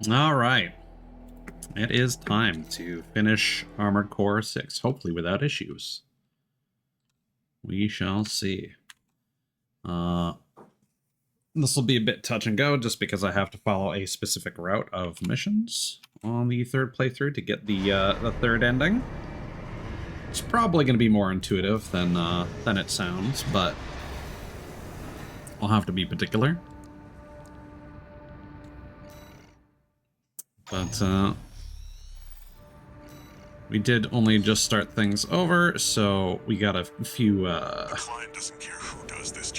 All right. It is time to finish Armored Core 6, hopefully without issues. We shall see. This will be a bit touch and go just because I have to follow a specific route of missions on the third playthrough to get the third ending. It's probably going to be more intuitive than it sounds, but I'll have to be particular. But we did only just start things over, so we got a few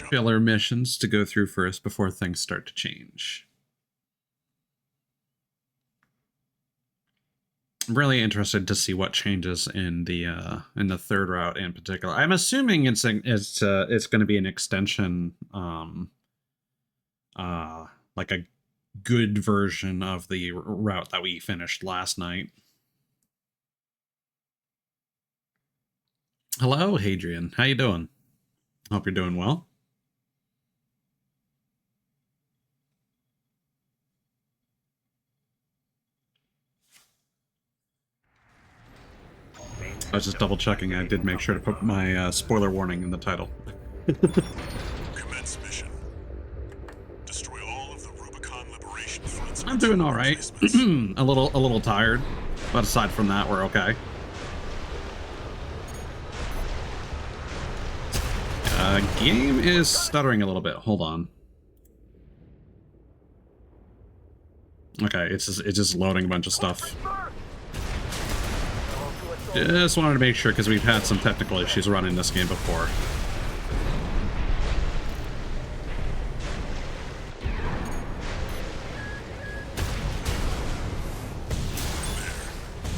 filler missions to go through first before things start to change. I'm really interested to see what changes in the third route in particular. I'm assuming it's going to be an extension, like a good version of the route that we finished last night. Hello, Hadrian. How you doing? Hope you're doing well. I was just double checking. I did make sure to put my spoiler warning in the title. Commence mission. Destroy all of the Rubicon Liberation Fronts. I'm doing all right. a little tired, but aside from that, we're okay. Game is stuttering a little bit. Hold on. Okay, it's just loading a bunch of stuff. Just wanted to make sure because we've had some technical issues running this game before.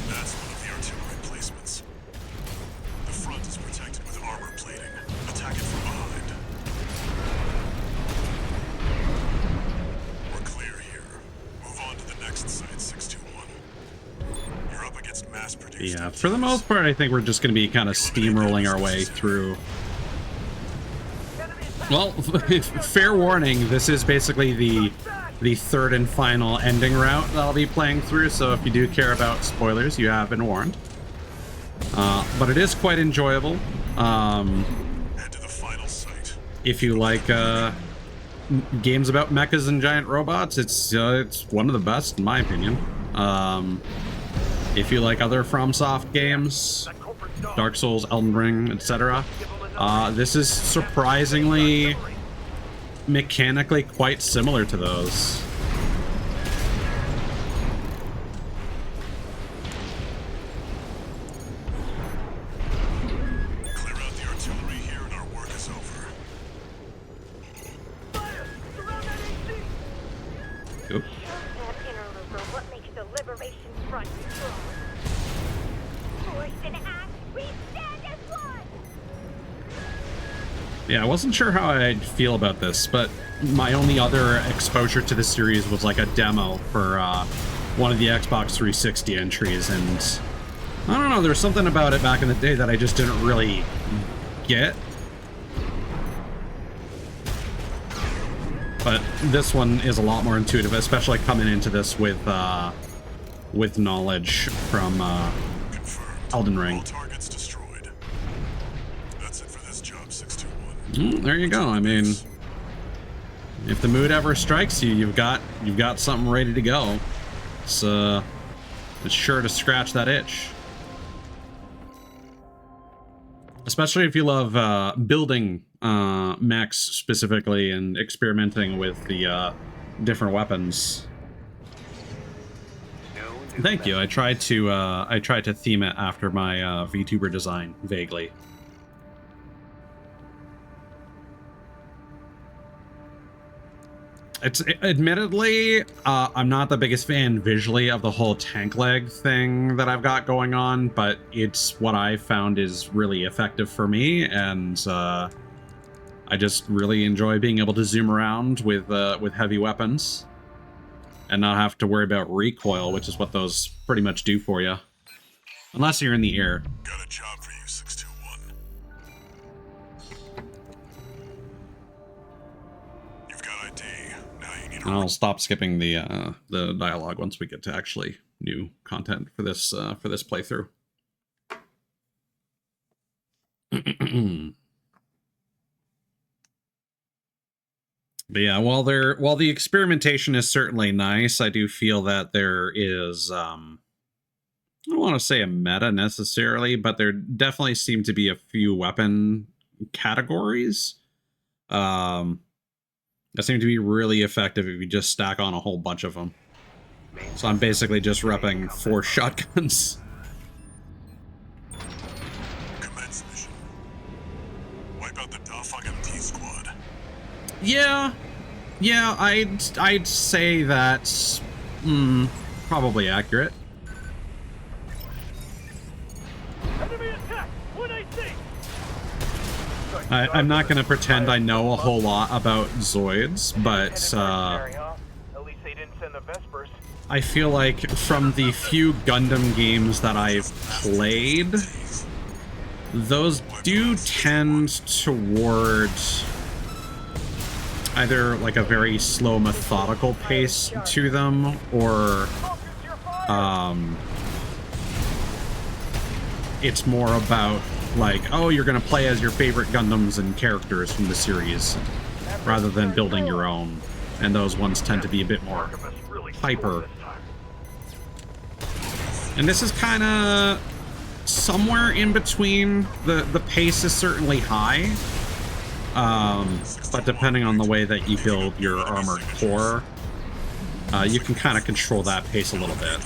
That's one of the artillery placements. The front is protected with armor plating. Attack it from behind. We're clear here. Move on to the next site, 621. You're up against mass-produced. Yeah, for the most part, I think we're just going to be kind of steamrolling our way through. Well, fair warning, this is basically the third and final ending route that I'll be playing through, so if you do care about spoilers, you have been warned. But it is quite enjoyable. Head to the final site. If you like games about mechas and giant robots, it's one of the best in my opinion. If you like other FromSoft games, Dark Souls, Elden Ring, etc., this is surprisingly mechanically quite similar to those. Clear out the artillery here and our work is over. Oop. That interloper, what makes the Liberation Front strong? Force and act, we stand as one! Yeah, I wasn't sure how I'd feel about this, but my only other exposure to the series was like a demo for one of the Xbox 360 entries, and I don't know, there's something about it back in the day that I just didn't really get. But this one is a lot more intuitive, especially coming into this with knowledge from Confirmed. Elden Ring. All targets destroyed. That's it for this job, 621. There you go. I mean, if the mood ever strikes you, you've got something ready to go. It's sure to scratch that itch. Especially if you love building mechs specifically and experimenting with the different weapons. Thank you. I tried to theme it after my VTuber design vaguely. It's admittedly, I'm not the biggest fan visually of the whole tank leg thing that I've got going on, but it's what I found is really effective for me, and I just really enjoy being able to zoom around with heavy weapons and not have to worry about recoil, which is what those pretty much do for you, unless you're in the air. Got a job for you, 621. You've got ID. Now in And I'll stop skipping the dialogue once we get to actually new content for this playthrough. But yeah, while the experimentation is certainly nice, I do feel that there is I don't want to say a meta necessarily, but there definitely seem to be a few weapon categories that seem to be really effective if you just stack on a whole bunch of them. So I'm basically just repping 4 shotguns. Commence mission. Wipe out the Duff MT squad. Yeah, I'd say that's probably accurate. I'm not going to pretend I know a whole lot about Zoids, but I feel like from the few Gundam games that I've played, those do tend towards either like a very slow, methodical pace to them, or it's more about like, oh, you're gonna play as your favorite Gundams and characters from the series rather than building your own, and those ones tend to be a bit more hyper. And this is kind of somewhere in between. The pace is certainly high, but depending on the way that you build your armored core, you can kind of control that pace a little bit.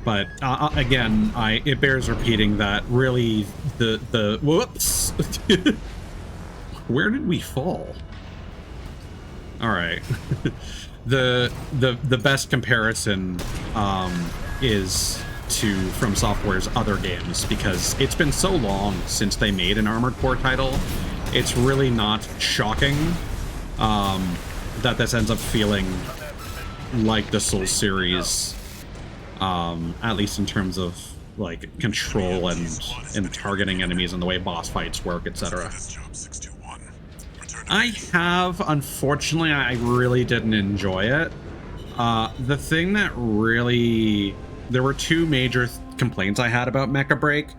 But again, it bears repeating that really the whoops. Where did we fall? All right. the best comparison is to From Software's other games, because it's been so long since they made an Armored Core title. It's really not shocking that this ends up feeling like the Soul series, at least in terms of like control and targeting enemies and the way boss fights work, etc. I have, unfortunately, I really didn't enjoy it. The thing that really, there were 2 major complaints I had about Mecha Break.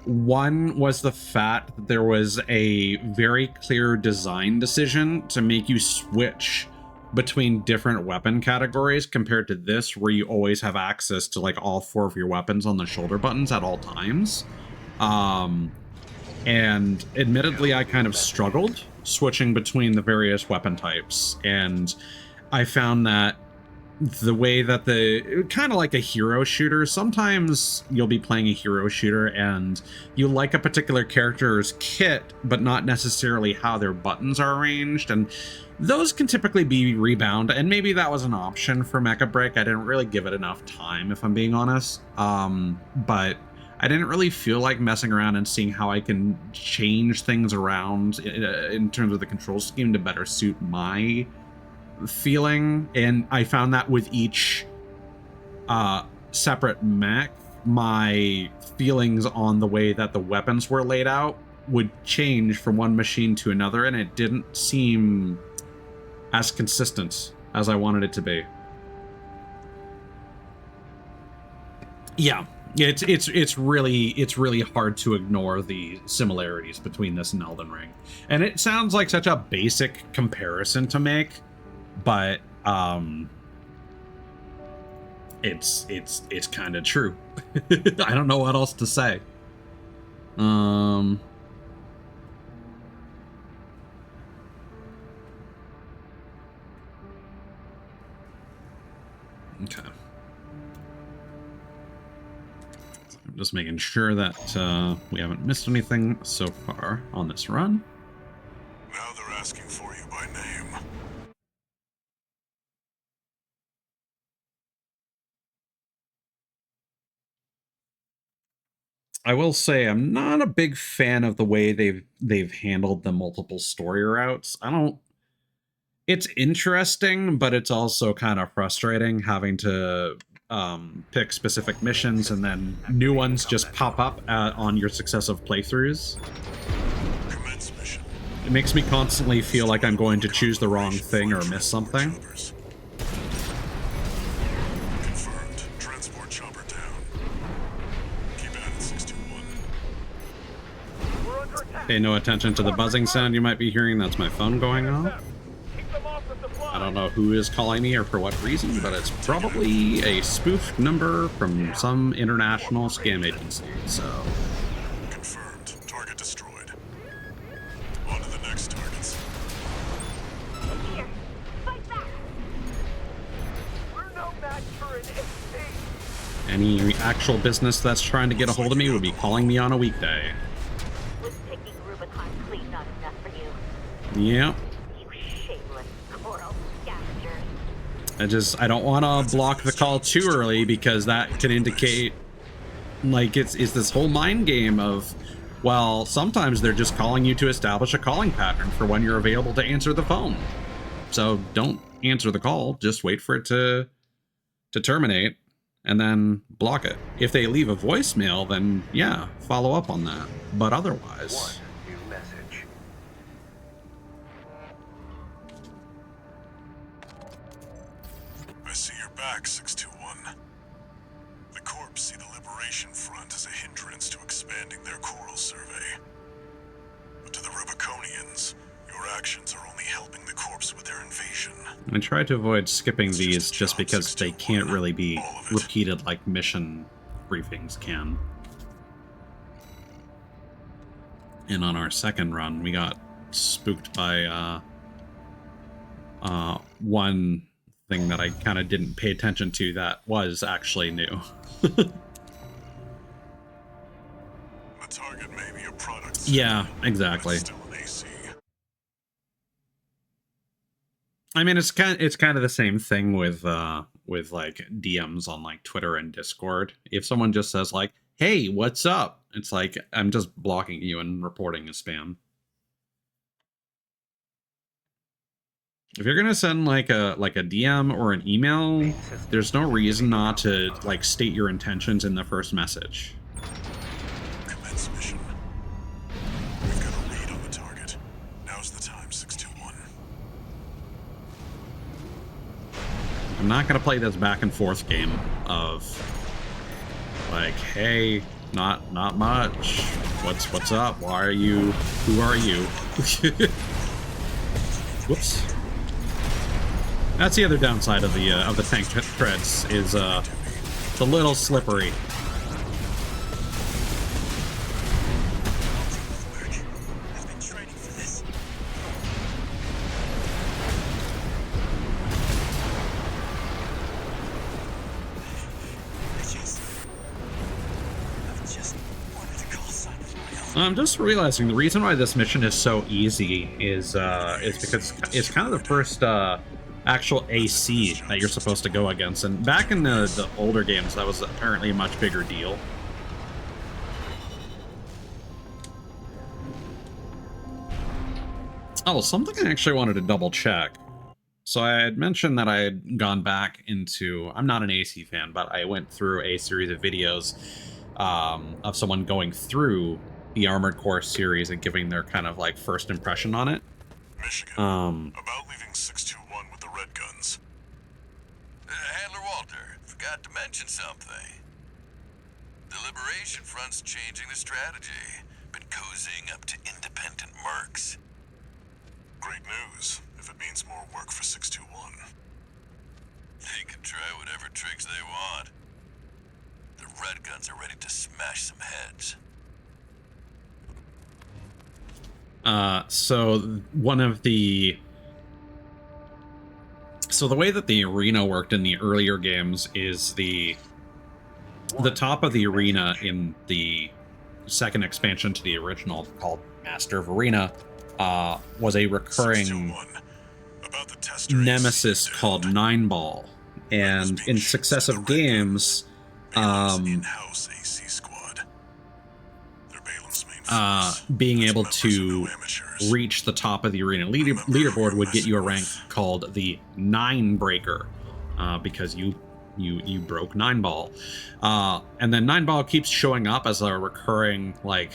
One was the fact that there was a very clear design decision to make you switch between different weapon categories, compared to this, where you always have access to like all 4 of your weapons on the shoulder buttons at all times. And admittedly, I kind of struggled switching between the various weapon types, and I found that the way that kind of like a hero shooter, sometimes you'll be playing a hero shooter and you like a particular character's kit, but not necessarily how their buttons are arranged, and those can typically be rebound, and maybe that was an option for Mecha Break. I didn't really give it enough time, if I'm being honest, but I didn't really feel like messing around and seeing how I can change things around in terms of the control scheme to better suit my feeling. And I found that with each separate mech, my feelings on the way that the weapons were laid out would change from one machine to another, and it didn't seem as consistent as I wanted it to be. Yeah. It's really hard to ignore the similarities between this and Elden Ring. And it sounds like such a basic comparison to make, but it's kind of true. I don't know what else to say. Okay. I'm just making sure that we haven't missed anything so far on this run. Now they're asking for you by name. I will say I'm not a big fan of the way they've handled the multiple story routes. It's interesting, but it's also kind of frustrating having to pick specific missions, and then new ones just pop up on your successive playthroughs. Commence mission. It makes me constantly feel like I'm going to choose the wrong thing or miss something. Confirmed. Transport chopper down. Keep at it, 621. We're under attack. Pay no attention to the buzzing sound you might be hearing. That's my phone going off. Keep them off the supply. I don't know who is calling me or for what reason, but it's probably a spoofed number from some international scam agency, so... Confirmed. Target destroyed. On to the next targets. Here, fight back. We're no match for an AC. Any actual business that's trying to get a hold of me would be calling me on a weekday. Was picking Rubicon clean not enough for you? Yep. You shameless coral scavengers. I don't want to block the call too early, because that can indicate, like, it's this whole mind game of, well, sometimes they're just calling you to establish a calling pattern for when you're available to answer the phone. So don't answer the call, just wait for it to terminate, and then block it. If they leave a voicemail, then yeah, follow up on that. But otherwise... New message. I see you're back, 621. The Corps see the Liberation Front as a hindrance to expanding their coral survey. But to the Rubiconians, your actions are only helping the Corps with their invasion. I try to avoid skipping these just because they can't really be repeated like mission briefings can. And on our second run, we got spooked by one thing that I kind of didn't pay attention to that was actually new. The target may be a product. Yeah, exactly. Still an AC. I mean, it's kind of the same thing with like DMs on like Twitter and Discord. If someone just says like, "Hey, what's up?" It's like, I'm just blocking you and reporting as spam. If you're gonna send like a DM or an email, there's no reason not to like state your intentions in the first message. Commence mission. We've got a lead on the target. Now's the time, 621. I'm not gonna play this back and forth game of like, hey, not much. What's up? Why are you? Who are you? Whoops. That's the other downside of the tank treads is it's a little slippery. I've been training for this. I just wanted to call sign for my own. I'm just realizing the reason why this mission is so easy is because it's kind of the first actual AC that you're supposed to go against, and back in the older games that was apparently a much bigger deal. Oh, something I actually wanted to double check. So I had mentioned that I had gone back into, I'm not an AC fan, but I went through a series of videos of someone going through the Armored Core series and giving their kind of like first impression on it. Michigan. About leaving 621 with the red guns. Handler Walter, forgot to mention something. The Liberation Front's changing the strategy, been cozying up to independent mercs. Great news, if it means more work for 621. They can try whatever tricks they want. The Red Guns are ready to smash some heads. So one of the... So the way that the arena worked in the earlier games is the top of the arena in the second expansion to the original, called Master of Arena, was a recurring 621. About the test race. nemesis called Nine Ball. And in successive games, in-house AC squad. They're Balam's main force. being able Members are to no amateurs. reach the top of the arena leaderboard would get you a rank called the Nine Breaker, because you you broke 9-ball. And then 9-ball keeps showing up as a recurring like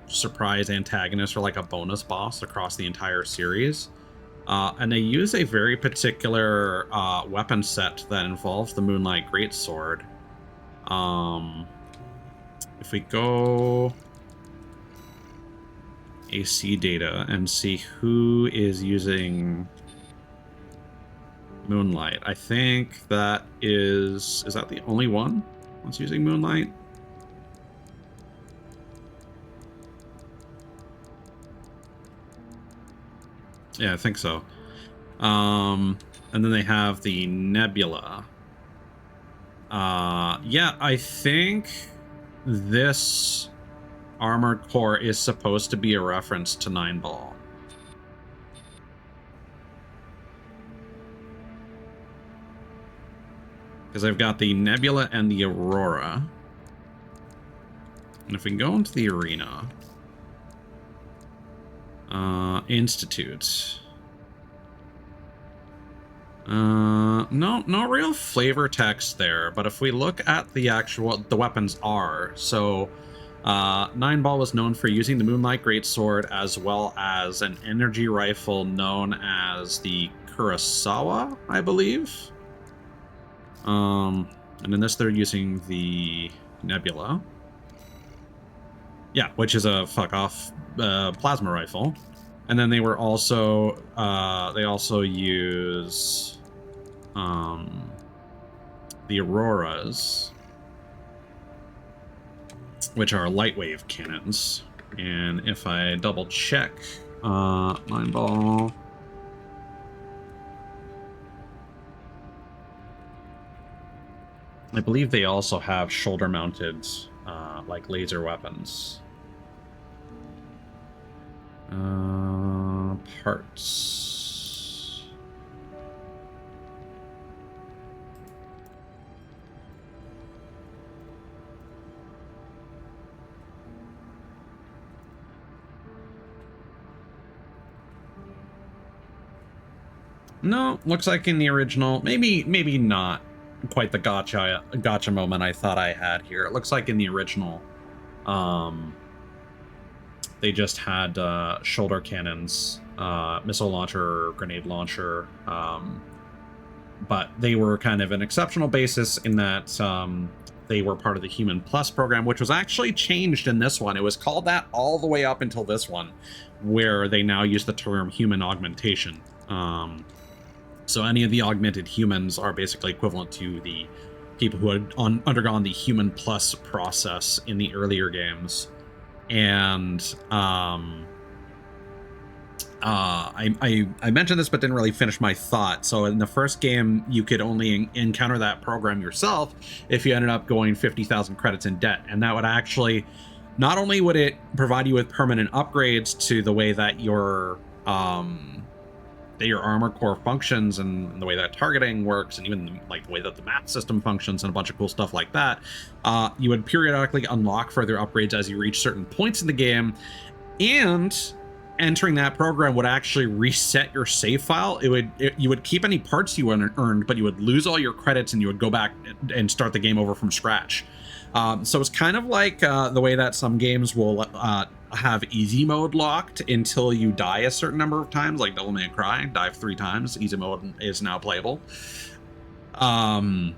surprise antagonist or like a bonus boss across the entire series. And they use a very particular weapon set that involves the Moonlight Greatsword. If we go AC data and see who is using Moonlight, I think that is that the only one that's using Moonlight? Yeah, I think so. And then they have the Nebula. Yeah, I think this Armored Core is supposed to be a reference to 9-ball. Because I've got the Nebula and the Aurora. And if we go into the arena... Institute. No real flavor text there, but if we look at the weapons are, so 9-ball was known for using the Moonlight Greatsword as well as an energy rifle known as the Kurosawa, I believe. And in this they're using the Nebula. Yeah, which is a fuck-off plasma rifle. And then they were also, they also use the Auroras, which are light wave cannons. And if I double check 9-ball, I believe they also have shoulder-mounted like laser weapons. Parts. No, looks like in the original, maybe not quite the gotcha moment I thought I had here. It looks like in the original, they just had shoulder cannons, missile launcher, grenade launcher, but they were kind of an exceptional basis in that they were part of the Human Plus program, which was actually changed in this one. It was called that all the way up until this one, where they now use the term human augmentation. So any of the augmented humans are basically equivalent to the people who had undergone the Human Plus process in the earlier games. And I mentioned this but didn't really finish my thought. So in the first game, you could only encounter that program yourself if you ended up going 50,000 credits in debt. And that would actually, not only would it provide you with permanent upgrades to the way that your armor core functions and the way that targeting works, and even like the way that the map system functions and a bunch of cool stuff like that, you would periodically unlock further upgrades as you reach certain points in the game, and entering that program would actually reset your save file. You would keep any parts you earned, but you would lose all your credits and you would go back and start the game over from scratch. So it's kind of like the way that some games will have easy mode locked until you die a certain number of times, like Devil May Cry, dive 3 times, easy mode is now playable. But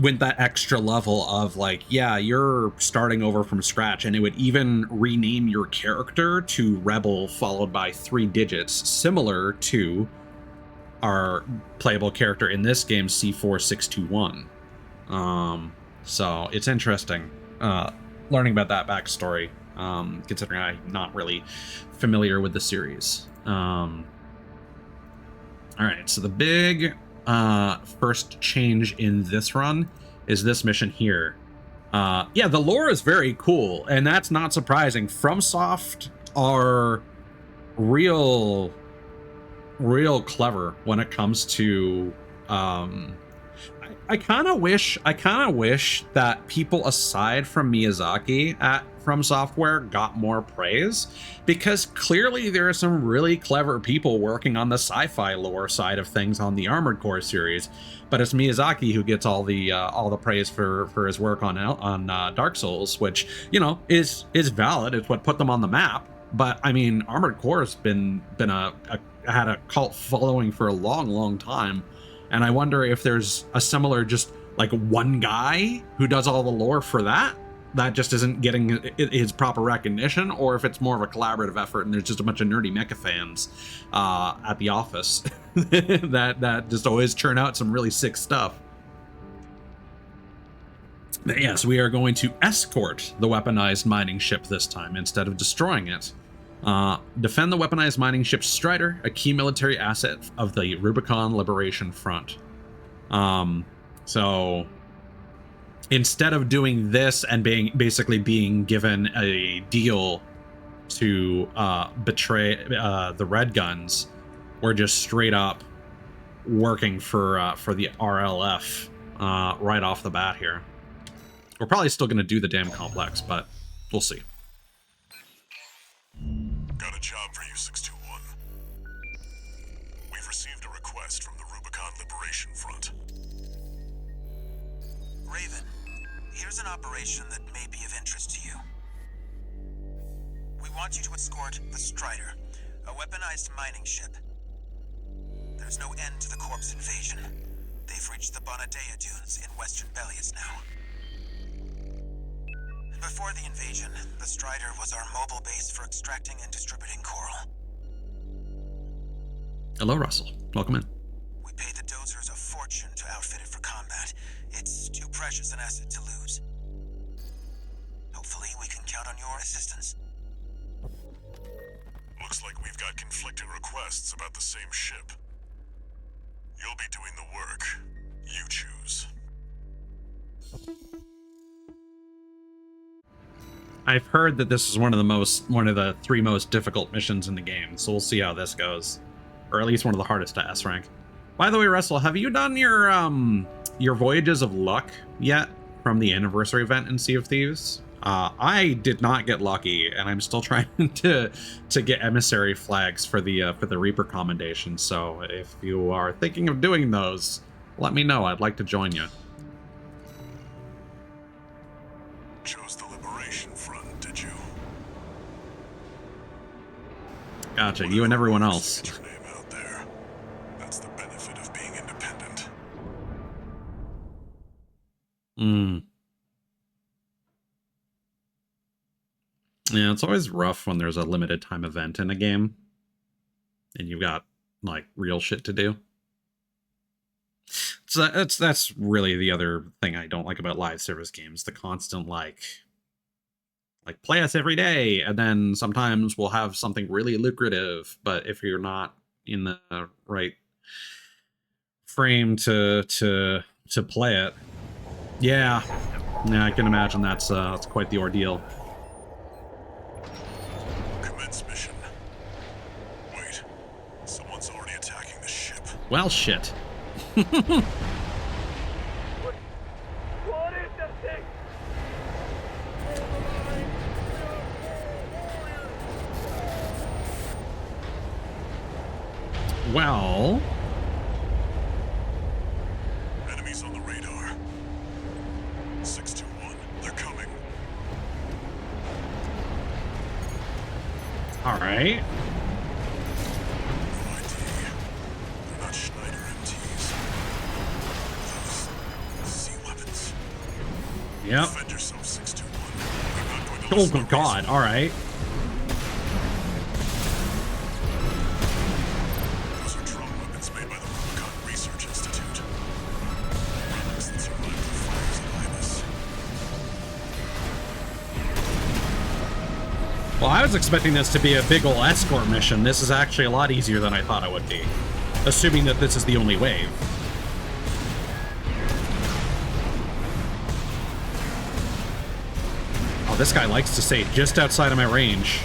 with that extra level of like, yeah, you're starting over from scratch, and it would even rename your character to Rebel followed by 3 digits, similar to our playable character in this game, C4621. So it's interesting learning about that backstory, considering I'm not really familiar with the series. All right, so the big first change in this run is this mission here. Yeah, the lore is very cool, and that's not surprising. FromSoft are real clever when it comes to I kind of wish that people aside from Miyazaki at From Software got more praise, because clearly there are some really clever people working on the sci-fi lore side of things on the Armored Core series, but it's Miyazaki who gets all the praise for his work on Dark Souls, which, you know, is valid. It's what put them on the map. But I mean, Armored Core has been had a cult following for a long time. And I wonder if there's a similar, just like one guy who does all the lore for that just isn't getting his proper recognition, or if it's more of a collaborative effort and there's just a bunch of nerdy mecha fans at the office that just always churn out some really sick stuff. But yes, we are going to escort the weaponized mining ship this time instead of destroying it. Defend the weaponized mining ship Strider, a key military asset of the Rubicon Liberation Front. So instead of doing this and basically being given a deal to betray the Red Guns, we're just straight up working for the RLF right off the bat here. We're probably still going to do the damn complex, but we'll see. Got a job for you, 621. We've received a request from the Rubicon Liberation Front. Raven, here's an operation that may be of interest to you. We want you to escort the Strider, a weaponized mining ship. There's no end to the Corp's invasion. They've reached the Bonadea Dunes in western Belius now. Before the invasion, the Strider was our mobile base for extracting and distributing coral. Hello, Russell. Welcome in. We paid the dozers a fortune to outfit it for combat. It's too precious an asset to lose. Hopefully, we can count on your assistance. Looks like we've got conflicting requests about the same ship. You'll be doing the work. You choose. I've heard that this is one of the 3 most difficult missions in the game, so we'll see how this goes. Or at least one of the hardest to S rank. By the way, Russell, have you done your Voyages of Luck yet from the anniversary event in Sea of Thieves? I did not get lucky, and I'm still trying to get emissary flags for the Reaper commendation. So if you are thinking of doing those, let me know. I'd like to join you. Chose the Liberation Front, did you? Gotcha, you and everyone else. Get your name out there. That's the benefit of being independent. Yeah, it's always rough when there's a limited time event in a game and you've got like real shit to do. So that's really the other thing I don't like about live service games, the constant like play us every day, and then sometimes we'll have something really lucrative, but if you're not in the right frame to play it, yeah, I can imagine that's quite the ordeal. Commence mission. Wait, someone's already attacking the ship. Well, shit. What is that thing? Well, Enemies on the radar. 621, they're coming. all right. No ID. They're not Schneider MTs. Those sea weapons. Yep. Defend yourself, 621. We're not going to listen Oh to god, reason. all right. Those are drone weapons made by the Rubicon Research Institute. Relics that survived the fires at Ibis. Well, I was expecting this to be a big ol' escort mission. This is actually a lot easier than I thought it would be, assuming that this is the only wave. Oh, this guy likes to stay just outside of my range.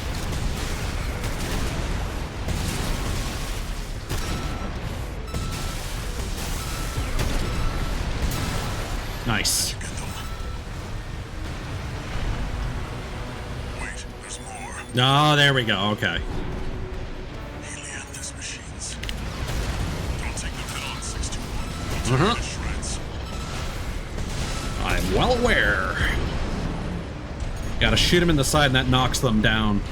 Nice. Get them. Wait, there's more. Oh, there we go. Okay. Helianthus machines. Don't take them head on, 621. We'll take them to shreds. I'm well aware. Gotta shoot him in the side and that knocks them down.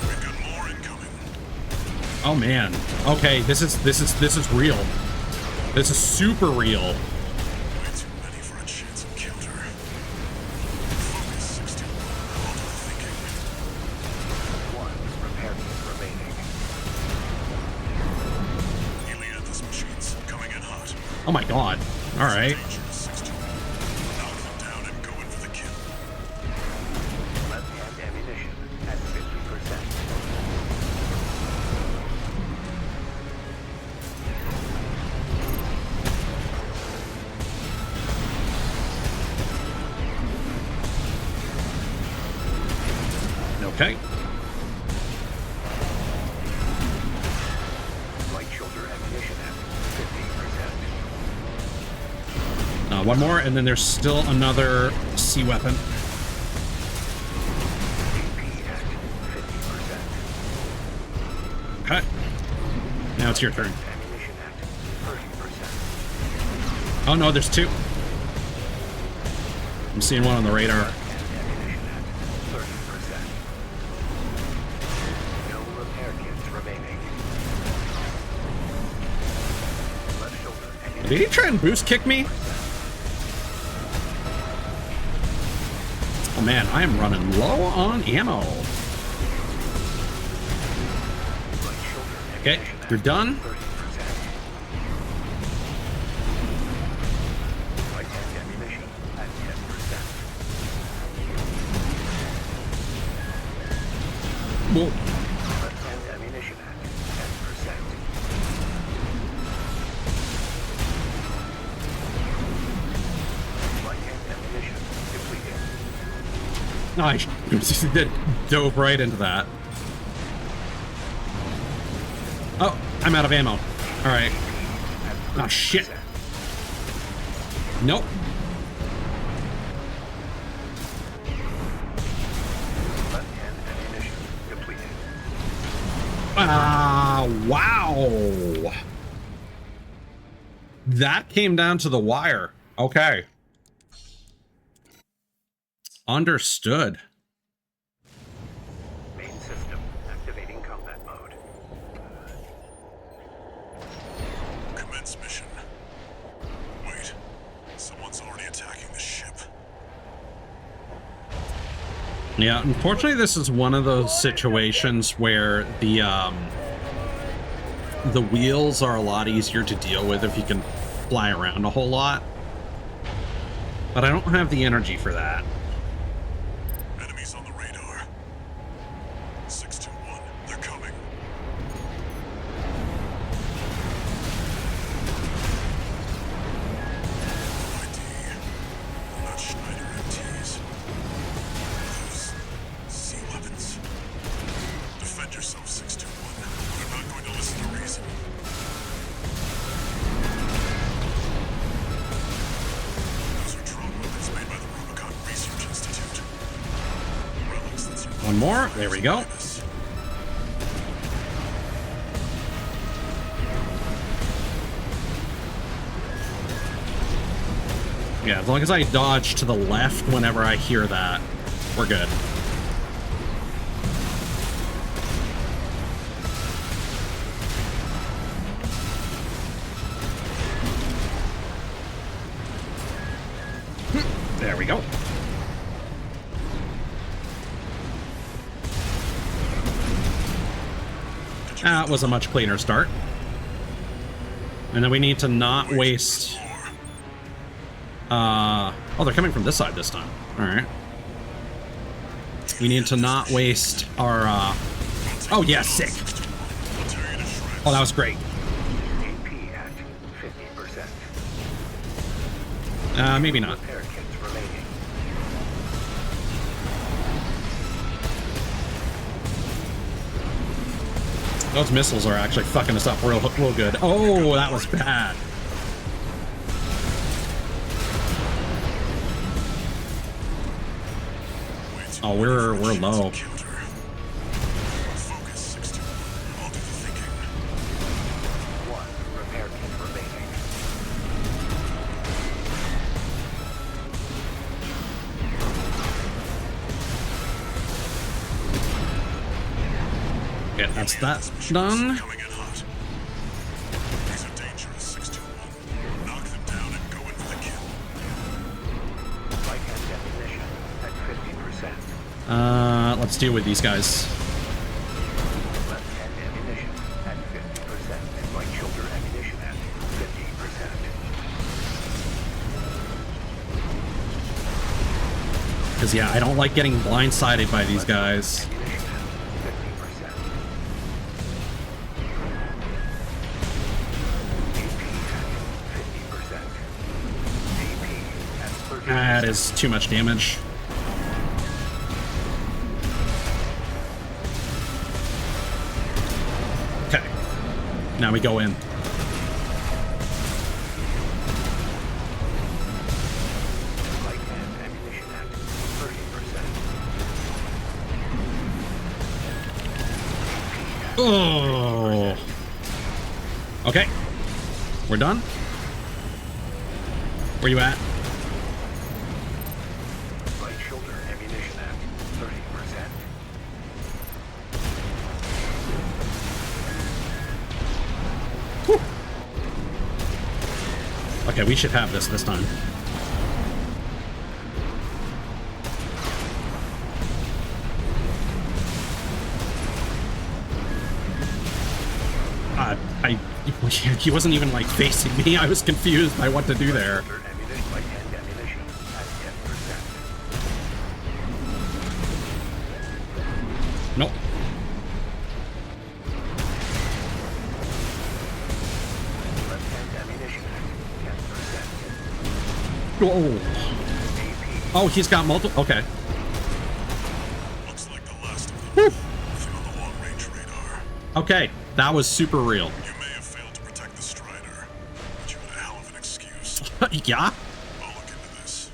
We've got more incoming. Oh man. Okay, this is real. This is super real. Way too many for a chance encounter. Focus, 621. Hold on thinking. One repair kit remaining. Helianthus machines coming in hot. Oh my god. All right. Dangerous, 621. Knock them down and go in for the kill. Left-hand ammunition at 50%. Okay. Right shoulder ammunition at 50%. One more, and then there's still another C weapon. AP at 50%. Okay. Now it's your turn. Ammunition at 30%. Oh no, there's two. I'm seeing one on the radar. And ammunition at 30%. No repair kits remaining. Left shoulder ammunition. Did he try and boost kick me? Oh man, I am running low on ammo. Right shoulder Okay, ammunition at you're done. 30%. Right hand ammunition at 10%. Whoa. Left hand ammunition at 10%. Right hand ammunition depleted. Nice. Dove right into that. Oh, I'm out of ammo. All right. Oh shit. Nope. Left hand ammunition depleted. Wow. That came down to the wire. Okay. Understood. Main system activating combat mode. Commence mission. Wait, someone's already attacking the ship. Yeah, unfortunately, this is one of those situations where the wheels are a lot easier to deal with if you can fly around a whole lot. But I don't have the energy for that. Enemies on the radar. 621, they're coming. ID. They're not Schneider MTs. Those C weapons. Defend yourself, 621. They're not going to listen to reason. Those are drone weapons made by the Rubicon Research Institute. Relics that survive One more. There we go. this. Yeah, as long as I dodge to the left whenever I hear that, we're good. There we go. That was a much cleaner start. And then we need to not waste... oh, they're coming from this side this time. Alright. We need to not waste our, Oh, yeah, sick. Oh, that was great. AP at 50%. Maybe not. Repair kits remaining. Those missiles are actually fucking us up real good. Oh, that was bad. Oh, we're low. Focus 61. I'll do the thinking. One repair kit remaining. Yeah, that's that done. Coming in hot. These are dangerous, 621. Knock them down and go in for the kill. Light hand ammunition at 50%. Let's deal with these guys. Left hand ammunition at 50%. And right shoulder ammunition at 50%. Because, yeah, I don't like getting blindsided by these guys. Ammunition at 50%. AP at 50%. That is too much damage. Okay. Now we go in. Light hand ammunition at 30%. Oh. Okay. We're done. Where you at? Right shoulder ammunition at 30%. Whew. Okay, we should have this time. He wasn't even like facing me. I was confused by what to do there. Shoulder ammunition, light hand ammunition at 10%. Nope. Left hand ammunition at 10%. Oh. AP Oh, he's got multiple. Okay. Looks like the last of them. Nothing on the long-range radar. Okay. That was super real. You may have failed to protect the Strider, but you had a hell of an excuse. Yeah. I'll look into this.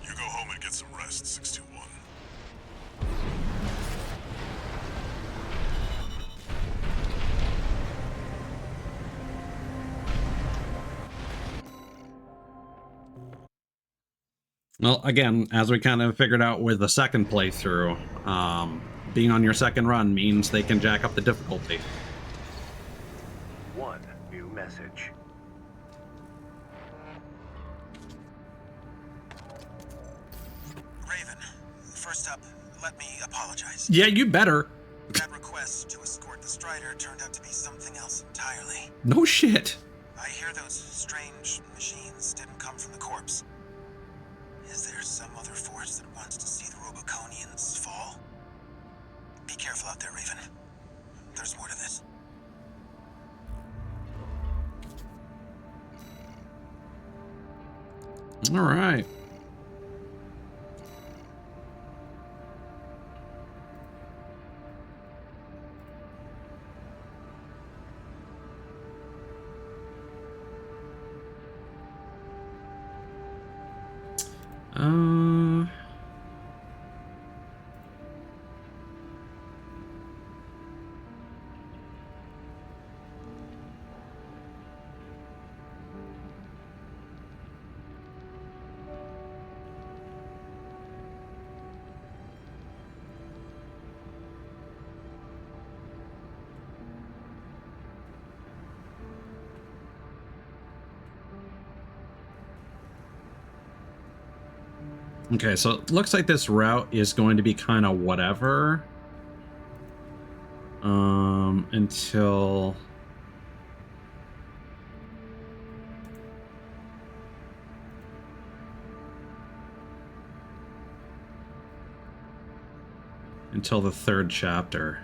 You go home and get some rest, 621. Well, again, as we kind of figured out with the second playthrough, being on your second run means they can jack up the difficulty. one new message. Raven, first up, let me apologize. Yeah, you better. That request to escort the Strider turned out to be something else entirely. No shit. I hear those strange machines didn't come from the corpse. Is there some other force that wants to see the Roboconians fall? Be careful out there, Raven. There's more to this. All right. Okay, so it looks like this route is going to be kind of whatever. Until... until the third chapter.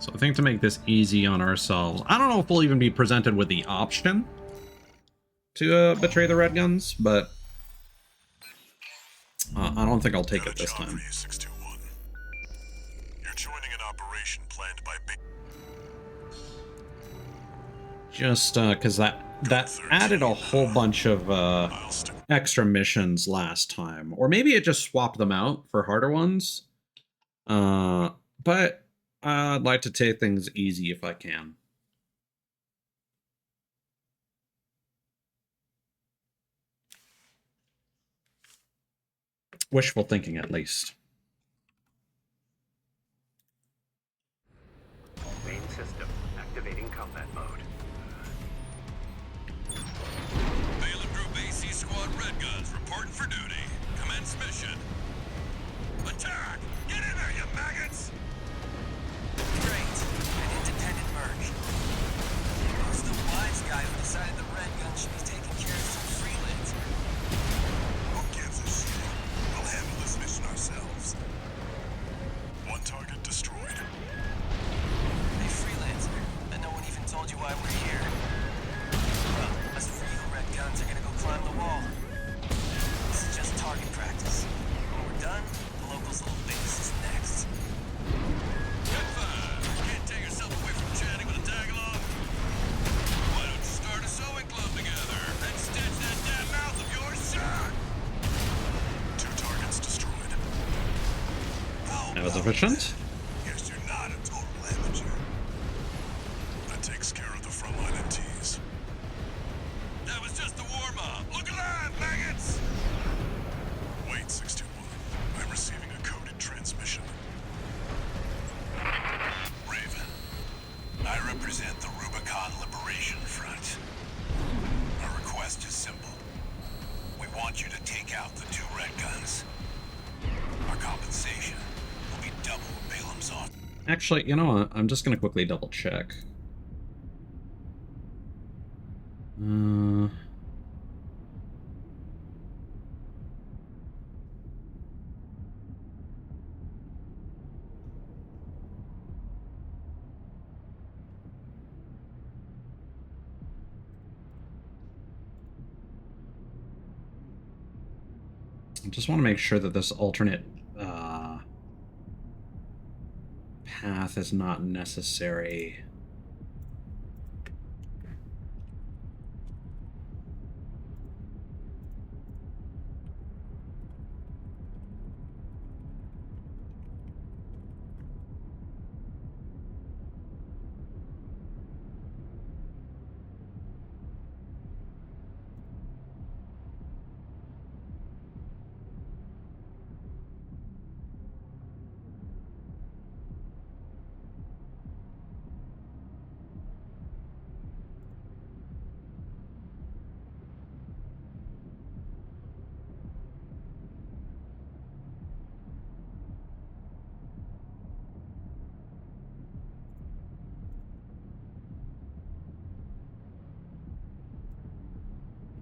So I think to make this easy on ourselves, I don't know if we'll even be presented with the option to betray the Red Guns, but I don't think I'll take it this time. 621. You're joining an operation planned by Just because that added a whole bunch of extra missions last time, or maybe it just swapped them out for harder ones. But I'd like to take things easy if I can. Wishful thinking, at least. Main system activating combat mode. Balaam Group AC Squad Red Guns reporting for duty. Commence mission. Attack! Get in there, you maggots! Great. An independent merc. Who's the wise guy who decided the Red Gun should be taking care of some freelancer? Who gives a shit? We'll handle this mission ourselves. One target destroyed. Hey, freelancer. And no one even told you why we're here. Well, us free Red Guns are gonna go climb the wall. This is just target practice. When we're done, the locals' little base is next. Good fine. Can't take yourself away from chatting with a tag-along? Why don't you start a sewing club together and stitch that damn mouth of yours shut? 2 targets destroyed. That was efficient. Guess you're not a total amateur. That takes care of the frontline MTs. That was just the warm-up. Look alive, maggots! Wait, 621. I'm receiving a coded transmission. Raven, I represent the Rubicon Liberation Front. Our request is simple. We want you to take out the 2 Red Guns. Our compensation will be double Balaam's offer. Actually, you know what? I'm just going to quickly double check. I just want to make sure that this alternate path is not necessary.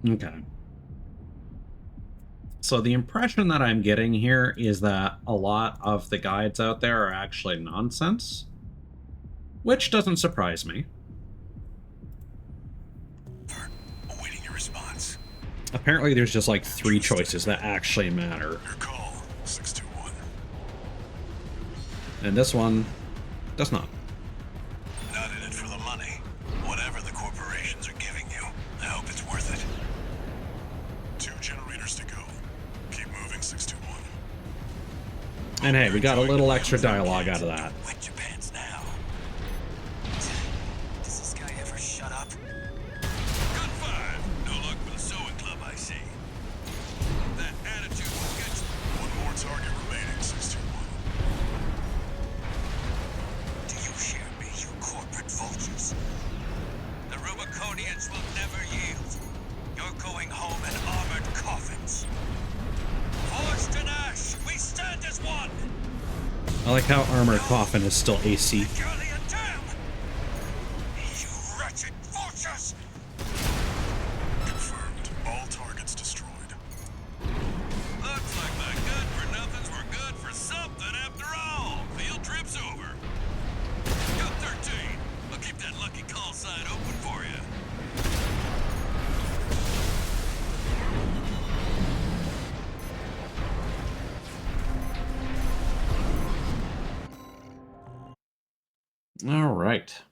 Okay. So the impression that I'm getting here is that a lot of the guides out there are actually nonsense, which doesn't surprise me. Awaiting your response. Apparently there's just like 3 choices that actually matter, Your call, 621. and this one does not. Not in it for the money. Whatever the corporations are giving you, I hope it's worth it. 2 generators to go. Keep moving, 621. And hey, we got a little extra dialogue out of that. Wet your pants now. Does this guy ever shut up? Good five. No luck for the sewing club, I see. That attitude will get you. 1 more target remaining, 621. Do you hear me, you corporate vultures? The Rubiconians will never yield. You're going home in armored coffins. Forged in ash, we stand as one. I like how Armored Coffin is still AC. Securely and damn! You wretched vultures! Confirmed. All targets destroyed. Looks like my good-for-nothings were good for something after all. Field trip's over. Go All right.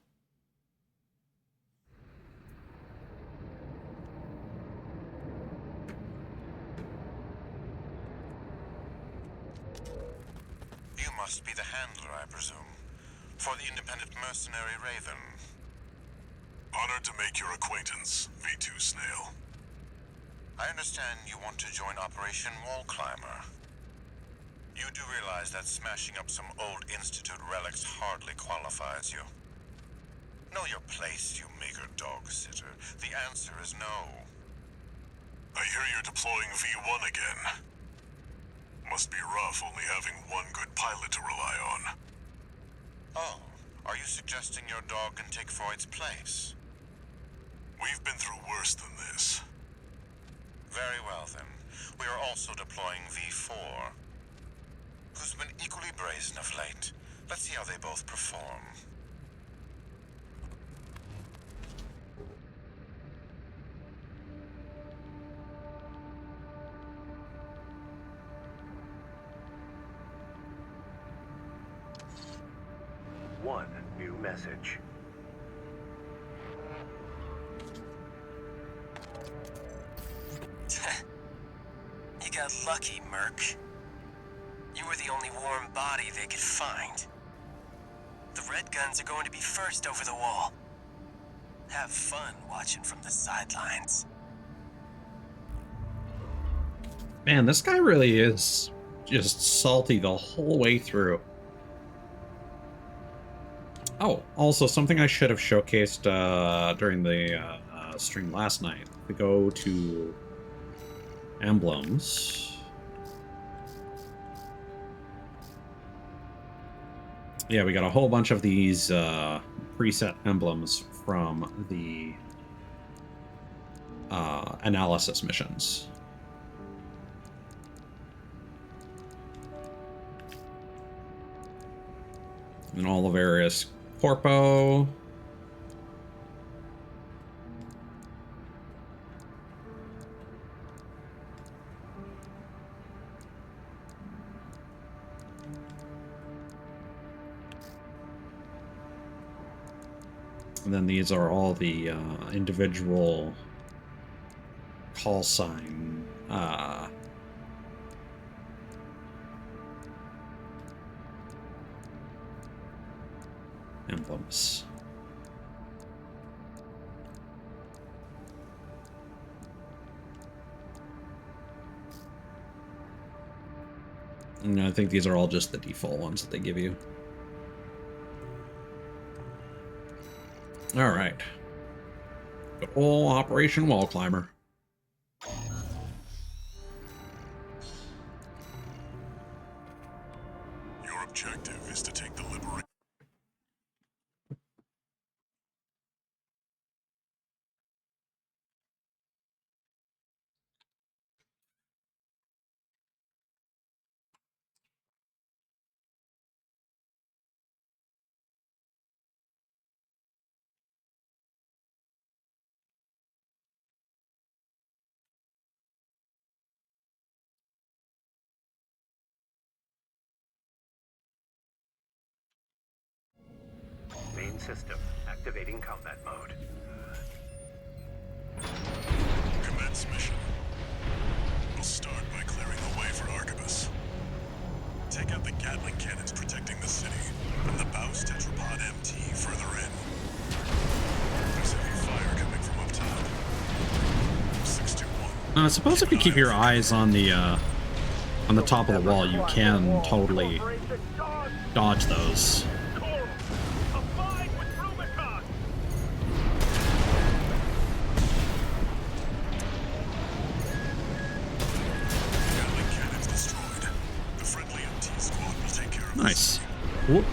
You must be the handler, I presume, for the independent mercenary Raven. Honored to make your acquaintance, V2 Snail. I understand you want to join Operation Wall Climber. You do realize that smashing up some old Institute relics hardly qualifies you. Know your place, you meager dog-sitter. The answer is no. I hear you're deploying V1 again. Must be rough only having one good pilot to rely on. Oh, are you suggesting your dog can take Freud's place? We've been through worse than this. Very well, then. We are also deploying V4, who's been equally brazen of late. Let's see how they both perform. One new message. You got lucky, Merc. You were the only warm body they could find. The Red Guns are going to be first over the wall. Have fun watching from the sidelines. Man, this guy really is just salty the whole way through. Oh, also something I should have showcased during the stream last night. We go to emblems. Yeah, we got a whole bunch of these preset emblems from the analysis missions. And all the various corpo. And then these are all the individual call sign emblems. And I think these are all just the default ones that they give you. All right. Good old Operation Wall Climber. Your objective is to take the liberation. Main system activating combat mode. Commence mission. We'll start by clearing the way for Arquebus. Take out the Gatling cannons protecting the city, and the Baus Tetrapod MT further in. There's heavy fire coming from up top. 621. I suppose if you keep your eyes on the top of the wall, you can totally dodge those. Nice. Whoop.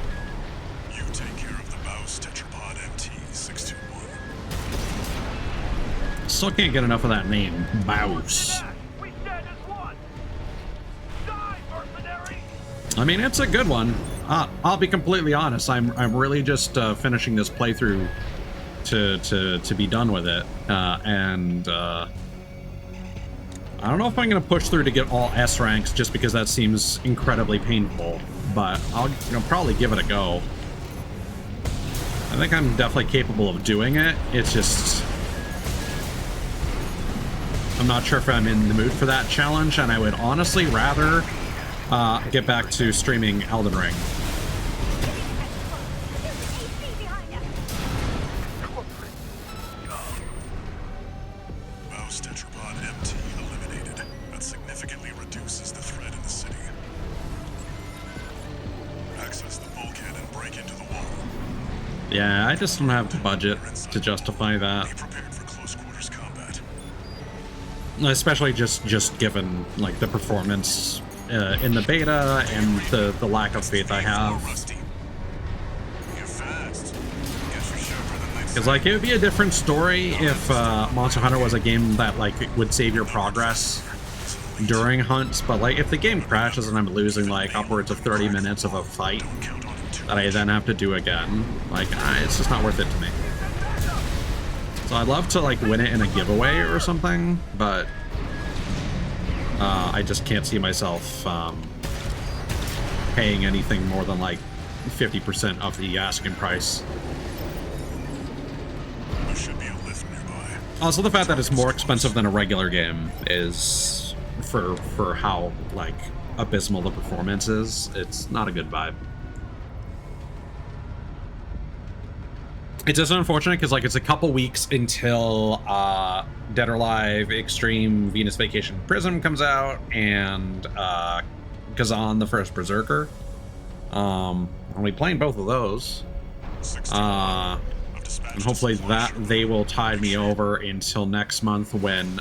You take care of the Baus Tetrapod MT 621. Still can't get enough of that name, Baus. We stand as one. Die, mercenary! I mean, it's a good one. I'll be completely honest. I'm really just finishing this playthrough to be done with it, and I don't know if I'm gonna push through to get all S ranks just because that seems incredibly painful. But I'll probably give it a go. I think I'm definitely capable of doing it. It's just... I'm not sure if I'm in the mood for that challenge, and I would honestly rather get back to streaming Elden Ring. Mouse tetrapod MT eliminated. That significantly reduces the threat in the city. Access the bulkhead and break into the wall. Yeah, I just don't have the budget to justify that. Be prepared for close quarters combat. Especially just given like the performance in the beta and the lack of faith I have. You're fast. Guess you're sharper than Night Because like it would be a different story if Monster Hunter was a game that like would save your progress during hunts, but like if the game crashes and I'm losing like upwards of 30 minutes of a fight that I then have to do again, like it's just not worth it to me. So I'd love to like win it in a giveaway or something, but I just can't see myself paying anything more than like 50% of the asking price. There should be a lift nearby. Also, the fact that it's more expensive than a regular game is, for how like abysmal the performance is, it's not a good vibe. It's just unfortunate because like it's a couple weeks until Dead or Alive Extreme Venus Vacation Prism comes out, and Kazan the First Berserker. I'll be playing both of those. And hopefully that they will tide me over until next month when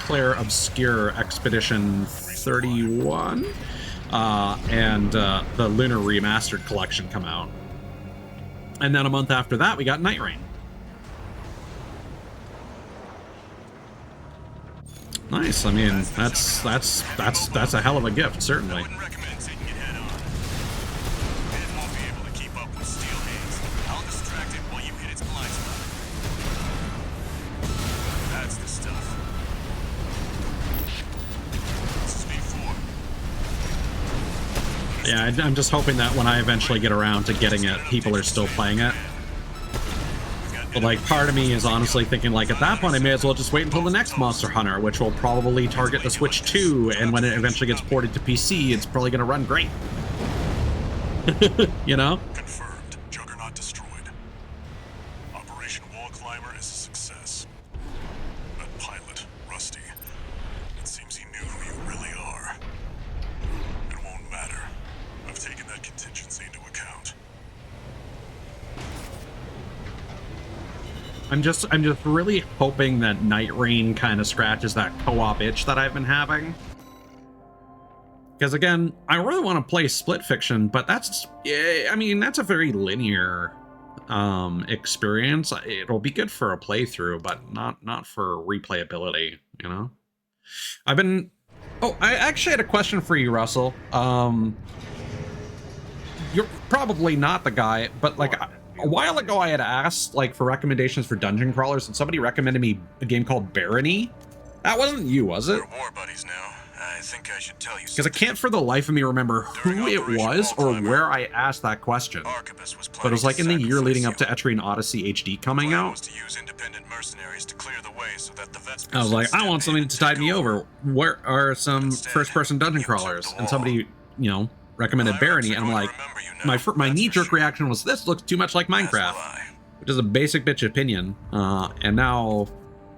Claire Obscure Expedition 31 and the Lunar Remastered Collection come out. And then a month after that, we got Night Rain. Nice. I mean, that's a hell of a gift, certainly. Yeah, I'm just hoping that when I eventually get around to getting it, people are still playing it. But like, part of me is honestly thinking like, at that point, I may as well just wait until the next Monster Hunter, which will probably target the Switch 2, and when it eventually gets ported to PC, it's probably gonna run great. You know? Confirmed. Juggernaut destroyed. Operation Wall Climber is a success. That pilot, Rusty, it seems he knew who you really are. It won't matter. I've taken that contingency into account. I'm just really hoping that Night Rain kind of scratches that co-op itch that I've been having. Because again, I really want to play Split Fiction, but that's, yeah, I mean, that's a very linear experience. It'll be good for a playthrough, but not for replayability, you know? I've been... Oh, I actually had a question for you, Russell. You're probably not the guy, but like... A while ago, I had asked like for recommendations for dungeon crawlers, and somebody recommended me a game called Barony. That wasn't you, was it? We're war buddies now. I think I should tell you. Because I can't for the life of me remember who it was or where I asked that question. But it was like in the year leading up to Etrian Odyssey HD coming out. I was like, I want something to tide me over. Where are some first-person dungeon crawlers? And somebody, you know, recommended Barony, and I'm like, my knee-jerk reaction was, this looks too much like Minecraft, which is a basic bitch opinion. And now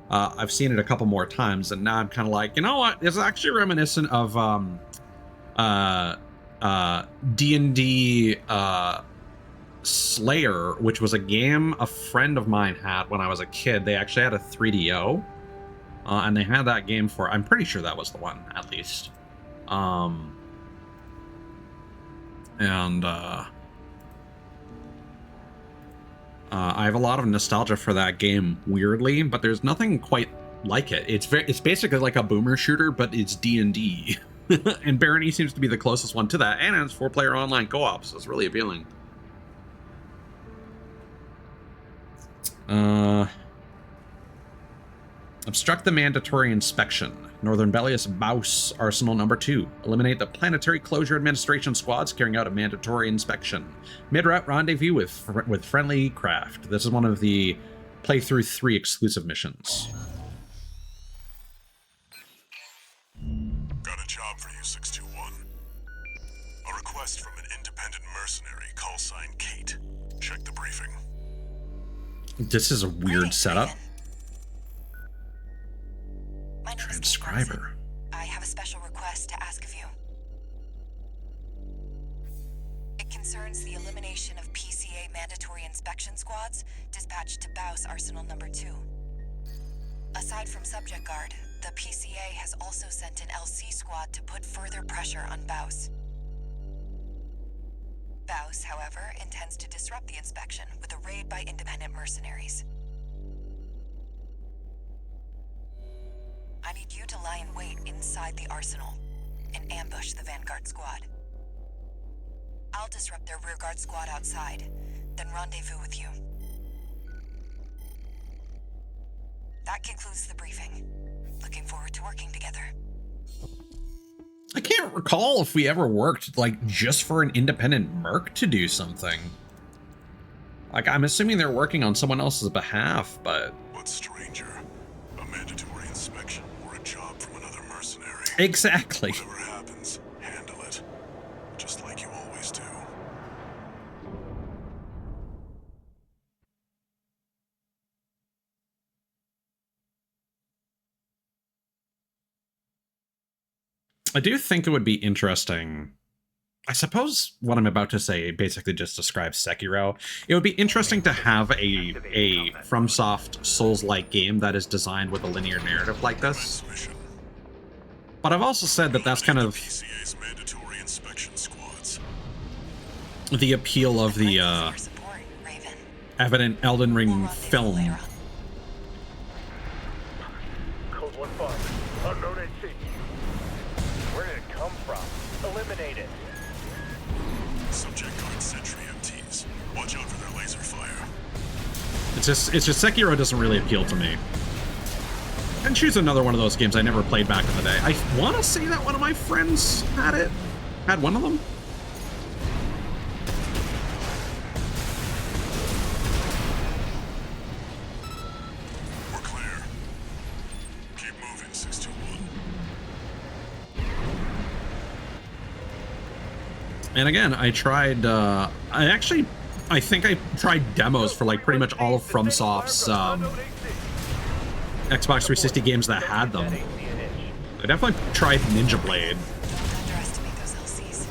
I've seen it a couple more times, and now I'm kind of like, you know what? It's actually reminiscent of D&D Slayer, which was a game a friend of mine had when I was a kid. They actually had a 3DO, and they had that game for, I'm pretty sure that was the one, at least. I have a lot of nostalgia for that game, weirdly, but there's nothing quite like it. It's basically like a boomer shooter, but it's D&D. And Barony seems to be the closest one to that, and it's 4-player online co-op, so it's really appealing. Obstruct the mandatory inspection. Northern Bellius Baus Arsenal number 2. Eliminate the planetary closure administration squads carrying out a mandatory inspection. Mid-route rendezvous with friendly craft. This is one of the playthrough 3 exclusive missions. Got a job for you, 621. A request from an independent mercenary, call sign Kate. Check the briefing. This is a weird setup. My name is Transcriber. I have a special request to ask of you. It concerns the elimination of PCA mandatory inspection squads dispatched to Baus Arsenal number 2. Aside from Subject Guard, the PCA has also sent an LC squad to put further pressure on Baus. Baus, however, intends to disrupt the inspection with a raid by independent mercenaries. I need you to lie in wait inside the arsenal and ambush the Vanguard squad. I'll disrupt their rearguard squad outside, then rendezvous with you. That concludes the briefing. Looking forward to working together. I can't recall if we ever worked, like, just for an independent merc to do something. Like, I'm assuming they're working on someone else's behalf, but... What's stranger? A mandatory inspection or a job from another mercenary? Exactly. Whatever happens, handle it. Just like you always do. I do think it would be interesting. I suppose what I'm about to say basically just describes Sekiro. It would be interesting to have a FromSoft Souls-like game that is designed with a linear narrative like this. But I've also said that that's kind of PCA's mandatory inspection squads. the appeal of the evident Elden Ring film. Code 1-5. Unknown AC. Where did it come from? Eliminate it. Subject Guard sentry MTs. Watch out for their laser fire. It's just Sekiro doesn't really appeal to me. And choose another one of those games I never played back in the day. I want to say that one of my friends had one of them. We're clear. Keep moving, 621. And again, I tried, I think I tried demos for like pretty much all of FromSoft's Xbox 360 games that had them. I definitely tried Ninja Blade. Don't underestimate those LCs.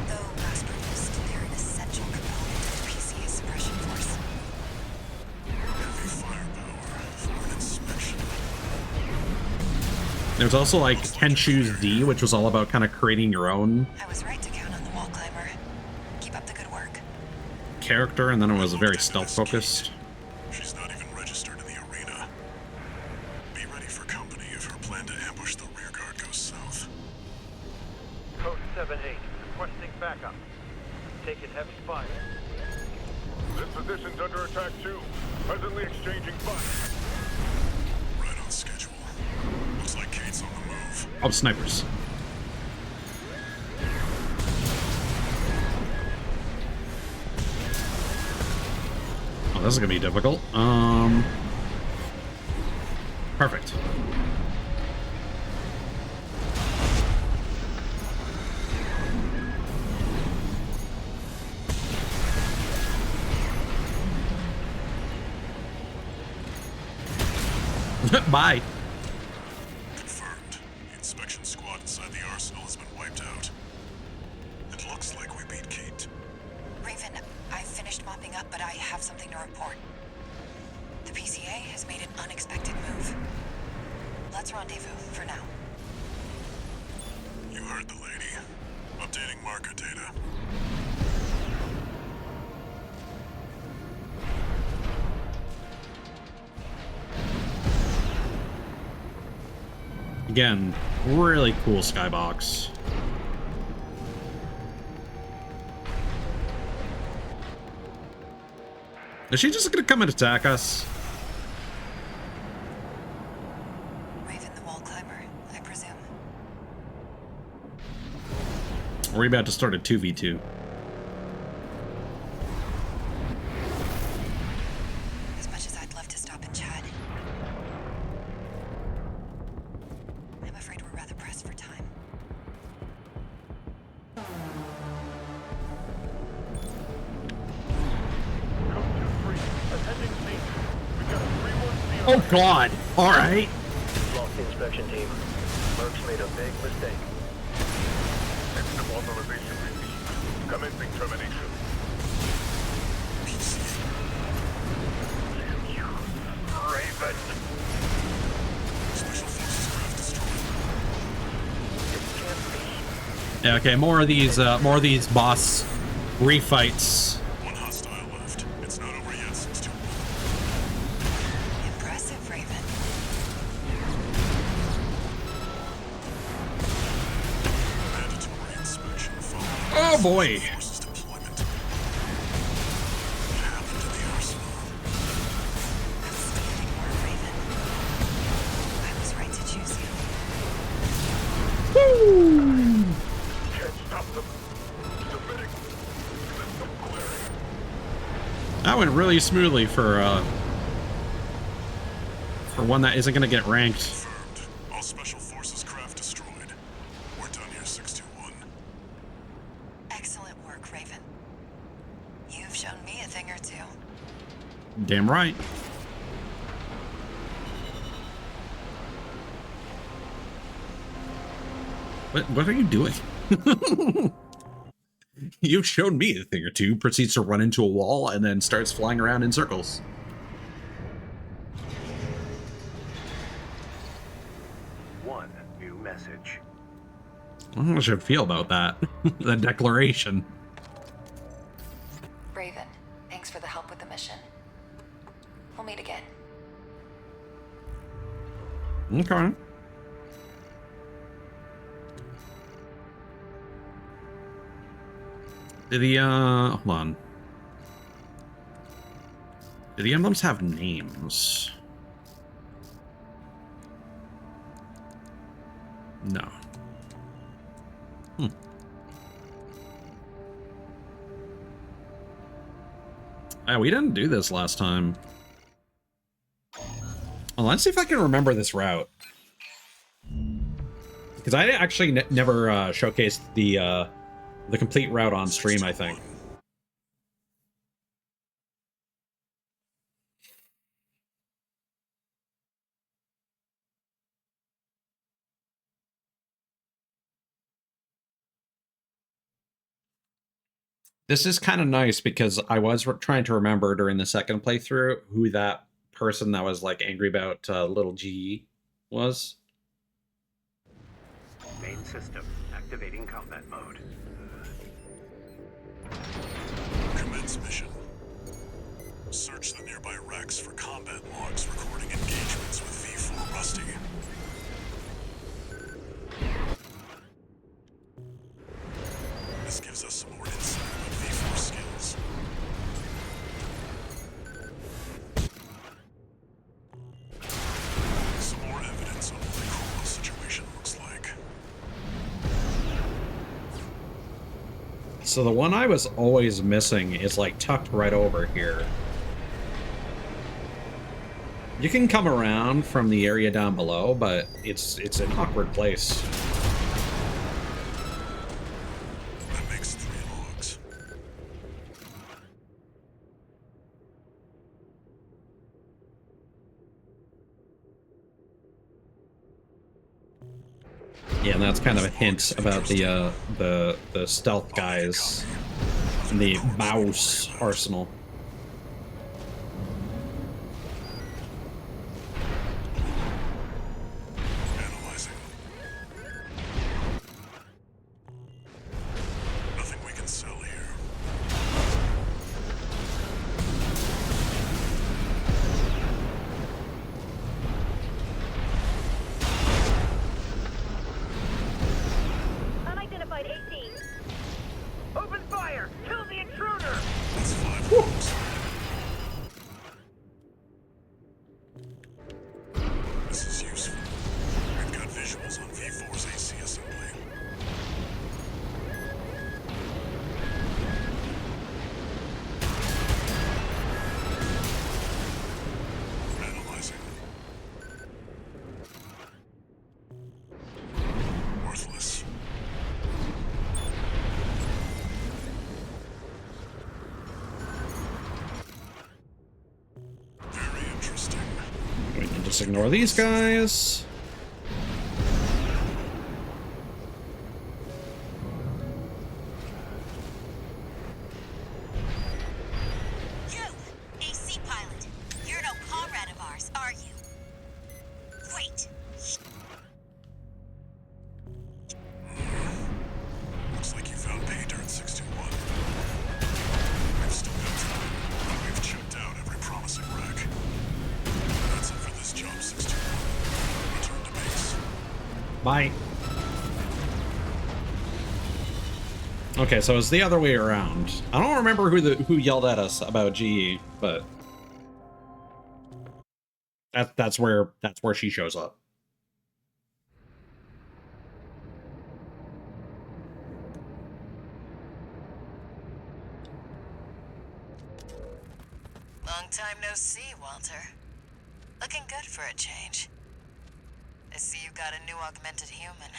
Though mass-produced, they're an essential component of the PCA suppression force. Heavy firepower for an inspection. There's also like Tenchu's D, which was all about kind of creating your own I was right to count on the wall climber. Keep up the good work. character, and then it was very stealth-focused. She's not even registered in the arena. Be ready for company if her plan to ambush the rearguard goes south. Code 7-8. Requesting backup. Taking heavy fire. This position's under attack too. Presently exchanging fire. Right on schedule. Looks like Kate's on the move. Oh, snipers. Oh, this is gonna be difficult. Perfect. Bye. Confirmed. The inspection squad inside the arsenal has been wiped out. It looks like we beat Kate. Raven, I finished mopping up, but I have something to report. The PCA has made an unexpected move. Let's rendezvous for now. You heard the lady. Updating marker data. Again, really cool skybox. Is she just gonna come and attack us? resume. We're about to start a 2v2. As much as I'd love to stop and chat, I'm afraid we're rather pressed for time. Code 2-3, attending scene. We've got a 3-1 Oh god! Alright. Lost the inspection team. Merck's made a big mistake. System authorization received. Commencing termination. Raven. Special forces craft destroyed. It can't be. Yeah, okay, more of these boss refights. One hostile left. It's not over yet, 6-2. Impressive, Raven. Mandatory inspection following Oh boy! forces deployment. What happened to the arsenal? Outstanding work, Raven. I was right to choose you. Can't stop them. Submitting. System clearing. That went really smoothly for one that isn't gonna get ranked. Confirmed. All special forces craft destroyed. We're done here, 621. Excellent work, Raven. You've shown me a thing or two. Damn right. What are you doing? You've shown me a thing or two, proceeds to run into a wall, and then starts flying around in circles. One new message. I don't know how I should feel about that. That declaration. Raven, thanks for the help with the mission. We'll meet again. Okay. Did the, hold on. Do the emblems have names? No. Oh, we didn't do this last time. Well, let's see if I can remember this route. Because I actually never showcased the complete route on stream, I think. This is kind of nice because I was trying to remember during the second playthrough who that person that was like angry about little G was. Main system activating combat mode. Commence mission. Search the nearby wrecks for combat logs recording engagements with V4 Rusty. This gives us some more insight on V4 skills. Some more evidence on what the Coral situation looks like. So the one I was always missing is like tucked right over here. You can come around from the area down below, but it's an awkward place. That makes 3 logs. Yeah, and that's kind of a hint about the stealth guys in the Baus arsenal. Analyzing. Nothing we can sell here. Unidentified AT. Open fire! Kill the intruder! That's 5 logs. Let's ignore these guys. You, AC pilot. You're no comrade of ours, are you? Wait. Looks like you found pay dirt 621. We've still got time, but we've checked out every promising wreck. That's it for this job, 621. Return to base. Bye. Okay, so it's the other way around. I don't remember who yelled at us about GE, but that's where she shows up. Long time no see, Walter. Looking good for a change. I see you got a new augmented human.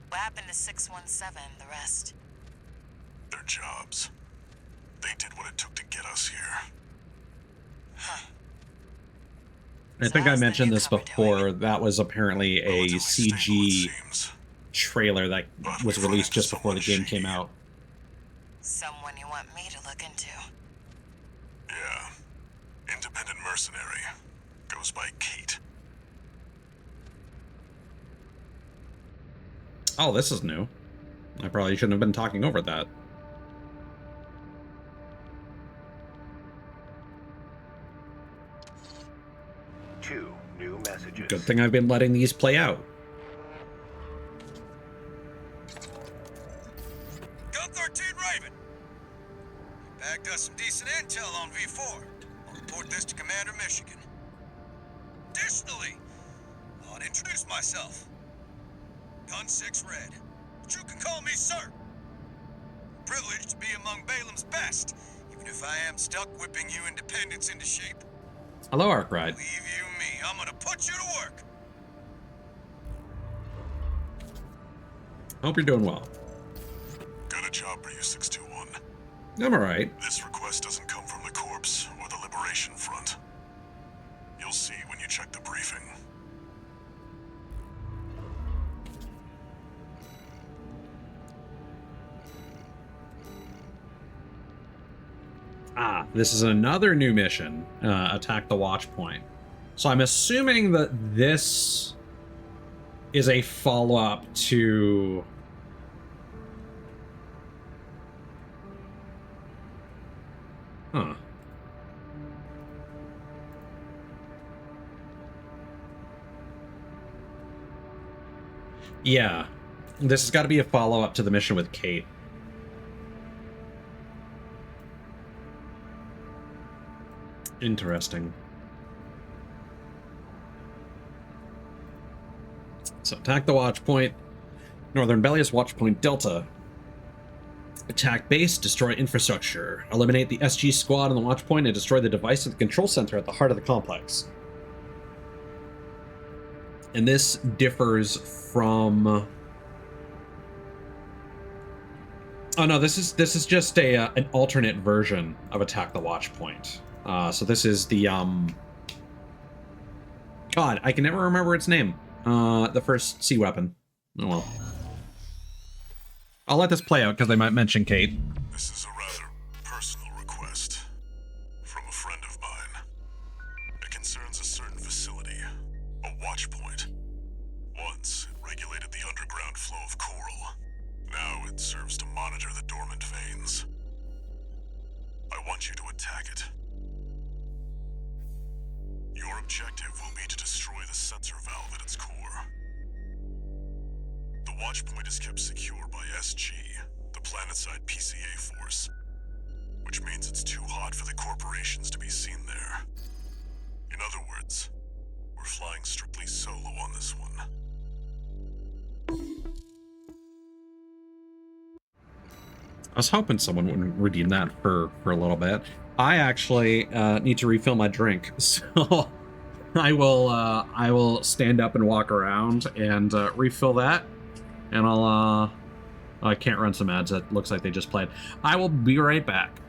What happened to 617, the rest? Their jobs. They did what it took to get us here. Huh. I think I how's the mentioned this newcomer before. That was apparently a Relatively stable, it CG seems. trailer that But was we've run released into just before the someone game came shady. out. Someone you want me to look into? Yeah. Independent mercenary. Goes by Kate. Oh, this is new. I probably shouldn't have been talking over that. Two new messages. Good thing I've been letting these play out. Gun 13 Raven. We bagged us some decent intel on V4. I'll report this to Commander Michigan. Additionally, I want to introduce myself. Gun 6 Red. But you can call me sir. Privileged to be among Balaam's best, even if I am stuck whipping you independents into shape. Hello, Arkwright. Leave you me. I'm gonna put you to work. Hope you're doing well. Got a job for you, 621. I'm alright. This request doesn't come from the Corps or the Liberation Front. You'll see when you check the briefing. Ah, this is another new mission. Attack the watch point. So I'm assuming that this is a follow-up to... Huh. Yeah. This has got to be a follow-up to the mission with Kate. Interesting. So attack the watch point. Northern Bellius watch point Delta. Attack base, destroy infrastructure. Eliminate the SG squad on the watch point and destroy the device at the control center at the heart of the complex. And this differs from... Oh no, this is just an alternate version of Attack the Watch Point. So this is the God, I can never remember its name. The first sea weapon. Oh well. I'll let this play out because they might mention Kate. This is a rather personal request from a friend of mine. It concerns a certain facility, a watch point. Once, it regulated the underground flow of coral. Now it serves to monitor the dormant veins. I want you to attack it. Your objective will be to destroy the sensor valve at its core. The watch point is kept secure by SG, the planetside PCA force, which means it's too hot for the corporations to be seen there. In other words, we're flying strictly solo on this one. I was hoping someone would redeem that for a little bit. I actually need to refill my drink, so I will stand up and walk around and refill that, and I can't run some ads. It looks like they just played. I will be right back.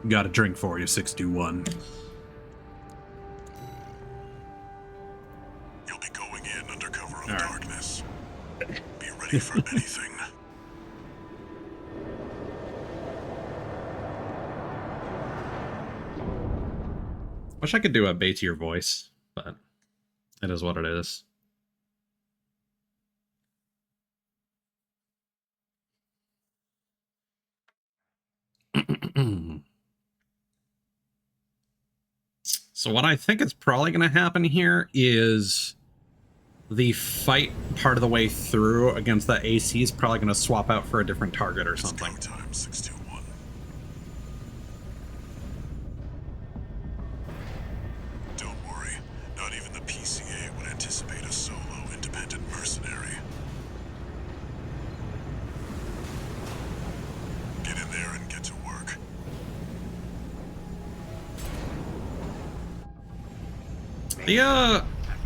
Got a drink for you, 621. You'll be going in under cover of darkness. Be ready for anything. Wish I could do a baitier voice, but it is what it is. So what I think is probably going to happen here is the fight part of the way through against the AC is probably going to swap out for a different target or something. It's go time, 621. Don't worry, not even the PCA would anticipate a solo independent mercenary. Get in there and get to work. The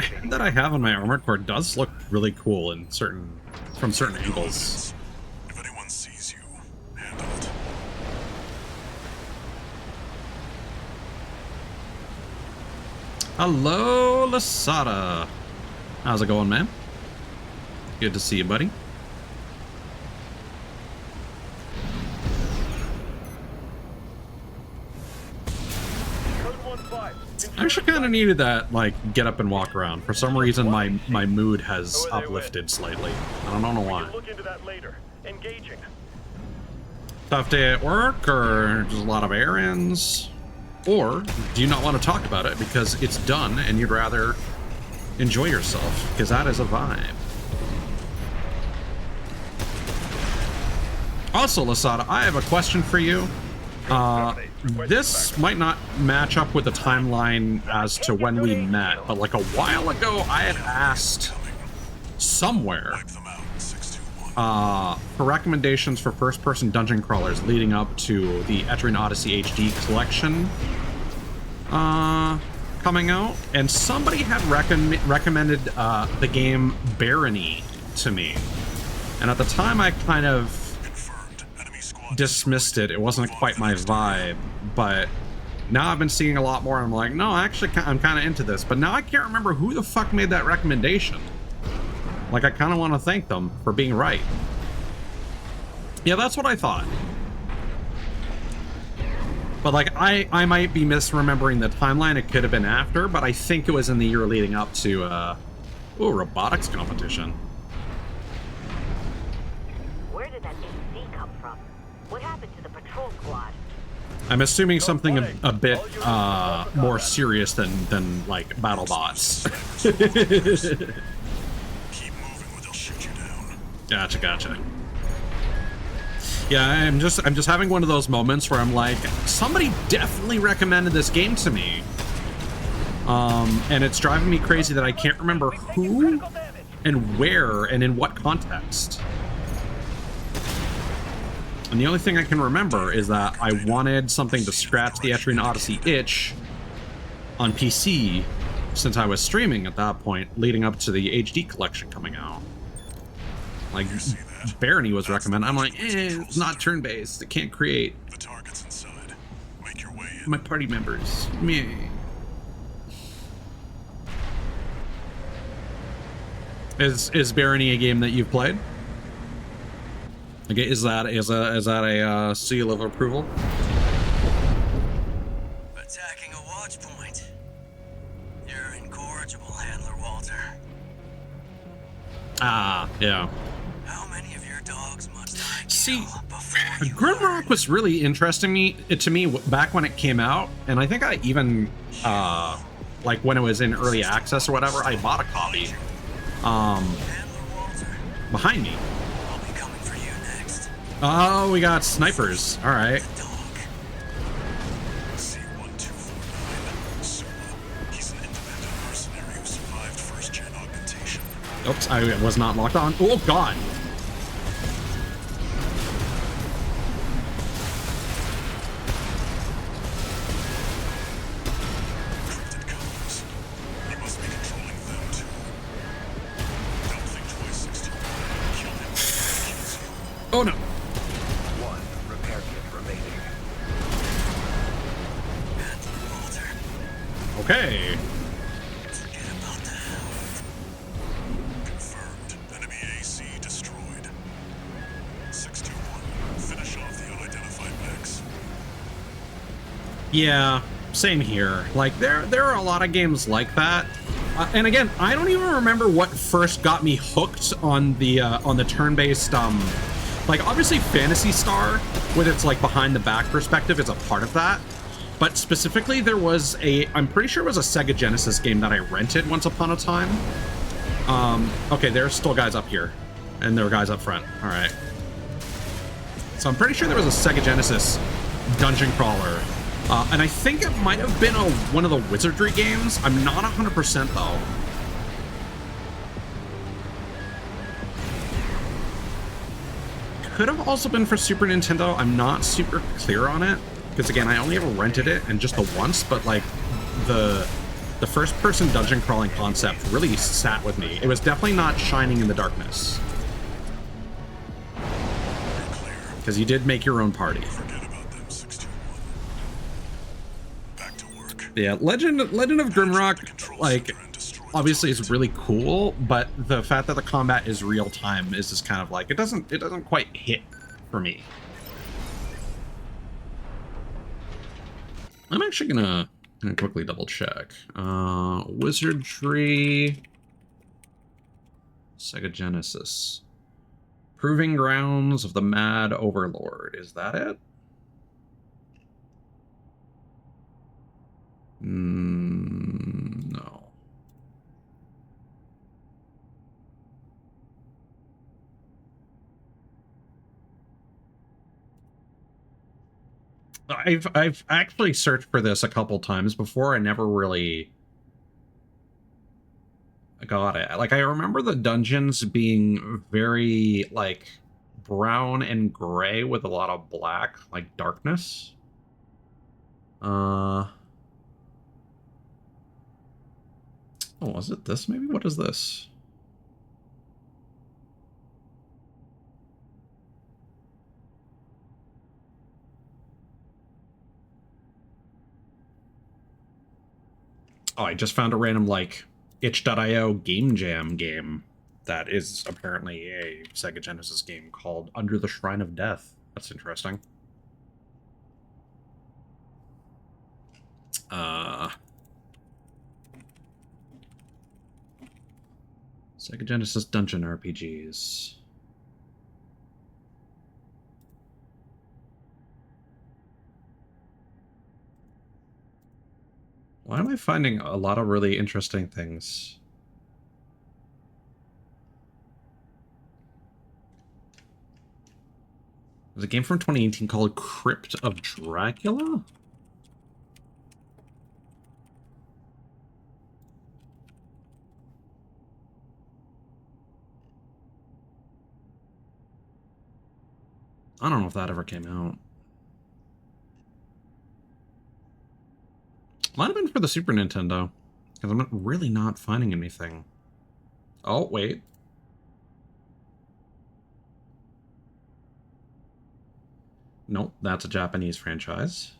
head that I have on my armored core does look really cool in from certain angles. If anyone sees you, handle it. Hello, Lasada. How's it going, man? Good to see you, buddy. I actually kind of needed that, like, get up and walk around. For some reason, my mood has uplifted slightly. I don't know why. Look into that later. Engaging. Tough day at work, or just a lot of errands? Or do you not want to talk about it because it's done and you'd rather enjoy yourself? Because that is a vibe. Also, Lasada, I have a question for you. This might not match up with the timeline as to when we met, but like a while ago, I had asked somewhere for recommendations for first-person dungeon crawlers leading up to the Etrian Odyssey HD collection coming out, and somebody had recommended the game Barony to me, and at the time I kind of dismissed it. It wasn't quite my vibe, but now I've been seeing a lot more and I'm like, no, actually I'm kind of into this. But now I can't remember who the fuck made that recommendation. Like, I kind of want to thank them for being right. Yeah, that's what I thought. But like, I might be misremembering the timeline. It could have been after, but I think it was in the year leading up to robotics competition. Where did that AC come from? What happened to the patrol squad? I'm assuming something a bit more serious than like battle bots. Keep moving or they'll shoot you down. Gotcha. Yeah, I'm just having one of those moments where I'm like, somebody definitely recommended this game to me. And it's driving me crazy that I can't remember who and where and in what context. And the only thing I can remember is that I wanted something to scratch the Etrian Odyssey itch on PC since I was streaming at that point, leading up to the HD collection coming out. Like, Barony was recommended. I'm like, it's not turn-based. It can't create The target's inside. Make your way in. my party members. Meh. Is Barony a game that you've played? Okay, is that a seal of approval? Attacking a watch point. You're incorrigible, Handler Walter. Ah, yeah. How many of your dogs must I kill See, before you Grimrock was really interesting to me back when it came out, and I think I even like when it was in early access or whatever, I bought a copy. Handler Walter, Behind me. I'll be coming for you next. Oh, we got snipers. All right. Dog. C1249. Sula. He's an independent mercenary who survived first-gen augmentation. Oops, I was not locked on. Oh God. Encrypted codes. You must be controlling them too. Don't think twice, 621. Kill him before he kills you. Oh no. One repair kit remaining. Okay. Forget about the house. Confirmed. Enemy AC destroyed. 621. Finish off the unidentified mechs. Yeah, same here. Like there are a lot of games like that. And again, I don't even remember what first got me hooked on the turn-based like obviously Phantasy Star with its like behind the back perspective is a part of that. But specifically there was I'm pretty sure it was a Sega Genesis game that I rented once upon a time. Okay, there's still guys up here and there were guys up front. All right. So I'm pretty sure there was a Sega Genesis dungeon crawler. And I think it might have been one of the Wizardry games. I'm not 100% though. Could have also been for Super Nintendo. I'm not super clear on it. Because again, I only ever rented it and just the once, but like the first person dungeon crawling concept really sat with me. It was definitely not Shining in the Darkness. Because you did make your own party. Forget about them, 621. Back to work. Yeah, Legend of Grimrock, like, obviously is really cool, but the fact that the combat is real time is just kind of like it doesn't quite hit for me. I'm actually gonna quickly double check. Wizardry, Sega Genesis, Proving Grounds of the Mad Overlord. Is that it? No. I've actually searched for this a couple times before. I never really got it. Like I remember the dungeons being very like brown and gray with a lot of black, like darkness. Oh, was it this maybe? What is this? Oh, I just found a random, like, itch.io game jam game that is apparently a Sega Genesis game called Under the Shrine of Death. That's interesting. Sega Genesis Dungeon RPGs. Why am I finding a lot of really interesting things? There's a game from 2018 called Crypt of Dracula? I don't know if that ever came out. Might have been for the Super Nintendo, because I'm really not finding anything. Oh, wait. Nope, that's a Japanese franchise.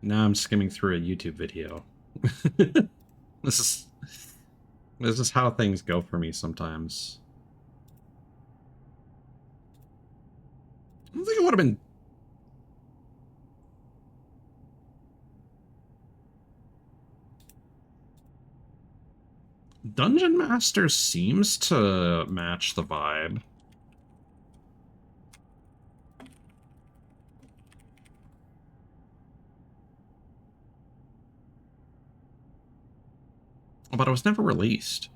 Now I'm skimming through a YouTube video. This is how things go for me sometimes. I don't think it would have been... Dungeon Master seems to match the vibe. But it was never released.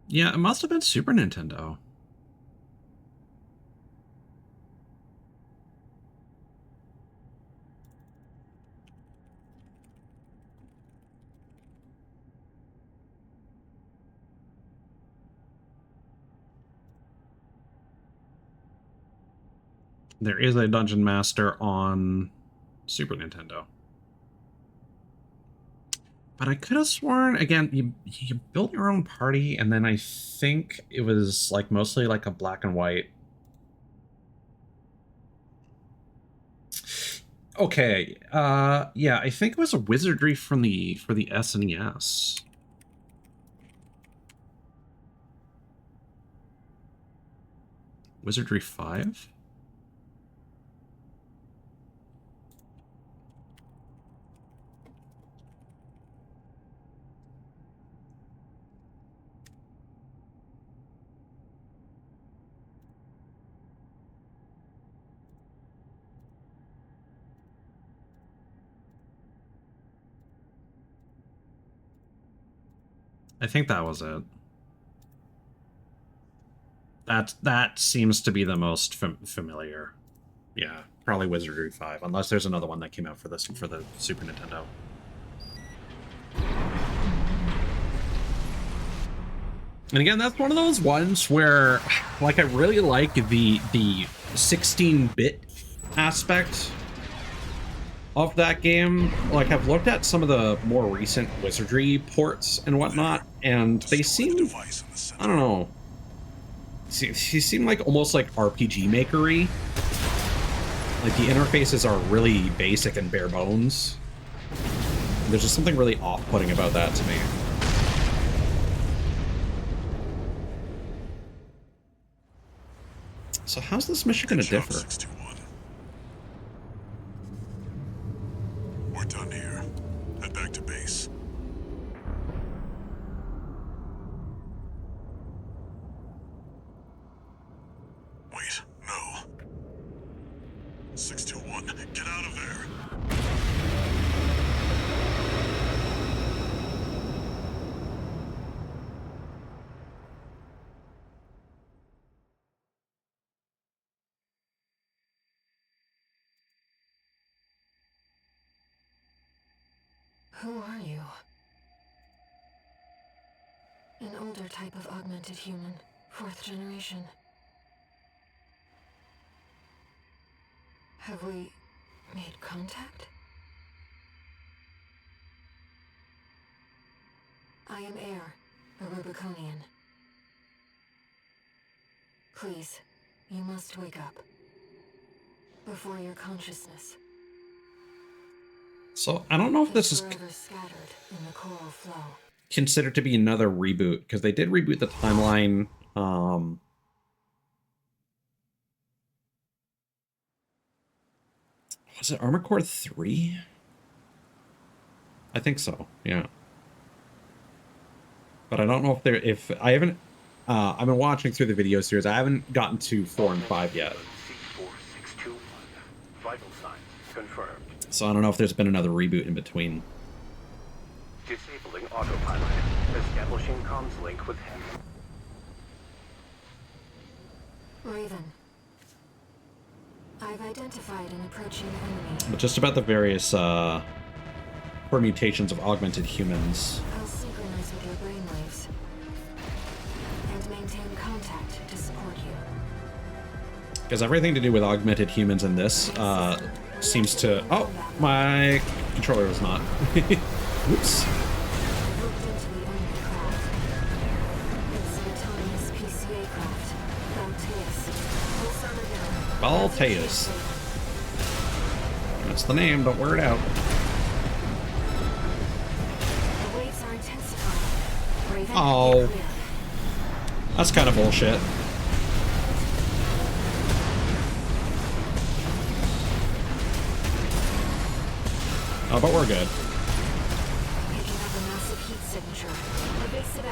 Yeah, it must have been Super Nintendo. There is a Dungeon Master on Super Nintendo. But I could have sworn, again, you built your own party, and then I think it was like mostly like a black and white. Okay, yeah, I think it was a wizardry from for the SNES. Wizardry 5? I think that was it. That seems to be the most familiar. Yeah, probably Wizardry 5, unless there's another one that came out for the Super Nintendo. And again, that's one of those ones where, like, I really like the 16-bit aspect of that game. Like, I've looked at some of the more recent Wizardry ports and whatnot, and they seem, I don't know, they seem like almost like RPG Maker-y. Like, the interfaces are really basic and bare bones. There's just something really off-putting about that to me. So how's this mission going to differ? 61. We're done here. Head back to base. Wait, no. 621, get out of there. Who are you? An older type of augmented human, 4th generation. Have we made contact? I am Air, a Rubiconian. Please, you must wake up. Before your consciousness. So I don't know if this is scattered in the coral flow. Considered to be another reboot, because they did reboot the timeline. Was it Armored Core 3? I think so, yeah. But I don't know if I haven't, I've been watching through the video series. I haven't gotten to 4 and 5 yet. C4621. Vital signs confirmed. So I don't know if there's been another reboot in between. Disabling autopilot. Establishing comms link with him. Raven. I've identified an approaching enemy. But just about the various permutations of augmented humans. I'll synchronize with your brainwaves and maintain contact to support you. Because everything to do with augmented humans in this seems to... Oh, my controller was not. Oops. Balteus. That's the name, don't wear it out. Oh. That's kind of bullshit. Oh, but we're good.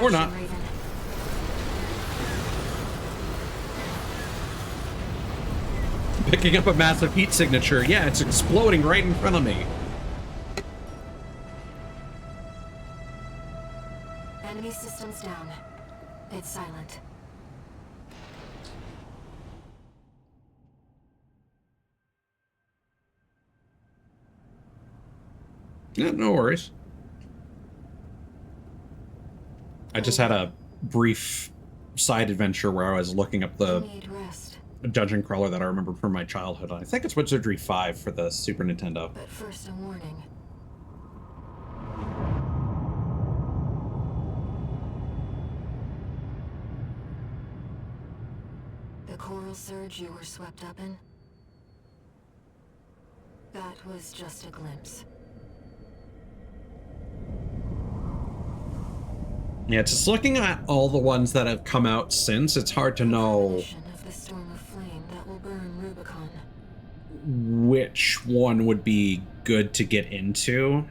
Or not. Picking up a massive heat signature. Yeah, it's exploding right in front of me. Enemy systems down. It's silent. Yeah, no worries. I just had a brief side adventure where I was looking up the dungeon crawler that I remember from my childhood. I think it's Wizardry 5 for the Super Nintendo. But first, a warning. The coral surge you were swept up in? That was just a glimpse. Yeah, just looking at all the ones that have come out since, it's hard to know Of the storm of flame that will burn Rubicon. which one would be good to get into,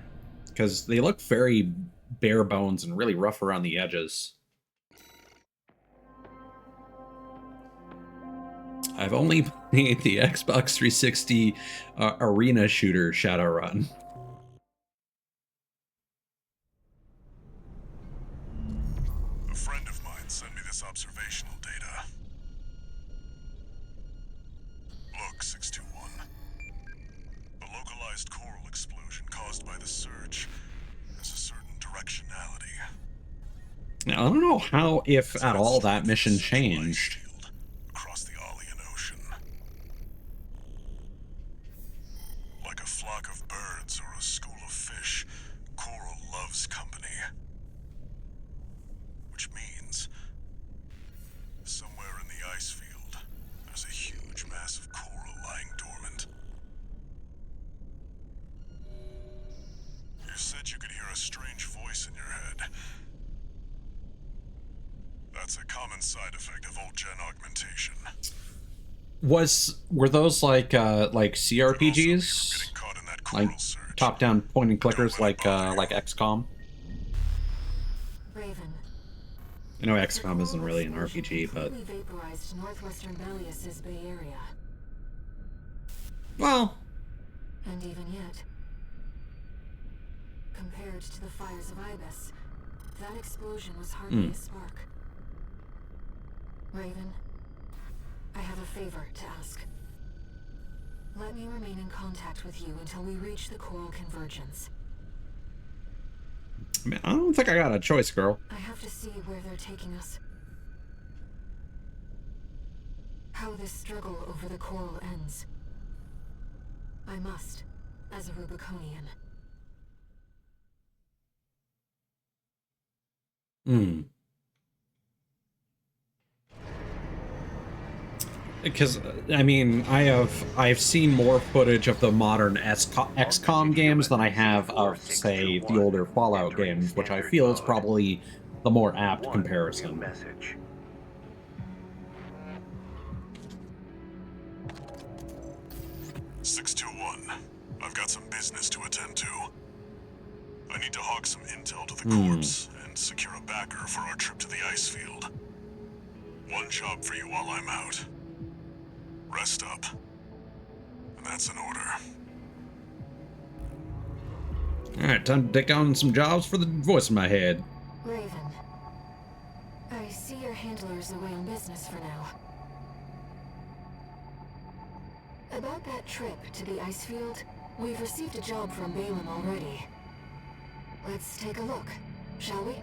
because they look very bare bones and really rough around the edges. I've only played the Xbox 360 arena shooter Shadowrun. A friend of mine sent me this observational data. Look, 621. The localized coral explosion caused by the surge has a certain directionality. Now, I don't know how, if at all, that mission changed. Across the Alian Ocean. Like a flock of birds or a school of fish, coral loves company. Which means, somewhere in the ice field, there's a huge mass of coral lying dormant. You said you could hear a strange voice in your head. That's a common side effect of old gen augmentation. Were those like CRPGs, like top-down point and clickers, like XCOM? Raven. I know XCOM isn't really an RPG, but Vaporized northwestern Balius's Bay Area. well, And even yet, compared to the fires of Ibis, that explosion was hardly a spark. Raven, I have a favor to ask. Let me remain in contact with you until we reach the coral convergence. I mean, I don't think I got a choice, girl. I have to see where they're taking us. How this struggle over the coral ends. I must, as a Rubiconian. Because I mean, I've seen more footage of the modern XCOM games than I have of, say, the older Fallout games, which I feel is probably the more apt comparison. Message. I've got some business to attend to. I need to hawk some intel to the corpse and secure a backer for our trip to the ice field. One job for you while I'm out. Rest up. And that's an order. Alright, time to take on some jobs for the voice in my head. Raven, I see your handler's away on business for now. About that trip to the ice field, we've received a job from Balaam already. Let's take a look, shall we?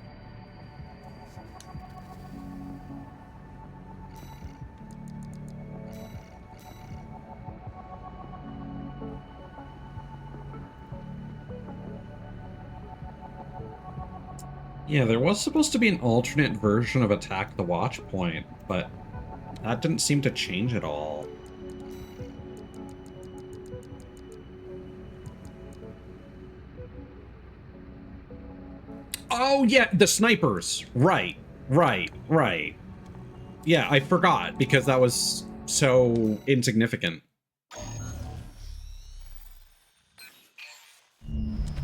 Yeah, there was supposed to be an alternate version of Attack the Watch Point, but that didn't seem to change at all. Oh, yeah, the snipers. Right. Yeah, I forgot, because that was so insignificant.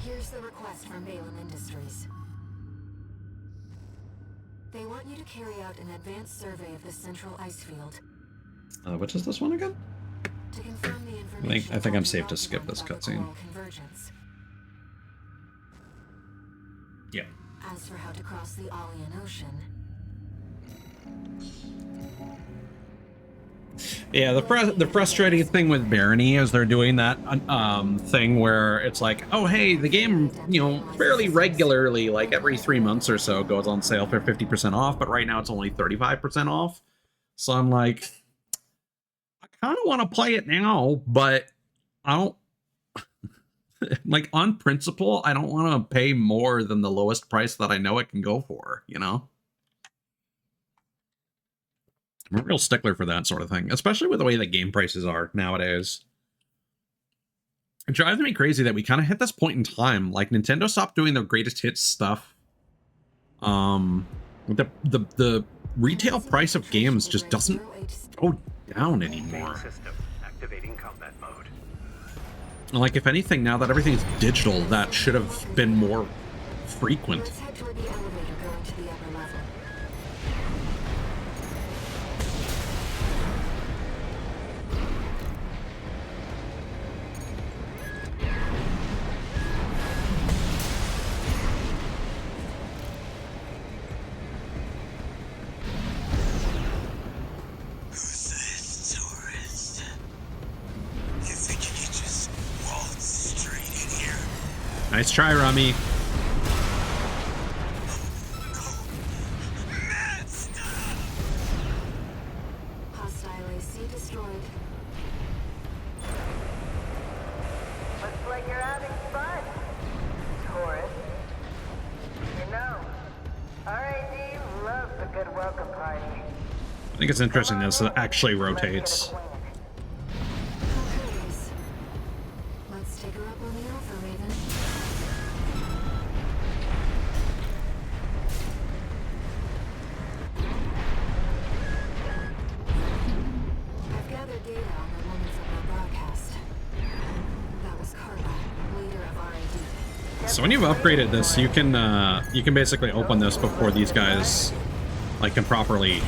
Here's the request from Balaam Industries. They want you to carry out an advanced survey of the central ice field. Which is this one again? To confirm the information I think I'm safe to skip this cutscene. Convergence. Yeah. As for how to cross the Alian Ocean, yeah, the frustrating thing with Barony is they're doing that thing where it's like, oh hey, the game, you know, fairly regularly, like every 3 months or so, goes on sale for 50% off, but right now it's only 35% off. So I'm like, kind of want to play it now, but I don't like on principle, I don't want to pay more than the lowest price that I know it can go for, you know? I'm a real stickler for that sort of thing, especially with the way that game prices are nowadays. It drives me crazy that we kind of hit this point in time. Like, Nintendo stopped doing their greatest hits stuff. The retail price of games just doesn't go down anymore. System activating combat mode. Like, if anything, now that everything's digital, that should have been more frequent. Let's head toward the elevator going to the upper level. Who's this tourist? You think you can just waltz straight in here? Nice try, Rami. Hostile AC destroyed. Looks like you're having fun, tourist. You know, RAD loves a good welcome party. I think it's interesting that this actually rotates. Let's take her up on the offer, Raven. I've gathered data on the woman from our broadcast. That was Carla, leader of RAD. So when you've upgraded this, you can basically open this before these guys like can properly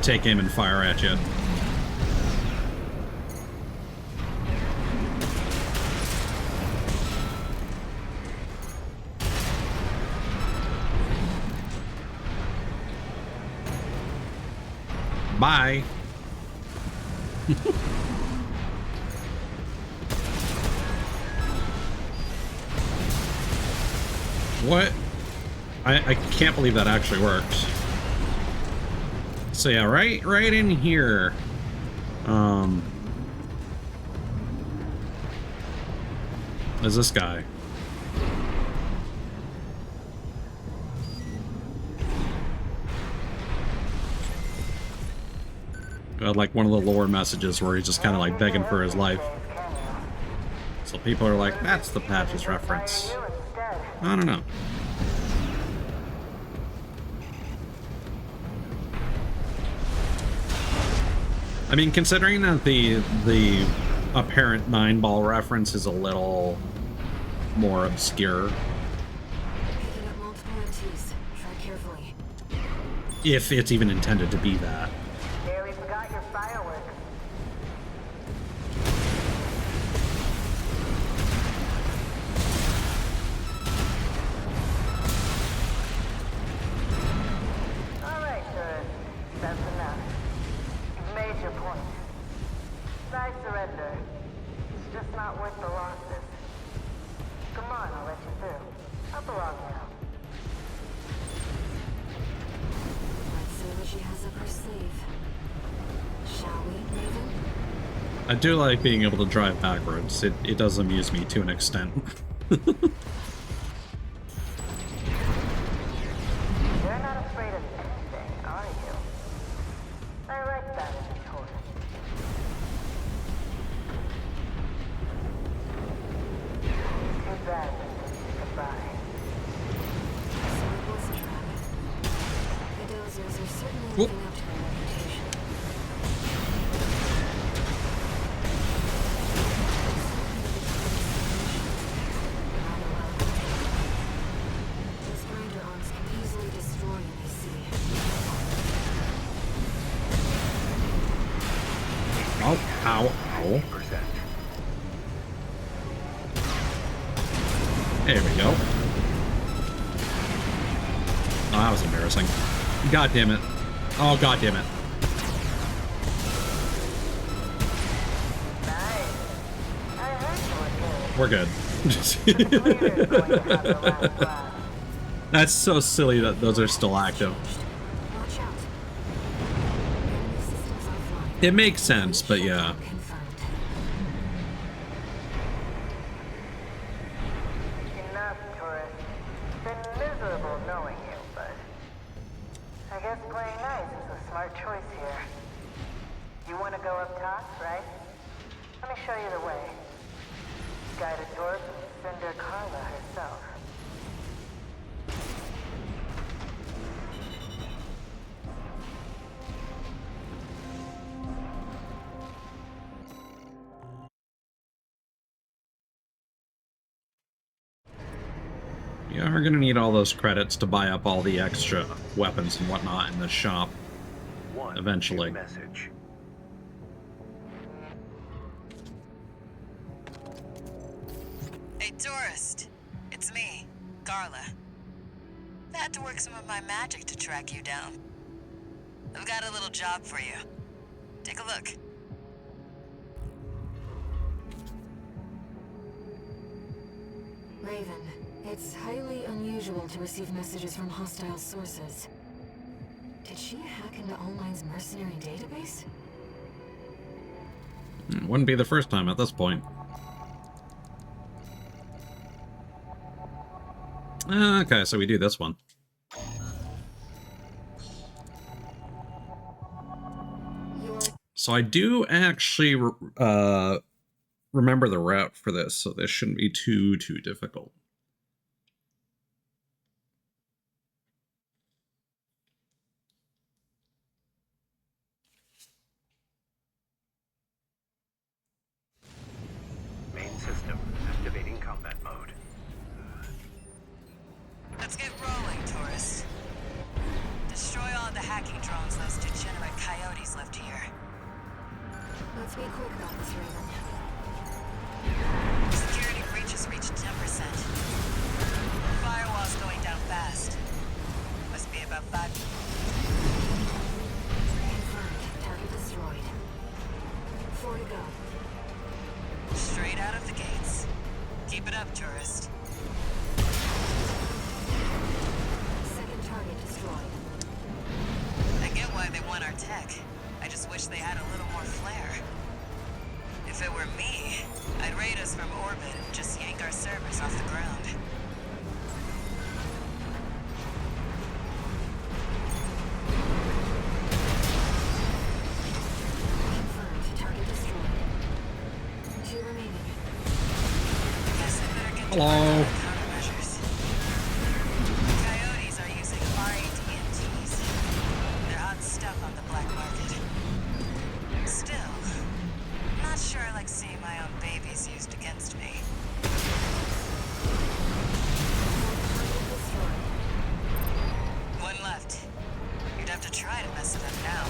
take aim and fire at you. Bye. What? I can't believe that actually works. So yeah, right in here. Is this guy. Got like one of the lore messages where he's just kind of like begging for his life. So people are like, that's the Patches reference. I don't know. I mean, considering that the apparent 9-ball reference is a little more obscure. Picking up multiple MTs. Tread carefully. If it's even intended to be that. Barely forgot your fireworks. All right, tourist. That's enough. You've made your point. I surrender. It's just not worth the losses. Come on, I'll let you through. Up along now. Let's see what she has up her sleeve. Shall we, Raven? I do like being able to drive backwards. It does amuse me to an extent. You're not afraid of anything, are you? I like that in a tourist. Too bad that this is goodbye. So it was a trap. The dozers are certainly living up to their reputation. Those grinder arms can easily destroy an AC. Ow, ow, ow. 50%. There we go. Oh, that was embarrassing. God damn it. Oh, god damn it. Nice. I heard you We're good. were good. Clear's going to have the last laugh. That's so silly that those are still active. Watch out. Enemy systems offline. It makes sense, but yeah. Confirmed. Enough, tourist. Been miserable knowing you, but I guess playing nice is a smart choice here. You want to go up top, right? Let me show you the way. Guided tour from Cinder Carla herself. Yeah, we're gonna need all those credits to buy up all the extra weapons and whatnot in the shop. One Eventually. new message. Hey, tourist. It's me, Carla. I had to work some of my magic to track you down. I've got a little job for you. Take a look. Raven, it's highly unusual to receive messages from hostile sources. Did she hack into All-Mine's mercenary database? It wouldn't be the first time at this point. Okay, so we do this one. So I do actually remember the route for this, so this shouldn't be too difficult. Main system activating combat mode. Let's get rolling, tourist. Destroy all the hacking drones those degenerate coyotes left here. Let's be quick about this, Raven. Security breaches reached 10%. Firewall's going down fast. Must be about 5. Confirmed. Target destroyed. 4 to go. Straight out of the gates. Keep it up, tourist. Second target destroyed. I get why they want our tech. I just wish they had a little more flair. If it were me, I'd raid us from orbit and just yank our servers off the ground. Confirmed. Target destroyed. 2 remaining. Guess I better get to Hello. work on the countermeasures. Coyotes are using RADMTs. They're hot stuff on the black market. Still, not sure I like seeing my own babies used against me. Target destroyed. One left. You'd have to try to mess it up now.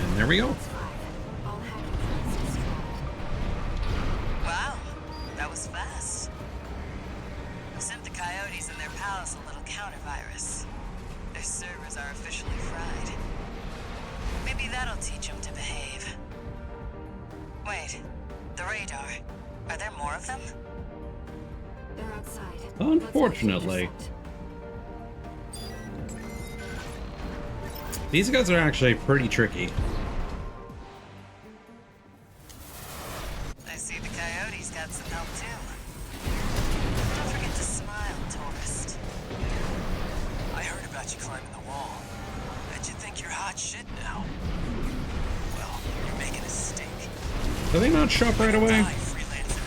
And there we go. 5. All hacking drones destroyed. Wow, that was fast. I sent the coyotes and their pals a little counter-virus. Their servers are officially fried. Maybe that'll teach them to behave. Wait, the radar. Are there more of them? They're outside. Unfortunately. These guys are actually pretty tricky. I see the coyotes got some help too. Don't forget to smile, tourist. I heard about you climbing the wall. Bet you think you're hot shit now. Well, you're making a stink. Do they not show up right away? Die, freelancer.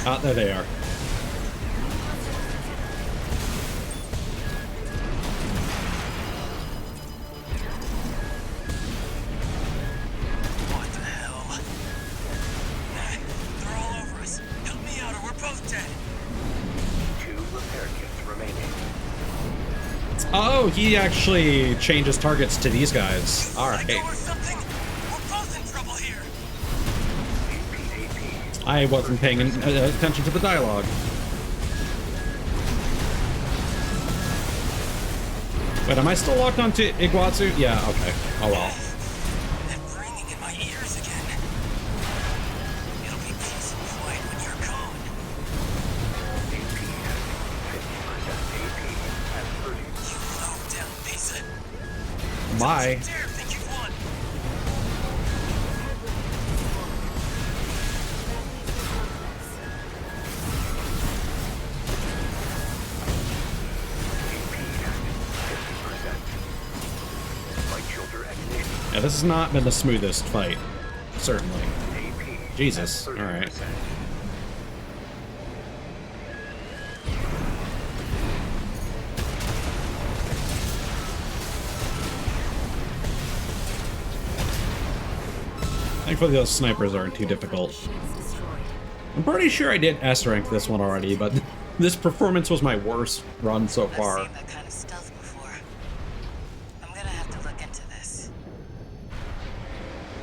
Ah, there they are. What the hell? They're all over us. Help me out or we're both dead. 2 repair kits remaining. Oh, he actually changes targets to these guys. All Let go right. or something? We're both in trouble here. APAP. I wasn't paying attention to the dialogue. Wait, am I still locked onto Iguazu? Yeah, okay. Oh well. That ringing in my ears again. It'll be peace and quiet when you're gone. bye. Yeah, this has not been the smoothest fight, certainly. Jesus, alright. Thankfully those snipers aren't too difficult. I'm pretty sure I did S rank this one already, but this performance was my worst run so far. I've seen that kind of stealth before. I'm gonna have to look into this.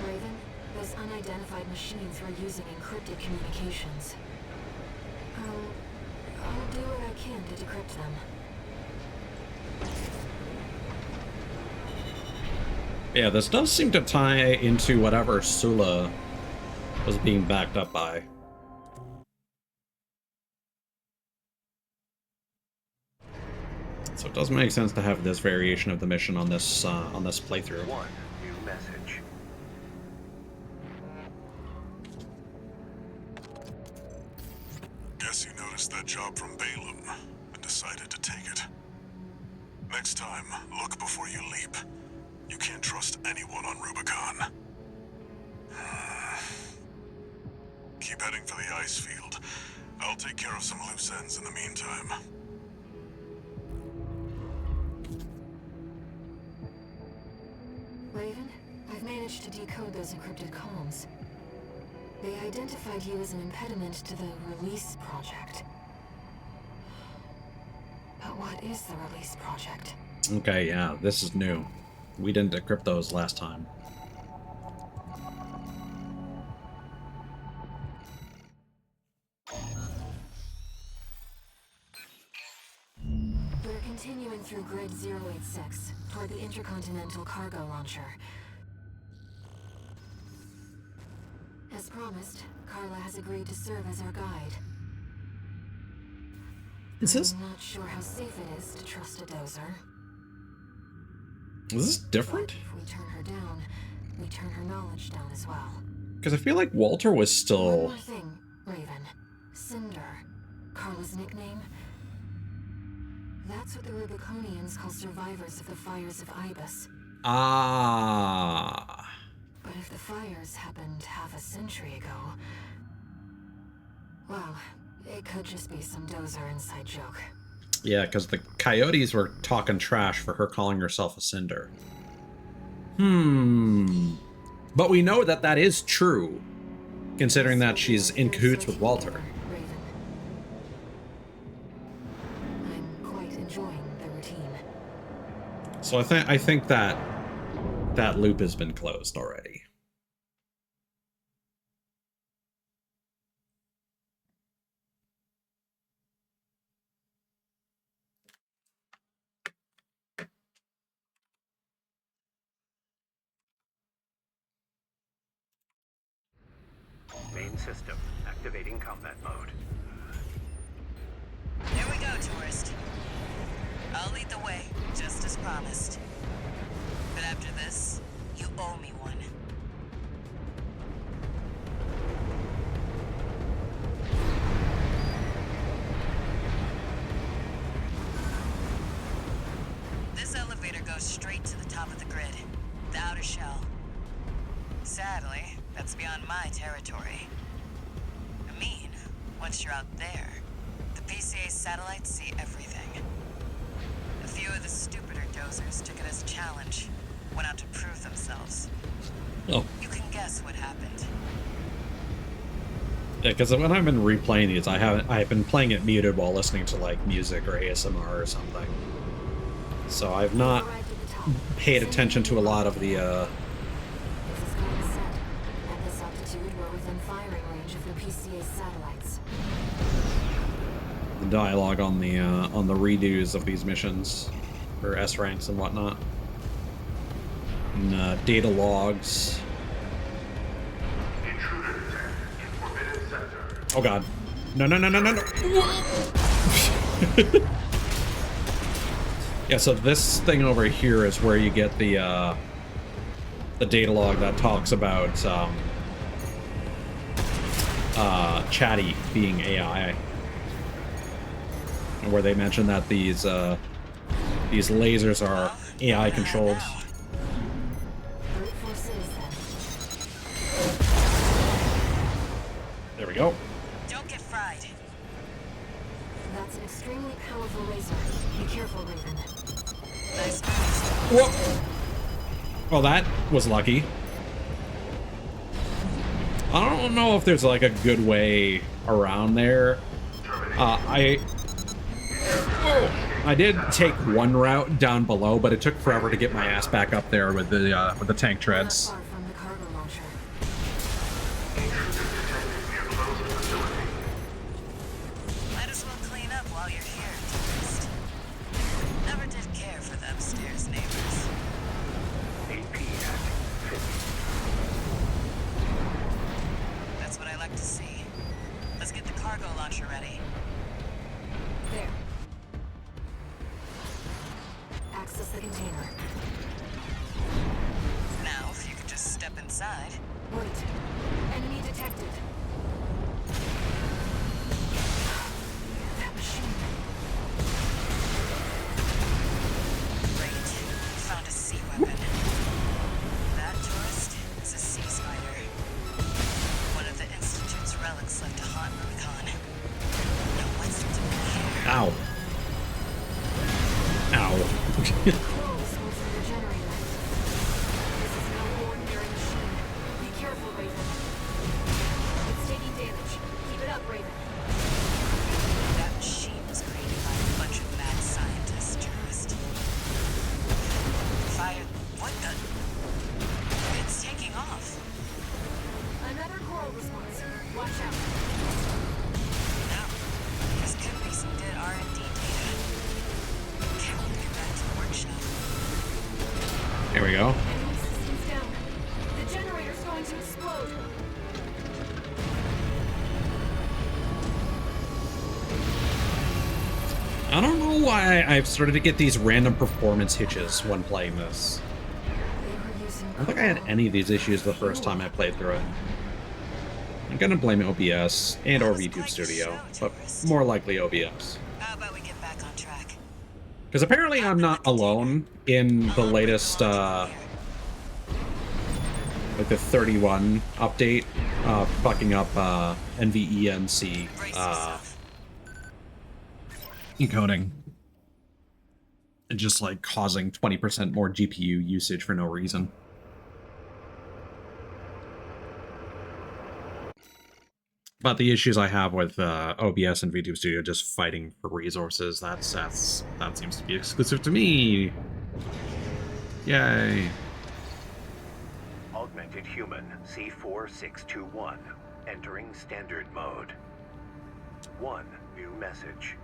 Raven, those unidentified machines were using encrypted communications. I'll do what I can to decrypt them. Yeah, this does seem to tie into whatever Sula was being backed up by. So it does make sense to have this variation of the mission on this playthrough. One new message. Guess you noticed that job from Balaam and decided to take it. Next time, look before you leap. You can't trust anyone on Rubicon. Keep heading for the ice field. I'll take care of some loose ends in the meantime. Raven, I've managed to decode those encrypted comms. They identified you as an impediment to the Release Project. But what is the Release Project? Okay, yeah, this is new. We didn't decrypt those last time. We're continuing through Grid 086 toward the Intercontinental Cargo Launcher. As promised, Carla has agreed to serve as our guide. I'm not sure how safe it is to trust a dozer. Is this different? But if we turn her down, we turn her knowledge down as well. Because I feel like Walter was One still... more thing, Raven. Cinder. Carla's nickname. That's what the Rubiconians call survivors of the fires of Ibis. Ah. But if the fires happened half a century ago... well, it could just be some dozer inside joke. Yeah, because the Coyotes were talking trash for her calling herself a Cinder. But we know that that is true, considering that she's in cahoots with Walter. Raven. I'm quite enjoying the routine. So I think that that loop has been closed already. Main system activating combat mode. Here we go, tourist. I'll lead the way, just as promised. But after this, you owe me one. This elevator goes straight to the top of the grid, the outer shell. Sadly, that's beyond my territory. I mean, once you're out there, the PCA satellites see everything. A few of the stupider dozers took it as a challenge, went out to prove themselves. Oh. You can guess what happened. Yeah, because when I've been replaying these, I've been playing it muted while listening to like music or ASMR or something. So I've not paid attention to a lot of the This is going set. At this altitude, we're within firing range of the PCA satellites. dialogue on the redos of these missions, or S ranks and whatnot, and data logs. Intruder detected in forbidden sector. Oh god, no! Yeah, so this thing over here is where you get the data log that talks about Chatty being AI, and where they mention that these lasers are AI controlled. There we go. Don't get fried. That's an extremely powerful laser. Be careful, Raven. Nice. Whoa. Well, that was lucky. I don't know if there's like a good way around there. I did take one route down below, but it took forever to get my ass back up there with the tank treads. Not far from the cargo launcher. Might as well clean up while you're here, tourist. Never did care for the upstairs neighbors. AP at 50. That's what I like to see. Let's get the cargo launcher ready. There. Access the container. Now, if you could just step inside. Wait. Enemy detected. That machine. Great. Found a sea weapon. That tourist is a sea spider. One of the Institute's relics left to haunt Rubicon. Now what's it doing here? Ow. Ow. Close was the generator. This is no ordinary machine. Be careful, Raven. It's taking damage. Keep it up, Raven. That machine was created by a bunch of mad scientists, tourist. Fire. What the? It's taking off. Another coral response. Watch out. Now, this could be some good R&D data. Can't wait to get back to the workshop. There we go. Enemy systems down. The generator's going to explode. I don't know why I've started to get these random performance hitches when playing this. They were using I don't think I had any of these issues the first time I played through it. I'm gonna blame OBS and or VTube Studio, but more likely OBS. How about we get back on track? Because apparently I'm not alone in the latest, like the 31 update, fucking up NVENC Brace yourself. encoding. And just like causing 20% more GPU usage for no reason. But the issues I have with OBS and VTube Studio just fighting for resources, that seems to be exclusive to me. Yay. Augmented human C4621. Entering standard mode. 1 new message.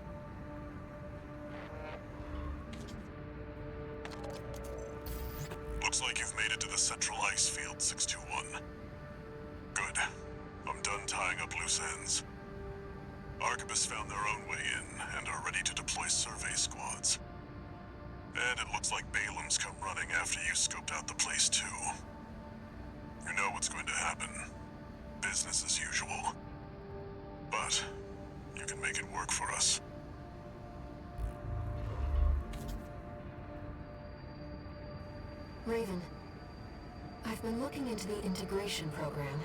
Looks like you've made it to the central ice field, 621. Good. I'm done tying up loose ends. Arquebus found their own way in and are ready to deploy survey squads. And it looks like Balaam's come running after you scoped out the place too. You know what's going to happen. Business as usual. But you can make it work for us. Raven, I've been looking into the integration program,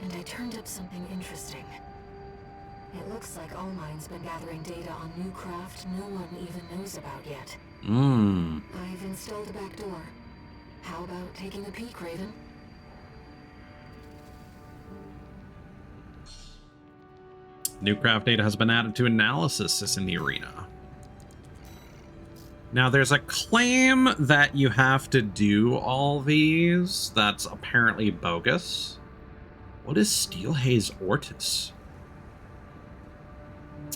and I turned up something interesting. It looks like Allmine's been gathering data on new craft no one even knows about yet. I've installed a backdoor. How about taking a peek, Raven? New craft data has been added to analysis in the arena. Now, there's a claim that you have to do all these that's apparently bogus. What is Steelhaze Ortis?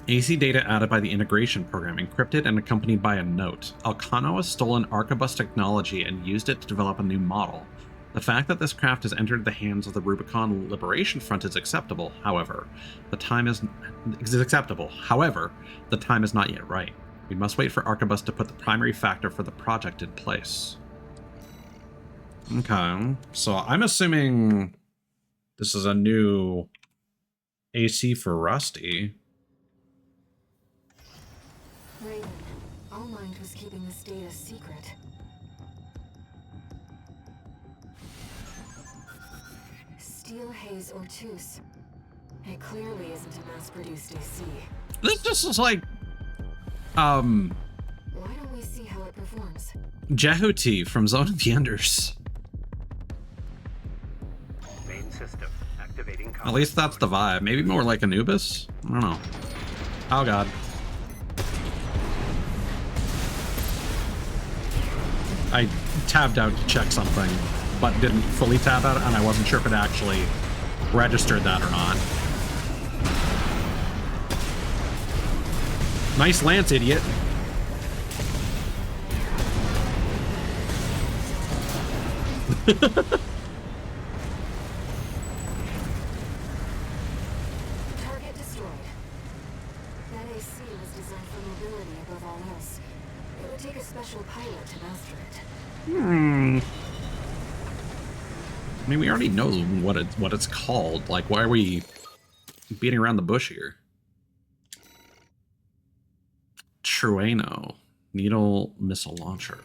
AC data added by the integration program, encrypted and accompanied by a note. Elcano has stolen Arquebus technology and used it to develop a new model. The fact that this craft has entered the hands of the Rubicon Liberation Front is acceptable. However, the time is not yet right. We must wait for Arquebus to put the primary factor for the project in place. Okay, so I'm assuming this is a new AC for Rusty. Raven, Allmind was keeping this data secret. Steel haze Ortus. It clearly isn't a mass-produced AC. This just is like, Why don't we see how it performs? Jehuti from Zone of the Enders. Main system activating. At least that's the vibe. Maybe more like Anubis? I don't know. Oh god. I tabbed out to check something, but didn't fully tab out, and I wasn't sure if it actually registered that or not. Nice lance, idiot. Target destroyed. That AC was designed for mobility above all else. It would take a special pilot to master it. I mean, we already know what it's called. Like, why are we beating around the bush here? Trueno. Needle missile launcher.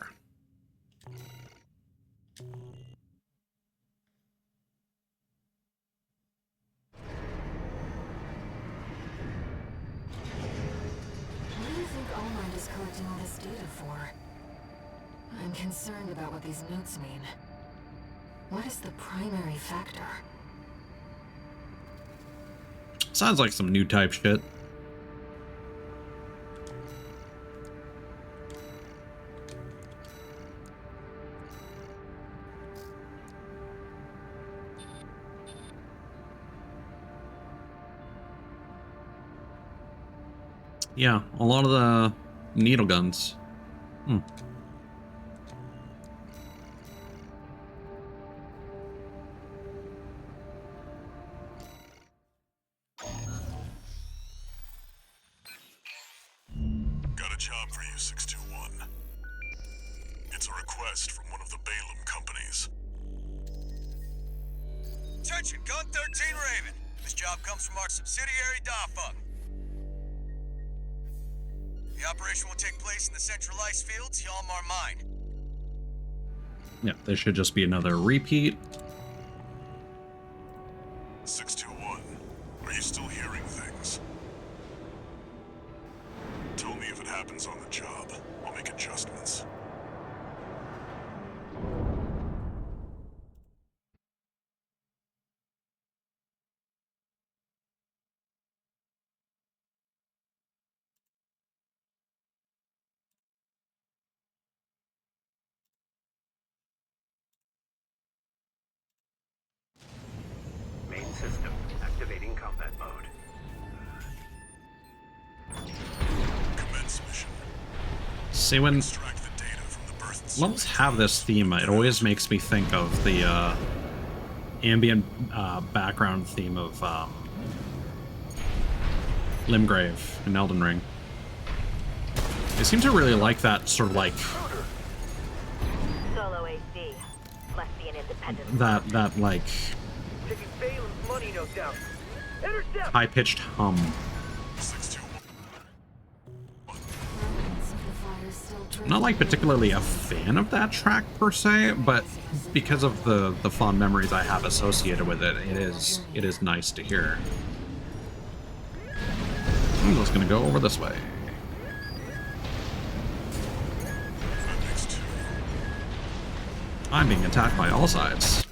What do you think Allmind is collecting all this data for? I'm concerned about what these notes mean. What is the primary factor? Sounds like some new type shit. Yeah, a lot of the needle guns. Got a job for you, 621. It's a request from one of the Balaam companies. Attention, Gun 13 Raven. This job comes from our subsidiary, Dafug. The operation will take place in the central ice fields, Yalmar Mine. Yeah, this should just be another repeat. 621, are you still hearing things? Tell me if it happens on the job. I'll make adjustments. Main system activating combat mode. Commence mission. See, when Extract the data from the birth levels have this theme, it always makes me think of the ambient background theme of Limgrave in Elden Ring. They seem to really like that sort of like Solo AC. Must be an independent. that like Taking Balaam's money, no doubt. Intercept! high-pitched hum. 621. Remnants of the fire still I'm not like particularly a fan of that track per se, but because of the fond memories I have associated with it, it is nice to hear. I'm just gonna go over this way. I'm being attacked by all sides.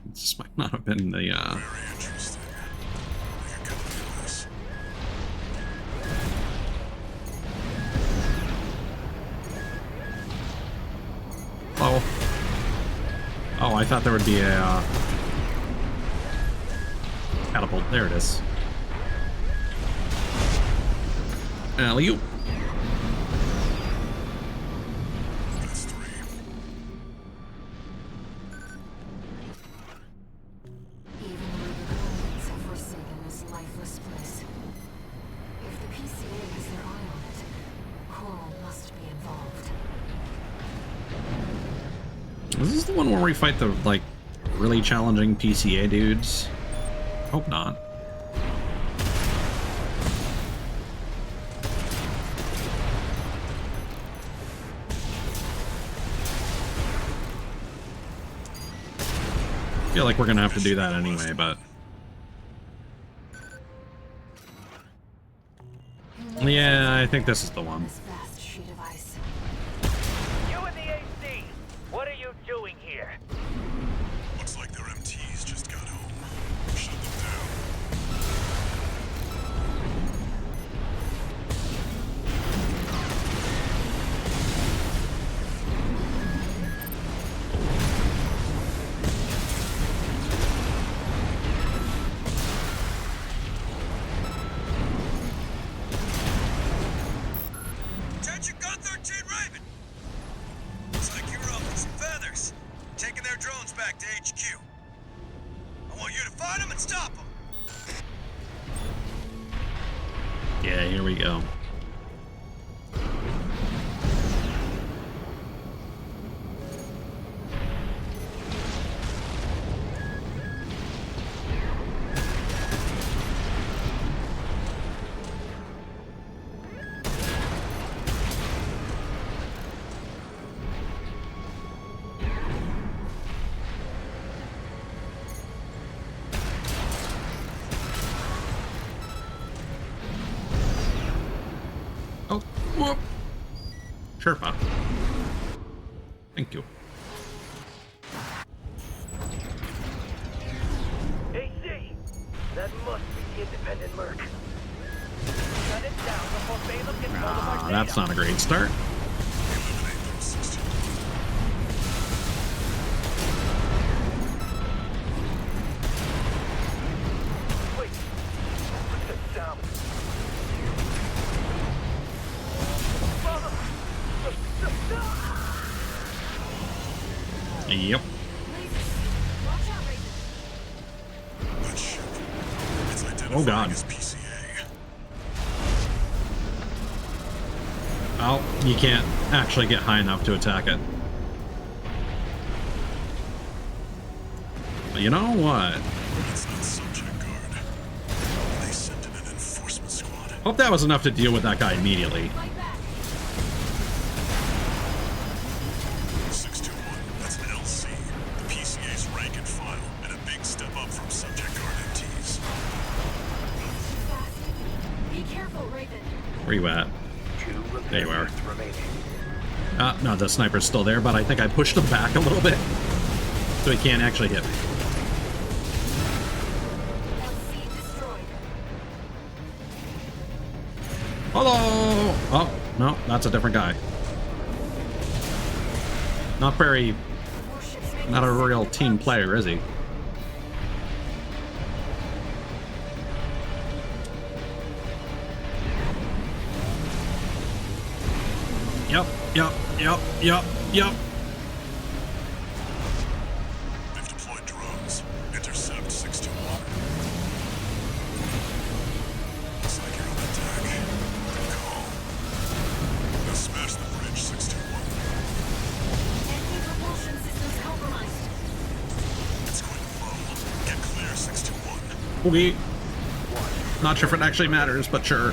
This might not have been the Very interesting. I can get through this. Oh, I thought there would be a catapult. There it is. Alley-oop. That's 3. Even the Rubiconians have forsaken this lifeless place. If the PCA has their eye on it, Coral Is this the one where we fight the, like, really challenging PCA dudes? Hope not. I feel like we're gonna have to do that anyway, but... yeah, I think this is the one. This vast sheet of ice. You and the AC, what are you doing here? Looks like their MTs just got home. Shut them down. Attention Gun 13 Raven! Looks like you're up with some feathers. Taking their drones back to HQ. I want you to find them and stop them. Yeah, here we go. Oh, whoop. Sherpa. Thank you. AC, that must be the independent Merc. Shut it down before Balaam gets hold of our data. That's not a great start. Eliminate them, 61. Wait, what's that sound? Yep. That ship. It's identified Oh, God. as PCA. Well, you can't actually get high enough to attack it. But you know what? It's not subject guard. They sent in an enforcement squad. Hope that was enough to deal with that guy immediately. 621, that's an LC. The PCA's rank and file, and a big step up from subject guard MTs. Be careful, Raven. Where you at? 2 There you are. repair units remaining. No, the sniper's still there, but I think I pushed him back a little bit. So he can't actually hit me. LC destroyed. Hello! Oh, no, that's a different guy. Not very... Warships making not a real second team approach. player, is he? Yep. They've deployed drones. Intercept 621. Looks like you're on attack. Good call. Now smash the bridge, 621. Anti-propulsion systems compromised. It's going low. Get clear, 621. Okay. Not sure if it actually matters, but sure.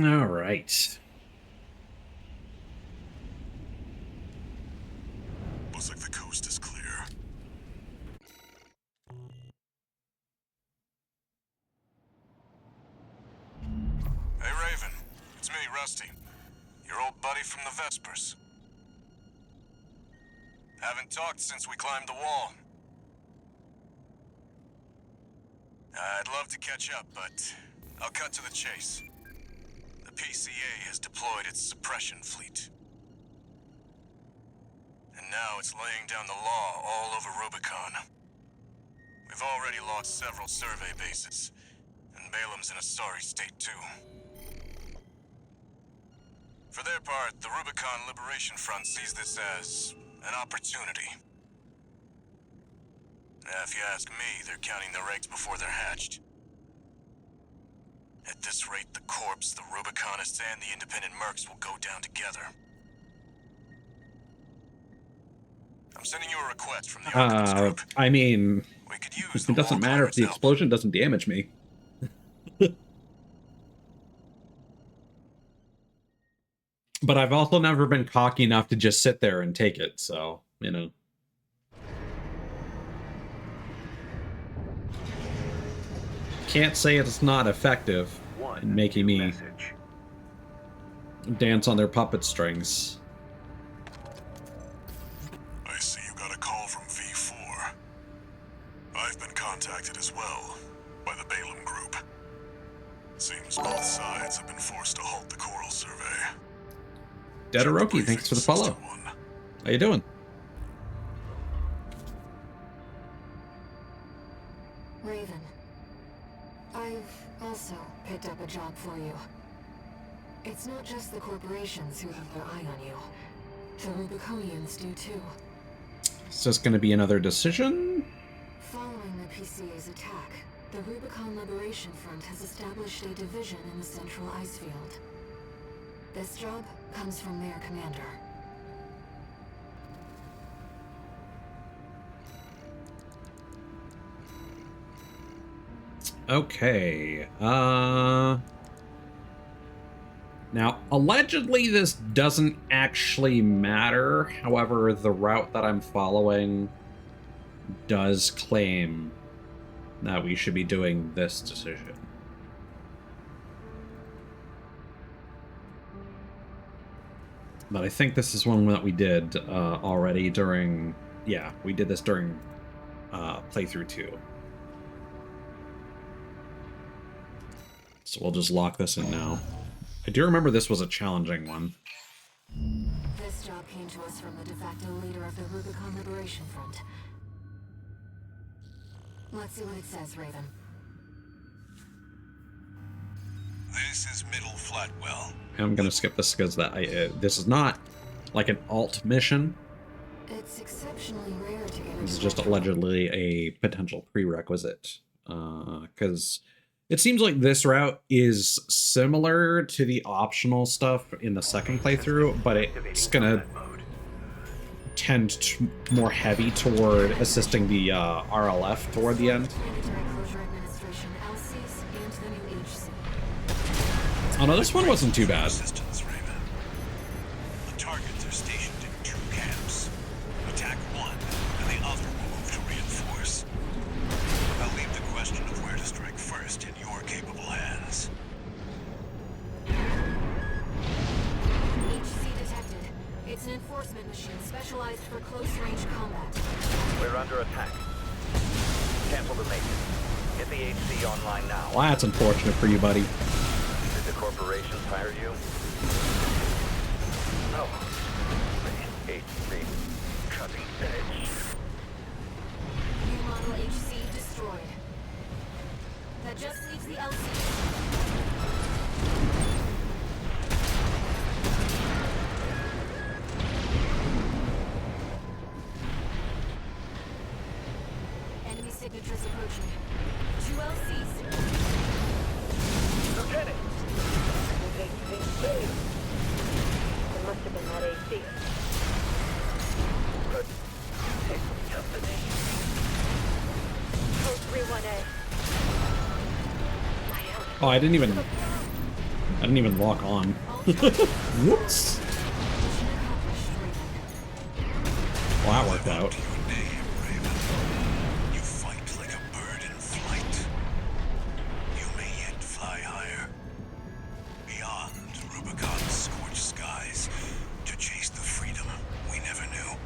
All right. Looks like the coast is clear. Hey, Raven. It's me, Rusty. Your old buddy from the Vespers. Haven't talked since we climbed the wall. I'd love to catch up, but I'll cut to the chase. The PCA has deployed its suppression fleet. And now it's laying down the law all over Rubicon. We've already lost several survey bases, and Balam's in a sorry state, too. For their part, the Rubicon Liberation Front sees this as an opportunity. If you ask me, they're counting their eggs before they're hatched. At this rate, the Corps, the Rubiconists, and the independent mercs will go down together. I'm sending you a request from the Archivist Group. I mean, We could use the it doesn't wall matter if the climbers' help. explosion doesn't damage me. But I've also never been cocky enough to just sit there and take it, so, you know. Can't say it's not effective in making me dance on their puppet strings. I see you got a call from V4. I've been contacted as well by the Balam Group. Seems both sides have been forced to halt the coral survey. Dedaroki, thanks for the follow. How you doing? Raven, I've also picked up a job for you. It's not just the corporations who have their eye on you. The Rubiconians do too. Is this going to be another decision? Following the PCA's attack, the Rubicon Liberation Front has established a division in the Central Ice Field. This job comes from their commander. Okay. Now, allegedly this doesn't actually matter. However, the route that I'm following does claim that we should be doing this decision. But I think this is one that we did already during... Yeah, we did this during playthrough 2. So we'll just lock this in now. I do remember this was a challenging one. This job came to us from the de facto leader of the Rubicon Liberation Front. Let's see what it says, Raven. This is Middle Flatwell. I'm gonna skip this because this is not like an alt mission. It's exceptionally rare to get This is just allegedly a potential prerequisite. Because it seems like this route is similar to the optional stuff in the second playthrough, but it's gonna tend more heavy toward assisting the RLF toward the end. Oh no, this one wasn't too bad. Resistance, Raven. The targets are stationed in 2 camps. Attack one, and the other will move to reinforce. I'll leave the question of where to strike first in your capable hands. HC detected. It's an enforcement machine specialized for close-range combat. We're under attack. Cancel the mission. Get the HC online now. Well, that's unfortunate for you, buddy. Did the corporations hire you? No. HC. Cutting edge. New model HC destroyed. That just leaves the LC. Enemy signatures approaching. 2 LCs. Lieutenant! It must have been that AC. Good. Take company. Code 31A. Oh, I didn't even lock on. Whoops. Well, that worked out. Your name, Raven. You fight like a bird in flight. You may yet fly higher. Beyond Rubicon's scorched skies to chase the freedom we never knew.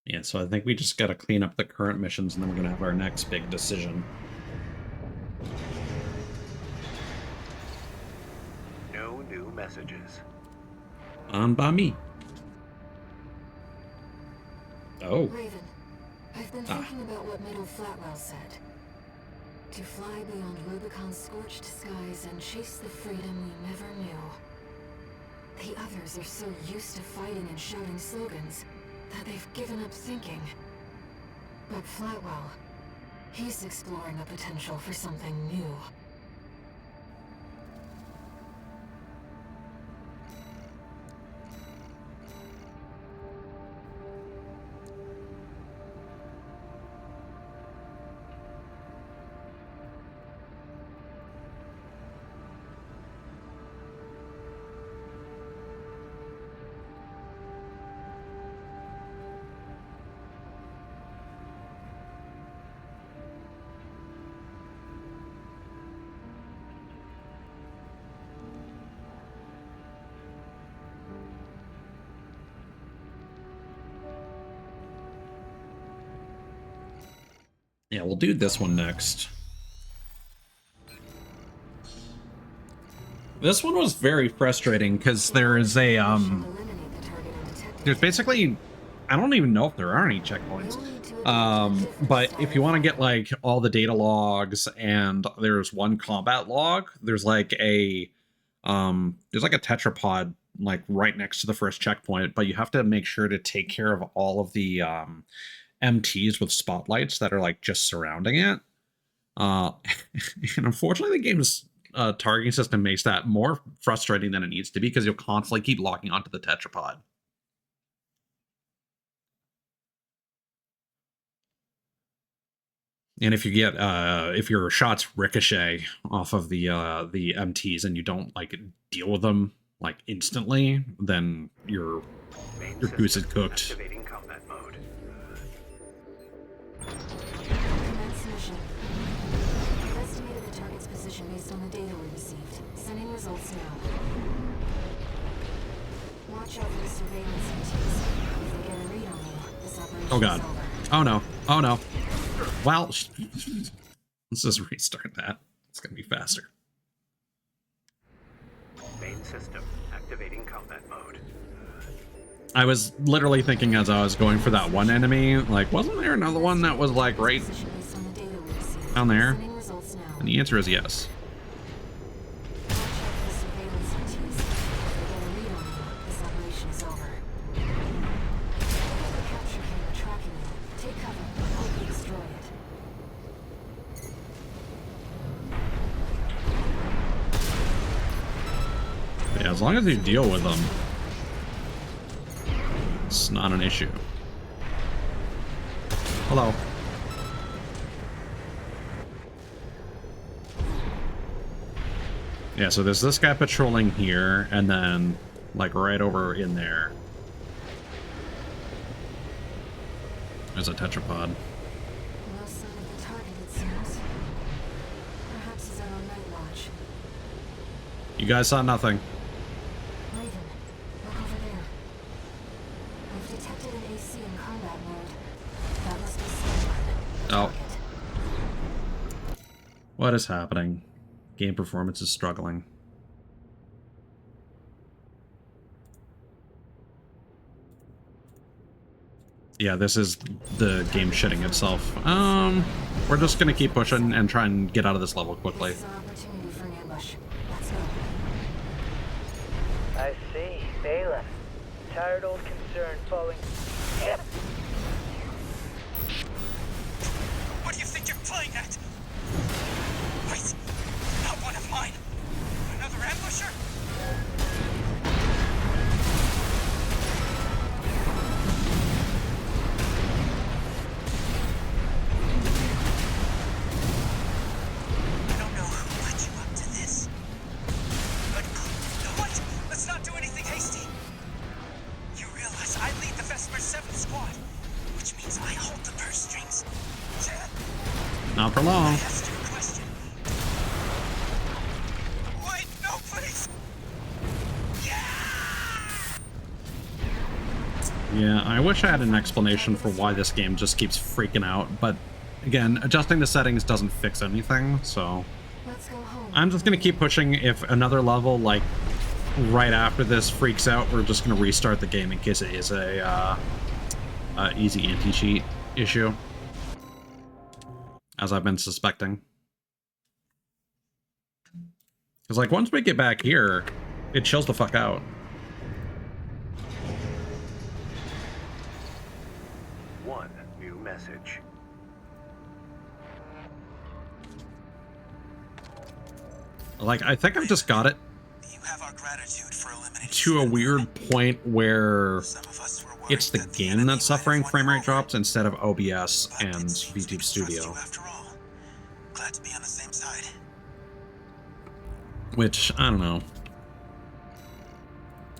Yeah, so I think we just gotta clean up the current missions and then we're gonna have our next big decision. New no new messages. By me. Oh. Raven, I've been thinking about what Middle Flatwell said. To fly beyond Rubicon's scorched skies and chase the freedom we never knew. The others are so used to fighting and shouting slogans that they've given up thinking. But Flatwell, he's exploring a potential for something new. Yeah, we'll do this one next. This one was very frustrating because there is a there's basically, I don't even know if there are any checkpoints. But if you want to get like all the data logs, and there's one combat log, there's like a tetrapod like right next to the first checkpoint, but you have to make sure to take care of all of the MTs with spotlights that are like just surrounding it. And unfortunately the game's targeting system makes that more frustrating than it needs to be, because you'll constantly keep locking onto the tetrapod. And if you get if your shots ricochet off of the MTs and you don't like deal with them like instantly, then your goose is cooked. Activating combat mode. Commence mission. I've estimated the target's position based on the data we received. Sending results now. Watch out for the surveillance MTs. If they get a read on you, this operation Oh god. is over. Oh no. Oh no. Well, let's just restart that. It's gonna be faster. Main system activating combat mode. I was literally thinking as I was going for that one enemy, like, wasn't there another one that was like right Position based on the data we received. down there? Sending results now. And the answer is yes. Watch out for the surveillance MTs. If they get a read on you, this operation is over. The capture camera tracking you. Take cover. Hope you destroy it. Yeah, as long as you deal with them, it's not an issue. Hello. Yeah, so there's this guy patrolling here, and then, like, right over in there, there's a tetrapod. No sign of the target, it seems. Perhaps he's out on night watch. You guys saw nothing. Raven, look over there. I've detected an AC in combat mode. That must be someone. Oh. Target. What is happening? Game performance is struggling. Yeah, this is the game shitting itself. We're just gonna keep pushing and try and get out of this level quickly. This is an opportunity for an ambush. Let's go. I see. Bailiff. Tired old concern falling. Yep. What do you think you're playing at? Wait, not one of mine. Another ambusher? I don't know who led you up to this. But, what? Let's not do anything hasty. You realize I lead the Vesper 7 squad, which means I hold the purse strings. Not for long. I asked you a question. Wait, no, please! Yeah, I wish I had an explanation for why this game just keeps freaking out, but again, adjusting the settings doesn't fix anything, so Let's go home. I'm just gonna keep pushing. If another level like right after this freaks out, we're just going to restart the game in case it is a easy anti-cheat issue, as I've been suspecting. Because, like, once we get back here, it chills the fuck out. One new message. Like, I think I've just got it You have our gratitude for eliminating to a weird point where it's the game that's suffering frame rate drops instead of OBS and VTube Studio. After all, glad to be on the same side. Which, I don't know.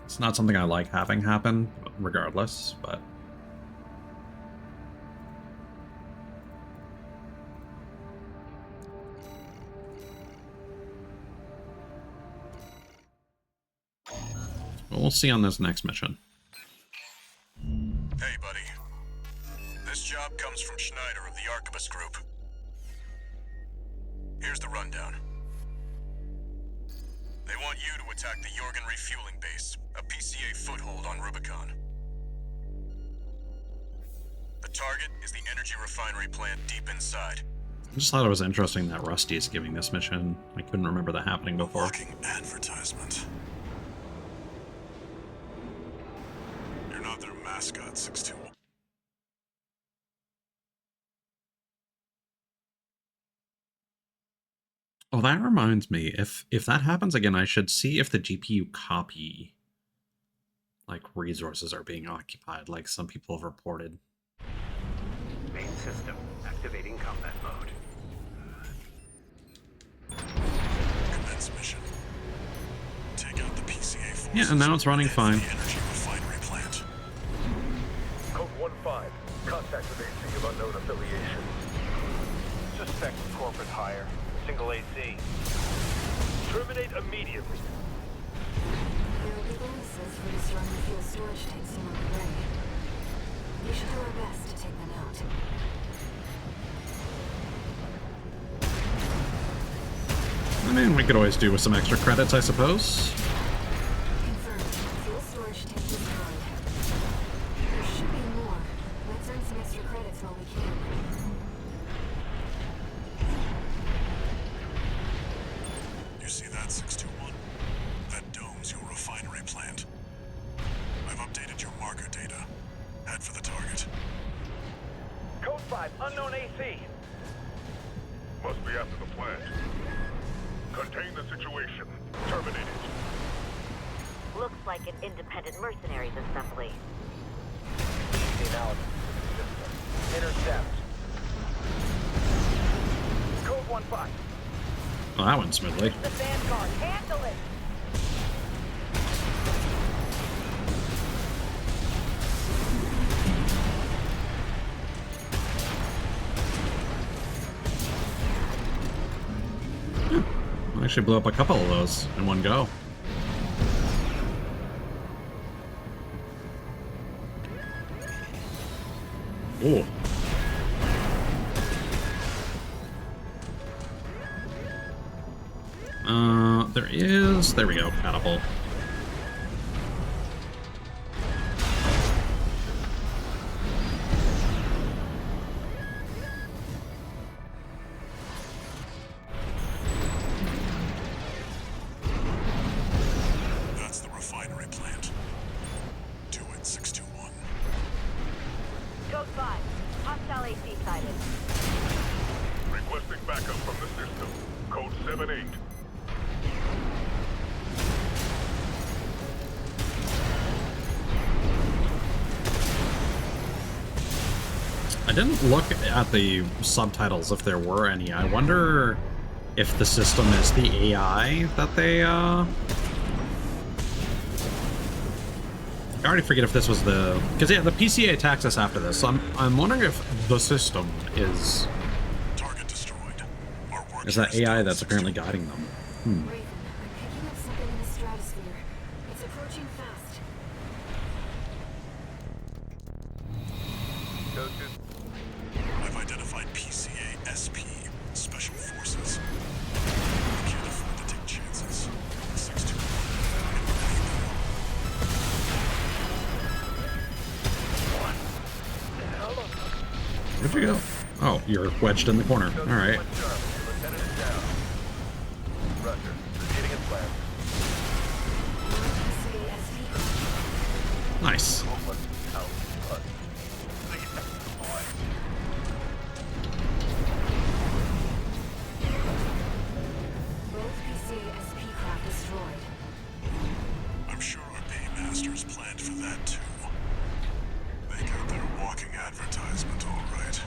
It's not something I like having happen, regardless, but... We'll see on this next mission. Hey, buddy. This job comes from Schneider of the Archibus Group. Here's the rundown. They want you to attack the Jorgen refueling base, a PCA foothold on Rubicon. The target is the energy refinery plant deep inside. I just thought it was interesting that Rusty is giving this mission. I couldn't remember that happening before. Walking advertisement. You're not their mascot, 621. Oh, that reminds me. If that happens again, I should see if the GPU copy, like, resources are being occupied, like some people have reported. Main system activating combat mode. Commence mission. Take out the PCA forces. Yeah, and now it's running fine. The energy refinery plant. Code 1-5. Contact with AC of unknown affiliation. Suspect corporate hire. Single AC. Terminate immediately. There will be bonuses for destroying the fuel storage tanks along the way. We should do our best to take them out. I mean, we could always do with some extra credits, I suppose. Confirmed. Fuel storage tank destroyed. There should be more. Let's earn some extra credits while we can. You see that, 621? That dome's your refinery plant. I've updated your marker data. Head for the target. Code 5. Unknown AC. Must be after the plant. Contain the situation. Terminate it. Looks like an independent mercenaries assembly. Analysis system. Intercept. Code 1-5. Well, that went smoothly. The Vanguard, handle it! I actually blew up a couple of those in one go. Ooh. There we go, catapult. That's the refinery plant. Do it, 621. Code 5. Hostile AC sighted. Requesting backup from the system. Code 7-8. I didn't look at the subtitles if there were any. I wonder if the system is the AI that they, I already forget if this was the... Because, yeah, the PCA attacks us after this, so I'm wondering if the system is... Target destroyed. Our work Is that here is AI done, that's apparently guiding them. Raven, I'm picking up something in the stratosphere. It's approaching fast. I've identified PCA SP, Special Forces. We can't afford to take chances. 621. Where'd you go? Oh, you're wedged in the corner. All right. Lieutenant is down. Roger. Proceeding as planned. Nice. Movement out. Both PC-SP craft destroyed. I'm sure our paymasters planned for that too. They got their walking advertisement all right.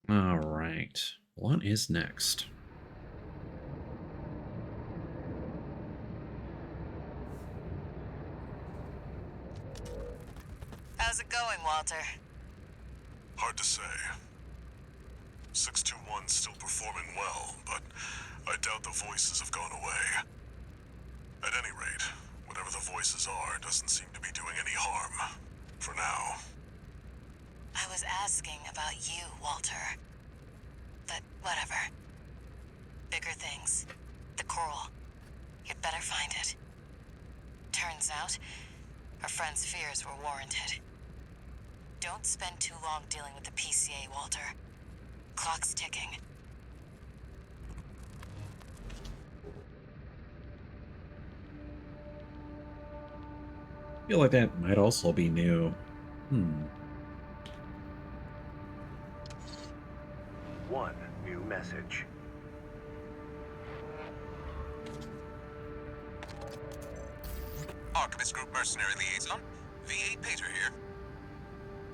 All right. What is next? How's it going, Walter? Hard to say. 621's still performing well, but I doubt the voices have gone away. At any rate, whatever the voices are doesn't seem to be doing any harm. For now. I was asking about you, Walter. But whatever. Bigger things. The coral. You'd better find it. Turns out, our friend's fears were warranted. Don't spend too long dealing with the PCA, Walter. Clock's ticking. I feel like that might also be new. One new message. Archivist Group Mercenary Liaison, V8 Pater here.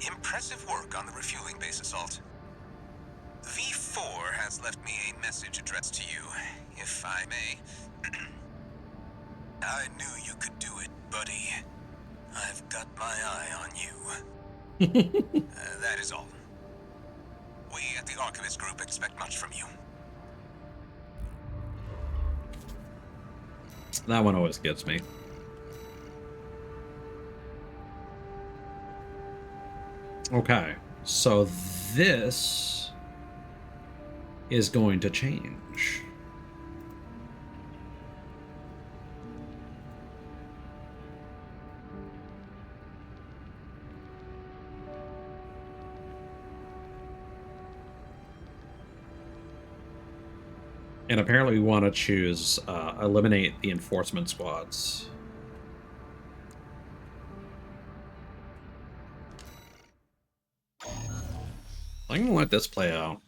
Impressive work on the refueling base assault. V4 has left me a message addressed to you, if I may. I knew you could do it, buddy. I've got my eye on you. That is all. We at the Archivist Group expect much from you. That one always gets me. Okay, so this is going to change. And apparently we want to choose eliminate the enforcement squads. I'm gonna let this play out.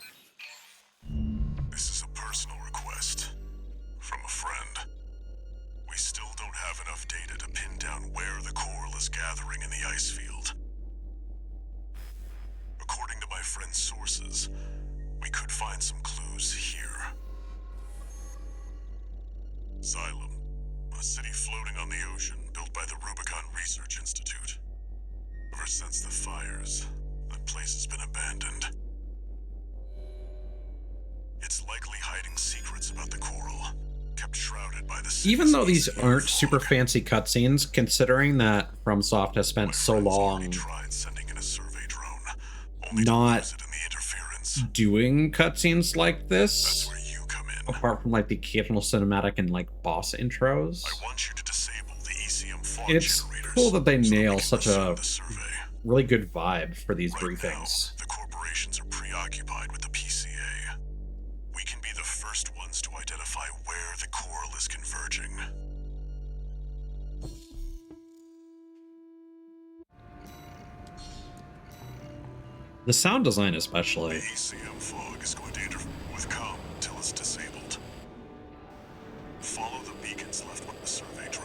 This is a personal request from a friend. We still don't have enough data to pin down where the coral is gathering in the ice field. According to my friend's sources, we could find some clues here. Xylem, a city floating on the ocean built by the Rubicon Research Institute. Ever since the fires, that place has been abandoned. It's likely hiding secrets about the coral, kept shrouded by the Even though these city's aren't fog. super fancy cutscenes, considering that FromSoft has spent so long Tried sending in a survey drone, only not to lose it in the interference. doing cutscenes like That's this, where you come in. apart from like the occasional cinematic and like boss intros, I want you to disable the ECM fog it's generators cool that they so we nail can such resume a the survey. really good vibe for these Right briefings. now, the corporations are preoccupied with the PCA. We can be the first ones to identify where the coral is converging. The sound design The especially. ECM fog is going to interfere with comm until it's disabled. Follow the beacons left with the survey drone.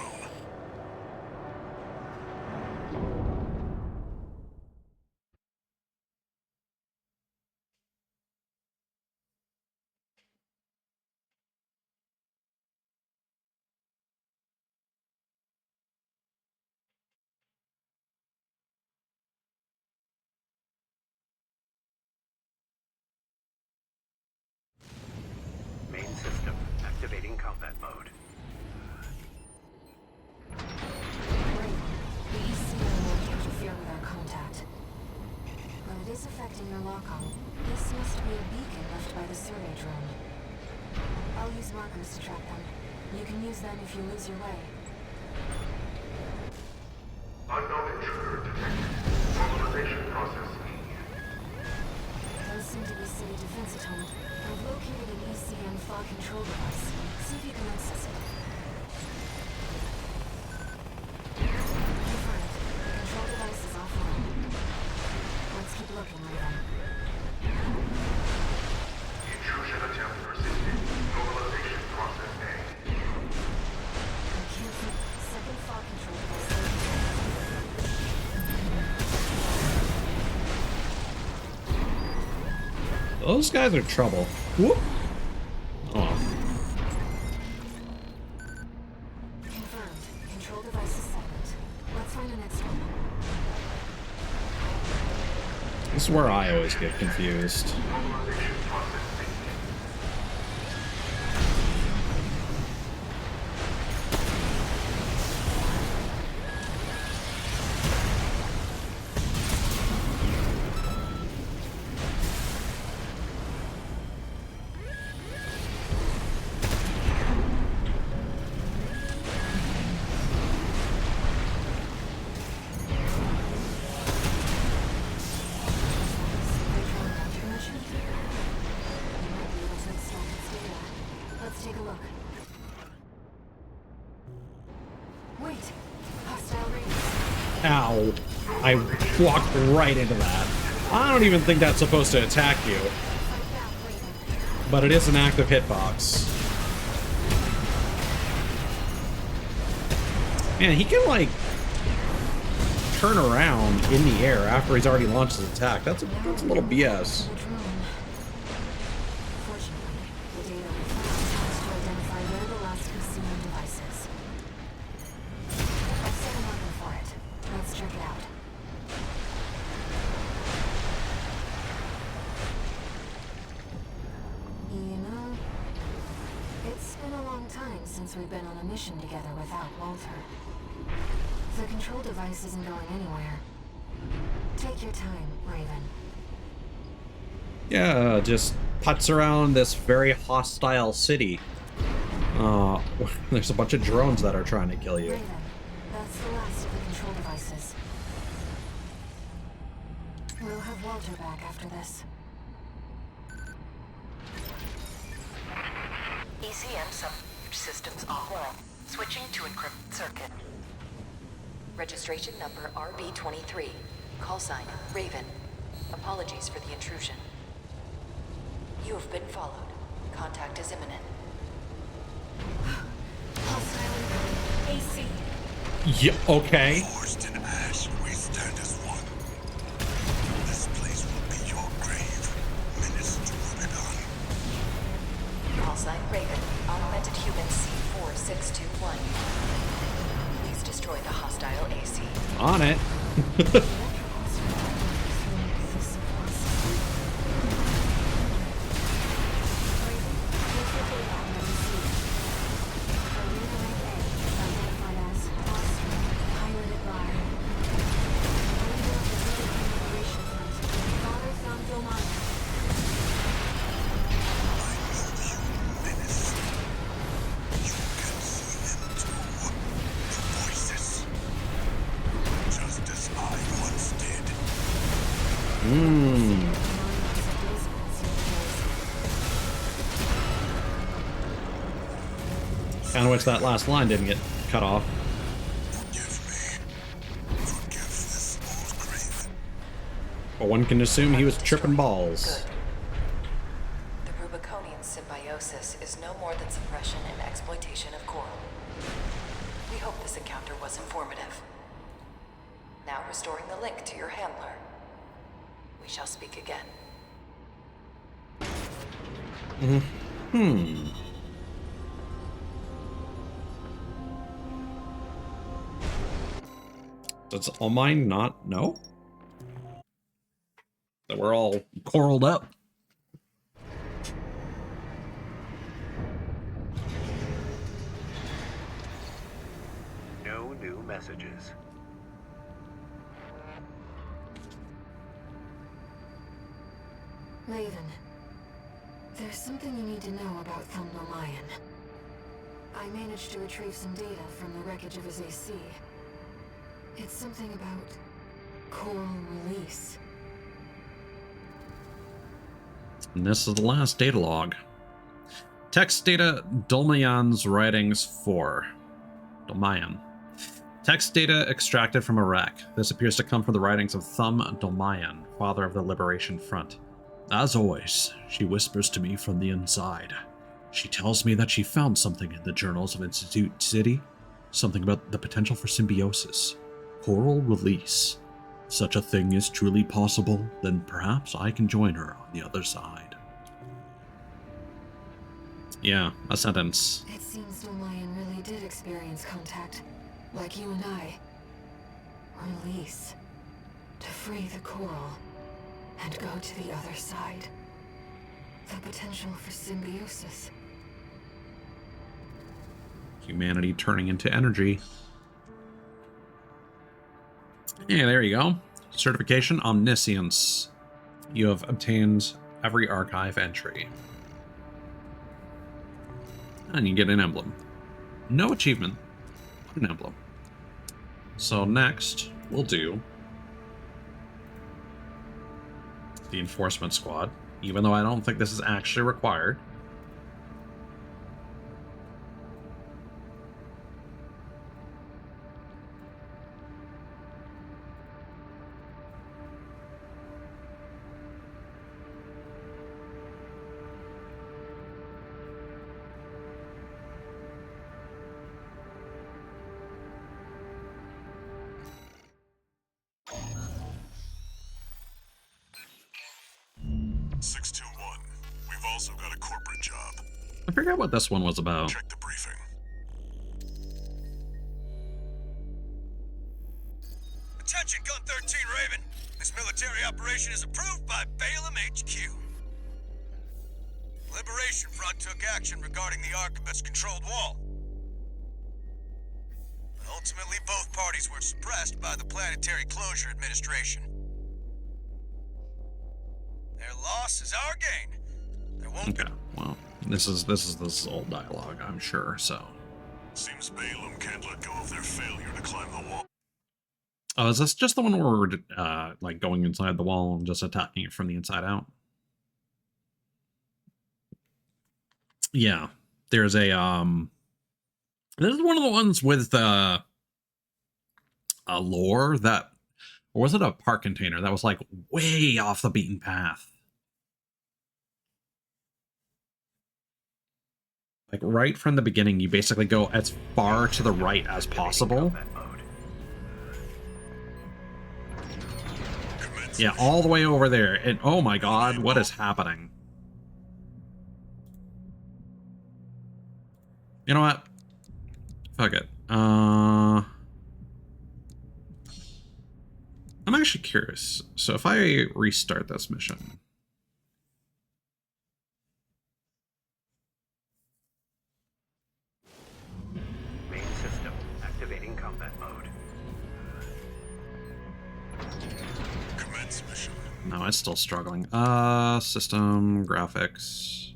Main system activating combat mode. The ECM won't interfere with our contact. But it is affecting your lock-on. This must be a beacon left by the survey drone. I'll use markers to track them. You can use them if you lose your way. Unknown intruder detected. Mobilization process. Those seem to be city defense atonement. I've located an ECM fog control device. See if you can access it. Confirmed. The control device is offline. Let's keep looking, Raven. Intrusion attempt persisted. Mobilization process A. I can't think. Second fog control device. Those guys are trouble. Whoop. Oh. Confirmed. Control device is silent. Let's find the next one. This is where I always get confused. Mobilization process B. Let's take a look. Wait! Hostile raiders. Ow. I walked right into that. I don't even think that's supposed to attack you. Fight back, Raven. But it is an active hitbox. Man, he can, like, turn around in the air after he's already launched his attack. That's a little BS. The drone. Fortunately, the data we found helps to identify where the last PCM device is. I've set a marker for it. Let's check it out. You know, it's been a long time since we've been on a mission together without Walter. The control device isn't going anywhere. Take your time, Raven. Yeah, just putts around this very hostile city. There's a bunch of drones that are trying to kill you. Raven, that's the last of the control devices. We'll have Walter back after this. ECM systems offline. Switching to encrypted circuit. Registration number RB23. Call sign Raven. Apologies for the intrusion. You have been followed. Contact is imminent. Hostile AC. Yeah, okay. Forged in ash, we stand as one. This place will be your grave. Menace to Rubicon. Call sign Raven. Augmented human C4621. Please destroy the hostile AC. On it. Kind of wish that last line didn't get cut off. But one can assume he was tripping balls. Good. The Rubiconian symbiosis is no more than suppression and exploitation of coral. We hope this encounter was informative. Now restoring the link to your handler. We shall speak again. Does all mine not know? That we're all coraled up. No new messages. Raven, There's something you need to know about Thumnomayan. I managed to retrieve some data from the wreckage of his AC. It's something about coral release. And this is the last data log. Text data, Dolmayan's writings 4. Dolmayan. Text data extracted from a wreck. This appears to come from the writings of Thumb Dolmayan, father of the Liberation Front. As always, she whispers to me from the inside. She tells me that she found something in the journals of Institute City, something about the potential for symbiosis, coral release. If such a thing is truly possible, then perhaps I can join her on the other side. Yeah, a sentence. It seems Dolmayan really did experience contact, like you and I. Release. To free the coral, and go to the other side. The potential for symbiosis. Humanity turning into energy. Yeah, there you go. Certification Omniscience. You have obtained every archive entry. And you get an emblem. No achievement, but an emblem. So next, we'll do the Enforcement Squad, even though I don't think this is actually required. We've also got a corporate job. I forgot what this one was about. Check the briefing. Attention, Gun 13 Raven. This military operation is approved by Balaam HQ. Liberation Front took action regarding the Arquebus-controlled wall. But ultimately, both parties were suppressed by the Planetary Closure Administration. Their loss is our gain. There won't Okay, well, this is old dialogue, I'm sure, so. Seems Balaam can't let go of their failure to climb the wall. Oh, is this just the one where we're, like, going inside the wall and just attacking it from the inside out? Yeah, there's a, this is one of the ones with, a lore that, or was it a park container that was, like, way off the beaten path? Like, right from the beginning, you basically go as far to the right as possible. Yeah, all the way over there. And oh my god, what is happening? You know what? Fuck it. I'm actually curious. So if I restart this mission... Main system activating combat mode. Commence mission. No, it's still struggling. System, graphics.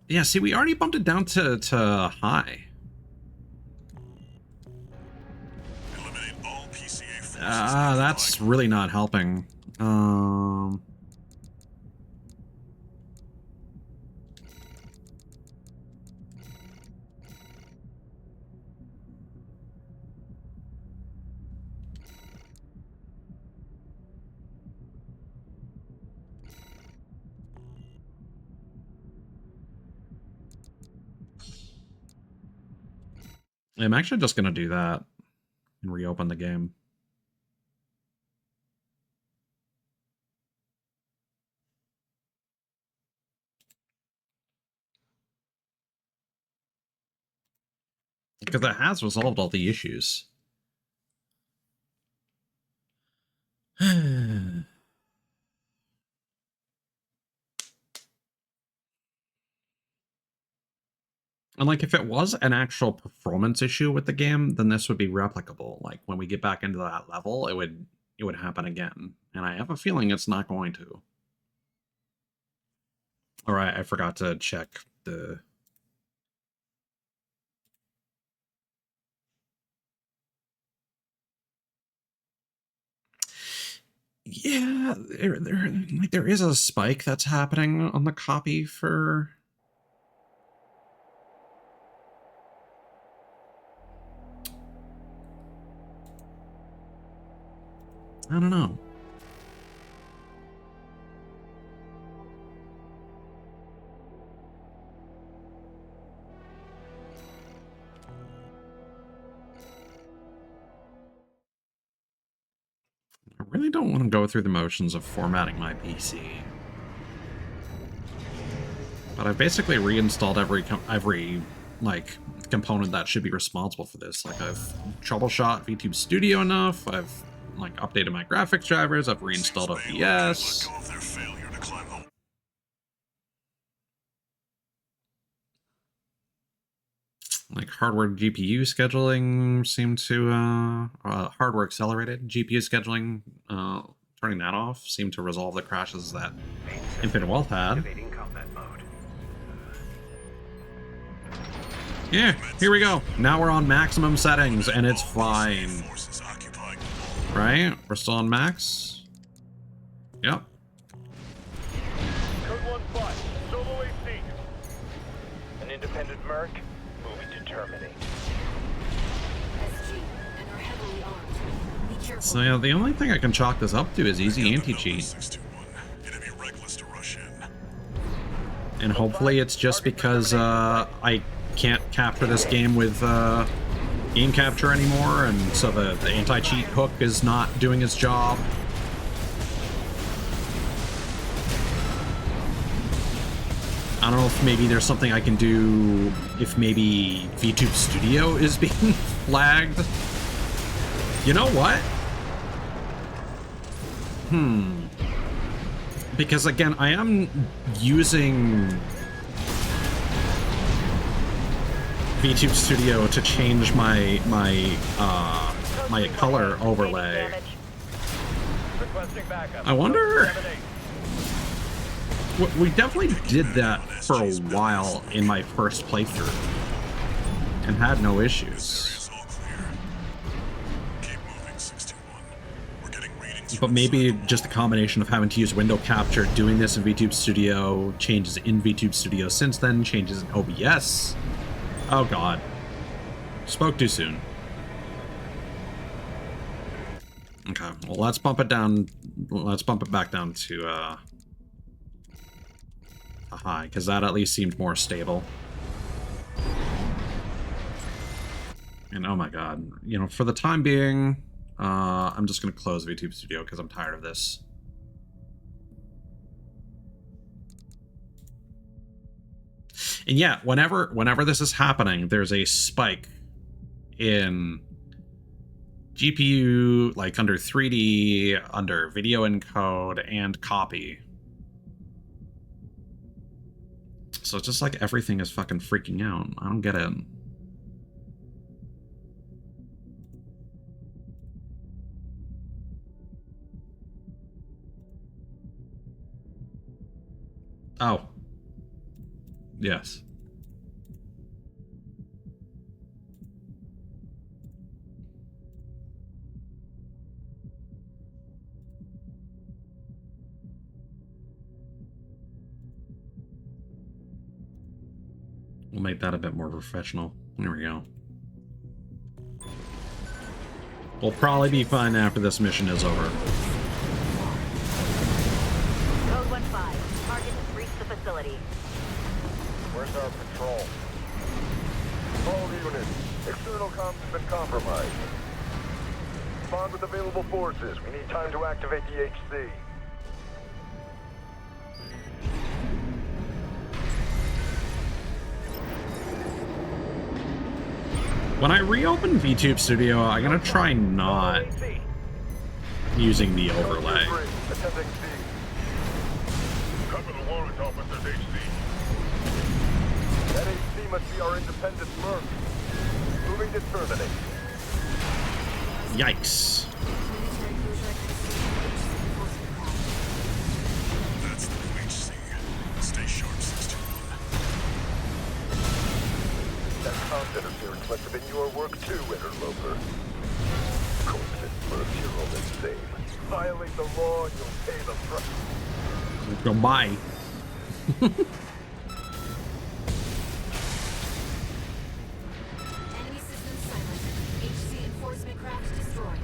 Yeah, see, we already bumped it down to high. Eliminate all PCA forces. That's really not helping. I'm actually just going to do that and reopen the game. Because it has resolved all the issues. And like, if it was an actual performance issue with the game, then this would be replicable. Like, when we get back into that level, it would it would happen again. And I have a feeling it's not going to. All right, I forgot to check the... Yeah, there is a spike that's happening on the copy for... I don't know. I really don't want to go through the motions of formatting my PC. But I've basically reinstalled every like component that should be responsible for this. Like I've troubleshot VTube Studio enough, I've like updated my graphics drivers, I've reinstalled OBS. Like hardware GPU scheduling seemed to hardware accelerated GPU scheduling, turning that off seemed to resolve the crashes that Infinite Wealth had. Yeah, here we go. Now we're on maximum settings and it's fine. Right? We're still on max? Yep. Code 1-5, solo AC. An independent merc, moving to terminate. SG, and are heavily armed. Be careful. So yeah, the only thing I can chalk this up to is easy anti-cheat. And hopefully it's just because I can't capture this game with game capture anymore, and so the anti-cheat hook is not doing its job. I don't know if maybe there's something I can do if maybe VTube Studio is being flagged. You know what? Because again, I am using VTube Studio to change my color overlay. I wonder... We definitely did that for a while in my first playthrough and had no issues. But maybe just a combination of having to use window capture, doing this in VTube Studio, changes in VTube Studio since then, changes in OBS. Oh god. Spoke too soon. Okay, well let's bump it down. Let's bump it back down to a high, because that at least seemed more stable. And oh my god, you know, for the time being, I'm just gonna close VTube Studio because I'm tired of this. And yeah, whenever this is happening, there's a spike in GPU, like under 3D, under video encode, and copy. So it's just like everything is fucking freaking out. I don't get it. Oh. Yes. We'll make that a bit more professional. There we go. We'll probably be fine after this mission is over. Code 1-5, target has reached the facility. Where's our patrol? All units, external comms has been compromised. Bond with available forces. We need time to activate the HC. When I reopen VTube Studio, I'm gonna try not using the overlay. Cover the warrant officer's HC. That HC must be our independent merc. Moving to terminate. Yikes. Planetary cruiser Violate the law and you'll pay the price. Goodbye. Enemy system silent. HC enforcement craft destroyed.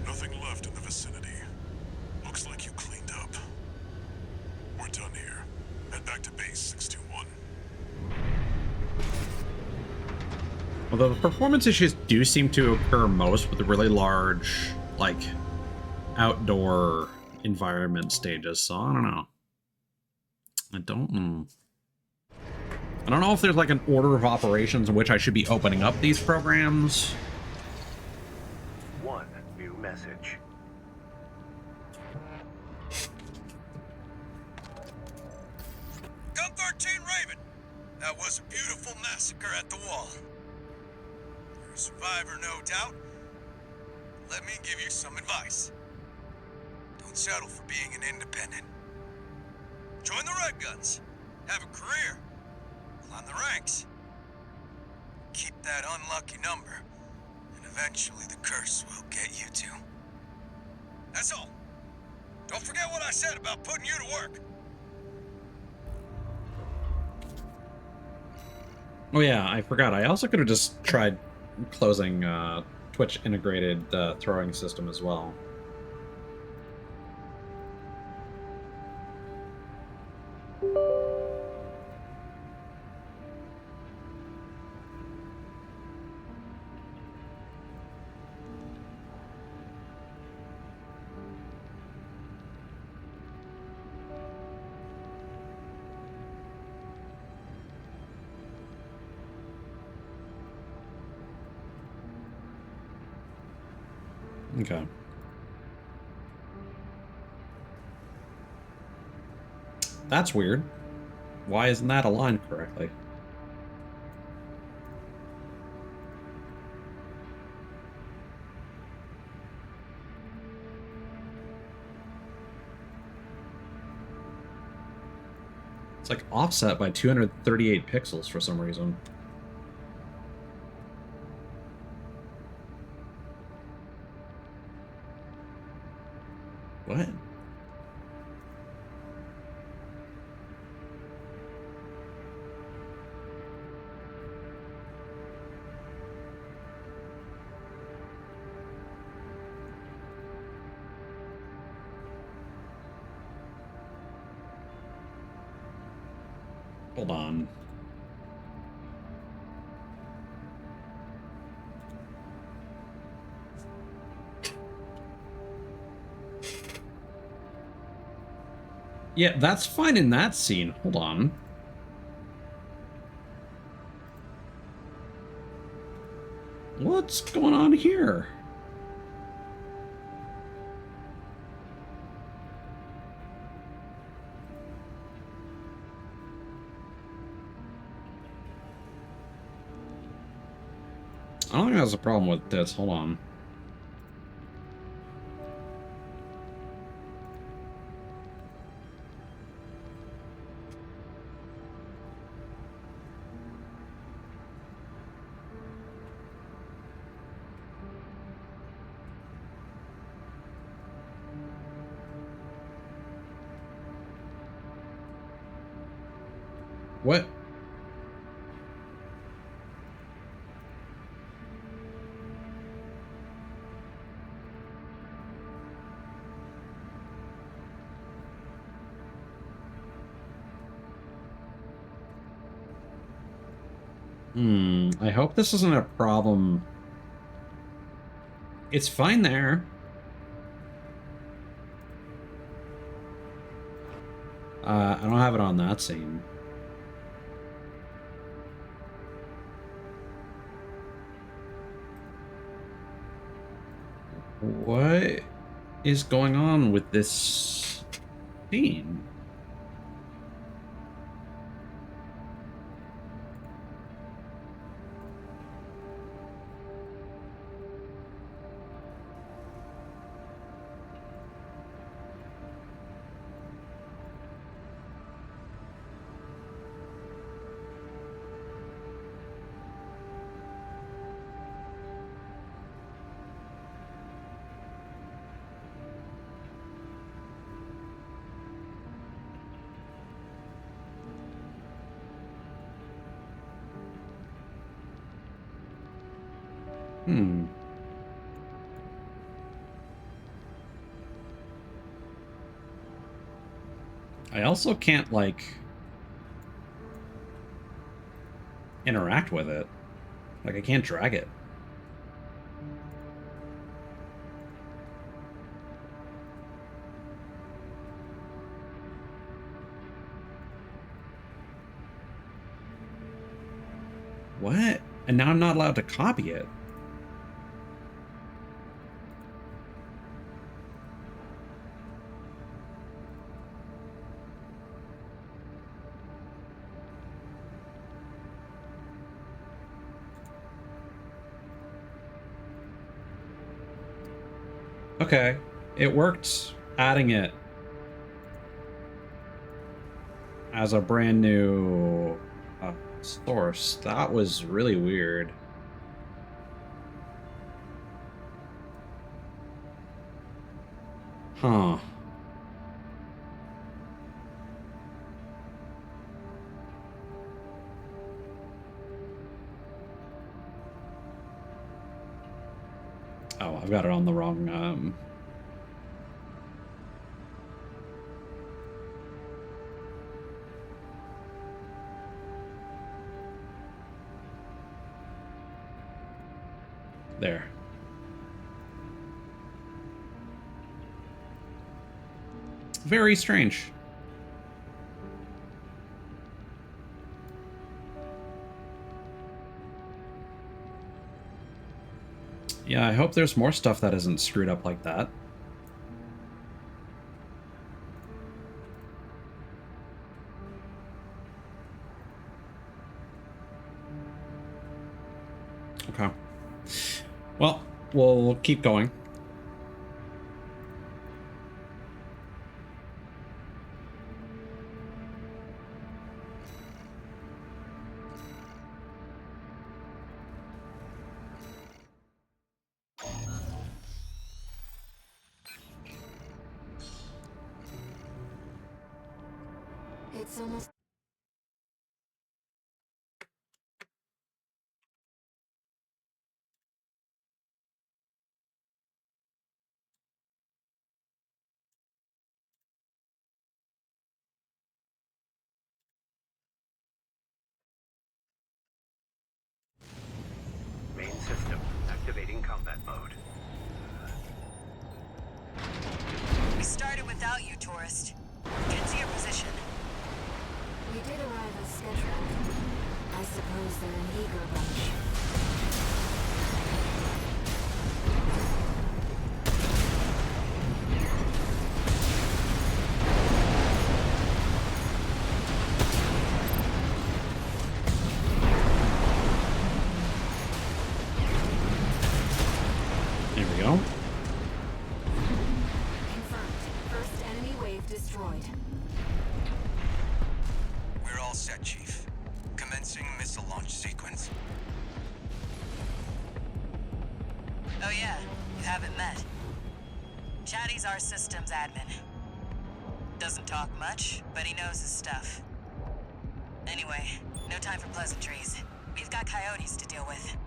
Nothing left in the vicinity. Looks like you cleaned up. We're done here. Head back to base 621. Although the performance issues do seem to occur most with the really large, like, outdoor environment stages, so I don't know. I don't know if there's like an order of operations in which I should be opening up these programs. One new message. Gun 13 Raven. That was a beautiful massacre at the wall. You're a survivor, no doubt. Let me give you some advice. Don't settle for being an independent. Join the Red Guns. Have a career. Climb the ranks. Keep that unlucky number, and eventually the curse will get you too. That's all. Don't forget what I said about putting you to work. Oh yeah, I forgot. I also could have just tried closing Twitch integrated throwing system as well. Okay. That's weird. Why isn't that aligned correctly? It's like offset by 238 pixels for some reason. What? Hold on. Yeah, that's fine in that scene. Hold on. What's going on here? I don't think that's a problem with this. Hold on. What? I hope this isn't a problem. It's fine there. I don't have it on that scene. What is going on with this scene? Hmm. I also can't, like, interact with it. Like, I can't drag it. What? And now I'm not allowed to copy it. Okay, it worked adding it as a brand new source. That was really weird. Huh. Oh, I've got it on the wrong, there. Very strange. Yeah, I hope there's more stuff that isn't screwed up like that. Okay. Well, we'll keep going. It's almost... Main system activating combat mode. We started without you, tourist. Get to your position. We did arrive as scheduled. I suppose they're an eager bunch. There we go. Confirmed. First enemy wave destroyed. We're all set, Chief. Commencing missile launch sequence. Oh yeah, you haven't met. Chatty's our systems admin. Doesn't talk much, but he knows his stuff. Anyway, no time for pleasantries. We've got coyotes to deal with.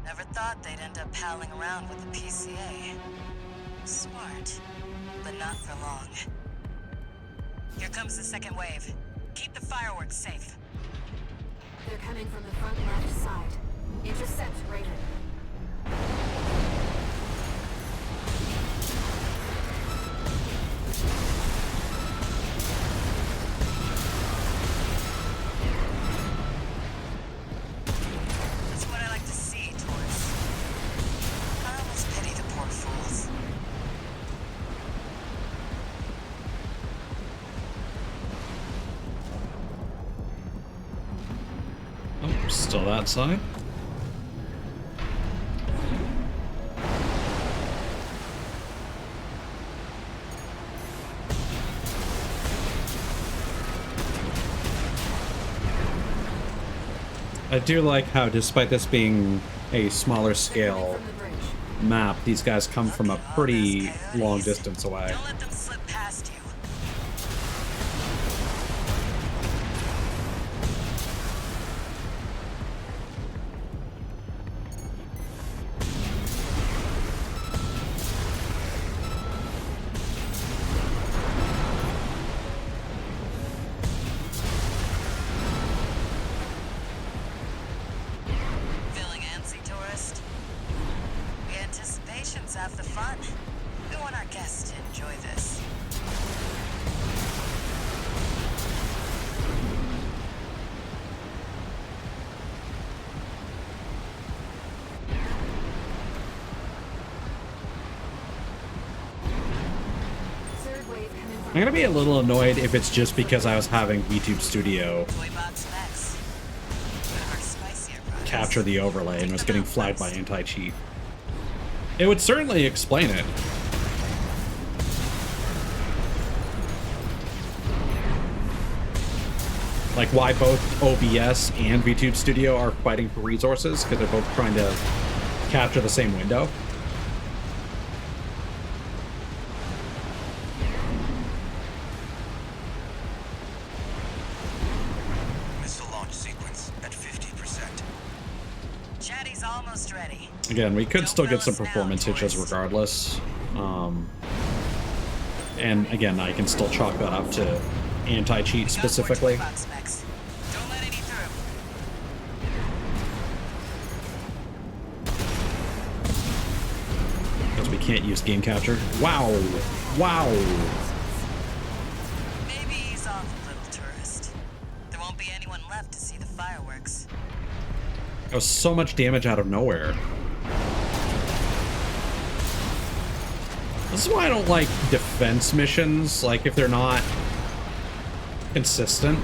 Never thought they'd end up palling around with the PCA. Smart, but not for long. Here comes the second wave. Keep the fireworks safe. They're coming from the front left side. Intercept Raven. That's what I like to see, tourists. I almost pity the poor fools. Oh, still that side. I do like how, despite this being a smaller scale map, these guys come from a pretty long distance away. Don't let them slip past you. have the fun. We want our guests to enjoy this. I'm gonna be a little annoyed if it's just because I was having VTube Studio capture the overlay and was getting flagged by anti-cheat. It would certainly explain it. Like why both OBS and VTube Studio are fighting for resources, because they're both trying to capture the same window. Again, we could still get some performance hitches regardless. And again, I can still chalk that up to anti-cheat specifically. Because we can't use game capture. Wow! Wow! Maybe he's off, little tourist. There won't be anyone left to see the fireworks. That was so much damage out of nowhere. This is why I don't like defense missions, like if they're not consistent.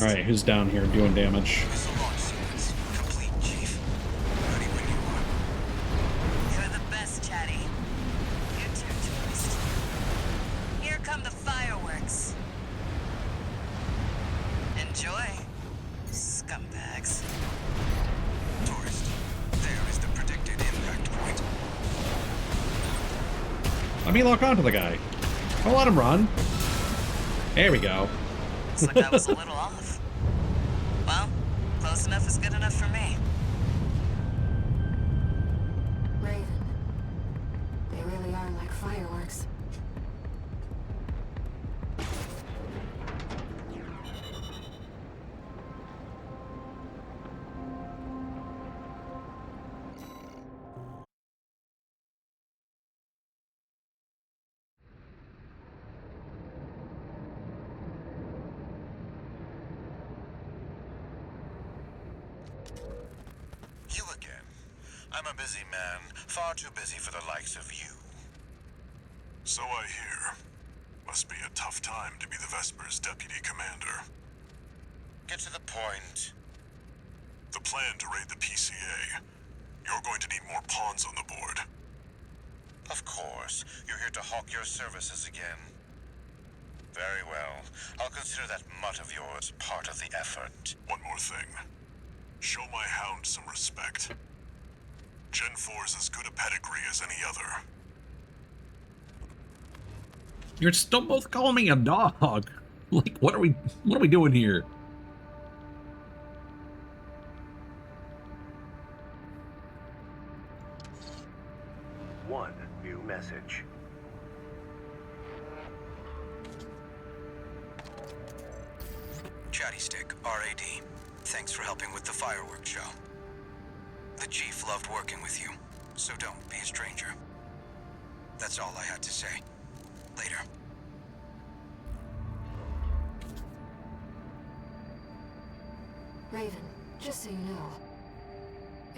Alright, who's down here doing damage? You're the best, Chatty. You too, tourist. Here come the fireworks. Enjoy, scumbags. Tourist, there is the predicted impact point. Let me lock onto the guy. I'll let him run. There we go. Looks like I was a little off. Well, close enough is good enough for me. Raven, they really are like fireworks. You again. I'm a busy man, far too busy for the likes of you. So I hear. Must be a tough time to be the Vesper's deputy commander. Get to the point. The plan to raid the PCA. You're going to need more pawns on the board. Of course, you're here to hawk your services again. Very well. I'll consider that mutt of yours part of the effort. One more thing. Show my hound some respect. Gen 4's as good a pedigree as any other. You're still both calling me a dog. Like, what are we doing here? One new message. Chatty Stick, RAD. Thanks for helping with the fireworks show. The Chief loved working with you, so don't be a stranger. That's all I had to say. Later. Raven, just so you know,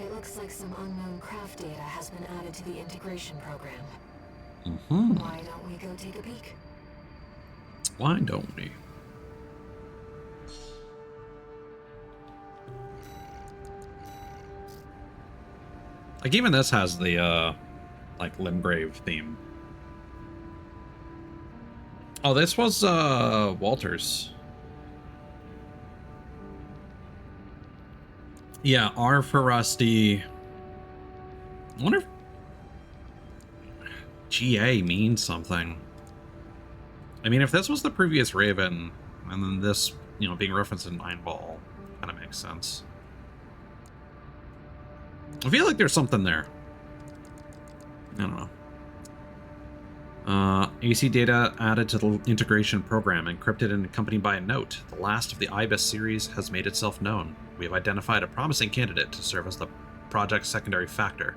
it looks like some unknown craft data has been added to the integration program. Why don't we go take a peek? Why don't we? Like, even this has the, like, Limgrave theme. Oh, this was, Walters. Yeah, R for Rusty. I wonder if GA means something. I mean, if this was the previous Raven, and then this, you know, being referenced in 9-Ball, kind of makes sense. I feel like there's something there. I don't know. AC data added to the integration program, encrypted and accompanied by a note. The last of the IBIS series has made itself known. We have identified a promising candidate to serve as the project's secondary factor.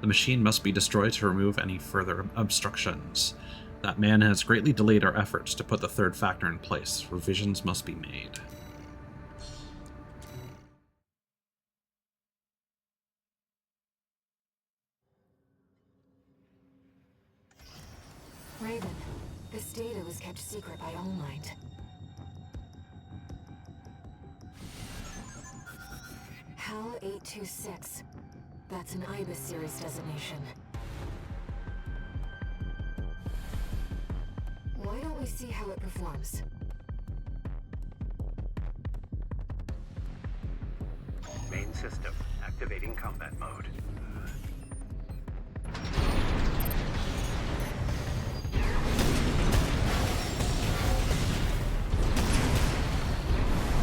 The machine must be destroyed to remove any further obstructions. That man has greatly delayed our efforts to put the third factor in place. Revisions must be made. Raven, this data was kept secret by Allmind. HAL 826. That's an IBIS series designation. Why don't we see how it performs? Main system activating combat mode.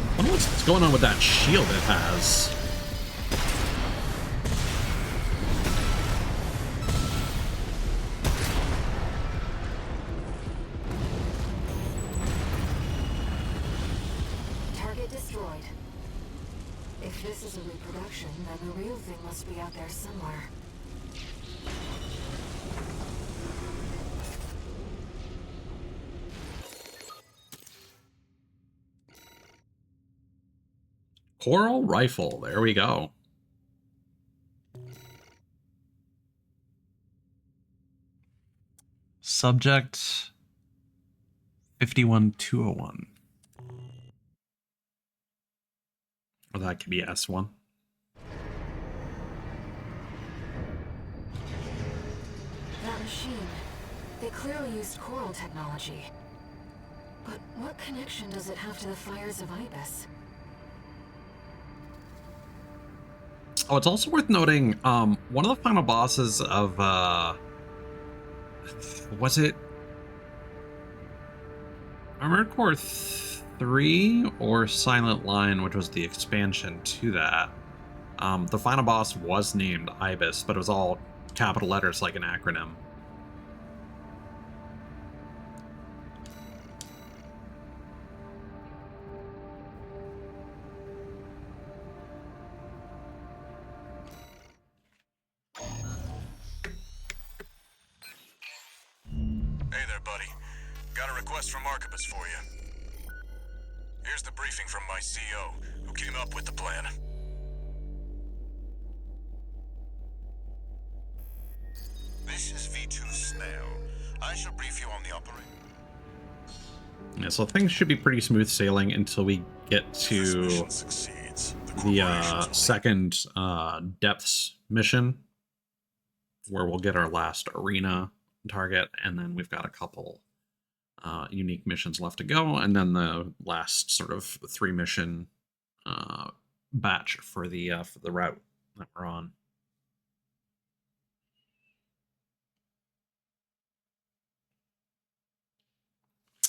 I wonder what's going on with that shield it has. Target destroyed. If this is a reproduction, then the real thing must be out there somewhere. Coral rifle, there we go. Subject 51201. Or that could be S1. That machine, they clearly used coral technology. But what connection does it have to the fires of IBIS? Oh, it's also worth noting, one of the final bosses of, was it Armored Core 3 or Silent Line, which was the expansion to that? The final boss was named IBIS, but it was all capital letters like an acronym. Hey there, buddy. Got a request from Archibus for you. Here's the briefing from my CO, who came up with the plan. This is V2 Snail. I shall brief you on the operation. Yeah, so things should be pretty smooth sailing until we get to the second depths mission, where we'll get our last arena target, and then we've got a couple unique missions left to go, and then the last sort of 3 mission batch for the route that we're on.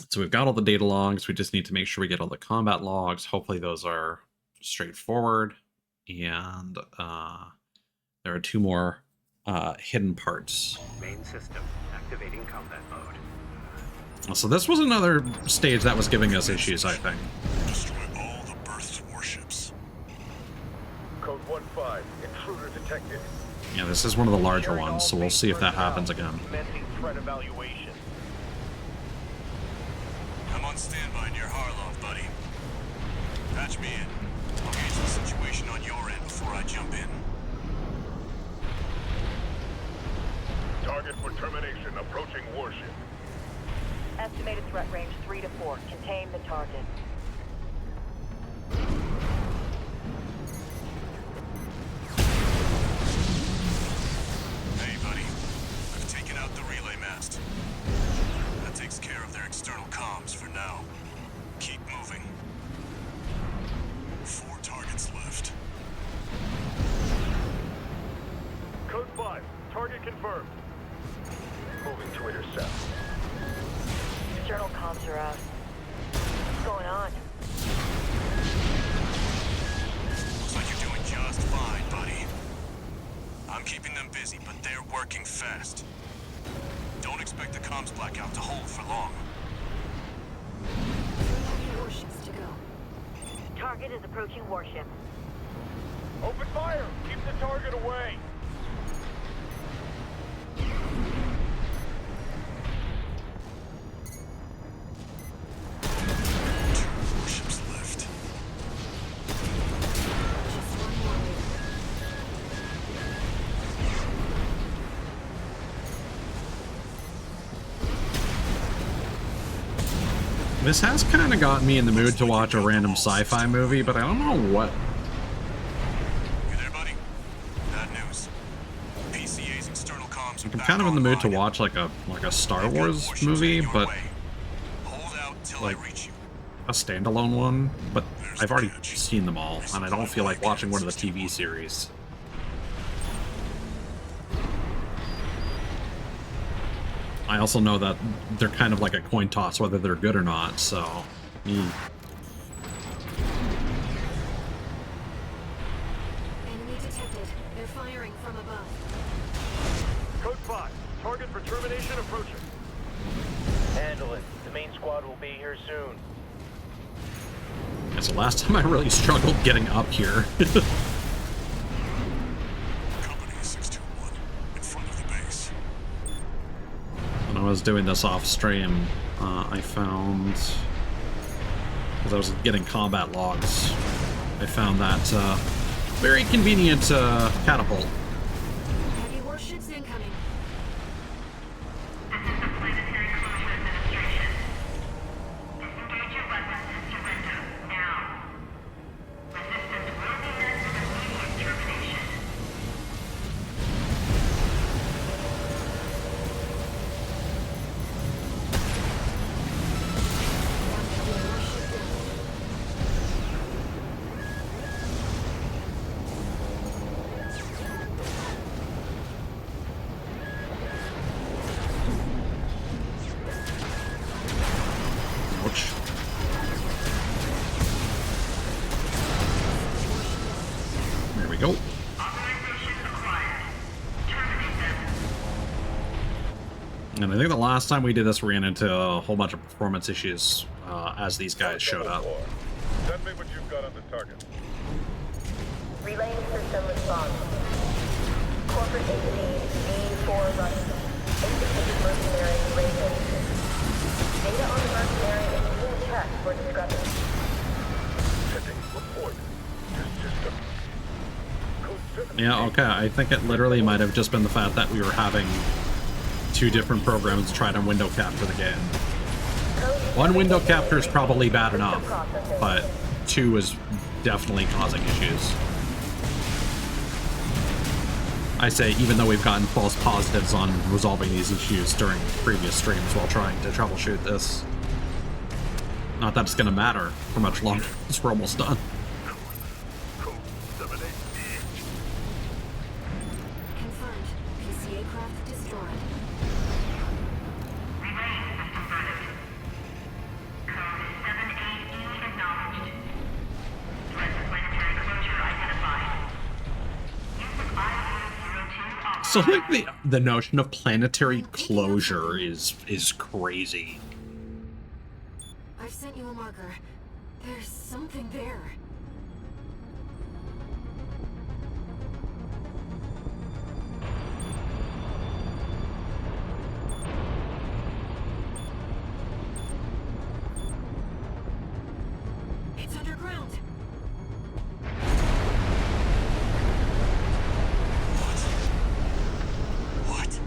So we've got all the data logs. We just need to make sure we get all the combat logs. Hopefully those are straightforward. And there are 2 more hidden parts. Main system activating combat mode. So this was another stage that was giving us issues, I think. Destroy all the berth's warships. Code 1-5, intruder detected. Yeah, this is one of the larger ones, so we'll see if that happens again. Commencing threat evaluation. I'm on standby near Harlow, buddy. Patch me in. I'll gauge the situation on your end before I jump in. Target for termination. Approaching warship. Estimated threat range 3 to 4. Contain the target. Hey, buddy. I've taken out the relay mast. That takes care of their external comms for now. Keep moving. 4 targets left. Code 5. Target confirmed. Moving to intercept. External comms are out. What's going on? Looks like you're doing just fine, buddy. I'm keeping them busy, but they're working fast. Don't expect the comms blackout to hold for long. 3 warships to go. Target is approaching warship. Open fire! Keep the target away! Warships left. Just one more later. This has kind of got me in the mood to watch a random sci-fi movie, but I don't know what. You there, buddy? Bad news. PCA's external comms are I'm back kind of in the mood to online. watch like a Star They've got Wars warships movie, heading your but way. Hold out till like- I reach you. a standalone one. But There's I've the already catch. seen them all, and I don't feel like watching one of the TV 61. series. I also know that they're kind of like a coin toss whether they're good or not, so. Enemy detected. They're firing from above. Code 5. Target for termination approaching. Handle it. The main squad will be here soon. It's the last time I really struggled getting up here. Company 621 in front of the base. When I was doing this off stream, I found, because I was getting combat logs, I found that very convenient catapult. Heavy warships incoming. This is the Planetary Closure Administration. Disengage your weapons and surrender now. Resistance will be met with immediate termination. Ouch. There we go. Authorization acquired. Terminate them. And I think the last time we did this, we ran into a whole bunch of performance issues as these guys showed up. Send me what you've got on the target. Relaying system response. Corporate agency V4 Rush. Indicated mercenary Raven. Data on the mercenary is being checked for discrepancy. Sending report to system. Code 7. Yeah, okay, I think it literally might have just been the fact that we were having 2 different programs try to window capture the game. One window capture is probably bad enough, but 2 is definitely causing issues. I say, even though we've gotten false positives on resolving these issues during previous streams while trying to troubleshoot this. Not that it's going to matter for much longer, because we're almost done. Code 7-8. Confirmed. PCA craft destroyed. Relaying system verdict. Code 7-8E acknowledged. Threat to planetary closure identified. Use of IU-02 So like the notion of planetary closure is crazy. I've sent you a marker. There's something there. It's underground. What?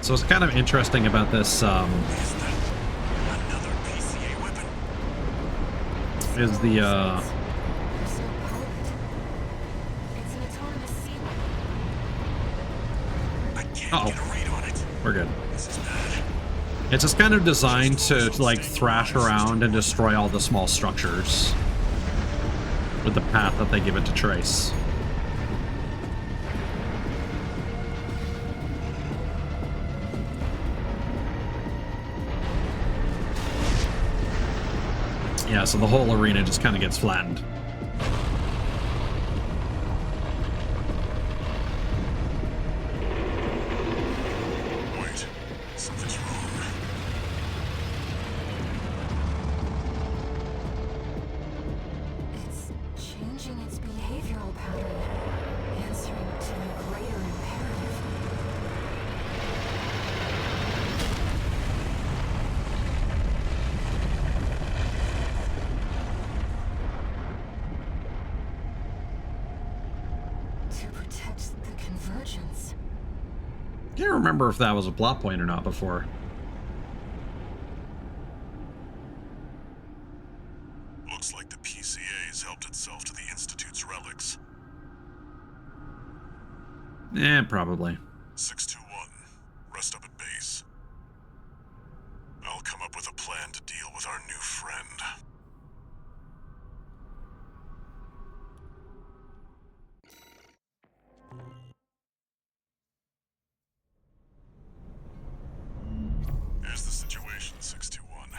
So it's kind of interesting about this, Is that another PCA weapon? is the, They're so potent. It's an autonomous sea weapon. I can't Uh-oh. get a read on it. We're good. This is bad. It's just kind of designed to like, thrash around and destroy all the small structures with the path that they give it to trace. Yeah, so the whole arena just kind of gets flattened. Wait, something's wrong. It's changing its behavioral pattern, answering to a greater imperative. To protect the convergence. Can't remember if that was a plot point or not before. Looks like the PCA's helped itself to the Institute's relics. Probably. 621, rest up at base. I'll come up with a plan to deal with our new friend. Here's the situation, 621.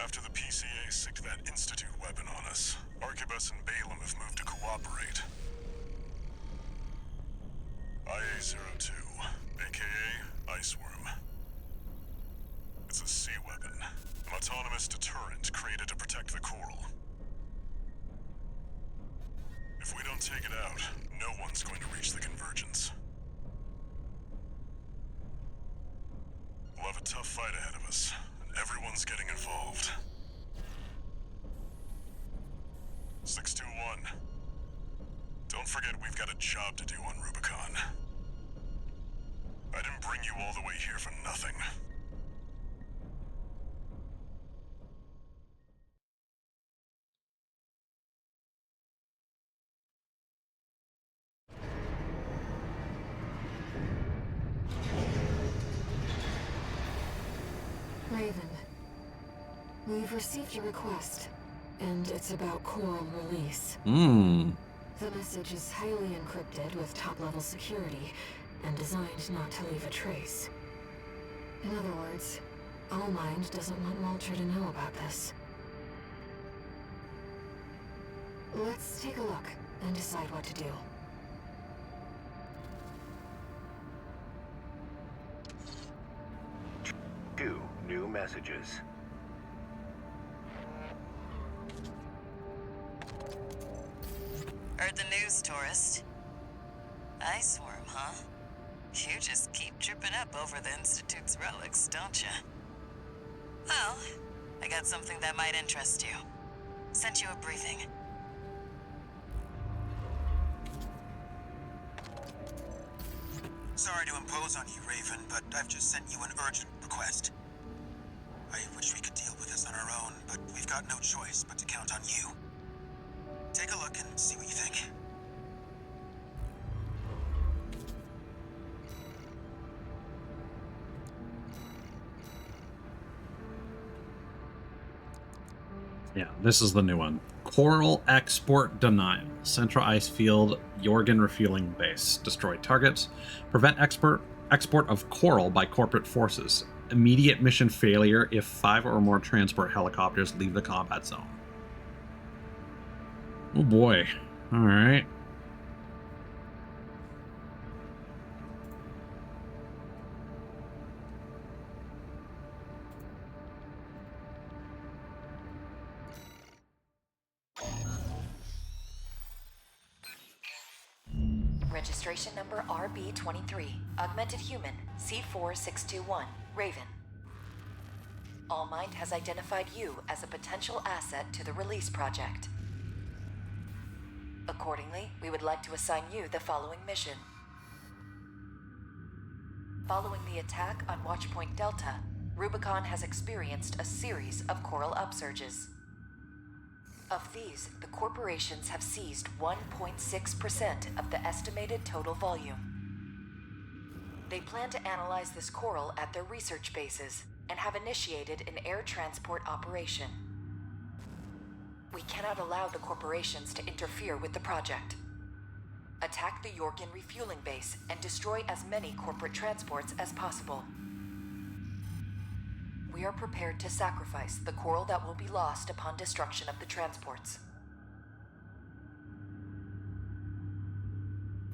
After the PCA sicked that Institute weapon on us, Arquebus and Balaam have moved to cooperate. IA-02, aka Iceworm. It's a sea weapon, an autonomous deterrent created to protect the coral. If we don't take it out, no one's going to reach the convergence. We'll have a tough fight ahead of us, and everyone's getting involved. 621. Don't forget we've got a job to do on Rubicon. I didn't bring you all the way here for nothing. Raven, we've received your request, and it's about coral release. The message is highly encrypted with top-level security, and designed not to leave a trace. In other words, Allmind doesn't want Walter to know about this. Let's take a look and decide what to do. Two new messages. Heard the news, tourist. Iceworm, huh? You just keep tripping up over the Institute's relics, don't you? Well, I got something that might interest you. Sent you a briefing. Sorry to impose on you, Raven, but I've just sent you an urgent request. I wish we could deal with this on our own, but we've got no choice but to count on you. Take a look and see what you think. Yeah, this is the new one. Coral export denial. Central ice field, Jorgen refueling base. Destroy targets. Prevent export of coral by corporate forces. Immediate mission failure if 5 or more transport helicopters leave the combat zone. Oh boy. Alright. Registration number RB23, Augmented Human, C4621, Raven. Allmind has identified you as a potential asset to the release project. Accordingly, we would like to assign you the following mission. Following the attack on Watchpoint Delta, Rubicon has experienced a series of coral upsurges. Of these, the corporations have seized 1.6% of the estimated total volume. They plan to analyze this coral at their research bases and have initiated an air transport operation. We cannot allow the corporations to interfere with the project. Attack the Yorkin refueling base and destroy as many corporate transports as possible. We are prepared to sacrifice the coral that will be lost upon destruction of the transports.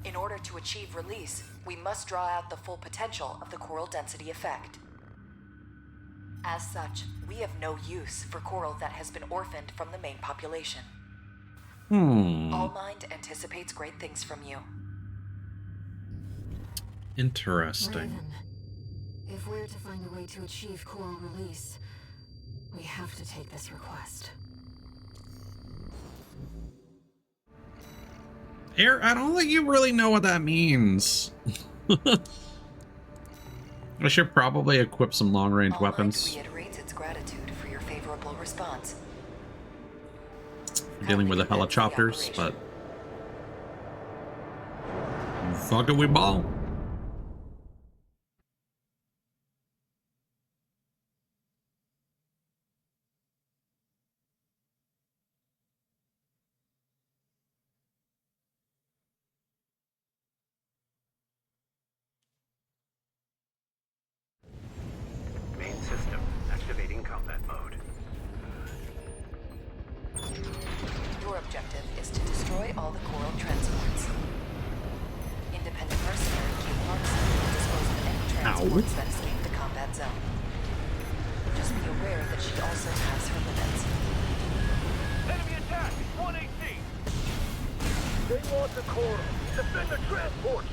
In order to achieve release, we must draw out the full potential of the coral density effect. As such, we have no use for coral that has been orphaned from the main population. Allmind anticipates great things from you. Interesting. Raven, if we're to find a way to achieve coral release, we have to take this request. I don't think you really know what that means. I should probably equip some long-range weapons. Reiterates its gratitude for your favorable response. Dealing with the helicopters, but fuck it, we ball. Main system activating combat mode. Your objective is to destroy all the coral transports. Independent mercenary Kate Larkson will dispose of any transports that escape the combat zone. Just be aware that she also has her limits. Enemy attack! 1AC! They want the coral! Defend the transport!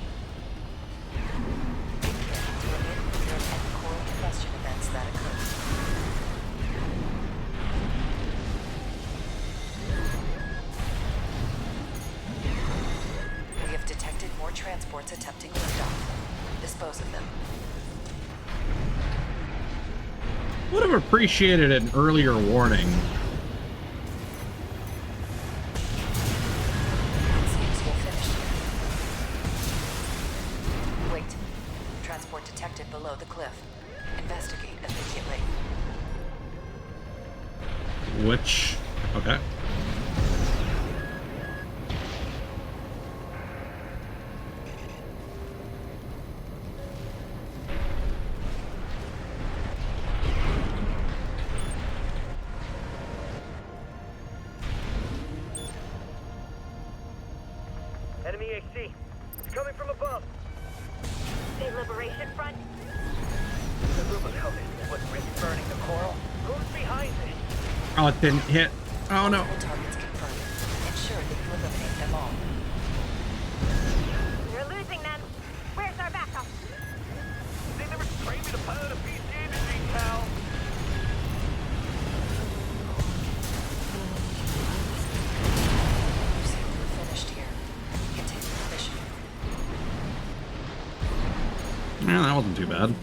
To remain clear of any coral combustion events that occur. We have detected more transports attempting liftoff. Dispose of them. Would have appreciated an earlier warning. It seems you're finished here. Wait. Transport detected below the cliff. Investigate immediately. Which... okay. Enemy AC! It's coming from above! The Liberation Front? The Rubicon is what's really burning the coral. Who's behind it? Oh, it didn't hit. Oh no. Multiple targets confirmed. Ensure that you eliminate them all. We're losing them. Where's our backup? They never trained me to pilot a PCA machine, pal! You seem to have finished here. Continue the mission. Yeah, that wasn't too bad.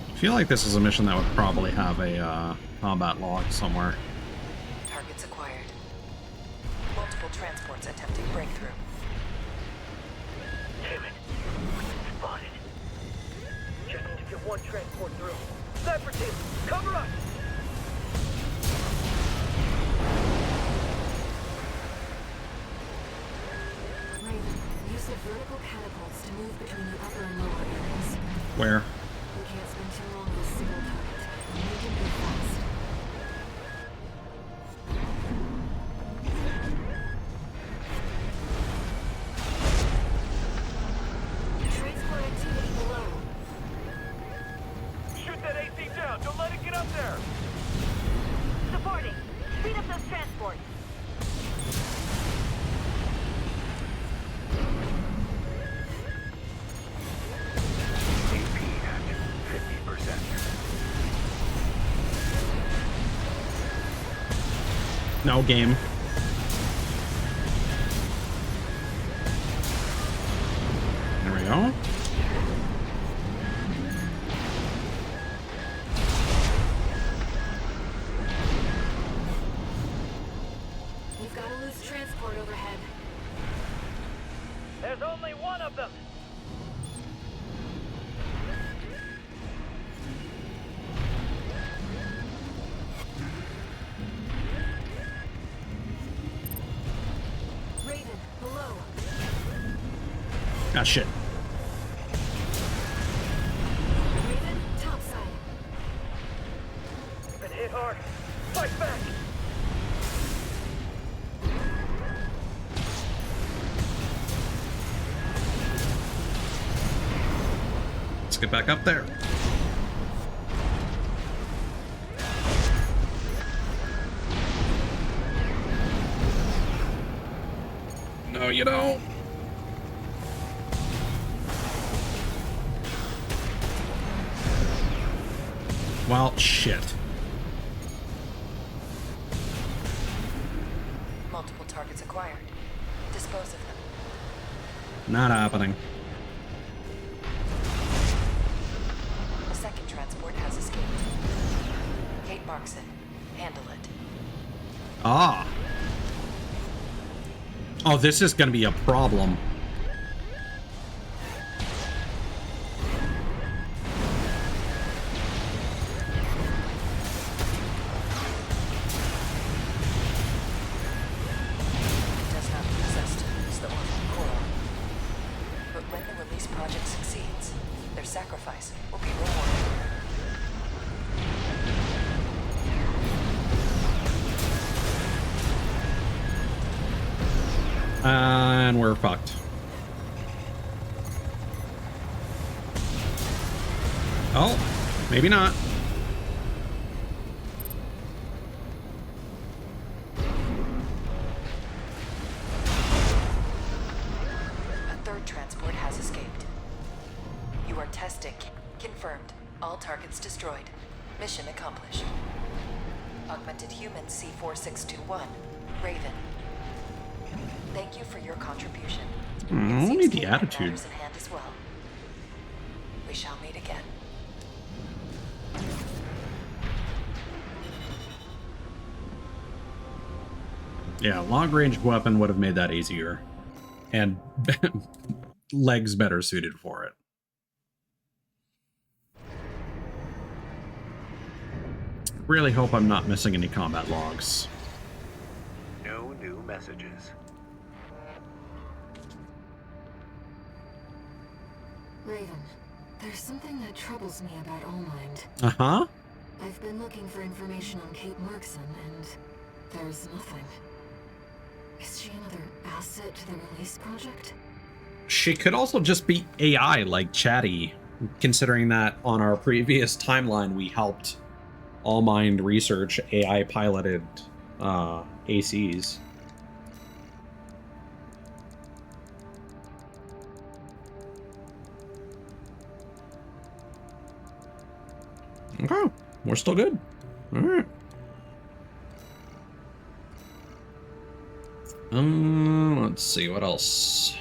I feel like this is a mission that would probably have a combat log somewhere. Targets acquired. Multiple transports attempting breakthrough. Damn it! Spotted. Just need to get one transport through. Sniper team, cover up! Raven, use the vertical catapults to move between the upper and lower areas. Where? We can't spend too long with a single target. Make it move fast. Transport activity below. Shoot that AC down! Don't let it get up there! Supporting. Speed up those transports. AP at No game. There we go. We've got a loose transport overhead. There's only one of them! Raven, below. Ah, shit. Raven, topside. Been hit hard. Fight back! Let's get back up there. No, you don't. Well, shit. Multiple targets acquired. Dispose of them. Not happening. The second transport has escaped. Kate Markson, handle it. Ah. Oh, this is gonna be a problem. Does not possess to lose the orphan coral. But when the release project succeeds, their sacrifice will be rewarded. And we're fucked. Oh, maybe not. A third transport has escaped. You are testing. Confirmed. All targets destroyed. Mission accomplished. Augmented Human C4621. Raven. Thank you for your contribution. I don't need the Kate attitude. matters in hand as well. We shall meet again. Yeah, long-range weapon would have made that easier. And legs better suited for it. Really hope I'm not missing any combat logs. No new messages. Raven, there's something that troubles me about Allmind. Uh-huh. I've been looking for information on Kate Markson, and there's nothing. Is she another asset to the release project? She could also just be AI like Chatty, considering that on our previous timeline we helped Allmind research AI piloted ACs. Okay, we're still good. All right. Let's see what else.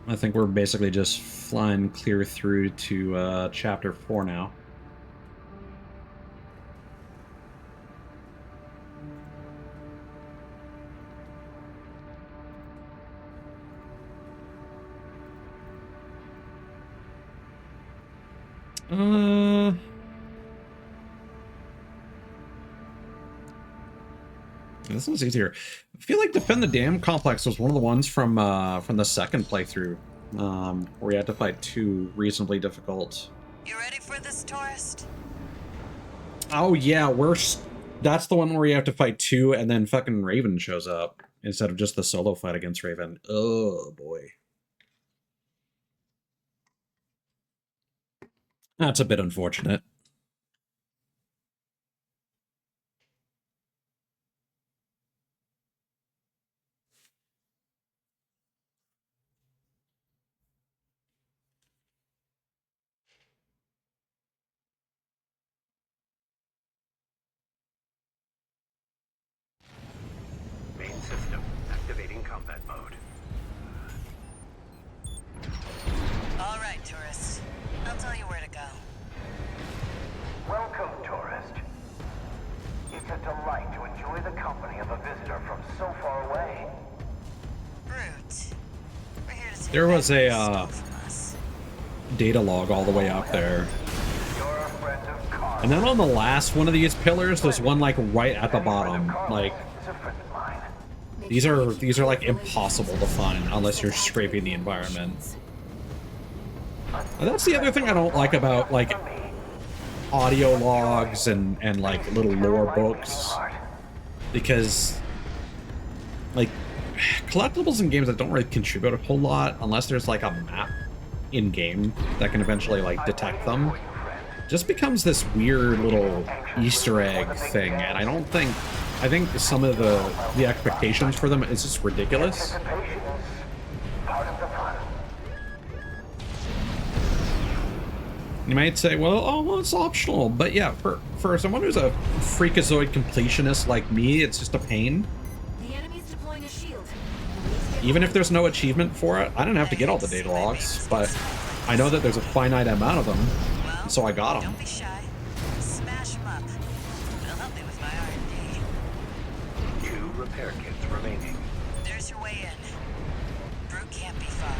I think we're basically just flying clear through to chapter 4 now. This one's easier. I feel like Defend the Dam Complex was one of the ones from the second playthrough, where you had to fight two reasonably difficult. You ready for this, tourist? Oh yeah, that's the one where you have to fight two, and then fucking Raven shows up instead of just the solo fight against Raven. Oh boy. That's a bit unfortunate. Main system activating combat mode. All right, tourists. I'll tell you where to go. Welcome, tourist. It's a delight to enjoy the company of a visitor from so far away. Brute. We're here to take There was a from us. data log all the way up there. You're a friend of Carl. And then on the last one of these pillars, there's one like right at the bottom. Like Is a friend of mine. these are like impossible to find unless you're scraping the environment. And that's the other thing I don't like about like audio logs and like little lore books, because like collectibles in games that don't really contribute a whole lot unless there's like a map in game that can eventually like detect them, just becomes this weird little Easter egg thing. And I think some of the expectations for them is just ridiculous. Anticipation is part of the fun. You might say, well, it's optional, but yeah, for someone who's a freakazoid completionist like me, it's just a pain. The enemy's deploying a shield. Even if there's no achievement for it, I didn't have to get all the data logs, but I know that there's a finite amount of them, so I got them. Don't be shy. Smash them up. It'll help me with my R&D. 2 repair kits remaining. There's your way in. Brute can't be far.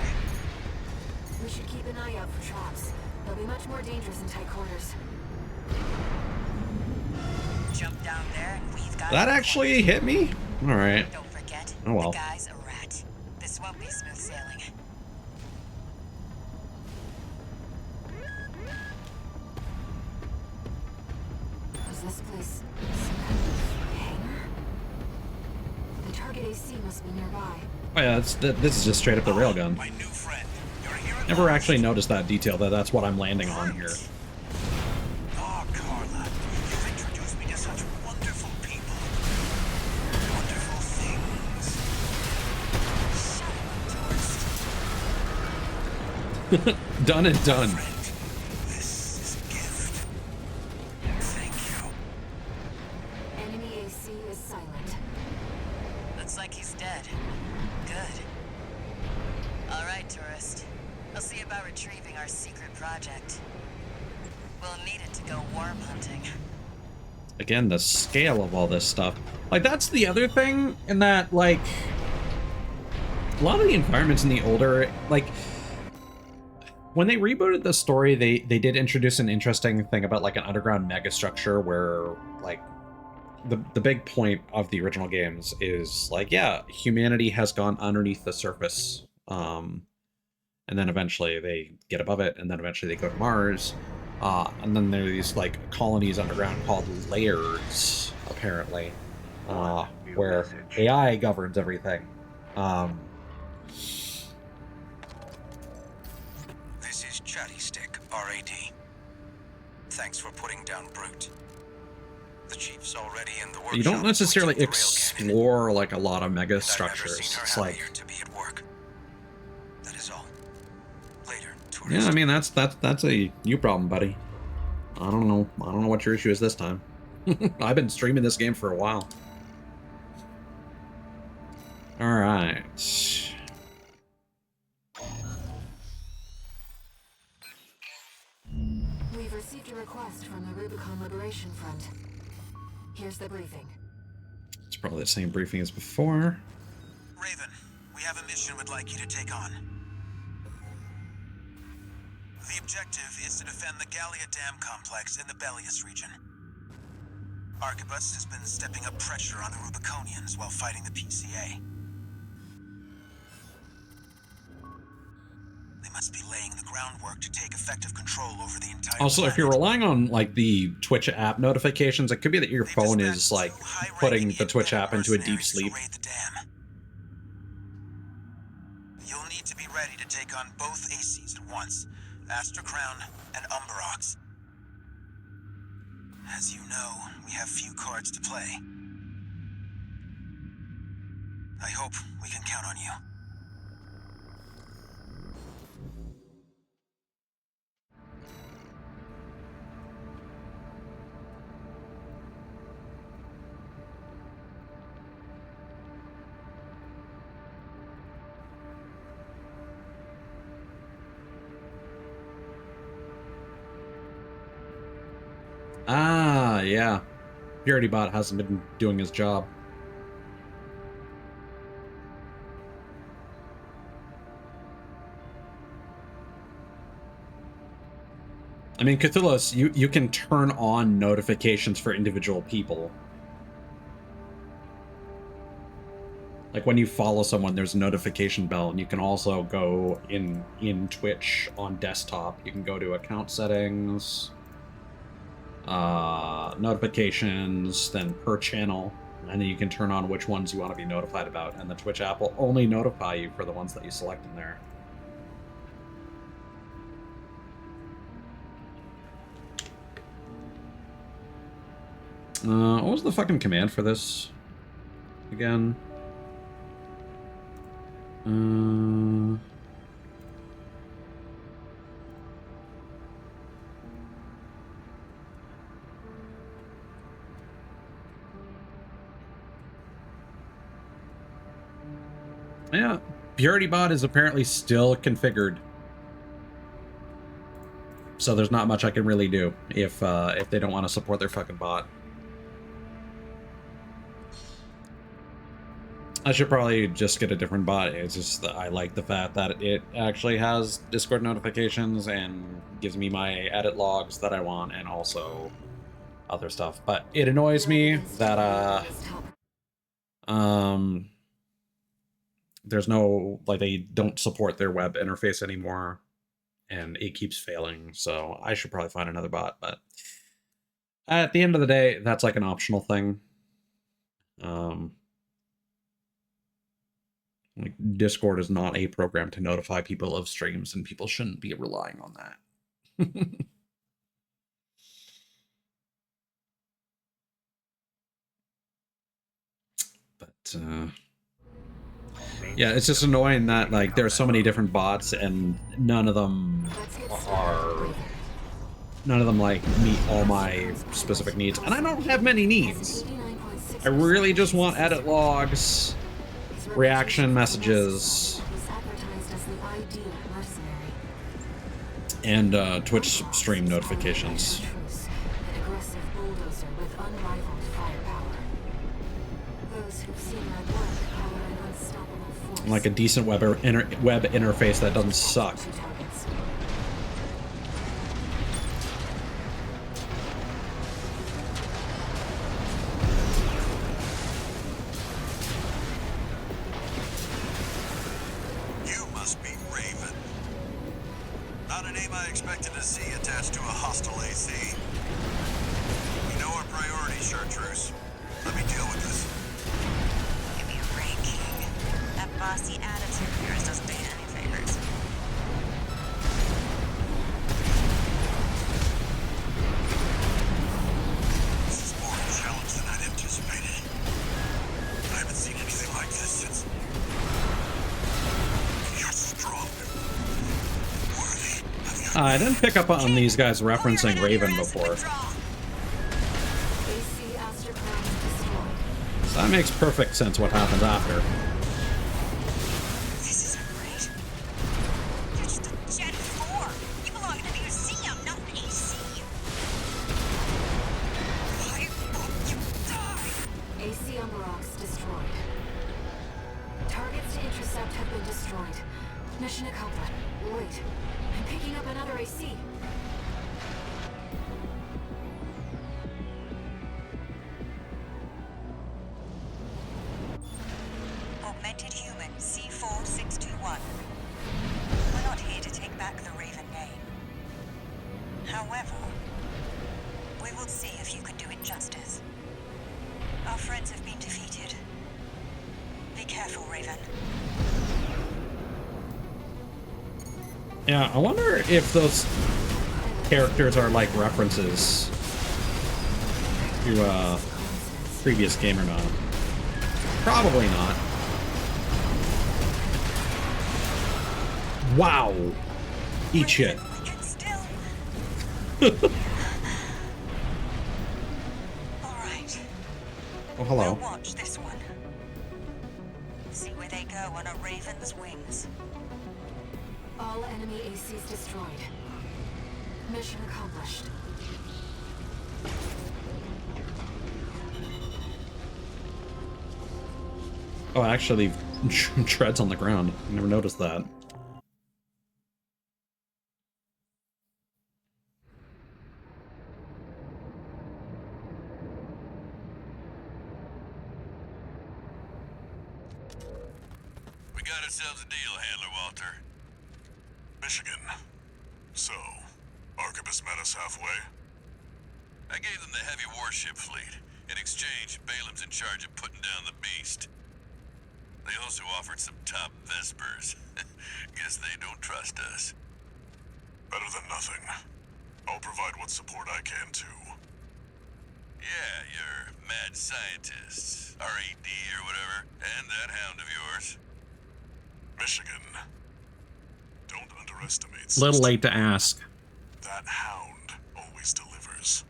We should keep an eye out for traps. They'll be much more dangerous in tight quarters. Jump down there and we've got... That actually hit me? Alright. Don't forget, Oh well. the guy's a rat. This won't be smooth sailing. Is this place some kind of hangar? The target AC must be nearby. Oh yeah, this is just straight up the railgun. My new friend. You're here at Never last. actually noticed that detail, that's what I'm landing on here. Oh, Carla, you've introduced me to such wonderful people. Wonderful things. Done and done. Friend, this is a gift. Thank you. Enemy AC is silent. Looks like he's dead. Good. All right, tourist. I'll see about retrieving our secret project. We'll need it to go worm hunting. Again, the scale of all this stuff. Like, that's the other thing, in that, like, a lot of the environments in the older, like, when they rebooted the story, they did introduce an interesting thing about, like, an underground megastructure where, like, the big point of the original games is, like, yeah, humanity has gone underneath the surface, and then eventually they get above it, and then eventually they go to Mars. And then there are these like colonies underground called layers, apparently, where AI governs everything. This is Chatty Stick, RAD. Thanks for putting down Brute. The chief's already in the workshop. You don't necessarily switching the railgun. explore like a lot of mega I've never structures. seen her It's happier like, to be at work. That is all. Later, tourist. yeah, I mean that's a you problem, buddy. I don't know what your issue is this time. I've been streaming this game for a while. All right. We've received a request from the Rubicon Liberation Front. Here's the briefing. It's probably the same briefing as before. Raven, we have a mission we'd like you to take on. The objective is to defend the Gallia Dam complex in the Bellius region. Arquebus has been stepping up pressure on the Rubiconians while fighting the PCA. They must be laying the groundwork to take effective control over the entire Also, if you're planet. relying on like the Twitch app notifications, it could be that your phone is like putting the Twitch app into a deep sleep. Raid the dam. You'll need to be ready to take on both ACs at once, Astra Crown, and Umberox. As you know, we have few cards to play. I hope we can count on you. Ah, yeah. Purity Bot hasn't been doing his job. I mean, Cthulhu's, you can turn on notifications for individual people. Like when you follow someone, there's a notification bell, and you can also go in Twitch on desktop. You can go to account settings, notifications, then per channel, and then you can turn on which ones you want to be notified about, and the Twitch app will only notify you for the ones that you select in there. What was the fucking command for this again? Yeah, Purity Bot is apparently still configured, so there's not much I can really do if they don't want to support their fucking bot. I should probably just get a different bot. It's just that I like the fact that it actually has Discord notifications and gives me my edit logs that I want, and also other stuff. But it annoys me that there's no, like, they don't support their web interface anymore, and it keeps failing. So I should probably find another bot. But at the end of the day, that's like an optional thing. Like, Discord is not a program to notify people of streams, and people shouldn't be relying on that. But yeah, it's just annoying that, like, there are so many different bots and none of them like meet all my specific needs, and I don't have many needs. I really just want edit logs, reaction messages, and Twitch stream notifications. Like a decent web interface that doesn't suck. You must be Raven. Not a name I expected to see attached to a hostile AC. You know our priority, Chartreuse. Let me deal with this. Give me a break, King. That bossy attitude of yours doesn't do you any favors. This is more of a challenge than I'd anticipated. I haven't seen anything like this since... You're strong. Worthy of your... I didn't pick up on these guys referencing Raven before. So that makes perfect sense what happens after. This isn't right. You're just a Gen 4. You belong in a museum, not an AC. Why won't you die? AC Umberox destroyed. Targets to intercept have been destroyed. Mission accomplished. Wait, I'm picking up another AC. Augmented human C4621. We're not here to take back the Raven name. However, we will see if you can do it justice. Our friends have been defeated. Be careful, Raven. Yeah, I wonder if those characters are like references to a previous game or not. Probably not. Wow. Eat shit. Alright. Oh, hello. We'll watch this one. See where they go on a raven's wings. All enemy ACs destroyed. Mission accomplished. Oh, actually, treads on the ground. I never noticed that. We got ourselves a deal, Handler Walter. Michigan. So, Arquebus met us halfway? I gave them the heavy warship fleet. In exchange, Balaam's in charge of putting down the beast. They also offered some top Vespers. Guess they don't trust us. Better than nothing. I'll provide what support I can, too. Yeah, your mad scientists, RAD or whatever, and that hound of yours. Michigan. Don't underestimate. Little late to ask. That hound always delivers.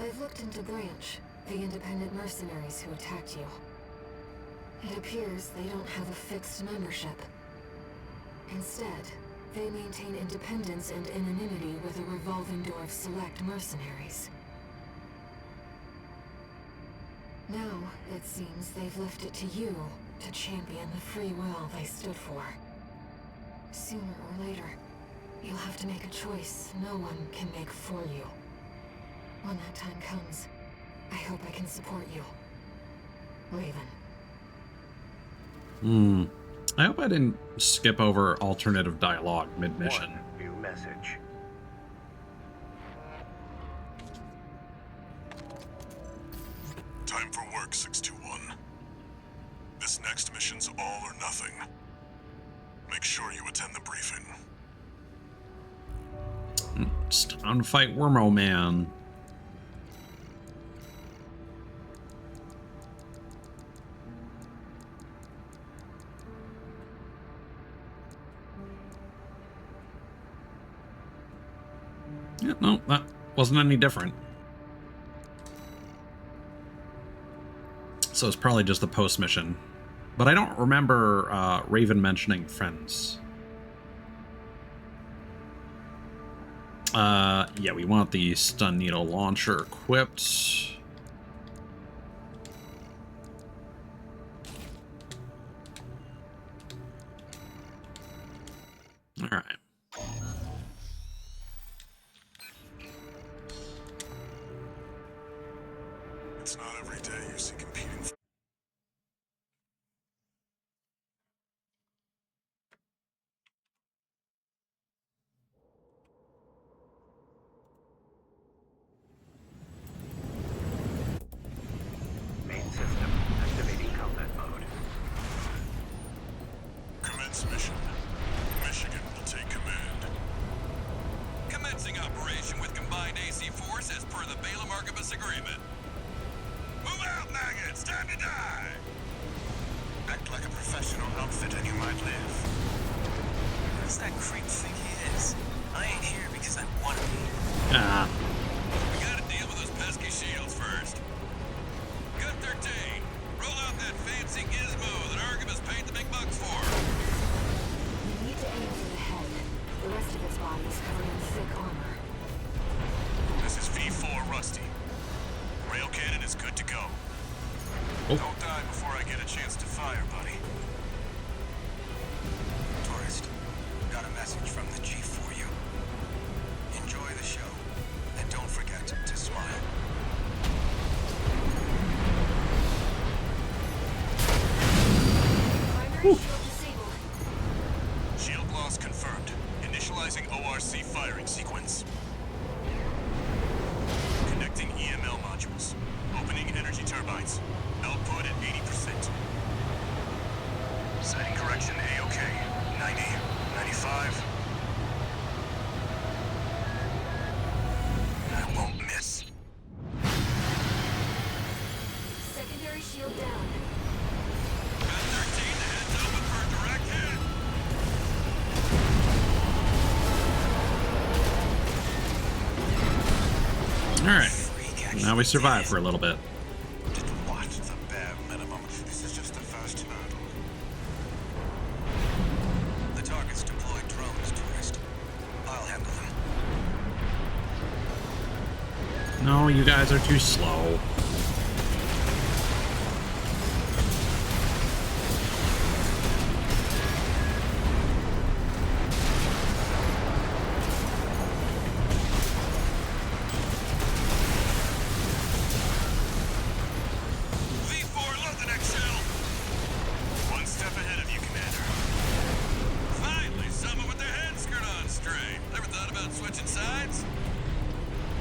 I've looked into Branch, the independent mercenaries who attacked you. It appears they don't have a fixed membership. Instead, they maintain independence and anonymity with a revolving door of select mercenaries. Now, it seems they've left it to you to champion the free will they stood for. Sooner or later, you'll have to make a choice no one can make for you. When that time comes, I hope I can support you. Raven. I hope I didn't skip over alternative dialogue mid-mission. New message. Time for work, 621. This next mission's all or nothing. Make sure you attend the briefing. It's time to fight Wormo Man. Yeah, no, that wasn't any different. So it's probably just a post mission. But I don't remember Raven mentioning friends. Yeah, we want the stun needle launcher equipped. All right. It's not every day you see competing. Main system activating combat mode. Commence mission. Michigan will take command. Commencing operation with combined AC force as per the Balaam Arquebus agreement. Move out, maggots! Time to die! Act like a professional outfit and you might live. Who does that creep think he is? I ain't here because I want to be. Ah. We gotta deal with those pesky shields first. Gun 13, roll out that fancy gizmo that Arquebus paid the big bucks for. You need to aim for the head. The rest of its body is covered in thick armor. This is V4 Rusty. Rail cannon is good to go. Oh. Don't die before I get a chance to fire, buddy. Tourist, got a message from the Chief for you. Enjoy the show, and don't forget to smile. Primary shield disabled. Shield loss confirmed. Initializing OR ORC firing sequence. Connecting EML modules. Opening energy turbines. Output at 80%. Setting correction A-OK. 90, 95. I won't miss. Secondary shield down. Got 13, heads open for a direct hit. Alright. Now we survive for a little bit. What? The bare minimum. This is just the first hurdle. The target's deployed drones, tourist. I'll handle them. No, you guys are too slow. V4 London XL. One step ahead of you, Commander. Finally, someone with their head skirt on straight. Ever thought about switching sides?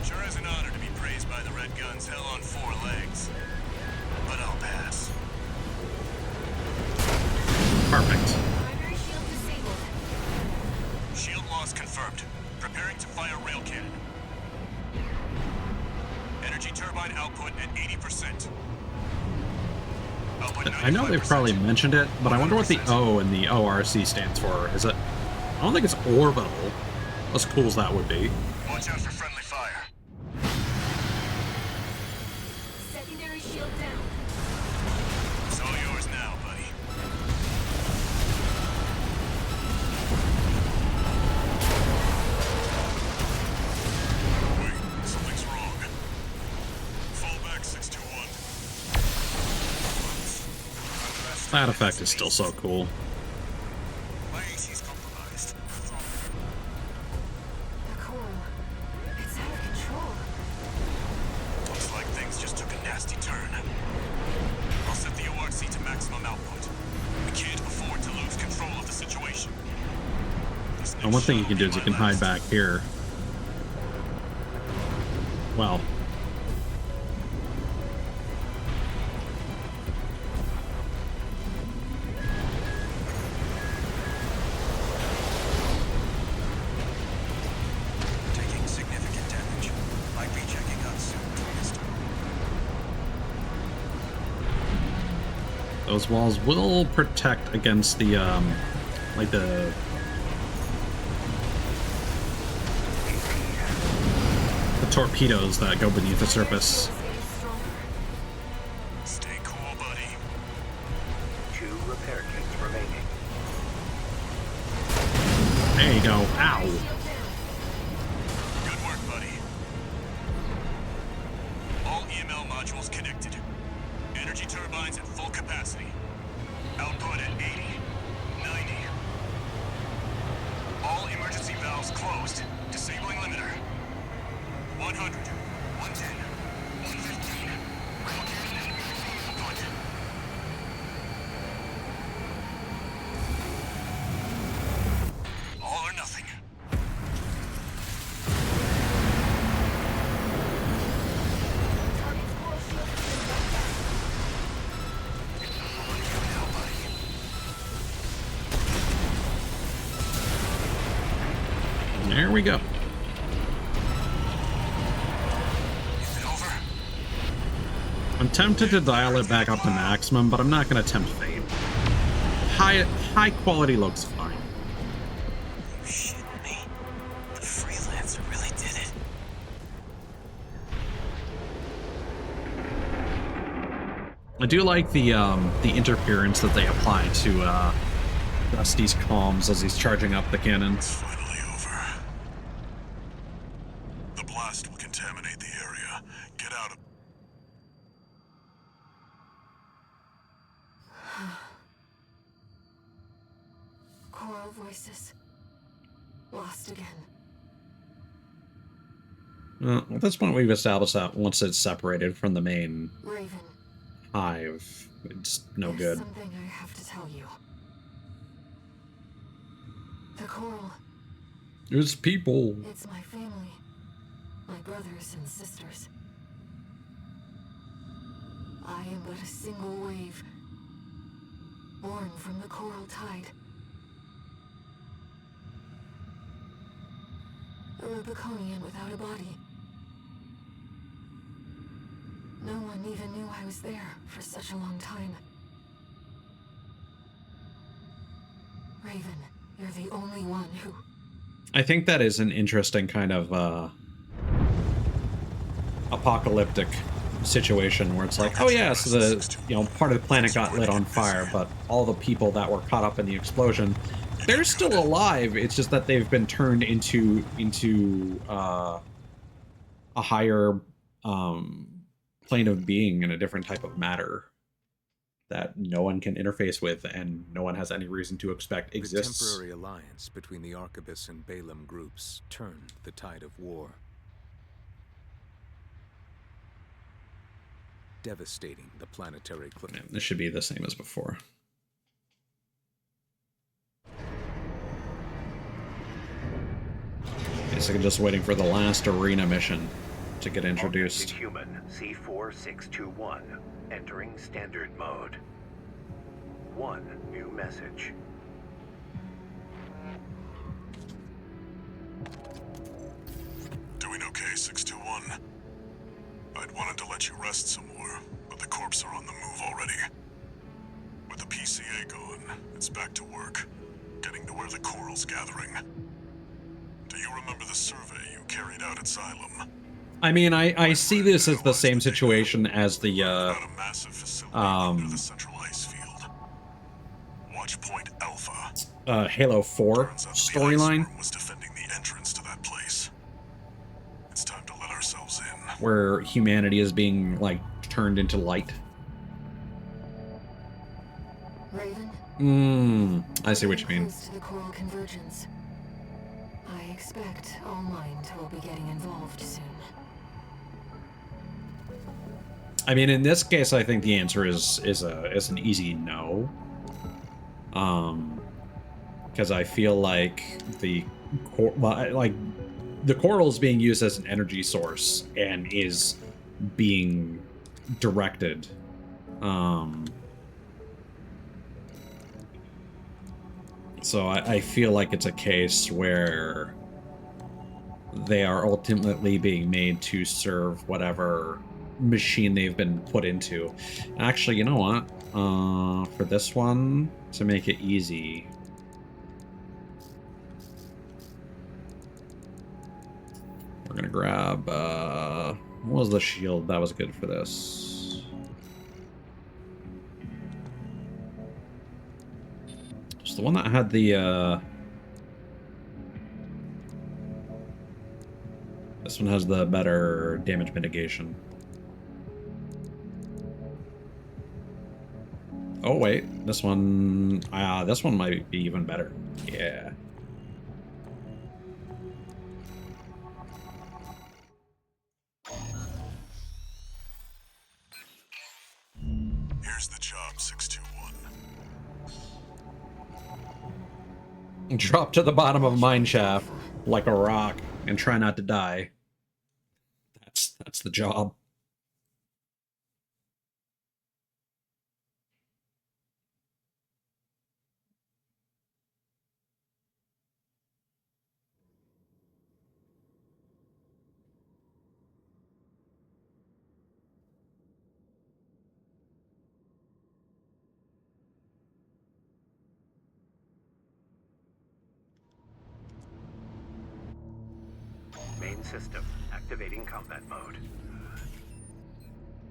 Sure is an honor to be praised by the Red Guns hell on 4 legs. But I'll pass. Perfect. Primary shield disabled. Shield loss confirmed. Preparing to fire rail cannon. Energy turbine output at 80%. Output I know they've 95%. probably mentioned it, but I wonder what the O in the ORC stands for. Is it... I don't think it's orbital. As cool as that would be. Watch out for friendly fire. Secondary shield down. It's all yours now, buddy. Wait, something's wrong. Fall back 621. That effect is still so cool. My AC's compromised. The coral. It's out of control. Looks like things just took a nasty turn. I'll set the ORC to maximum output. We can't afford to lose control of the situation. This And next one thing you shot can do will is be you can my hide last. back here. Well, Taking significant damage. Might be checking out soon, tourist. those walls will protect against the, like the torpedoes that go beneath the surface. Shield is getting stronger. Stay cool, buddy. 2 repair kits remaining. There you go. Ow. Shield down. Good work, buddy. All EML modules connected. Energy turbines at full capacity. Output at 80, 90. All emergency valves closed. Disabling limiter. 100, 110, 115. Output. All or nothing. Target's coral shield has been brought down. There we go. Is it over? I'm tempted to dial it back up to maximum, but I'm not going to tempt fate. High quality looks fine. You shitting me? The freelancer really did it. I do like the interference that they apply to Dusty's comms as he's charging up the cannons. Finally over. The blast will contaminate the area. Get out of... Coral voices. Lost again. At this point, we've established that once it's separated from the main Raven. hive, it's no There's good. something I have to tell you. The coral. It's people. It's my family. My brothers and sisters. I am but a single wave, born from the coral tide. A Rubiconian without a body. No one even knew I was there for such a long time. Raven, you're the only one who... I think that is an interesting kind of apocalyptic situation where it's like, oh yeah, so the part of the planet got lit on fire, but all the people that were caught up in the explosion, they're still alive. It's just that they've been turned into a higher plane of being in a different type of matter that no one can interface with and no one has any reason to expect exists. The temporary alliance between the Arquebus and Balaam groups turned the tide of war, devastating the planetary cliff. Yeah, this should be the same as before. Basically just waiting for the last arena mission to get introduced. Human C4621 entering standard mode. One new message. Doing okay, 621? I'd wanted to let you rest some more, but the corps are on the move already. With the PCA gone, it's back to work, getting to where the coral's gathering. Do you remember the survey you carried out at Xylem? I mean, I see this as the same situation as the Watchpoint Alpha. Halo 4 storyline, was defending the entrance to that place. It's time to let ourselves in. where humanity is being like turned into light. Raven? I see what you mean. Close to the coral convergence. I expect All Mind will be getting involved soon. I mean, in this case, I think the answer is an easy no. Because I feel like the coral is being used as an energy source and is being directed. So I feel like it's a case where they are ultimately being made to serve whatever machine they've been put into. Actually, you know what? For this one, to make it easy, we're gonna grab, what was the shield that was good for this? It's the one that had the, this one has the better damage mitigation. Oh wait, this one might be even better. Yeah. Here's the job, 621. Drop to the bottom of a mine shaft like a rock and try not to die. That's the job. Main system activating combat mode.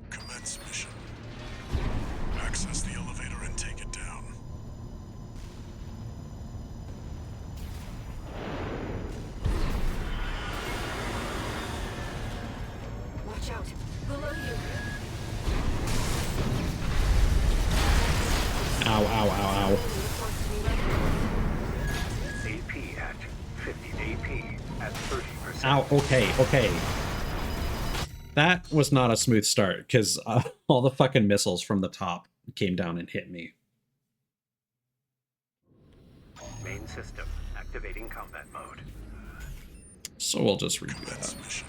Commence mission. Access the elevator and take it down. Watch out! Below you! Ow, ow, ow, ow. AP at 50 AP at 30%. Ow, okay. That was not a smooth start, because all the fucking missiles from the top came down and hit me. Main system activating combat mode. So we'll just redo that. Mission.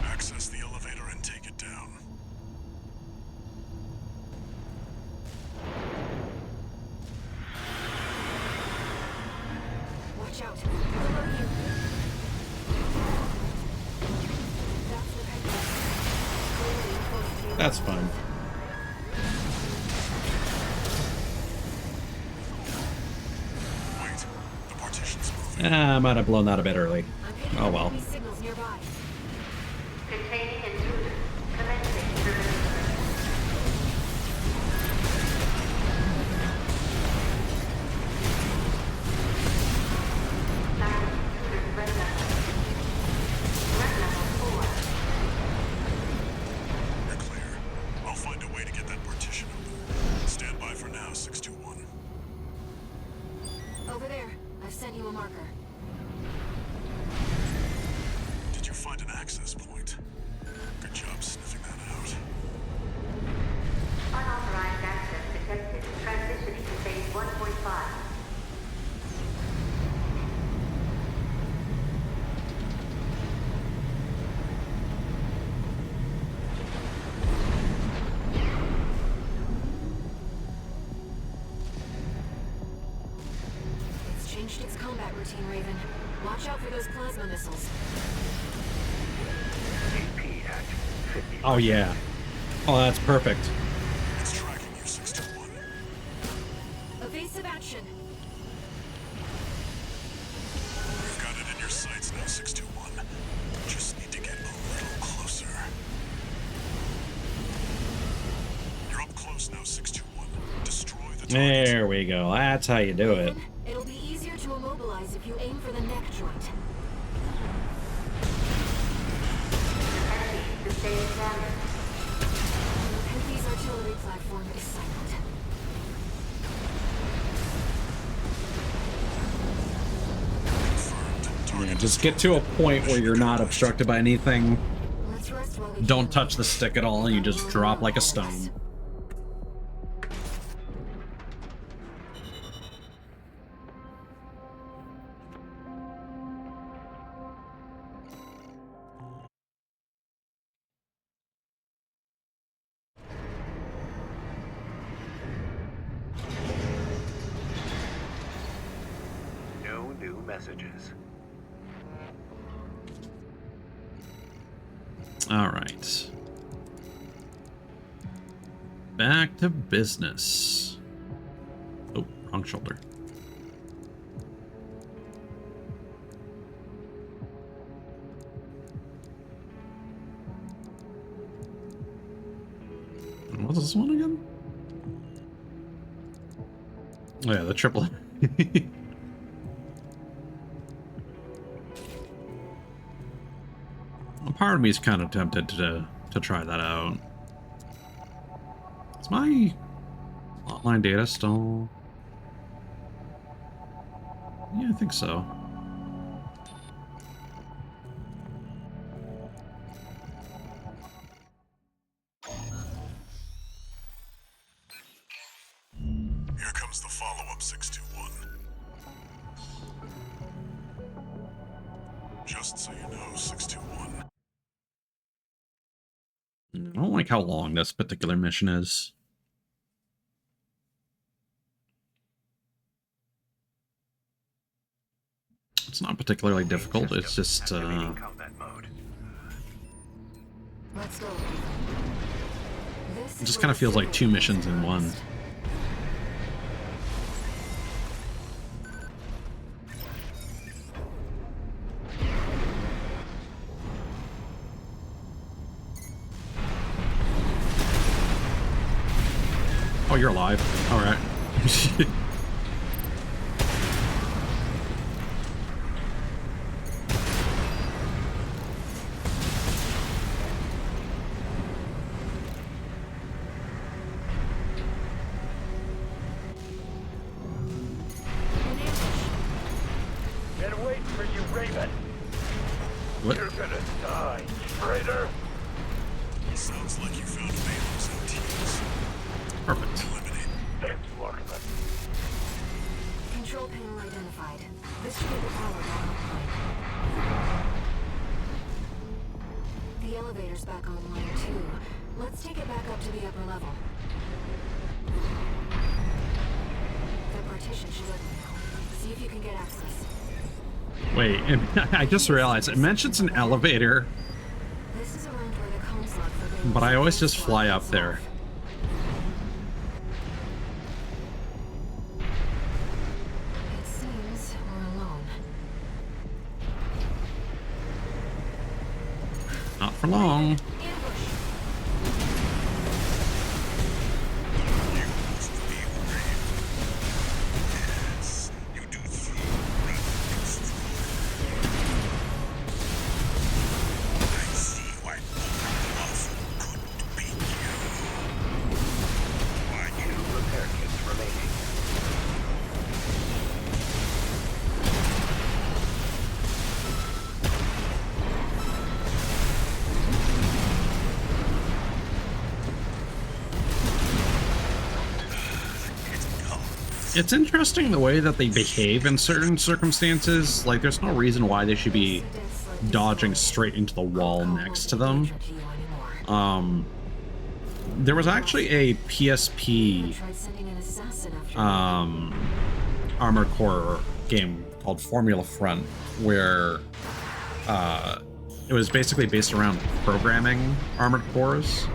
Access the elevator and take it down. Watch out. Below you. That's fine. Wait, the partition's moving. I might have blown that a bit early. Oh well. Signals nearby. Containing intruder. Commencing intruder. Silent intruder threat level. Threat level 4. You're clear. I'll find a way to get that partition open. Stand by for now, 621. Over there. I've sent you a marker. Did you find an access point? Good job sniffing that out. Unauthorized access detected. Transitioning to phase 1.5. It's changed its combat routine, Raven. Watch out for those plasma missiles. AP at 50. Oh yeah. Oh, that's perfect. It's tracking you, 621. Evasive action. You've got it in your sights now, 621. Just need to get a little closer. You're up close now, 621. Destroy the target. There we go. That's how you do it. It'll be easier to immobilize if you aim for the neck joint. Enemy sustained damage. Henry's artillery platform is silent. Yeah, just get to a point where you're not obstructed by anything. Let's rest while we Don't can. touch the stick at all, and you just drop like a stone. No new messages. All right. Back to business. Oh, wrong shoulder. What's this one again? Oh yeah, the triple. Well, part of me is kind of tempted to try that out. Is my online data still? Yeah, I think so. Here comes the follow-up, 621. Just so you know, 621. I don't like how long this particular mission is. It's not particularly difficult, it's just, Activating combat mode. Let's go. it just kind of feels like two missions in one. Oh, you're alive. All right. Been waiting for you, Raven. What? You're gonna die, traitor. Sounds like you found Bailey's OTs. Perfect. Eliminate. Thanks, Markman. Control panel identified. This should be the power line. elevator's back online too. Let's take it back up to the upper level. The partition should open now. See if you can get access. Wait, I just realized it mentions an elevator, This is around where the cone slot for but I always just fly up there. It seems we're alone. Not for long. It's interesting the way that they behave in certain circumstances. Like, there's no reason why they should be dodging straight into the wall next to them. There was actually a PSP Armored Core game called Formula Front, where it was basically based around programming armored cores,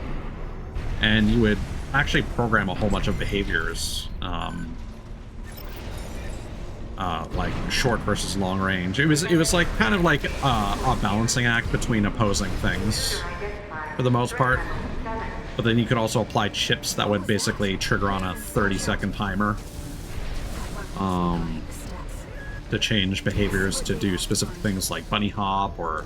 and you would actually program a whole bunch of behaviors, like short versus long range. It was like kind of like a balancing act between opposing things for the most part. But then you could also apply chips that would basically trigger on a 30-second timer to change behaviors to do specific things like bunny hop, or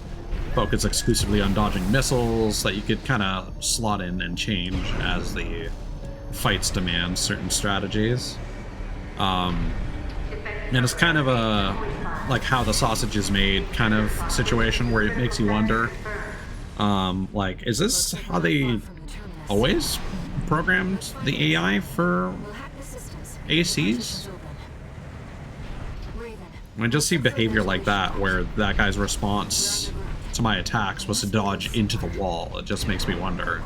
focus exclusively on dodging missiles that you could kind of slot in and change as the fights demand certain strategies. And it's kind of a like how the sausage is made kind of situation where it makes you wonder, like, is this how they always programmed the AI for ACs? I just see behavior like that, where that guy's response to my attacks was to dodge into the wall. It just makes me wonder.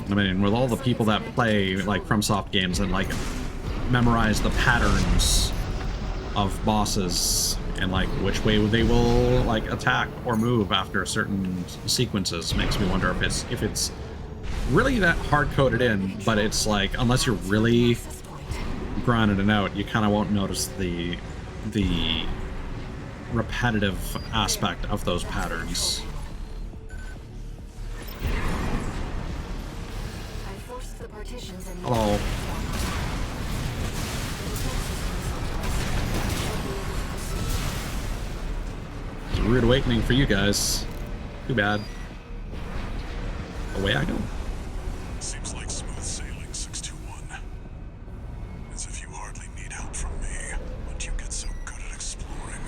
I mean, with all the people that play like FromSoft games and like memorize the patterns of bosses and like which way they will like attack or move after certain sequences, makes me wonder if it's really that hard coded in. But it's like, unless you're really grinding it out, you kind of won't notice the repetitive aspect of those patterns. Hello. It's a rude awakening for you guys. Too bad. Away I go. Seems like smooth sailing, 621. As if you hardly need help from me. When do you get so good at exploring?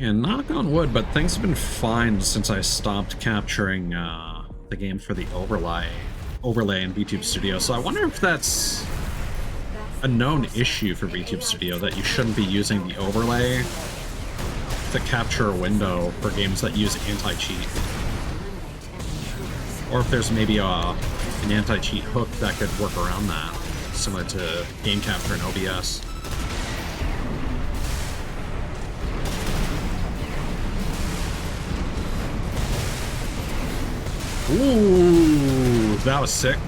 And knock on wood, but things have been fine since I stopped capturing the game for the overlay in VTube Studio. So I wonder if that's a known issue for VTube Studio, that you shouldn't be using the overlay to capture a window for games that use anti-cheat. Or if there's maybe an anti-cheat hook that could work around that, similar to game capture in OBS. Ooh, that was sick.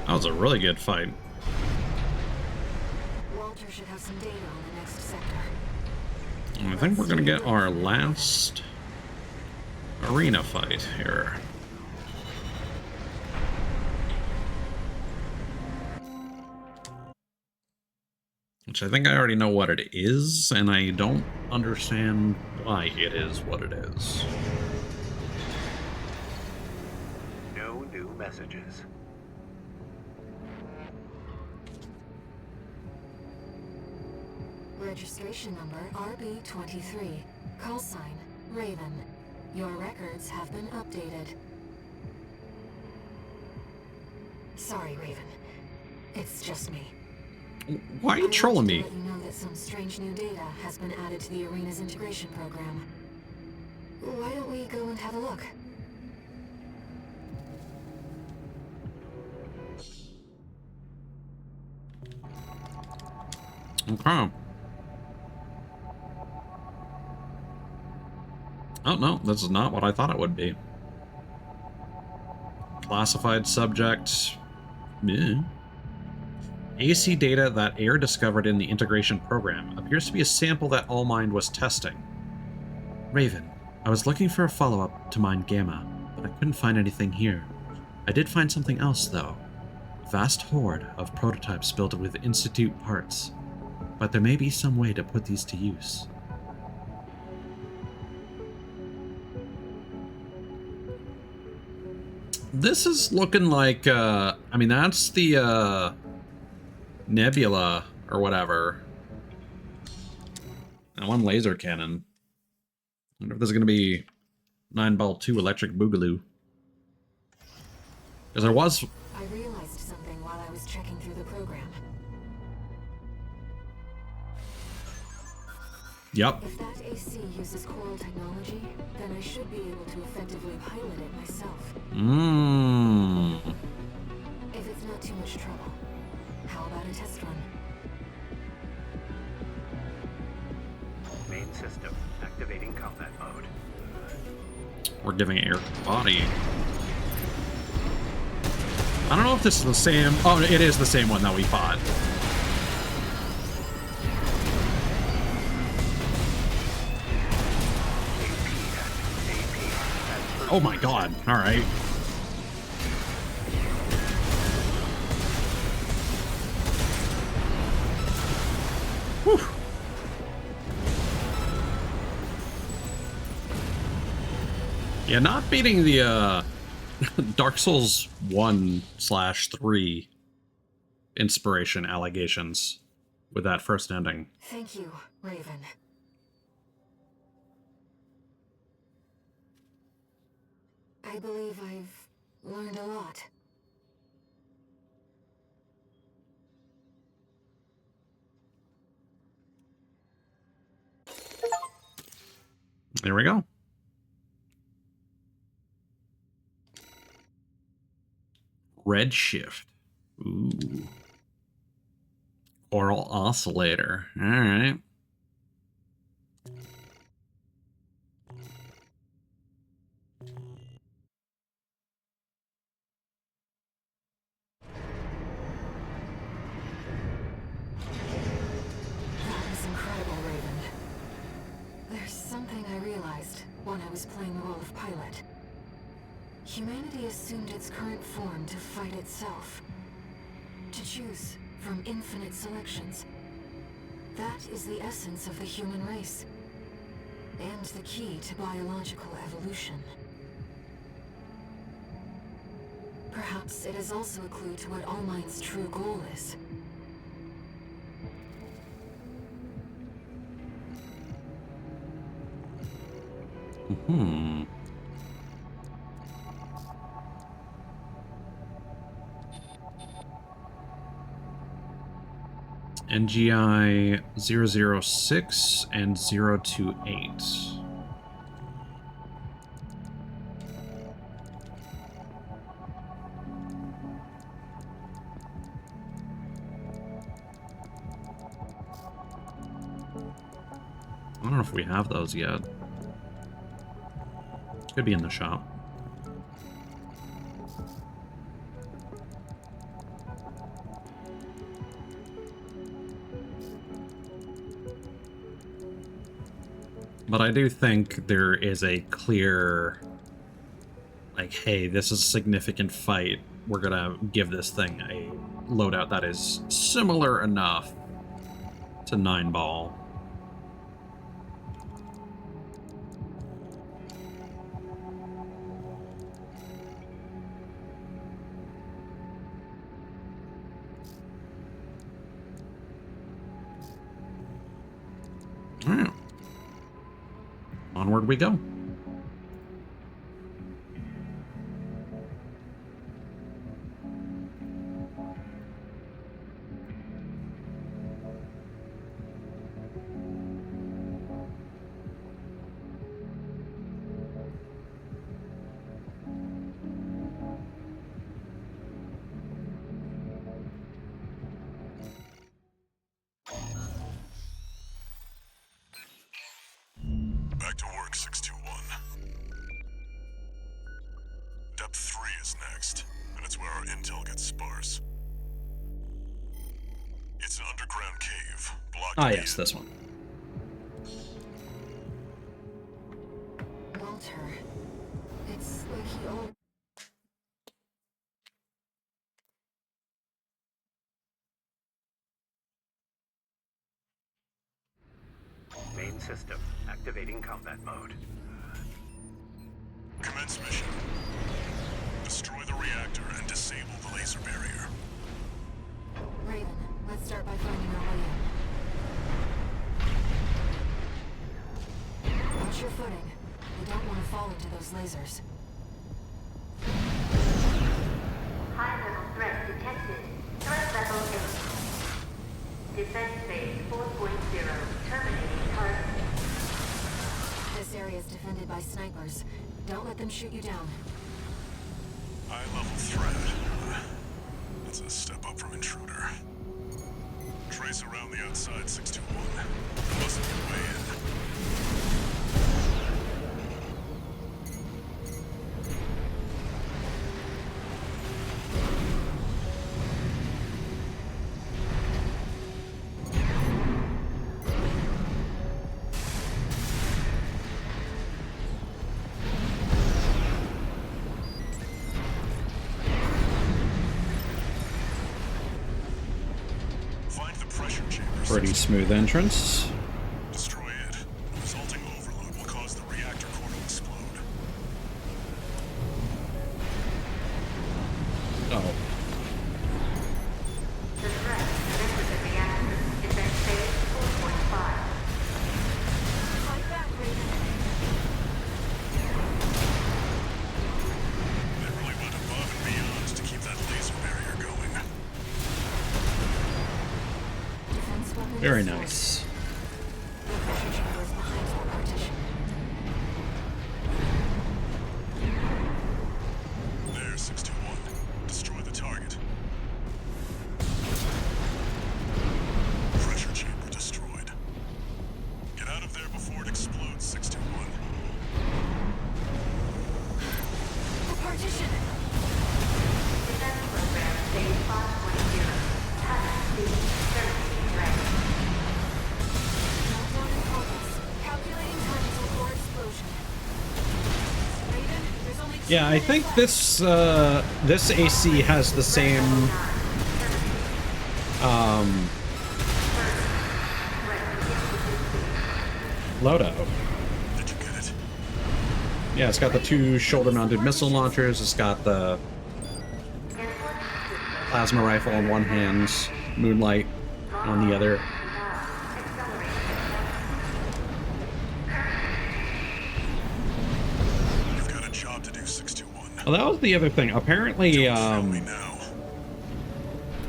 That was a really good fight. have some data on the next sector. I think we're gonna get our last arena fight here. Which I think I already know what it is, and I don't understand why it is what it is. No new messages. Registration number RB23. Call sign Raven. Your records have been updated. Sorry, Raven. It's just me. Why are you trolling me? I wanted to let you know that some strange new data has been added to the arena's integration program. Why don't we go and have a look? Okay. Oh no, this is not what I thought it would be. Classified subject. Yeah. AC data that AIR discovered in the integration program appears to be a sample that Allmind was testing. Raven, I was looking for a follow-up to Mind Gamma, but I couldn't find anything here. I did find something else, though. A vast horde of prototypes built with Institute parts. But there may be some way to put these to use. This is looking like, I mean, that's the, Nebula, or whatever. And one laser cannon. I wonder if there's going to be 9-ball 2 electric boogaloo. Because there was... I realized something while I was checking through the program. Yep. If that AC uses coral technology, then I should be able to effectively pilot it myself. Mmm. If it's not too much trouble, how about a test run? Main system activating combat mode. We're giving Air body. I don't know if this is the same... Oh, it is the same one that we fought. Oh my god. Alright. Whew. Yeah, not beating the, Dark Souls 1/3 inspiration allegations with that first ending. Thank you, Raven. I believe I've learned a lot. There we go. Redshift. Ooh. Oral oscillator. Alright. That was incredible, Raven. There's something I realized when I was playing the role of pilot. Humanity assumed its current form to fight itself. To choose from infinite selections. That is the essence of the human race. And the key to biological evolution. Perhaps it is also a clue to what Allmind's true goal is. Hmm. NGI 006 and 028. I don't know if we have those yet. Could be in the shop. But I do think there is a clear, like, hey, this is a significant fight. We're gonna give this thing a loadout that is similar enough to 9-ball. All right. Onward we go. Back to work, 621. Depth 3 is next, and it's where our intel gets sparse. It's an underground cave, blocked Ah, at the yes, end. this one. Walter. It's like he all... Main system activating combat mode. Commence mission. Destroy the reactor and disable the laser barrier. Raven, let's start by finding our way in. Watch your footing. You don't want to fall into those lasers. High-level threat detected. Threat level 8. Defense phase 4.0. Terminating target. This area is defended by snipers. Don't let them shoot you down. High-level threat. That's a step up from intruder. Trace around the outside, 621. Must be a way in. Pretty smooth entrance. Destroy it. The resulting overload will cause the reactor core to explode. Oh. The threat to the reactor. Defense phase 4.5. Fight back, Raven. They really went above and beyond to keep that laser barrier going. Defense weapon Very destroyed. nice. The pressure chamber is behind that partition. There, 621. Destroy the target. Pressure chamber destroyed. Get out of there before it explodes, 621. The partition! Defense program phase 5.0. Touch speed. Terminating threat. Countdown in progress. Calculating time until core explosion. Raven, there's only 2 Yeah, I minutes think left. this AC has the same loadout. Did you get it? Yeah, it's got the 2 shoulder-mounted missile launchers. It's got the plasma rifle on one hand, Moonlight on the other. You've got a job to do, 621. Well, that was the other thing. Apparently, Fail me now.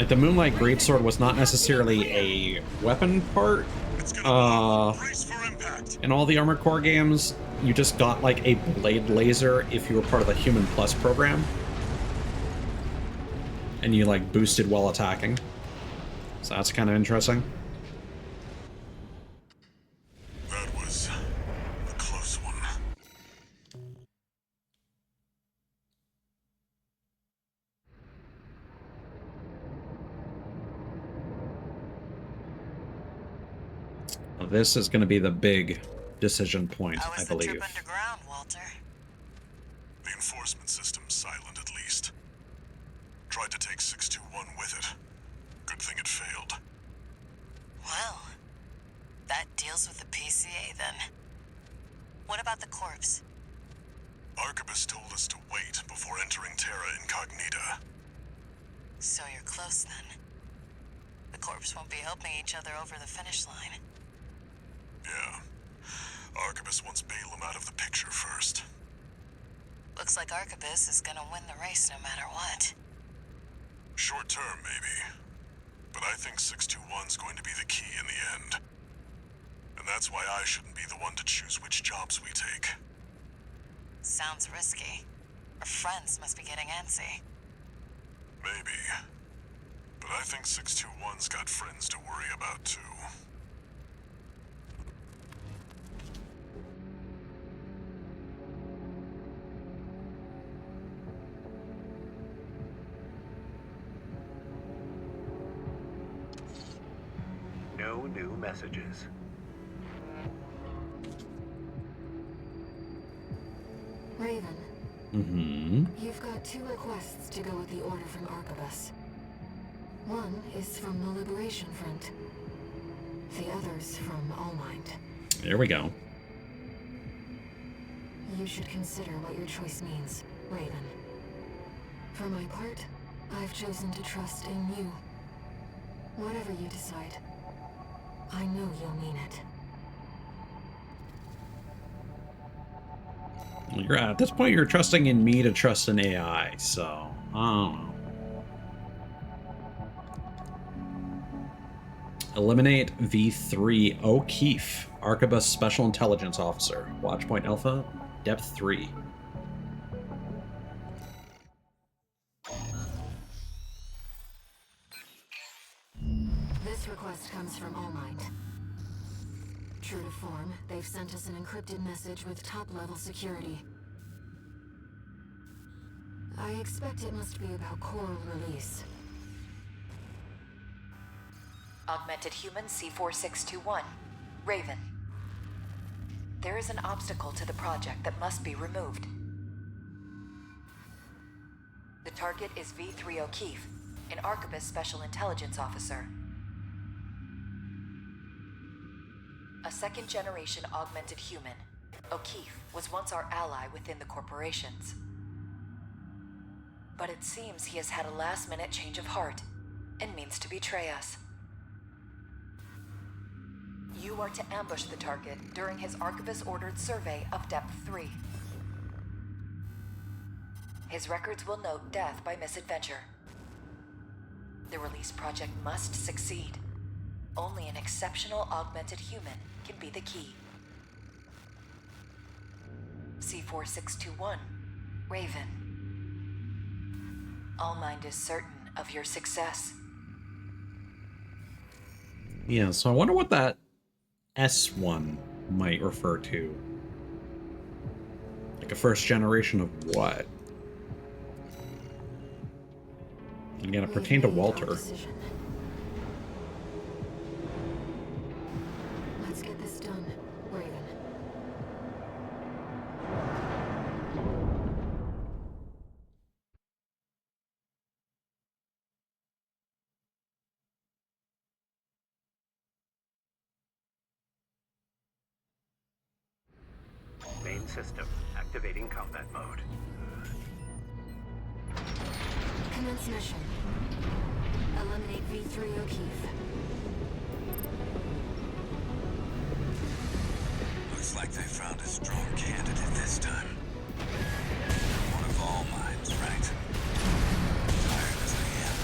like the Moonlight Greatsword was not necessarily a weapon part. It's gonna brace for impact. In all the Armored Core games, you just got like a blade laser if you were part of the Human Plus program. And you like boosted while attacking. So that's kind of interesting. That was a close one. This is going to be the big decision point, How I was the believe. trip underground, Walter? The enforcement system's silent, at least. Tried to take 621 with it. Good thing it failed. Well, that deals with the PCA then. What about the corpse? Arquebus told us to wait before entering Terra Incognita. So you're close then. The corpse won't be helping each other over the finish line. Yeah. Arquebus wants Balaam out of the picture first. Looks like Arquebus is gonna win the race no matter what. Short term, maybe. But I think 621's going to be the key in the end. And that's why I shouldn't be the one to choose which jobs we take. Sounds risky. Our friends must be getting antsy. Maybe. But I think 621's got friends to worry about, too. No new messages. Raven, Mm-hmm. you've got 2 requests to go with the order from Arquebus. One is from the Liberation Front. The other's from Allmind. There we go. You should consider what your choice means, Raven. For my part, I've chosen to trust in you. Whatever you decide, I know you'll mean it. You're at this point, you're trusting in me to trust in AI, so I don't know. Eliminate V3 O'Keefe, Arquebus Special Intelligence Officer. Watchpoint Alpha, Depth 3. This request comes from Allmind. True to form, they've sent us an encrypted message with top-level security. I expect it must be about Coral release. Augmented Human C4621. Raven. There is an obstacle to the project that must be removed. The target is V3 O'Keefe, an Arquebus Special Intelligence Officer. A second-generation augmented human, O'Keefe was once our ally within the corporations. But it seems he has had a last-minute change of heart and means to betray us. You are to ambush the target during his Arquebus-ordered survey of Depth 3. His records will note death by misadventure. The release project must succeed. Only an exceptional augmented human can be the key. C4621, Raven. Allmind is certain of your success. Yeah, so I wonder what that S1 might refer to. Like a first generation of what? Again, it pertained to Walter. Let's get this done, Raven. Main system activating combat mode. Commence mission. Eliminate V3 O'Keefe. Looks like they found a strong candidate this time. One of all minds, right? Tired as I am.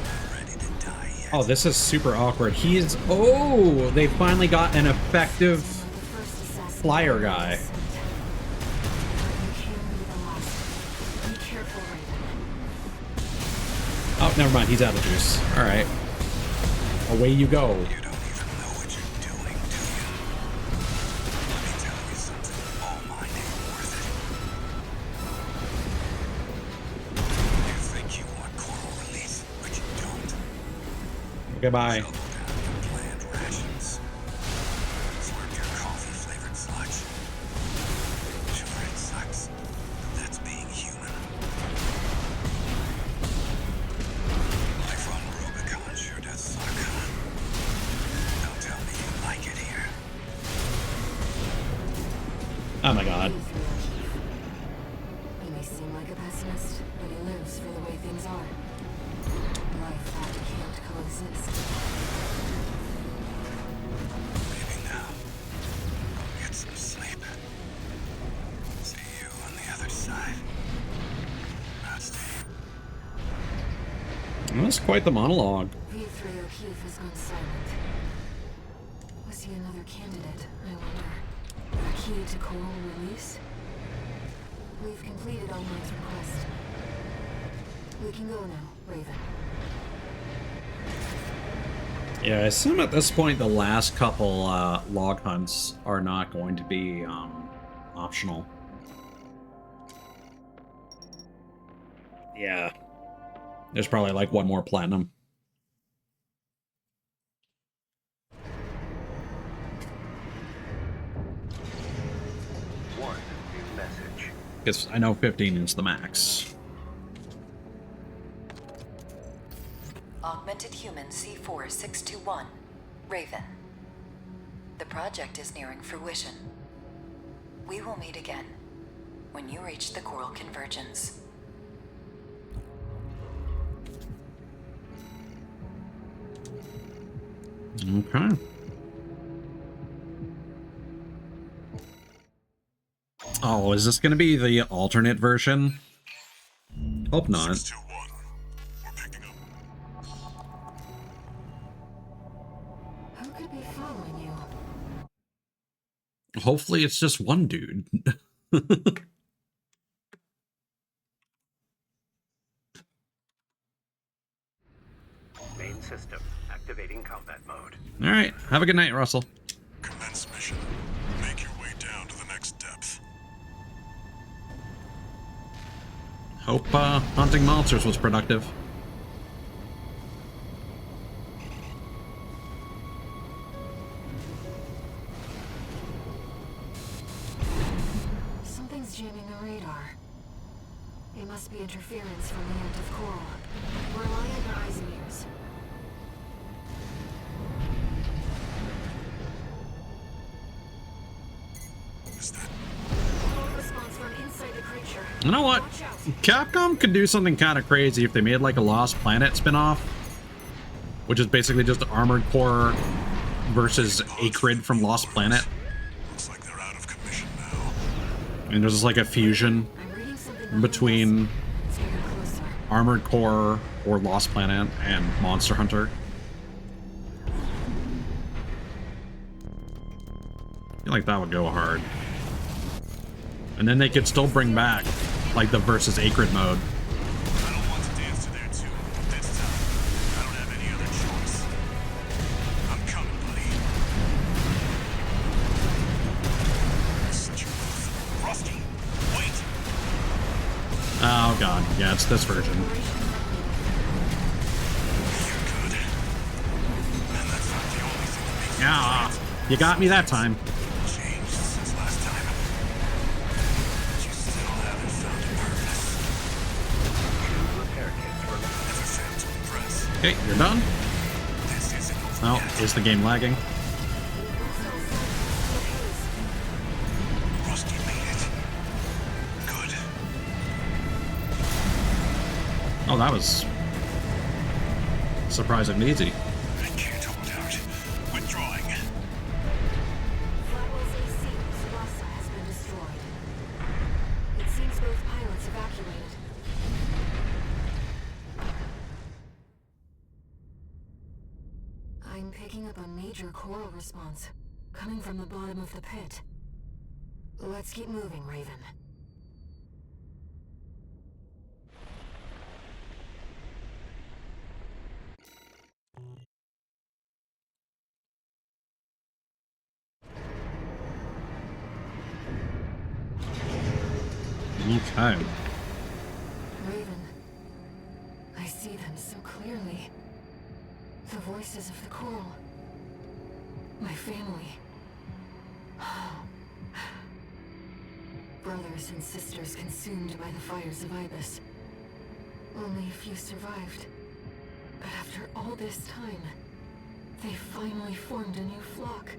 Not ready to die yet. Oh, this is super awkward. He is... Oh, they finally got an effective flyer guy. Oh, never mind. He's out of juice. All right. Away you go. You don't even know what you're doing, do you? Let me tell you something. All mine ain't worth it. You think you want Coral release, but you don't. Goodbye. Double down your planned rations. Slurp your coffee god. He may seem like a pessimist, but he lives for the way things are. Life that can't coexist. Maybe now. Get some sleep. See you on the other side. Rusty. That was quite the monologue. V3 O'Keefe has gone silent. Was he another candidate, I wonder? A key to coral release? We've completed Allmine's request. We can go now, Raven. Yeah, I assume at this point the last couple log hunts are not going to be optional. Yeah. There's probably like one more platinum. One new message. Because I know 15 is the max. Augmented Human C4621, Raven. The project is nearing fruition. We will meet again when you reach the coral convergence. Okay. Oh, is this going to be the alternate version? Hope not. 621. We're picking up. Who could be following you? Hopefully it's just one dude. Main system activating combat mode. All right. Have a good night, Russell. Commence mission. Make your way down to the next depth. Hope hunting monsters was productive. Something's jamming the radar. It must be interference from the active coral. Rely on your eyes and ears. Is that Response from inside the creature. You know what? Watch out. Capcom could do something kind of crazy if they made like a Lost Planet spin-off, which is basically just Armored Core versus Acrid from Lost Planet. looks like they're out of commission now. And there's just like a fusion I'm reading something on between this. Let's get closer. Armored Core or Lost Planet and Monster Hunter. I feel like that would go hard. And then they could still bring back like the versus Acrid mode. I don't want to dance to their tune. That's tough. I don't have any other choice. I'm coming, buddy. Such a move. Rusty, wait. Oh god, yeah, it's this version. You're good. And that's not the only thing that makes Yeah, you got me that time. changed since last time. But you still haven't found a purpose. Repair kits Never failed to impress. Okay, you're done. This isn't over Oh, yet. is the game lagging? Rusty made it. Good. Oh, that was surprisingly easy. I can't hold out. Withdrawing. Flatwell's AC Tsubasa has been destroyed. It seems both pilots evacuated. I'm picking up a major coral response coming from the bottom of the pit. Let's keep moving, Raven. Okay. Raven, I see them so clearly. The voices of the coral. My family. Brothers and sisters consumed by the fires of Ibis. Only a few survived. But after all this time, they finally formed a new flock.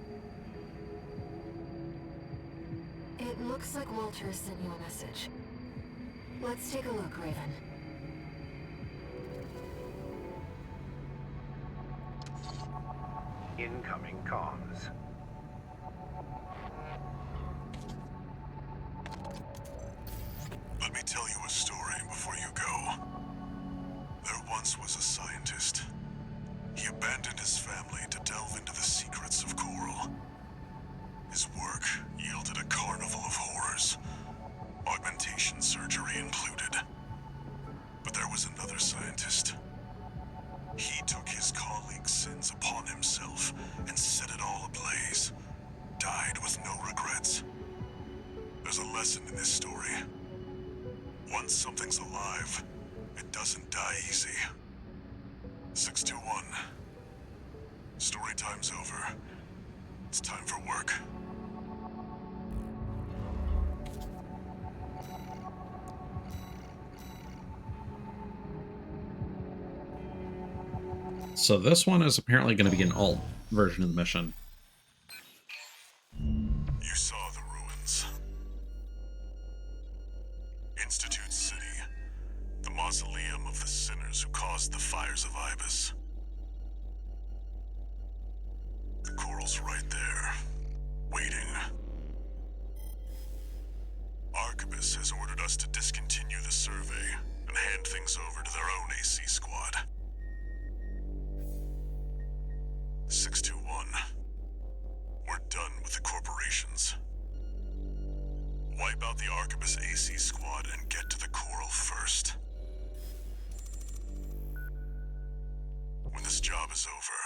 It looks Looks like Walter sent you a message. Let's take a look, Raven. Incoming comms. Let me tell you a story before you go. There once was a scientist. He abandoned his family to delve into the secrets of coral. His work yielded a carnival of horrors, augmentation surgery included. But there was another scientist. He took his colleagues' sins upon himself and set it all ablaze. Died with no regrets. There's a lesson in this story. Once something's alive, it doesn't die easy. 621. Story time's over. It's time for work. So this one is apparently going to be an alt version of the mission. You saw the ruins. Institute City. The mausoleum of the sinners who caused the fires of Ibis. The coral's right there, waiting. Arquebus has ordered us to discontinue the survey and hand things over to their own AC squad. 621. We're done with the corporations. Wipe out the Arquebus AC squad and get to the coral first. When this job is over,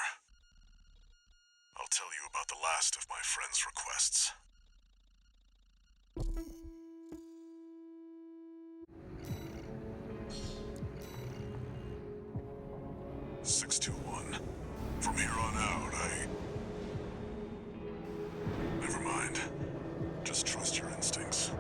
I'll tell you about the last of my friend's requests. From here on out, Never mind. Just trust your instincts.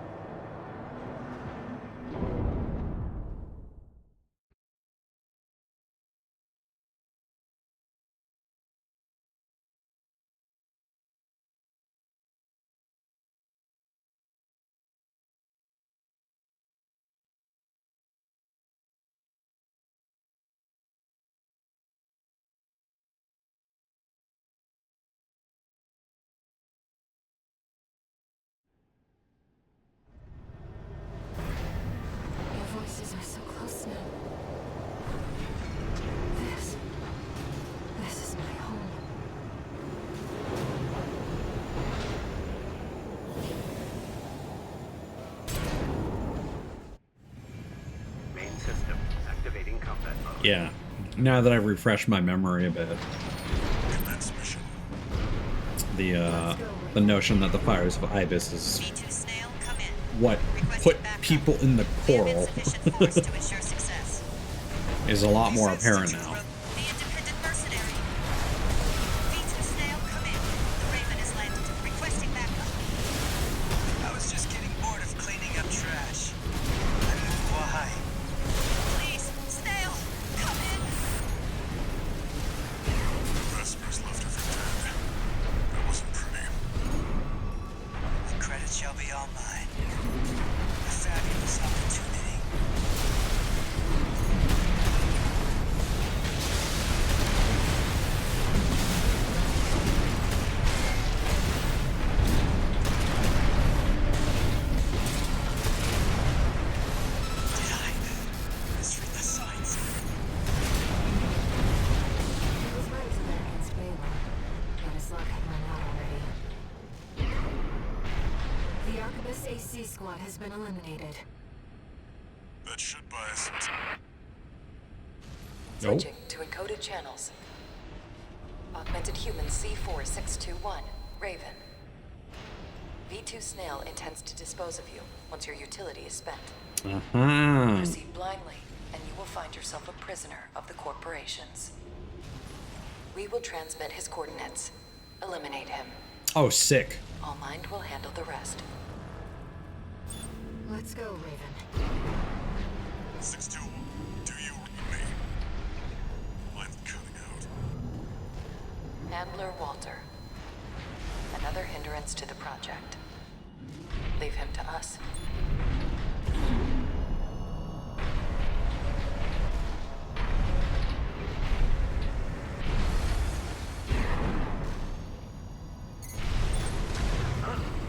Your voices are so close now. This is my home. Main system activating combat mode. Yeah. Now that I've refreshed my memory a bit, the notion that the fires of Ibis is what put people in the coral is a lot more apparent now. I was just getting bored of cleaning up trash. I mean, why? Please, Snail, come in. Vespers left her for dead. That wasn't pretty. The credit shall be all mine. A fabulous opportunity. Did I misread the signs? It was right to that against Balaam, but his luck had run out already. The Arquebus AC squad has been eliminated. That should buy us some time. Nope. Switching to encoded channels. Augmented human C4621, Raven. V2 Snail intends to dispose of you once your utility is spent. Uh-huh. Proceed blindly, and you will find yourself a prisoner of the corporations. We will transmit his coordinates. Eliminate him. Oh, sick. All Mind will handle the rest. Let's go, Raven. 6-2, do you read me? Line's cutting out. Handler Walter. Another hindrance to the project. Leave him to us.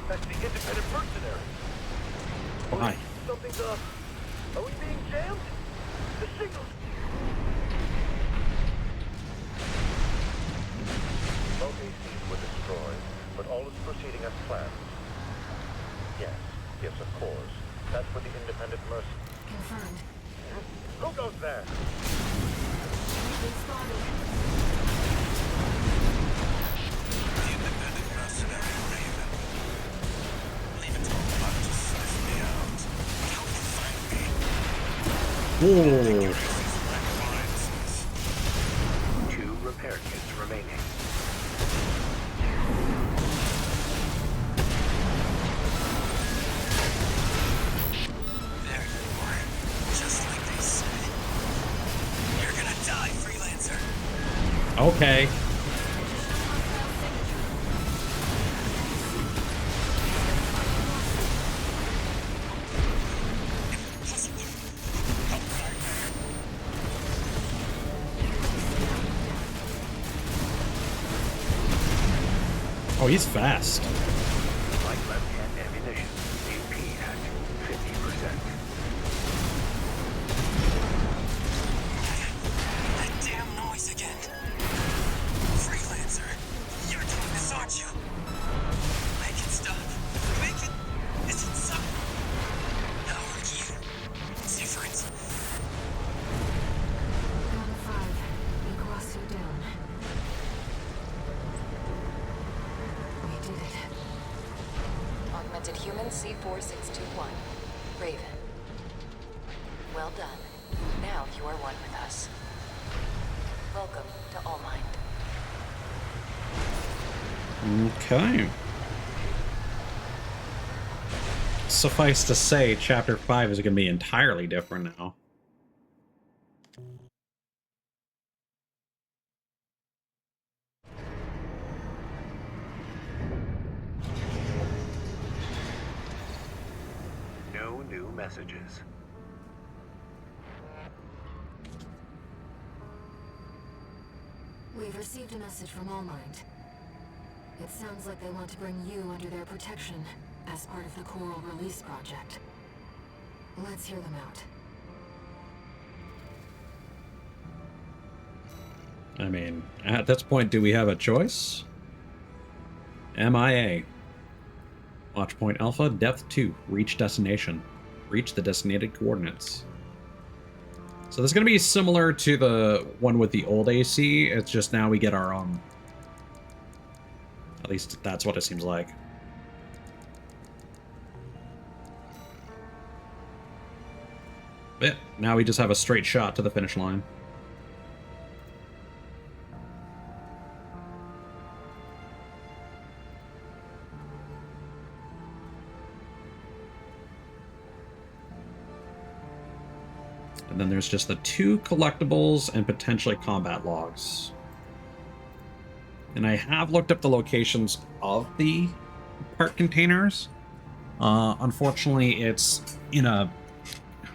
That's the independent mercenary. Why? Something's up. Are we being jammed? The signals. Both ACs were destroyed, but all is proceeding as planned. Yes, of course. That's what the independent mercenary. Confirmed. Who goes there? Been spotted. The independent mercenary Raven. Leave it to Buck to sniff me out. Help you find me. Whoa. 2 repair kits remaining. There you are. Just like they said. You're gonna die, freelancer. Okay. Oh, he's fast. Light left-hand ammunition. AP at 50%. That damn noise again. Freelancer, you're doing this, aren't you? Make it stop. Make it. Is it so? How are you? Different. Number 5. Iguazu down. We did it. Augmented human C4621. Raven. Well done. Now you are one with us. Welcome to All Mind. Okay. Suffice to say, Chapter 5 is going to be entirely different now. No new messages. We've received a message from All Mind. It sounds like they want to bring you under their protection as part of the Coral Release Project. Let's hear them out. I mean, at this point, do we have a choice? MIA. Watchpoint Alpha, depth 2. Reach destination. Reach the designated coordinates. So this is going to be similar to the one with the old AC. It's just now we get our own. At least that's what it seems like. But now we just have a straight shot to the finish line. And then there's just the 2 collectibles and potentially combat logs. And I have looked up the locations of the part containers. Unfortunately, it's in a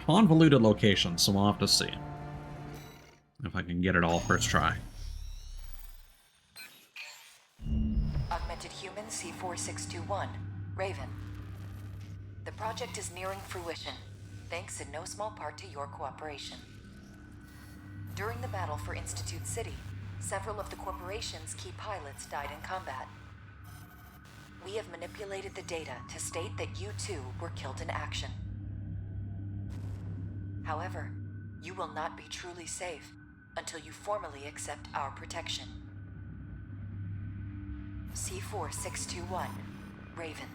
convoluted location, so we'll have to see if I can get it all first try. Augmented human C4621. Raven. The project is nearing fruition, thanks in no small part to your cooperation. During the battle for Institute City, several of the corporation's key pilots died in combat. We have manipulated the data to state that you too were killed in action. However, you will not be truly safe until you formally accept our protection. C4621, Raven.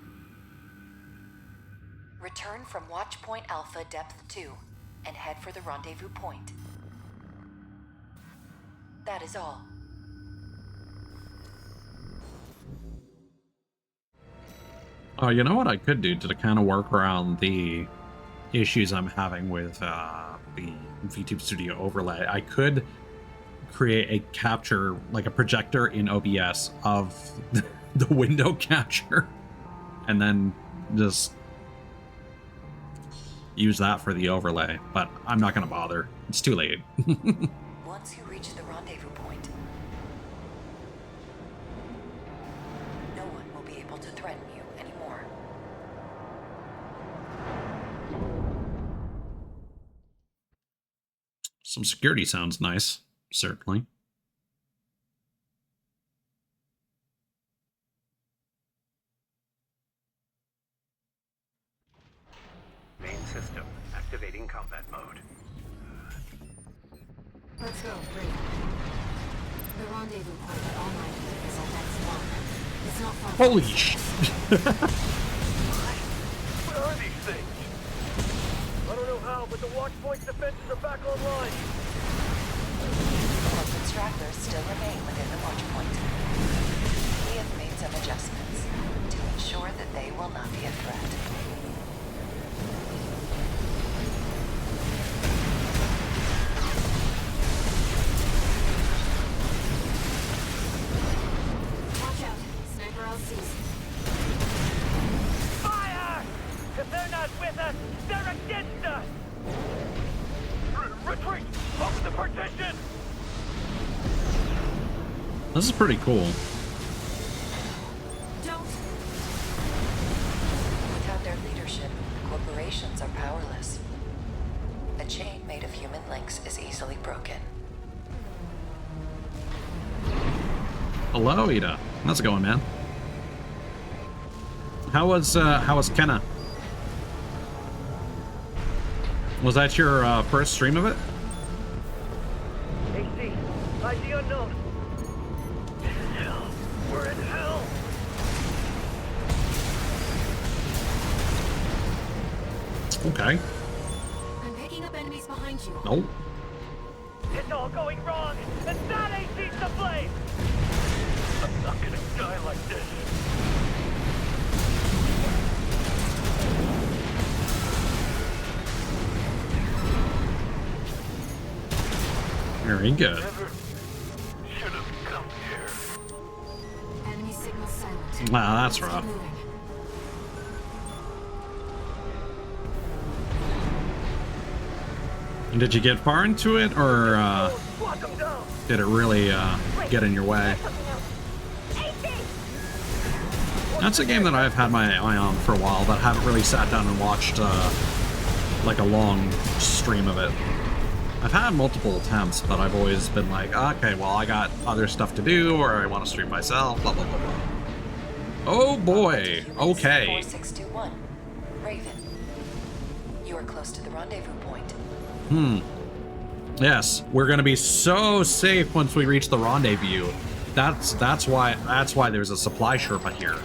Return from Watchpoint Alpha Depth 2 and head for the rendezvous point. That is all. Oh, you know what I could do to kind of work around the issues I'm having with the VTuber Studio overlay? I could create a capture, like a projector in OBS of the window capture, and then just use that for the overlay, but I'm not gonna bother. It's too late. Once you reach the rendezvous point, no one will be able to threaten you anymore. Some security sounds nice, certainly. Main system activating combat mode. Let's go, Brady. The rendezvous point that all my is at X1. It's not far. Holy sh! What are these things? I don't know how, but the Watchpoint's defenses are back online. Corp extractors still remain within the watch point. We have made some adjustments to ensure that they will not be a threat. Watch out, sniper LCs. Fire! If they're not with us, they're against us! Retreat! Open the partition! This is pretty cool. Don't. Without their leadership, corporations are powerless. A chain made of human links is easily broken. Hello, Ida. How's it going, man? How was Kenna? Was that your first stream of it? AC, ID unknown. This is hell. We're in hell. Okay. I'm picking up enemies behind you. Oh. It's all going wrong, and that AC's to blame! I'm not gonna die like this. Very good. Never should have come here. Enemy signal silent. Wow, that's Let's keep rough. moving. And did you get far into it, or Lock them down! did it really get in your way? That's a game that I've had my eye on for a while, but haven't really sat down and watched like a long stream of it. I've had multiple attempts, but I've always been like, okay, well, I got other stuff to do, or I want to stream myself, blah, blah, blah, blah. Oh boy, okay. 4621. Raven. You are close to the rendezvous point. Yes, we're gonna be so safe once we reach the rendezvous. That's why there's a supply Sherpa here.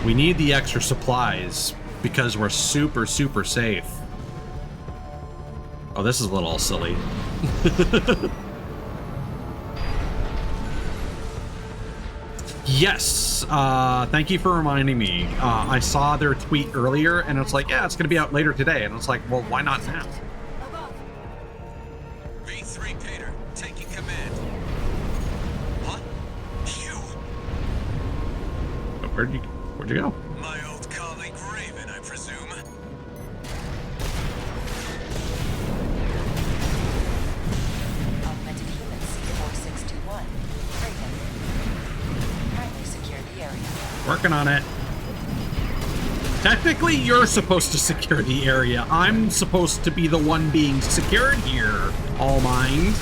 We need the extra supplies because we're super, super safe. Oh, this is a little silly. Yes, thank you for reminding me. I saw their tweet earlier, and it's like, yeah, it's gonna be out later today. And it's like, well, why not now? V3 Peter, taking command. What? You? Where'd you go? My old colleague Raven, I presume. Augmented human C4621. Raven. Kindly secure the area. Working on it. Technically, you're supposed to secure the area. I'm supposed to be the one being secured here, All Mind.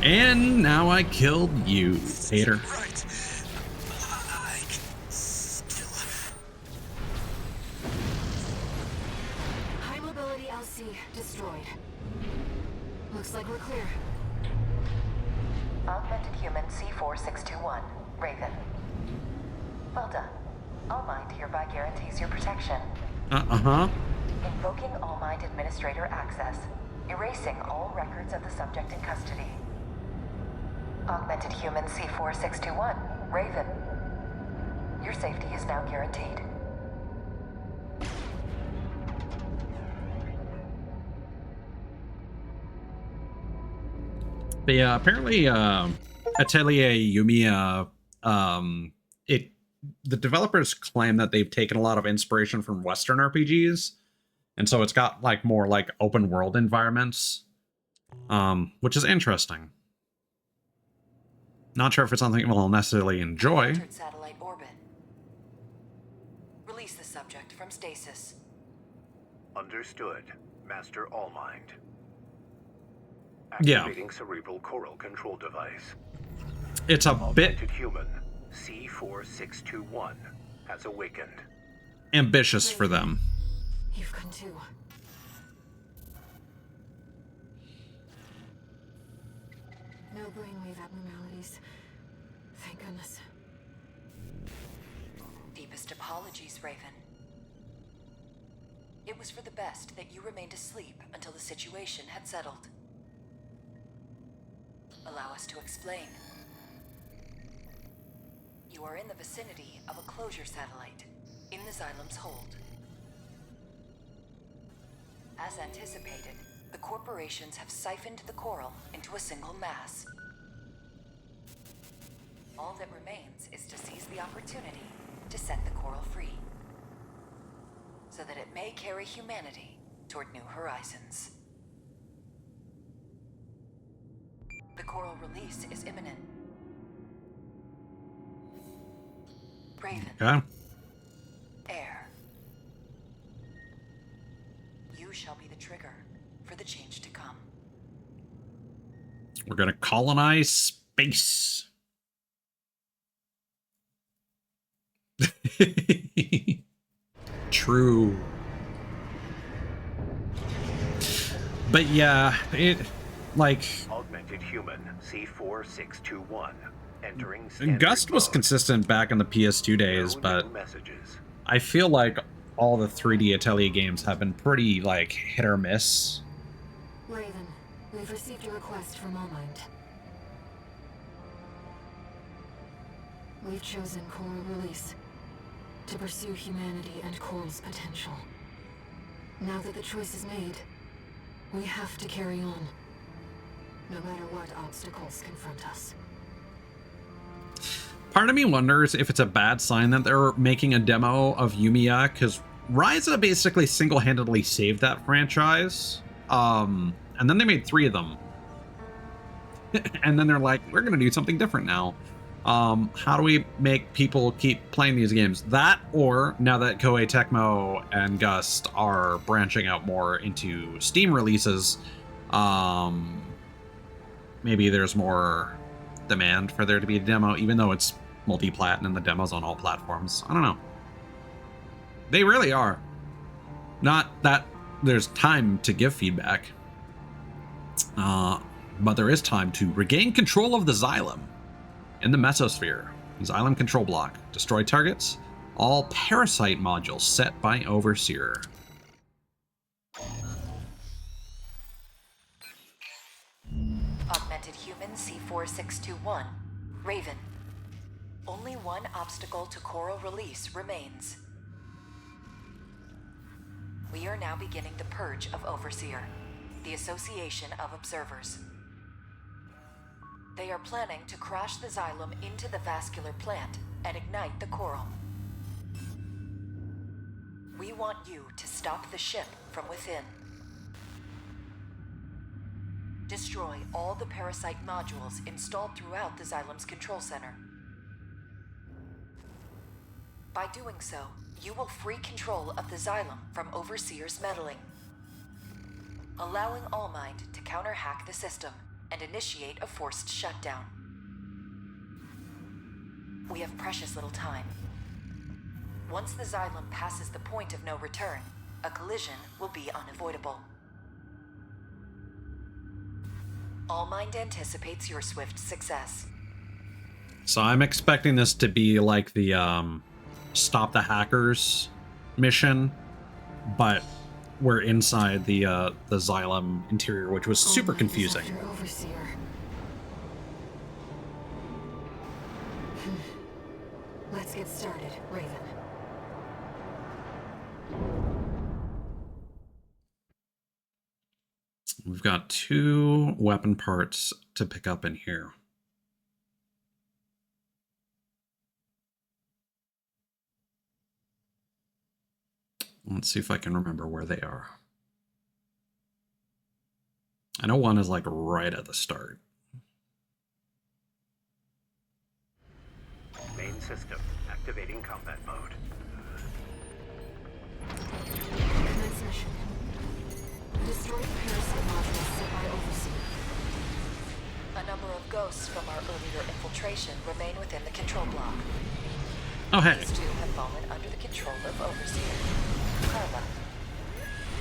And now I killed you, hater. Right. I can still... High mobility LC destroyed. Looks like we're clear. Augmented human C4621. Raven. Well done. All Mind hereby guarantees your protection. Uh-huh. Invoking All Mind Administrator access. Erasing all records of the subject in custody. Augmented human C4621. Raven. Your safety is now guaranteed. But yeah, apparently Atelier Yumiya, the developers claim that they've taken a lot of inspiration from Western RPGs, and so it's got like more like open world environments, which is interesting. Not sure if it's something we'll necessarily enjoy. Entered satellite orbit. Release the subject from stasis. Understood, Master Allmind. Yeah. Activating cerebral coral control device. It's a bit Augmented human C4621 has awakened. ambitious for them. You've come too. No brainwave abnormalities. Thank goodness. Deepest apologies, Raven. It was for the best that you remained asleep until the situation had settled. Allow us to explain. You are in the vicinity of a closure satellite, in the Xylem's hold. As anticipated, the corporations have siphoned the coral into a single mass. All that remains is to seize the opportunity to set the coral free, so that it may carry humanity toward new horizons. The coral release is imminent. Raven. Okay. Air. You shall be the trigger for the change to come. We're gonna colonize space. True. But yeah, it like Augmented human C4621 entering Gust was mode. consistent back in the PS2 days, No but new messages. I feel like all the 3D Atelier games have been pretty like hit or miss. Raven, we've received a request from Allmind. We've chosen Coral Release to pursue humanity and Coral's potential. Now that the choice is made, we have to carry on, no matter what obstacles confront us. Part of me wonders if it's a bad sign that they're making a demo of Yumiya, because Ryza basically single-handedly saved that franchise. And then they made 3 of them. And then they're like, we're going to do something different now. How do we make people keep playing these games? That, or now that Koei Tecmo and Gust are branching out more into Steam releases, maybe there's more demand for there to be a demo, even though it's multi-plat and the demo's on all platforms. I don't know. They really are. Not that there's time to give feedback, but there is time to regain control of the Xylem in the mesosphere. Xylem control block. Destroy targets. All parasite modules set by Overseer. Augmented human C4621. Raven. Only one obstacle to coral release remains. We are now beginning the purge of Overseer, the Association of Observers. They are planning to crash the Xylem into the vascular plant and ignite the coral. We want you to stop the ship from within. Destroy all the parasite modules installed throughout the Xylem's control center. By doing so, you will free control of the Xylem from Overseer's meddling, allowing Allmind to counter-hack the system and initiate a forced shutdown. We have precious little time. Once the Xylem passes the point of no return, a collision will be unavoidable. Allmind anticipates your swift success. So I'm expecting this to be like the stop the hackers mission, but we're inside the Xylem interior, which was super confusing. Overseer. Let's get started, Raven. we've got 2 weapon parts to pick up in here. Let's see if I can remember where they are. I know one is like right at the start. Main system activating combat mode. Commence mission. Destroy the parasite module set by Overseer. A number of ghosts from our earlier infiltration remain within the control block. Oh, hey. These 2 have fallen under the control of Overseer, Carla.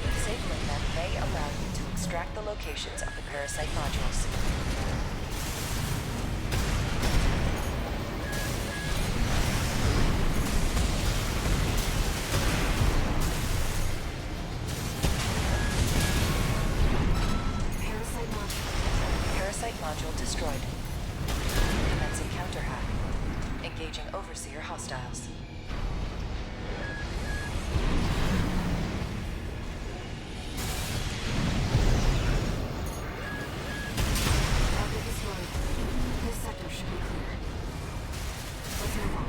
Disabling them may allow you to extract the locations of the parasite modules. Parasite module destroyed. Commencing counter-hack. Engaging Overseer hostiles. Target destroyed. This sector should be clear. Let's move on.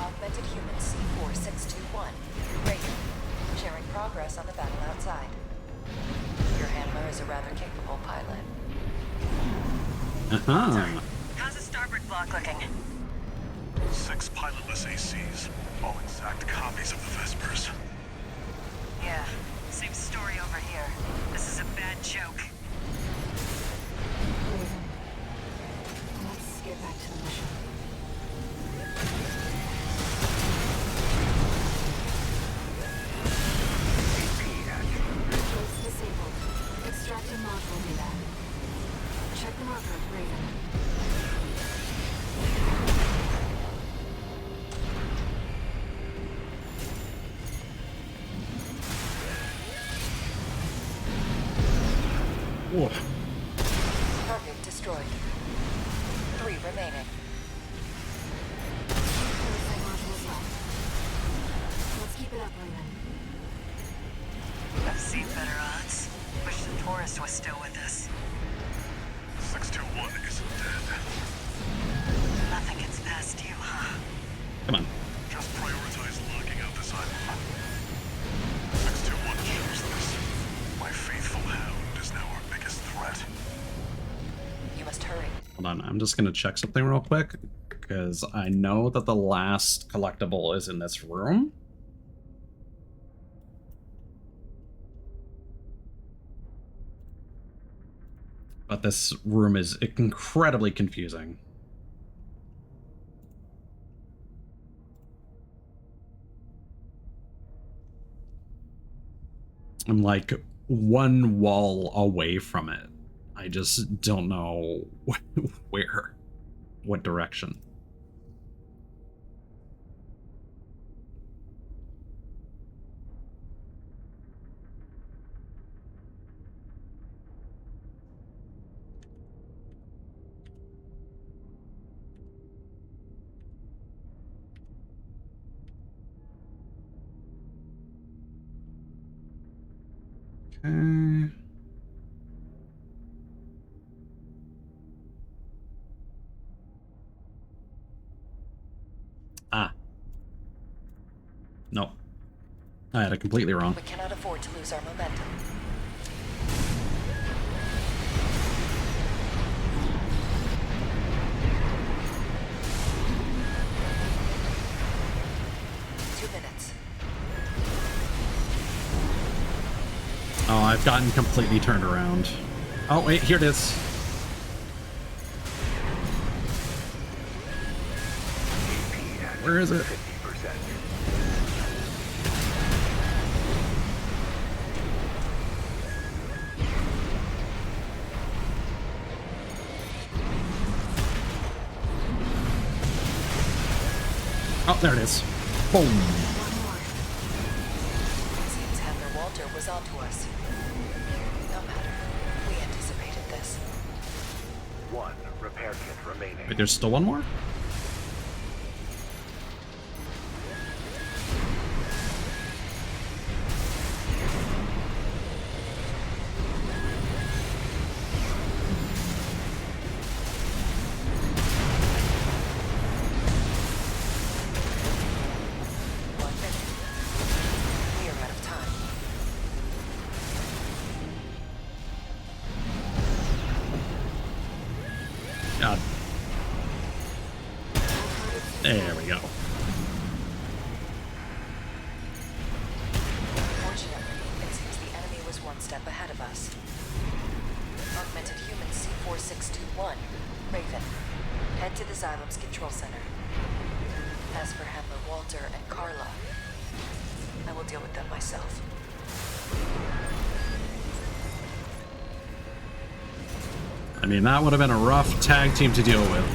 Augmented Human C4621. Reagan. Sharing progress on the battle outside. Your handler is a rather capable pilot. Uh-huh. How's the starboard block looking? 6 pilotless ACs, all exact copies of the Vespers. Yeah, same story over here. This is a bad joke. Raven. Let's get back to the mission. Controls disabled. Extracting module data. Check the marker, Raven. Whoa. Target destroyed. 3 remaining. Parasite modules left. Let's keep it up, Raven. I've seen better odds. Wish the tourist was still with us. 621 isn't dead. Nothing gets past you, huh? Come on. Just prioritize locking out this island. 621 shows this. My faithful hound is now our biggest threat. You must hurry. Hold on, I'm just gonna check something real quick, because I know that the last collectible is in this room. But this room is incredibly confusing. I'm like 1 wall away from it. I just don't know where, what direction. Okay. Ah. No. I had it completely wrong. We cannot afford to lose our momentum. Oh, I've gotten completely turned around. Oh, wait, here it is. Where is it? Oh, there it is. Boom. Seems Handler Walter was onto us. No matter. We anticipated this. 1 repair kit remaining. Wait, there's still one more? God. There we go. Fortunately, it seems the enemy was one step ahead of us. Augmented human C4621, Raven. Head to the Xylem's control center. As for Handler Walter and Carla, I will deal with them myself. I mean, that would have been a rough tag team to deal with.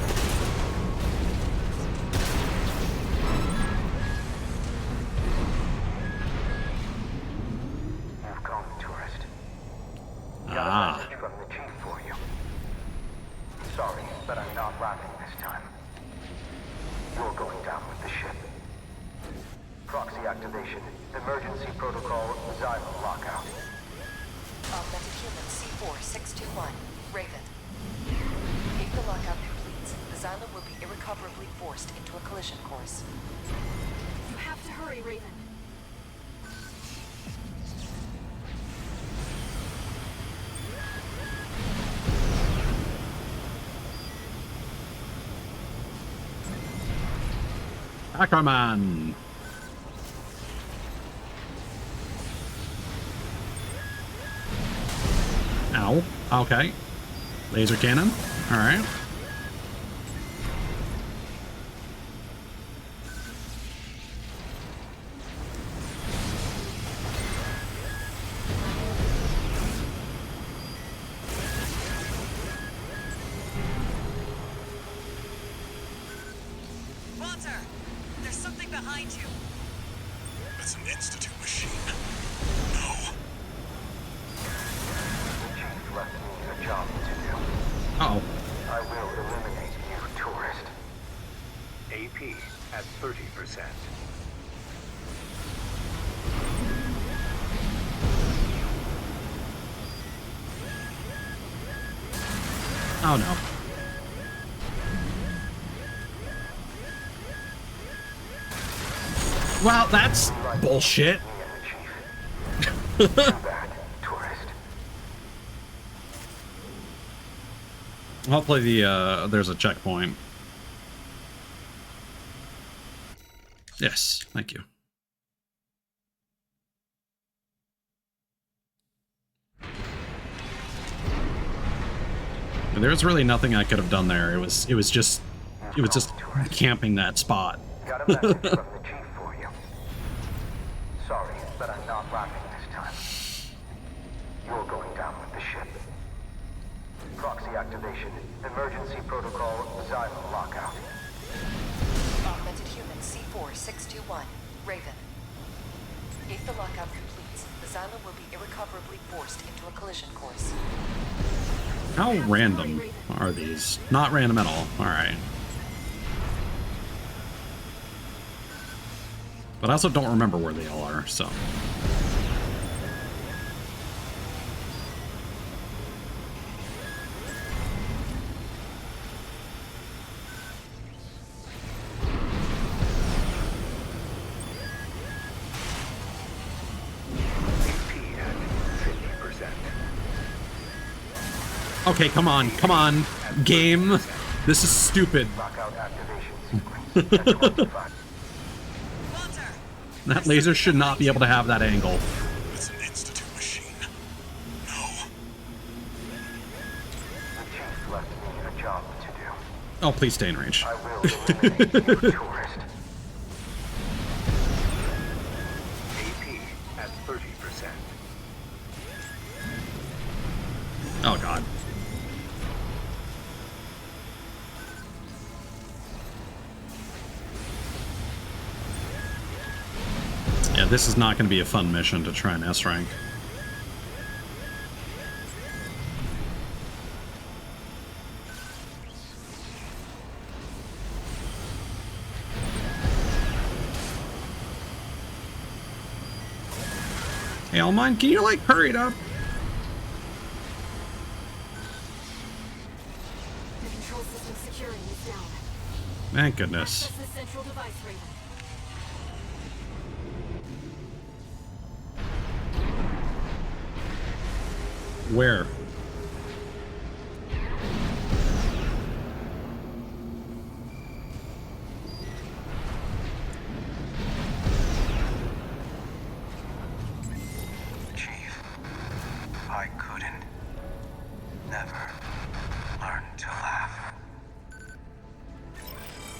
You've come, tourist. Got Ah. a message from the chief for you. Sorry, but I'm not laughing this time. You're going down with the ship. Proxy activation. Emergency protocol. Xylem lockout. Augmented human C4621, Raven. If the lockout completes, the Xylem will be irrecoverably forced into a collision course. You have to hurry, Raven. Aquaman. Ow. Okay. Laser cannon. All right. Walter, there's something behind you. It's an Institute machine. No. The chief left me a job to do. Uh-oh. I will eliminate you, tourist. AP at 30%. Oh no. Well, that's bullshit. Too bad, tourist. Hopefully there's a checkpoint. Yes, thank you. There was really nothing I could have done there. It was just camping that spot. Got a message from the chief for you. Sorry, but I'm not laughing this time. You're going down with the ship. Proxy activation. Emergency protocol. Xylem lockout. Augmented human C4621, Raven. If the lockout completes, the Xylem will be irrecoverably forced into a collision course. How random are these? Not random at all. All right. But I also don't remember where they all are, so. Okay, come on, game. This is stupid. That laser should not be able to have that angle. It's an Institute machine. No. The chief left me a job to do. Oh, please stay in range. I will eliminate you, tourist. AP at 30%. Oh god. Yeah, this is not going to be a fun mission to try and S rank. Hey, Almine, can you like hurry it up? The control system security is down. Thank goodness. Access the central device, Raven. Where?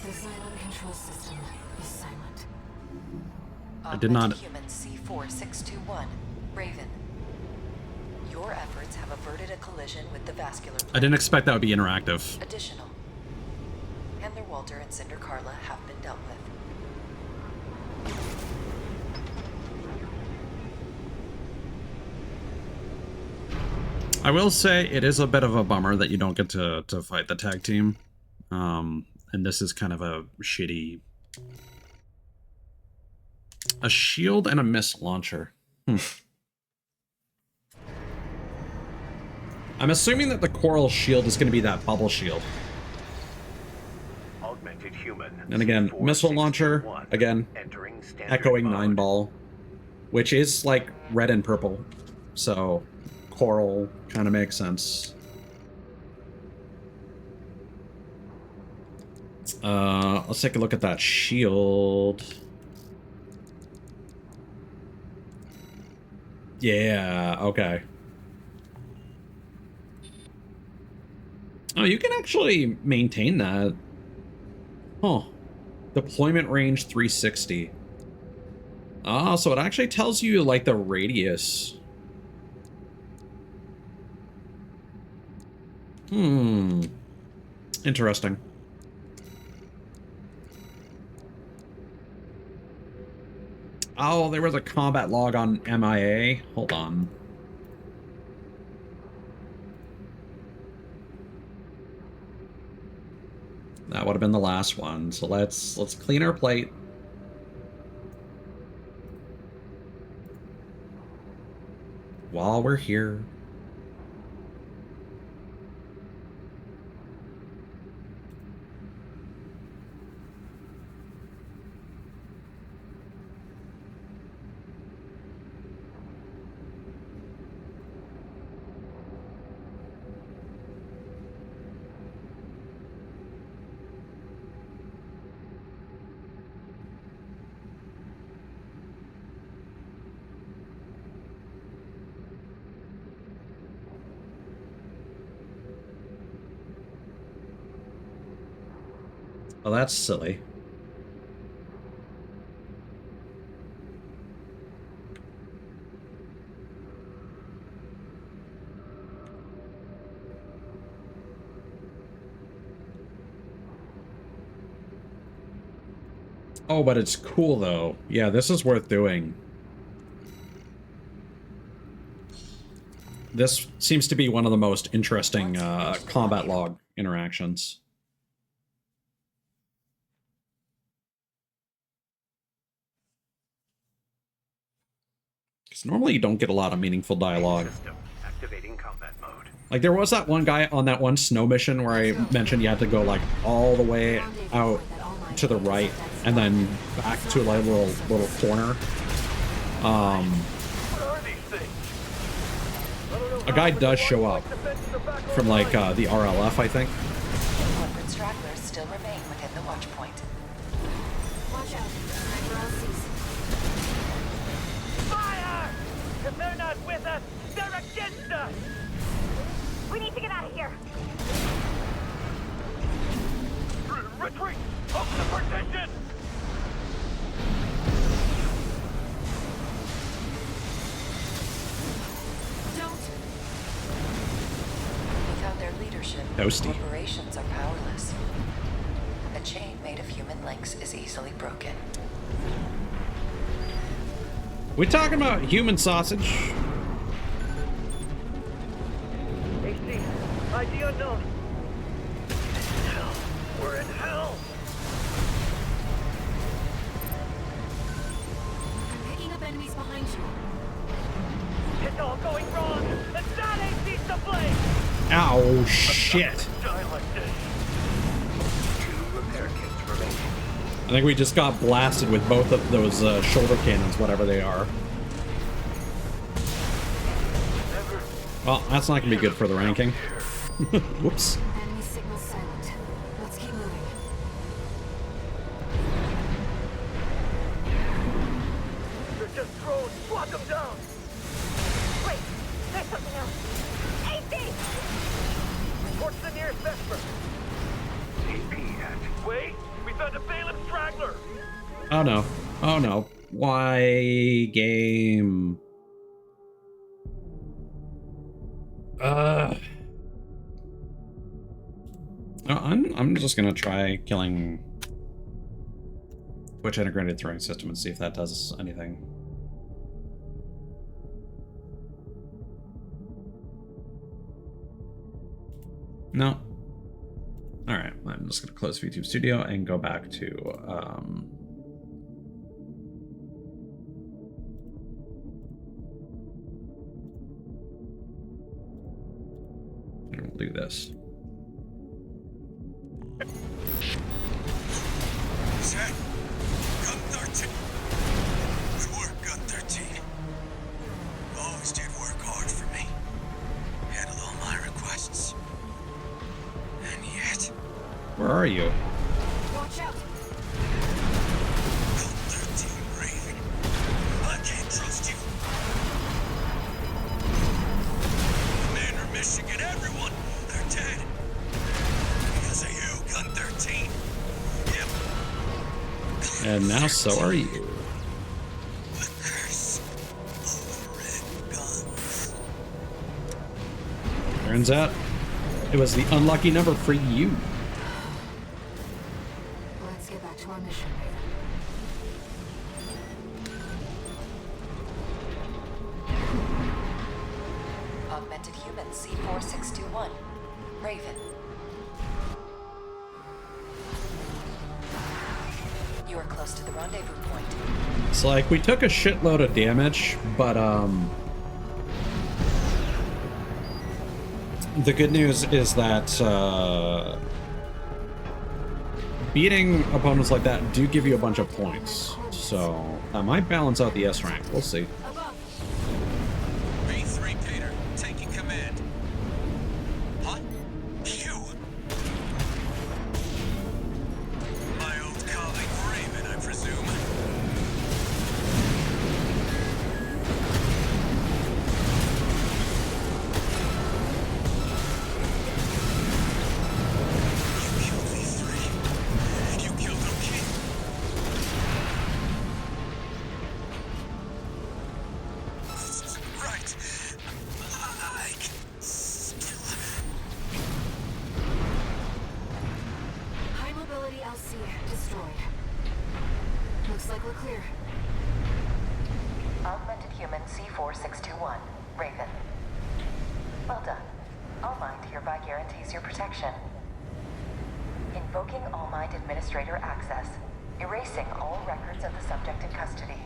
The Xylem control system is silent. I did not. Human C4621, Raven. Your efforts have averted a collision with the vascular. I didn't expect that would be interactive. Additional. Handler Walter and Cinder Carla have been dealt with. I will say it is a bit of a bummer that you don't get to fight the tag team. And this is kind of a shitty... A shield and a missile launcher. I'm assuming that the coral shield is going to be that bubble shield. Augmented human. And again, missile launcher, again, echoing 9-ball, which is like red and purple. So coral kind of makes sense. Let's take a look at that shield. Yeah, okay. Oh, you can actually maintain that. Huh. Deployment range 360. Ah, so it actually tells you, like, the radius. Interesting. Oh, there was a combat log on MIA. Hold on. That would have been the last one. So let's clean our plate. While we're here. Oh, that's silly. Oh, but it's cool, though. Yeah, this is worth doing. This seems to be one of the most interesting combat log interactions. Because normally you don't get a lot of meaningful dialogue. Activating combat mode. Like, there was that one guy on that one snow mission where I mentioned you had to go, like, all the way out to the right and then back to, like, a little corner. A guy does show up from, like, the RLF, I think. Corporate stragglers still remain within the watch point. Watch out. Fire! If they're not with us, they're against us! We need to get out of here. Retreat! Open the partition! Without their leadership, Toasty. corporations are powerless. A chain made of human links is easily broken. We talking about human sausage? AC, ID unknown. Hell, we're in hell! I'm picking up enemies behind you. It's all going wrong, and that ain't ceased the flame! Ow, shit. Die like this. 2 repair kits remaining. I think we just got blasted with both of those shoulder cannons, whatever they are. Well, that's not going to be good for the ranking. Whoops. Enemy signal silent. Let's keep moving. They're just drones! Swat them down! Wait, there's something else. AC! Report to the nearest Vesper! AP active. Wait, we found Oh no. Oh no. Why game? I'm just gonna try killing Twitch integrated throwing system and see if that does anything. No. All right, I'm just gonna close VTube Studio and go back to and we'll do this. Set. Gun 13. Good work, Gun 13. Always did work hard for me. Handled all my requests. And yet... Where are you? Watch out! Gun 13, Raven. I can't trust you. Commander Michigan, everyone, they're dead. Because of you, Gun 13. Yep. And now so are you. The curse of the red guns. Turns out it was the unlucky number for you. Let's get back to our mission. Augmented human C4621. Raven. You are close to the rendezvous point. It's like we took a shitload of damage, but the good news is that beating opponents like that do give you a bunch of points, so that might balance out the S rank. We'll see. B3 Peter, taking command. Huh? You? My old colleague Raven, I presume. You killed V3. And you killed O'King. Right. I can still... High mobility LC destroyed. Looks like we're clear. Augmented human C4621. Raven. Well done. All Mind hereby guarantees your protection. Invoking All Mind Administrator access. Erasing all records of the subject in custody.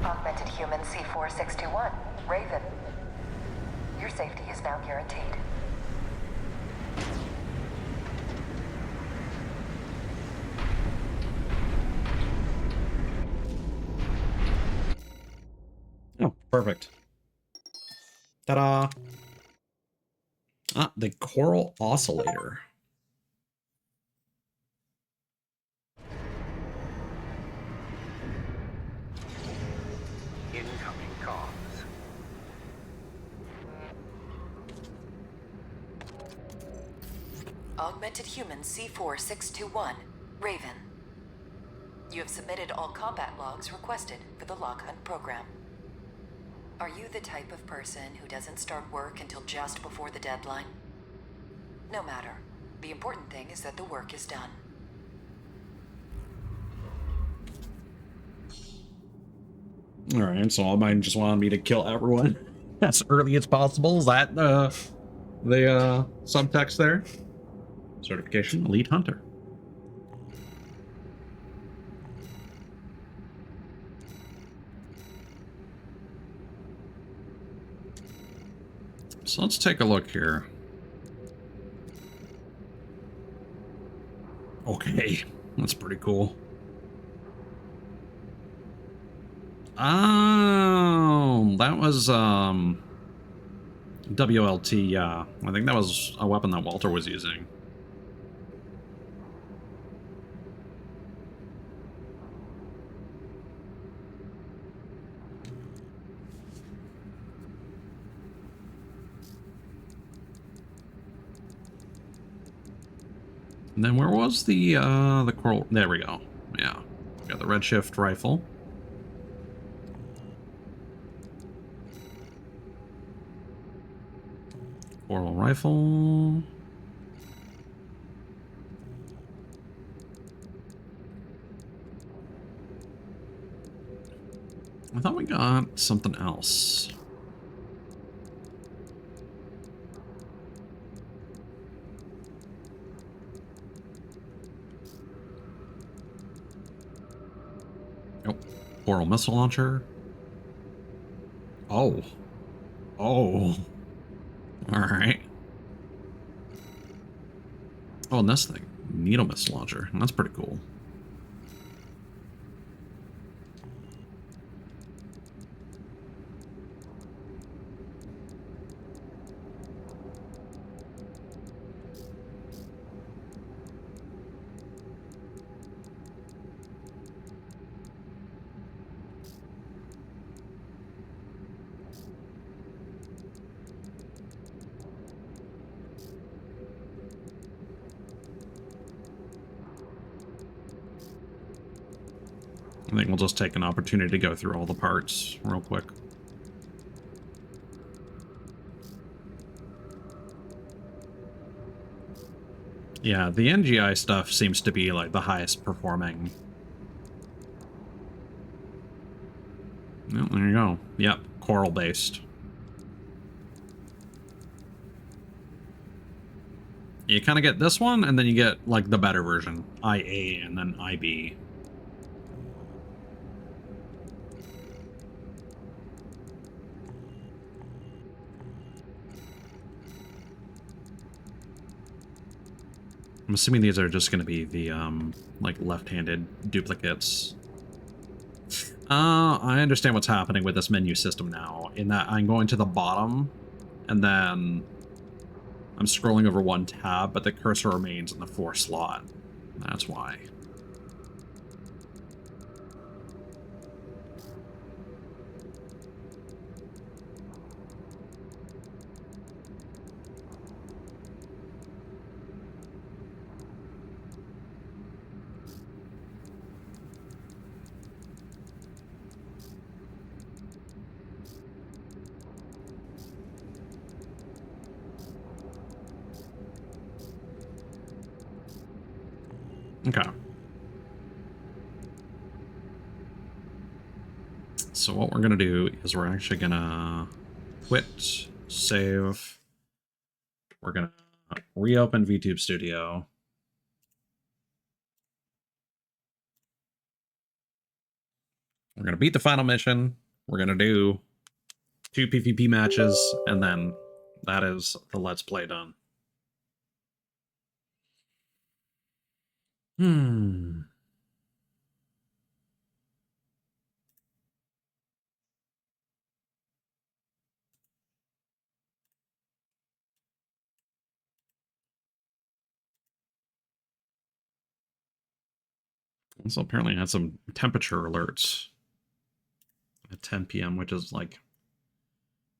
Augmented human C4621. Raven. Your safety is now guaranteed. Oh, perfect. Ta-da! Ah, the coral oscillator. Incoming comms. Augmented human C4621. Raven. You have submitted all combat logs requested for the log hunt program. Are you the type of person who doesn't start work until just before the deadline? No matter. The important thing is that the work is done. Alright, so All Might just wanted me to kill everyone as early as possible. Is that the subtext there? Certification Elite Hunter. So let's take a look here. Okay, that's pretty cool. Oh, that was WLT, yeah. I think that was a weapon that Walter was using. And then where was the coral? There we go. Yeah. Got the redshift rifle. Coral rifle. I thought we got something else. Nope. Coral missile launcher. Oh. Oh. Alright. Oh, and this thing. Needle missile launcher. That's pretty cool. I think we'll just take an opportunity to go through all the parts real quick. Yeah, the NGI stuff seems to be like the highest performing. Well, there you go. Yep, coral based. You kind of get this one, and then you get like the better version, IA and then IB. I'm assuming these are just going to be the, like, left-handed duplicates. I understand what's happening with this menu system now, in that I'm going to the bottom, and then I'm scrolling over one tab, but the cursor remains in the 4 slot. That's why. Okay. So what we're going to do is we're actually going to quit, save. We're going to reopen VTube Studio. We're going to beat the final mission. We're going to do 2 PvP matches, and then that is the Let's Play done. Also apparently had some temperature alerts at 10 p.m., which is like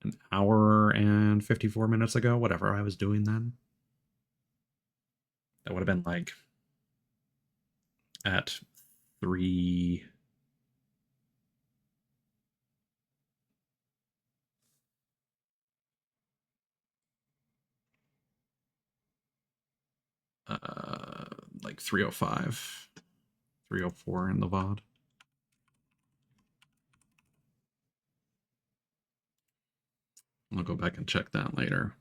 an hour and 54 minutes ago, whatever I was doing then. That would have been like at 3... like 3:05, 3:04 in the VOD. I'll go back and check that later.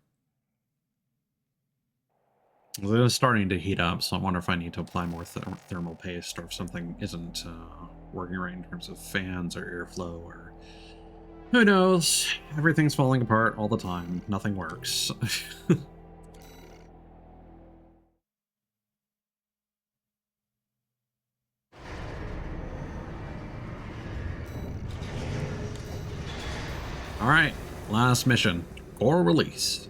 It is starting to heat up, so I wonder if I need to apply more thermal paste, or if something isn't working right in terms of fans or airflow, or who knows. Everything's falling apart all the time. Nothing works. Alright, last mission. Core release.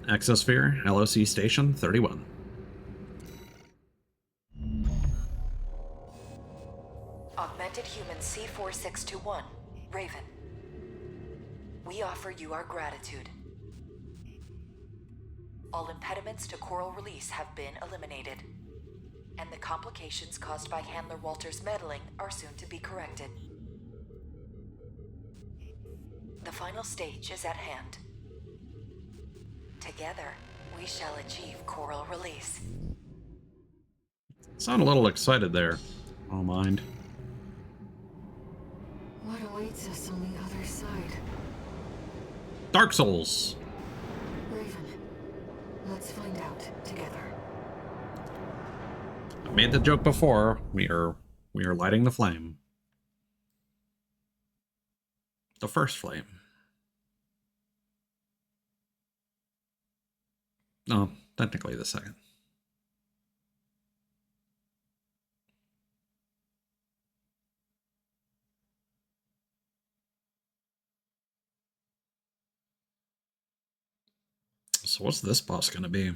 Exosphere, LOC Station 31. Augmented Human C4621, Raven. We offer you our gratitude. All impediments to coral release have been eliminated. and the complications caused by Handler Walter's meddling are soon to be corrected. The final stage is at hand. Together, we shall achieve coral release. Sound a little excited there. I don't mind. What awaits us on the other side? Dark Souls. Raven, let's find out together. I made the joke before. We are lighting the flame. The first flame. No, technically the second. So what's this boss gonna be?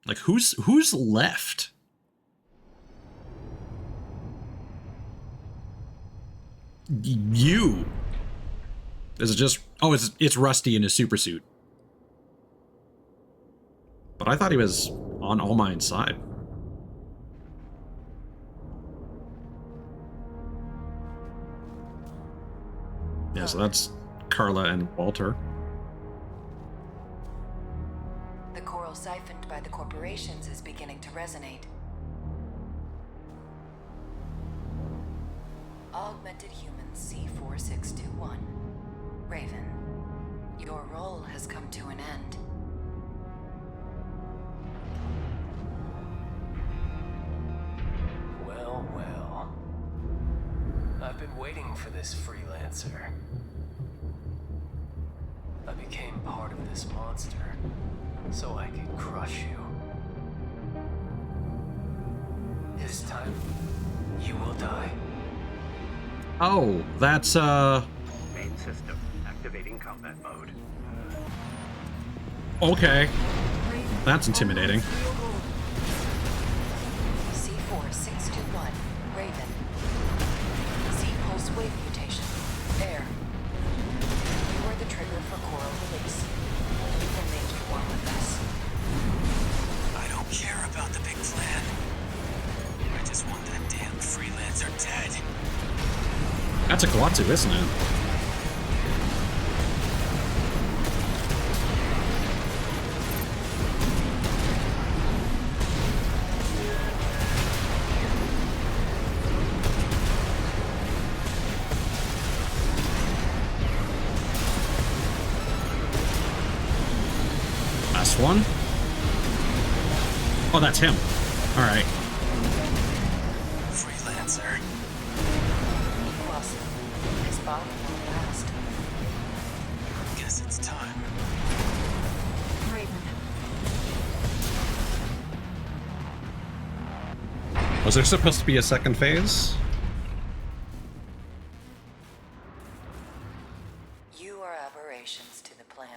Like who's left? You. Is it just it's Rusty in his super suit. But I thought he was on All Mine's side. Yeah, so that's Carla and Walter. The coral siphoned by the corporations is beginning to resonate. Augmented Human C4621. Raven, your role has come to an end. Well, well. I've been waiting for this freelancer. I became part of this monster, so I could crush you. This time, you will die. Oh, that's Main system activating combat mode. okay. That's intimidating. C4621, Raven. Z-pulse wave mutation. There. You are the trigger for coral release. We will make you one with us. I don't care about the big plan. I just want that damn freelancer dead. That's a Galazzu, isn't it? Last one. Oh, that's him. All right. Freelancer. This bomb won't last. Guess it's time. Raven, Was there supposed to be a second phase? You are aberrations to the plan.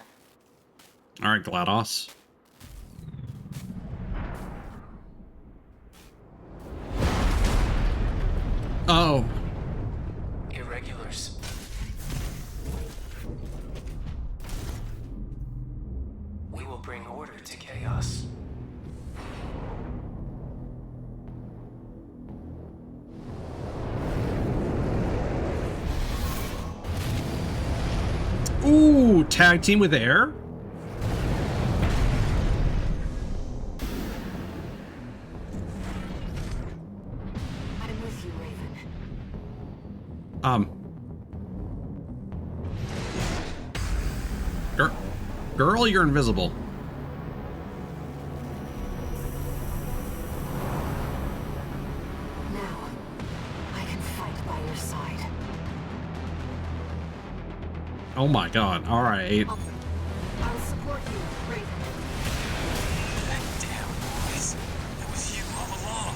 All right, GLaDOS. Oh. Irregulars. We will bring order to chaos. Ooh, tag team with air? I'm with you, Raven. Girl, you're invisible. Now, I can fight by your side. Oh my god, all right. I'll support you, Raven. Damn, boys. It was you all along.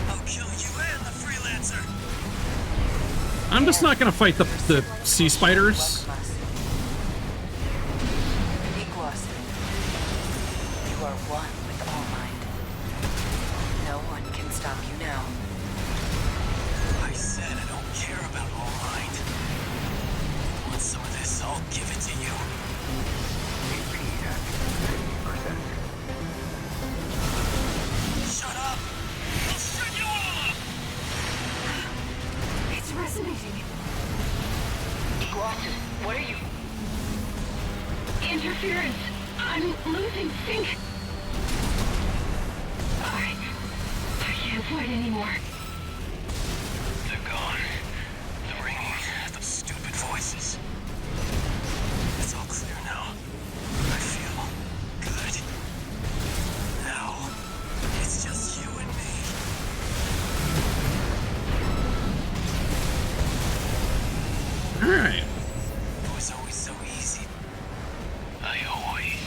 I'll kill you and the freelancer. I'm just not gonna fight the sea spiders. Equus. You are one with All Mind. No one can stop you now. I said I don't care about All Mind. Want some of this? I'll give it to you. HP at 50%. think... I can't fight anymore. They're gone. The ringing, those stupid voices. It's all clear now. I feel good. Now, it's just you and me. Alright. It was always so easy. I always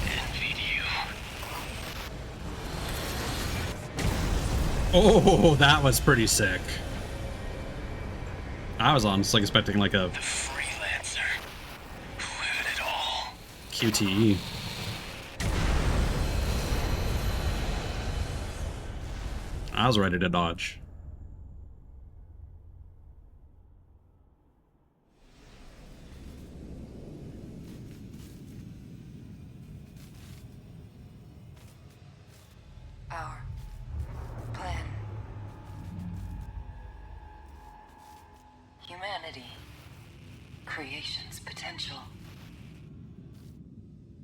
envied you. Oh, that was pretty sick. I was honestly expecting like a Freelancer. Who had it all? QTE. I was ready to dodge. Our plan. Humanity. Creation's potential.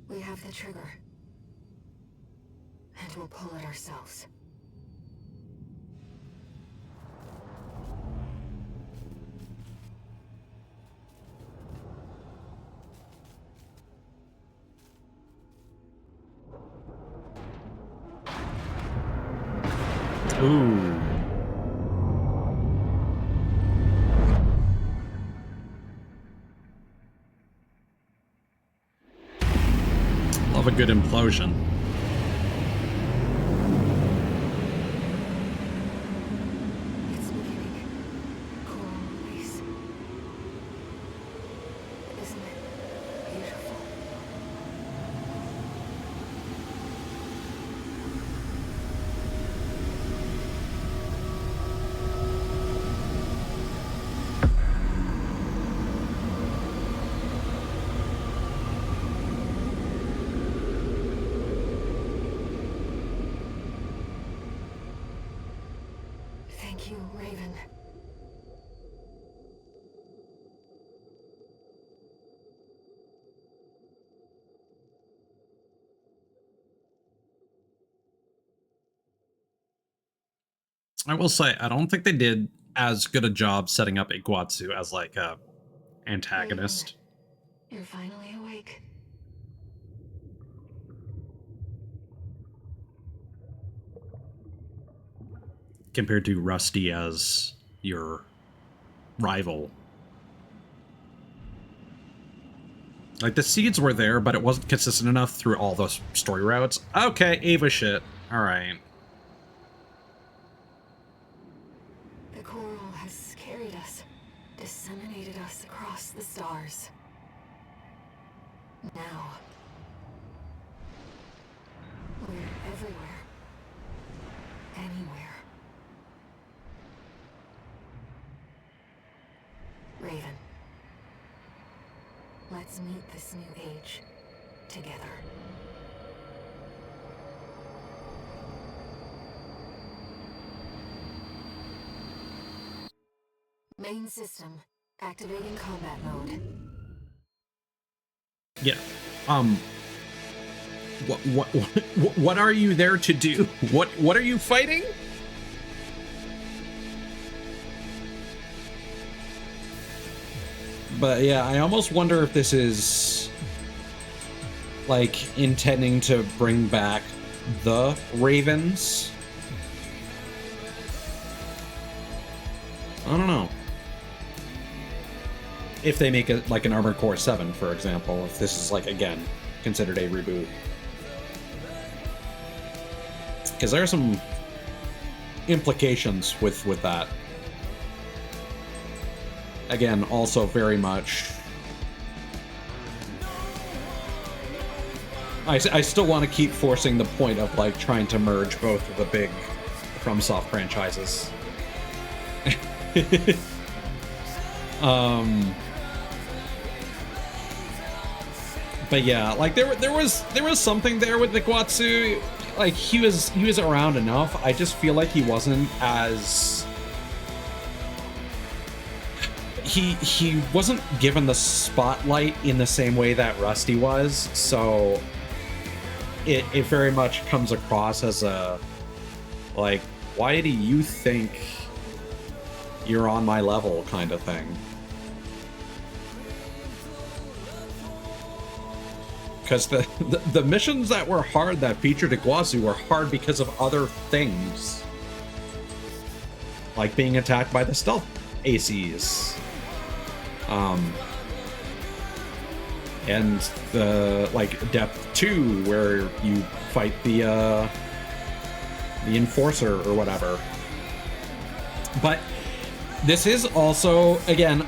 We have the trigger. And we'll pull it ourselves. Ooh. Love a good implosion. It's beginning. Coral release. Isn't it beautiful? Thank you, Raven. I will say, I don't think they did as good a job setting up Iguatsu as like a antagonist. You're finally awake. Compared to Rusty as your rival. Like, the seeds were there, but it wasn't consistent enough through all those story routes. Okay, Ava shit. Alright. The coral has carried us, disseminated us across the stars. Now, we're everywhere. Anywhere. Raven. Let's meet this new age together. Main system activating combat mode. Yeah. What are you there to do? What are you fighting? But yeah, I almost wonder if this is like intending to bring back the Ravens. I don't know. If they make it like an Armored Core 7, for example, if this is like, again, considered a reboot. Because there are some implications with that. Again, also very much... I still want to keep forcing the point of, like, trying to merge both of the big FromSoft franchises. But yeah, like there was something there with Iguatsu. Like he was around enough. I just feel like he wasn't as he wasn't given the spotlight in the same way that Rusty was. So it very much comes across as a, like, why do you think you're on my level kind of thing. Because the missions that were hard that featured Iguazu were hard because of other things. Like being attacked by the stealth ACs. And the, like, Depth 2, where you fight the Enforcer or whatever. But this is also, again,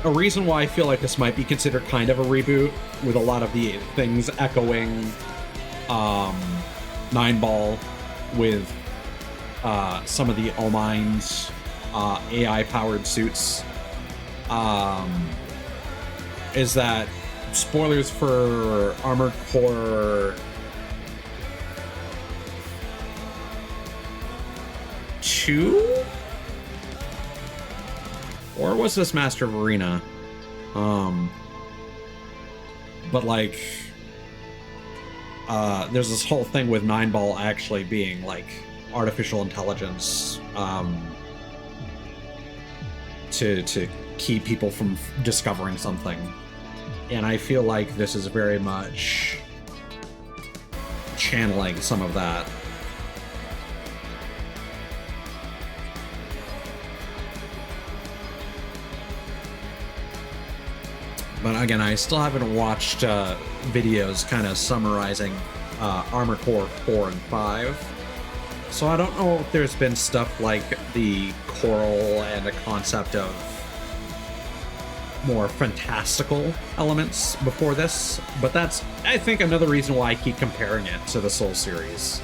a reason why I feel like this might be considered kind of a reboot, with a lot of the things echoing Nine Ball, with some of the Omines AI-powered suits, is that, spoilers for Armored Core 2? Or was this Master of Arena? But like, there's this whole thing with Nine Ball actually being like artificial intelligence, to keep people from discovering something. And I feel like this is very much channeling some of that. But again, I still haven't watched videos kind of summarizing Armored Core 4 and 5. So I don't know if there's been stuff like the Coral and a concept of more fantastical elements before this. But that's, I think, another reason why I keep comparing it to the Soul series.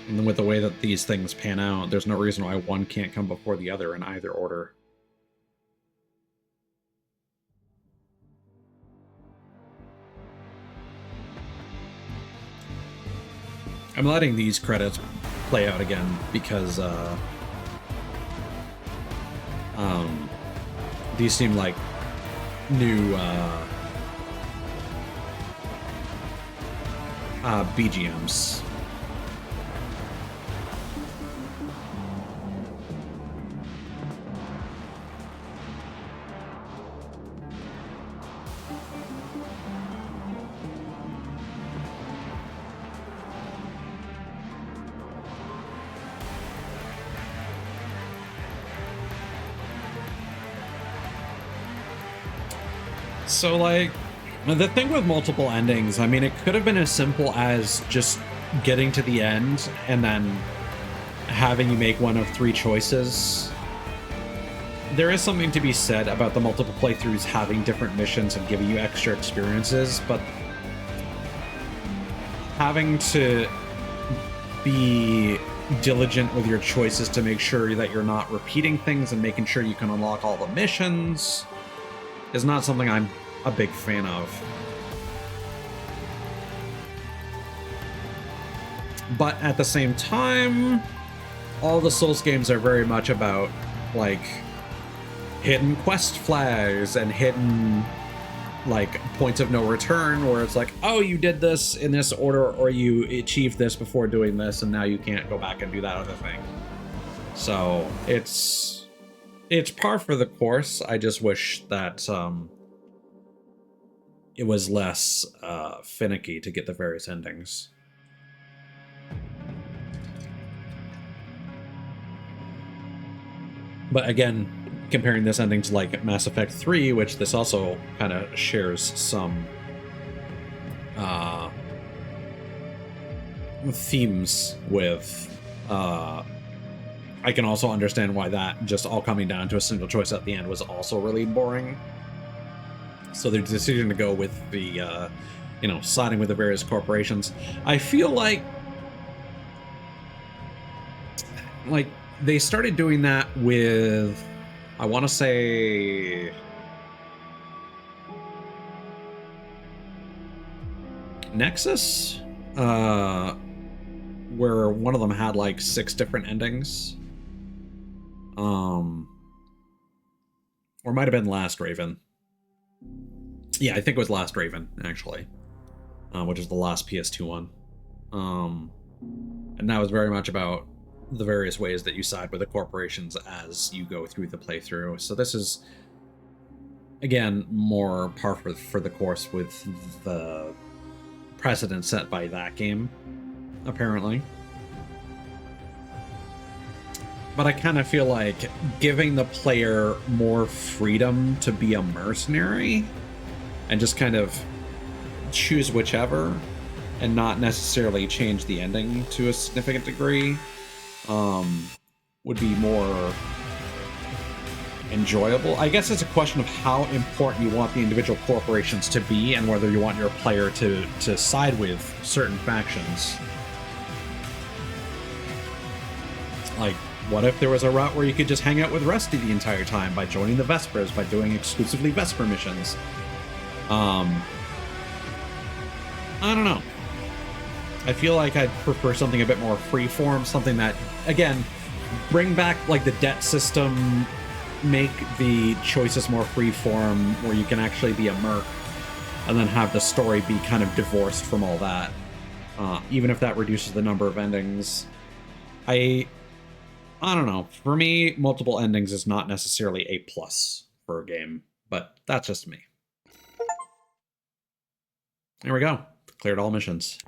And then with the way that these things pan out, there's no reason why one can't come before the other in either order. I'm letting these credits play out again because these seem like new BGMs. So, like, the thing with multiple endings, I mean, it could have been as simple as just getting to the end and then having you make one of 3 choices. There is something to be said about the multiple playthroughs having different missions and giving you extra experiences, but having to be diligent with your choices to make sure that you're not repeating things and making sure you can unlock all the missions is not something I'm a big fan of. But at the same time, all the Souls games are very much about, like, hidden quest flags and hidden, like, points of no return, where it's like, oh, you did this in this order, or you achieved this before doing this, and now you can't go back and do that other thing. So it's par for the course. I just wish that it was less finicky to get the various endings. But again, comparing this ending to like Mass Effect 3, which this also kind of shares some themes with, I can also understand why that just all coming down to a single choice at the end was also really boring. So the decision to go with the, you know, siding with the various corporations, I feel like they started doing that with, I want to say, Nexus, where one of them had like 6 different endings. Or it might have been Last Raven. Yeah, I think it was Last Raven, actually, which is the last PS2 one. And that was very much about the various ways that you side with the corporations as you go through the playthrough. So this is, again, more par for the course with the precedent set by that game, apparently. But I kind of feel like giving the player more freedom to be a mercenary and just kind of choose whichever and not necessarily change the ending to a significant degree would be more enjoyable. I guess it's a question of how important you want the individual corporations to be and whether you want your player to side with certain factions. Like, what if there was a route where you could just hang out with Rusty the entire time by joining the Vespers, by doing exclusively Vesper missions? I don't know. I feel like I'd prefer something a bit more freeform, something that, again, bring back like the debt system, make the choices more freeform, where you can actually be a merc, and then have the story be kind of divorced from all that. Even if that reduces the number of endings. I don't know. For me, multiple endings is not necessarily a plus for a game, but that's just me. There we go. Cleared all missions.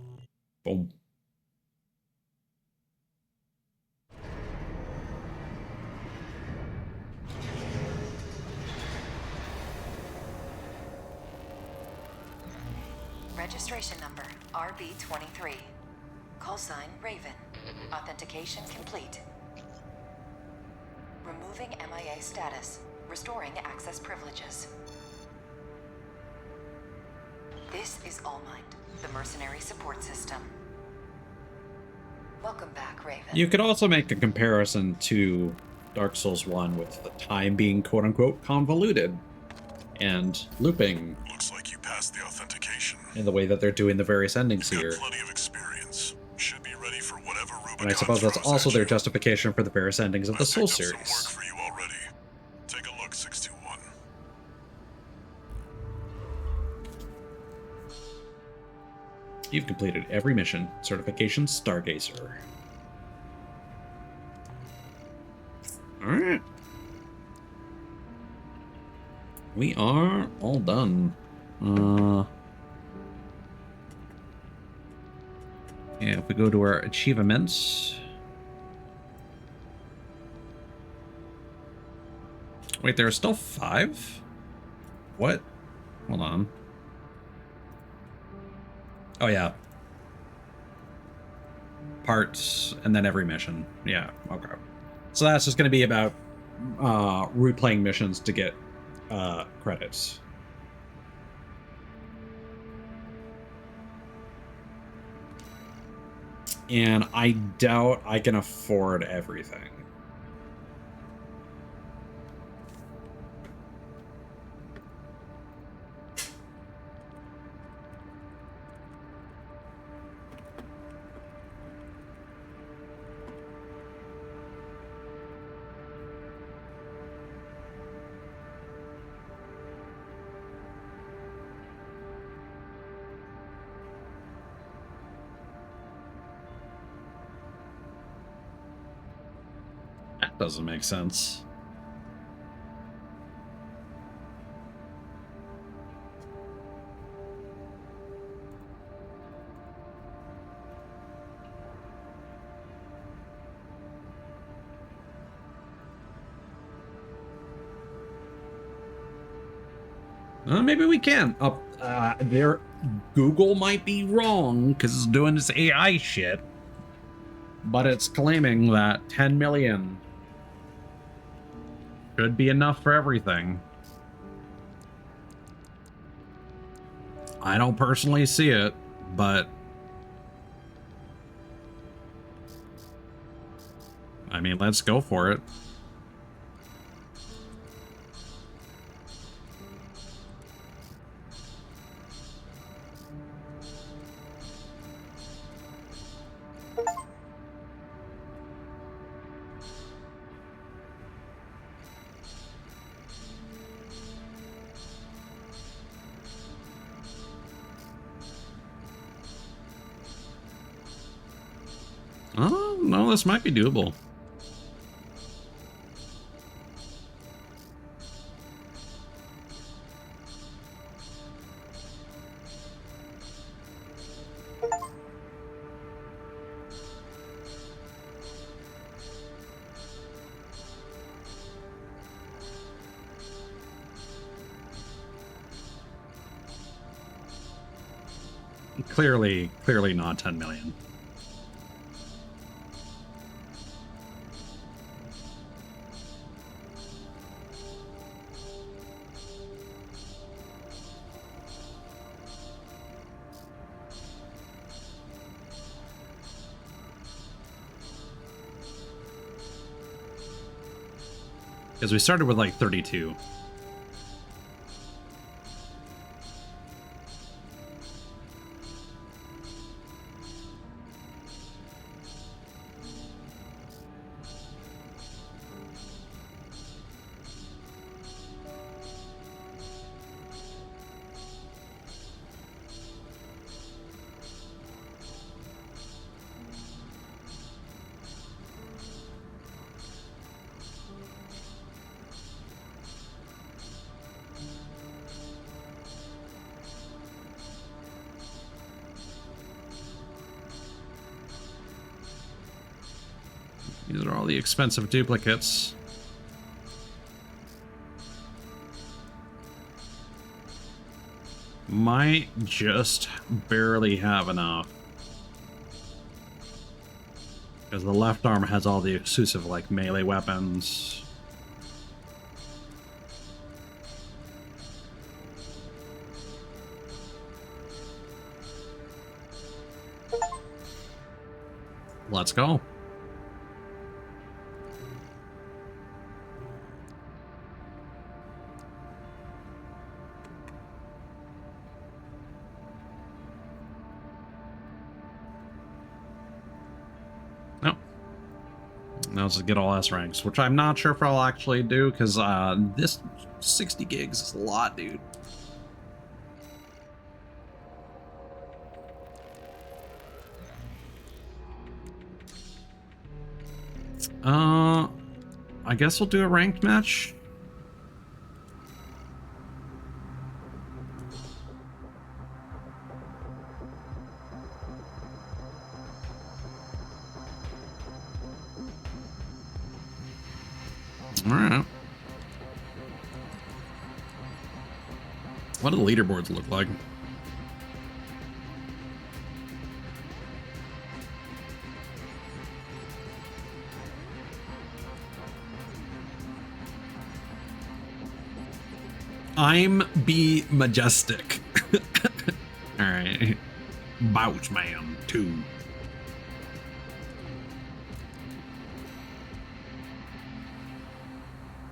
Boom. Registration number RB23. Call sign Raven. Authentication complete. Removing MIA status. Restoring access privileges. This is Allmind, the mercenary support system. Welcome back, Raven. You could also make a comparison to Dark Souls 1 with the time being quote-unquote convoluted and looping. Looks like you passed the authentication. In the way that they're doing the various endings You've here. got plenty of experience. Should be ready for whatever Rubicon And I suppose that's throws also at their you. justification for the various endings of the Soul series. Some work for you already. Take a look, 621. You've completed every mission. Certification Stargazer. Alright. We are all done. Yeah, if we go to our achievements. Wait, there are still 5? What? Hold on. Oh, yeah. Parts, and then every mission. Yeah, okay. So that's just going to be about replaying missions to get credits. And I doubt I can afford everything. That doesn't make sense. Maybe we can. There, Google might be wrong because it's doing this AI shit, but it's claiming that 10 million should be enough for everything. I don't personally see it, but I mean, let's go for it. Oh, no, this might be doable. Clearly not 10 million. Because we started with like 32. These are all the expensive duplicates. Might just barely have enough. Because the left arm has all the exclusive, like, melee weapons. Let's go. Now let's get all S ranks, which I'm not sure if I'll actually do, because this 60 gigs is a lot, dude. I guess we'll do a ranked match. Alright. What do the leaderboards look like? I'm be majestic. Alright. Bouch Man 2.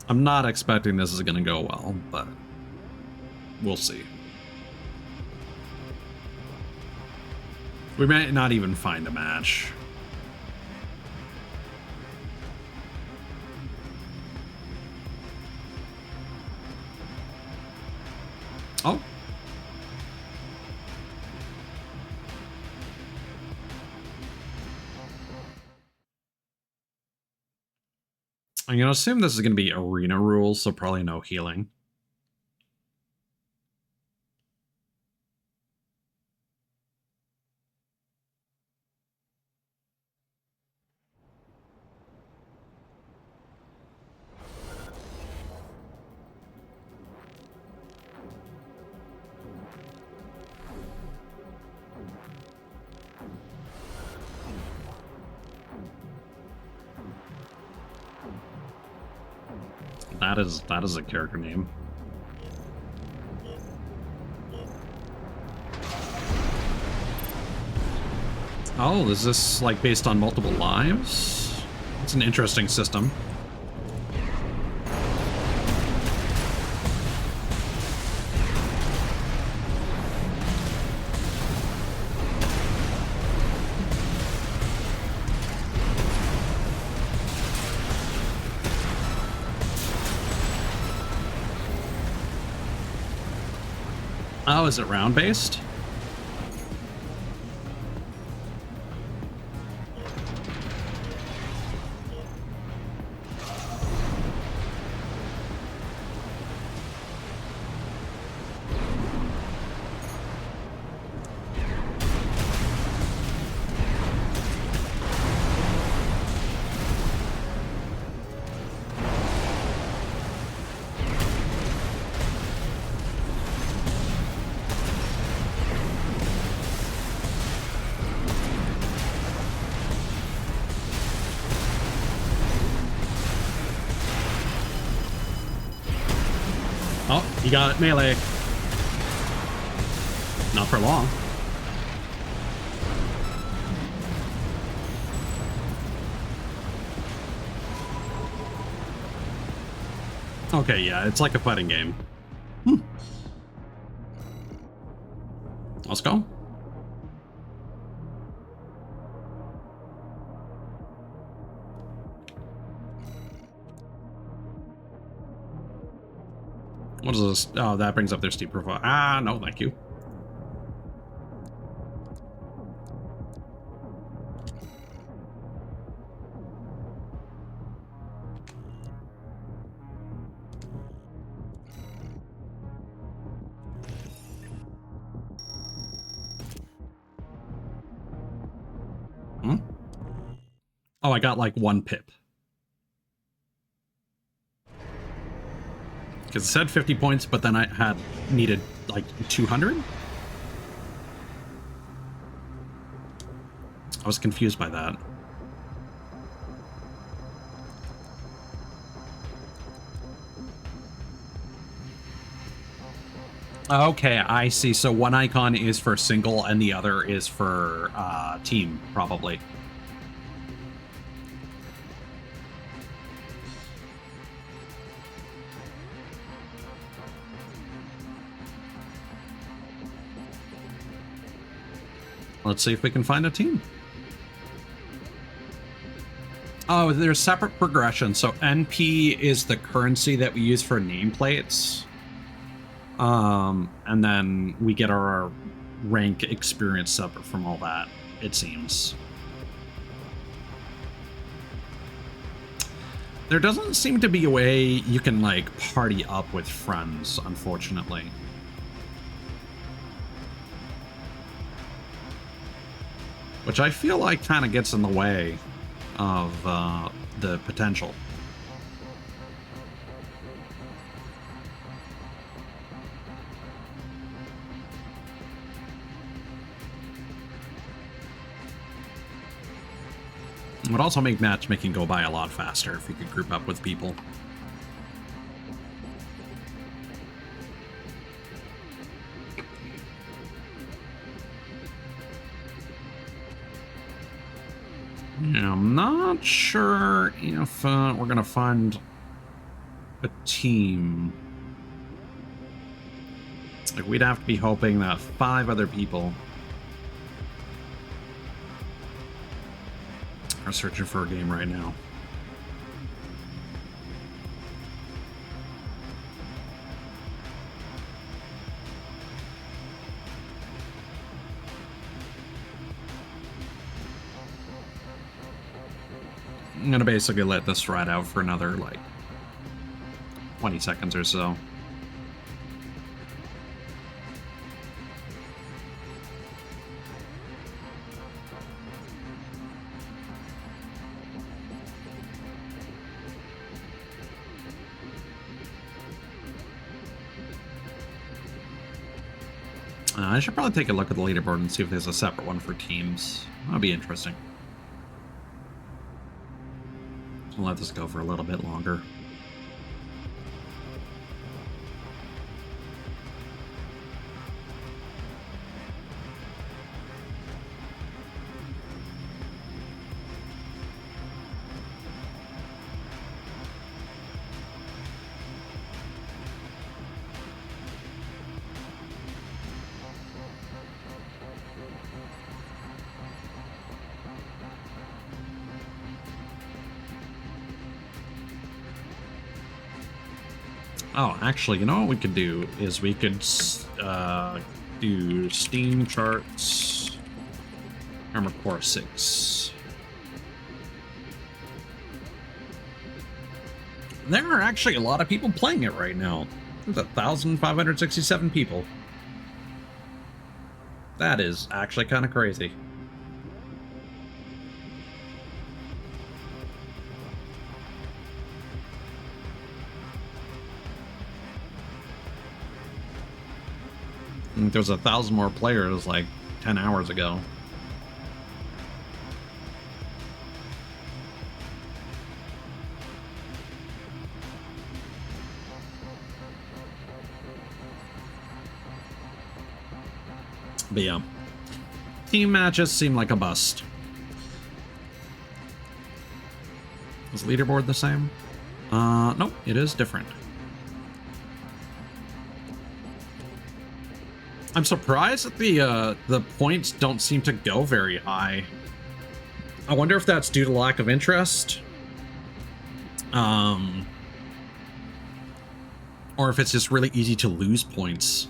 I'm not expecting this is gonna go well, but we'll see. We might not even find a match. Oh. I'm gonna assume this is gonna be arena rules, so probably no healing. That is a character name. Oh, is this like based on multiple lives? It's an interesting system. Oh, is it round based? You got melee. Not for long. Okay, yeah, it's like a fighting game. Let's go. What is this? Oh, that brings up their Steam profile. Ah, no, thank you. Oh, I got like 1 pip. Because it said 50 points, but then I had needed like 200? I was confused by that. Okay, I see. So one icon is for single and the other is for team, probably. Let's see if we can find a team. Oh, there's separate progression. So NP is the currency that we use for nameplates. And then we get our rank experience separate from all that, it seems. There doesn't seem to be a way you can, like, party up with friends, unfortunately. Which I feel like kind of gets in the way of the potential. It would also make matchmaking go by a lot faster if you could group up with people. Yeah, I'm not sure if we're going to find a team. Like, we'd have to be hoping that 5 other people are searching for a game right now. I'm gonna basically let this ride out for another, like, 20 seconds or so. I should probably take a look at the leaderboard and see if there's a separate one for teams. That'll be interesting. I'll let this go for a little bit longer. Oh, actually, you know what we could do is we could do Steam charts, Armored Core 6. There are actually a lot of people playing it right now. There's 1,567 people. That is actually kind of crazy. There was 1,000 more players like 10 hours ago. But yeah, team matches seem like a bust. Is leaderboard the same? Nope, it is different. I'm surprised that the points don't seem to go very high. I wonder if that's due to lack of interest. Or if it's just really easy to lose points.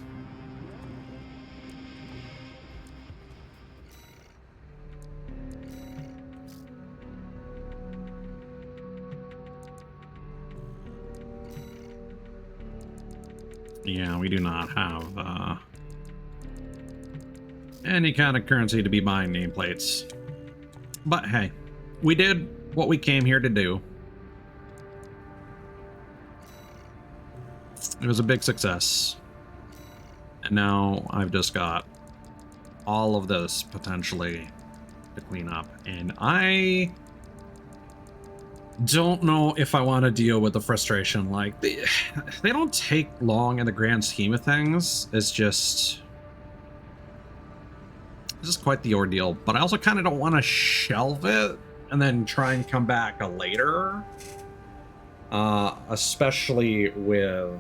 Yeah, we do not have any kind of currency to be buying nameplates. But hey, we did what we came here to do. It was a big success. And now I've just got all of this potentially to clean up. And I don't know if I want to deal with the frustration. Like, they don't take long in the grand scheme of things. It's just quite the ordeal. But I also kind of don't want to shelve it and then try and come back later. Especially with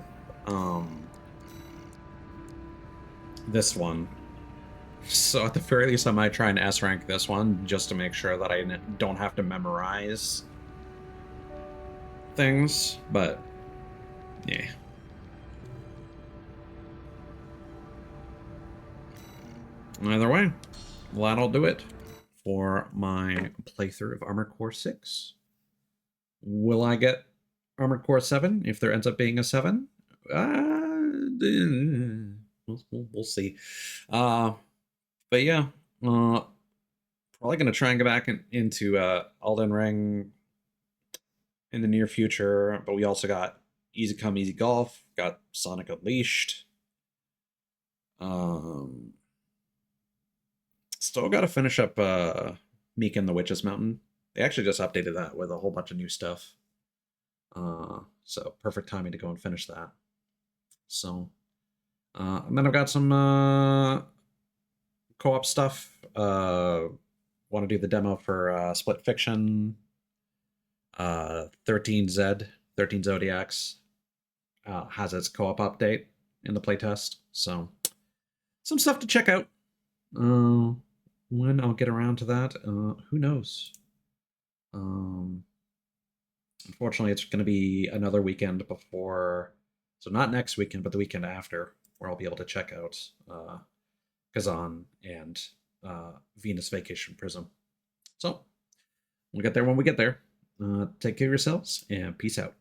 this one. So at the very least, I might try and S-rank this one just to make sure that I don't have to memorize things, but yeah. Either way, well, that'll do it for my playthrough of Armored Core 6. Will I get Armored Core 7 if there ends up being a 7? We'll see. But yeah, probably going to try and go back into Elden Ring in the near future, but we also got Easy Come, Easy Golf, got Sonic Unleashed. Still got to finish up Meek and the Witch's Mountain. They actually just updated that with a whole bunch of new stuff. So perfect timing to go and finish that. So, and then I've got some co-op stuff. Want to do the demo for Split Fiction. 13 Zodiacs has its co-op update in the playtest. So, some stuff to check out. When I'll get around to that, who knows? Unfortunately, it's going to be another weekend before, so not next weekend, but the weekend after, where I'll be able to check out Kazan and Venus Vacation Prism. So, we'll get there when we get there. Take care of yourselves, and peace out.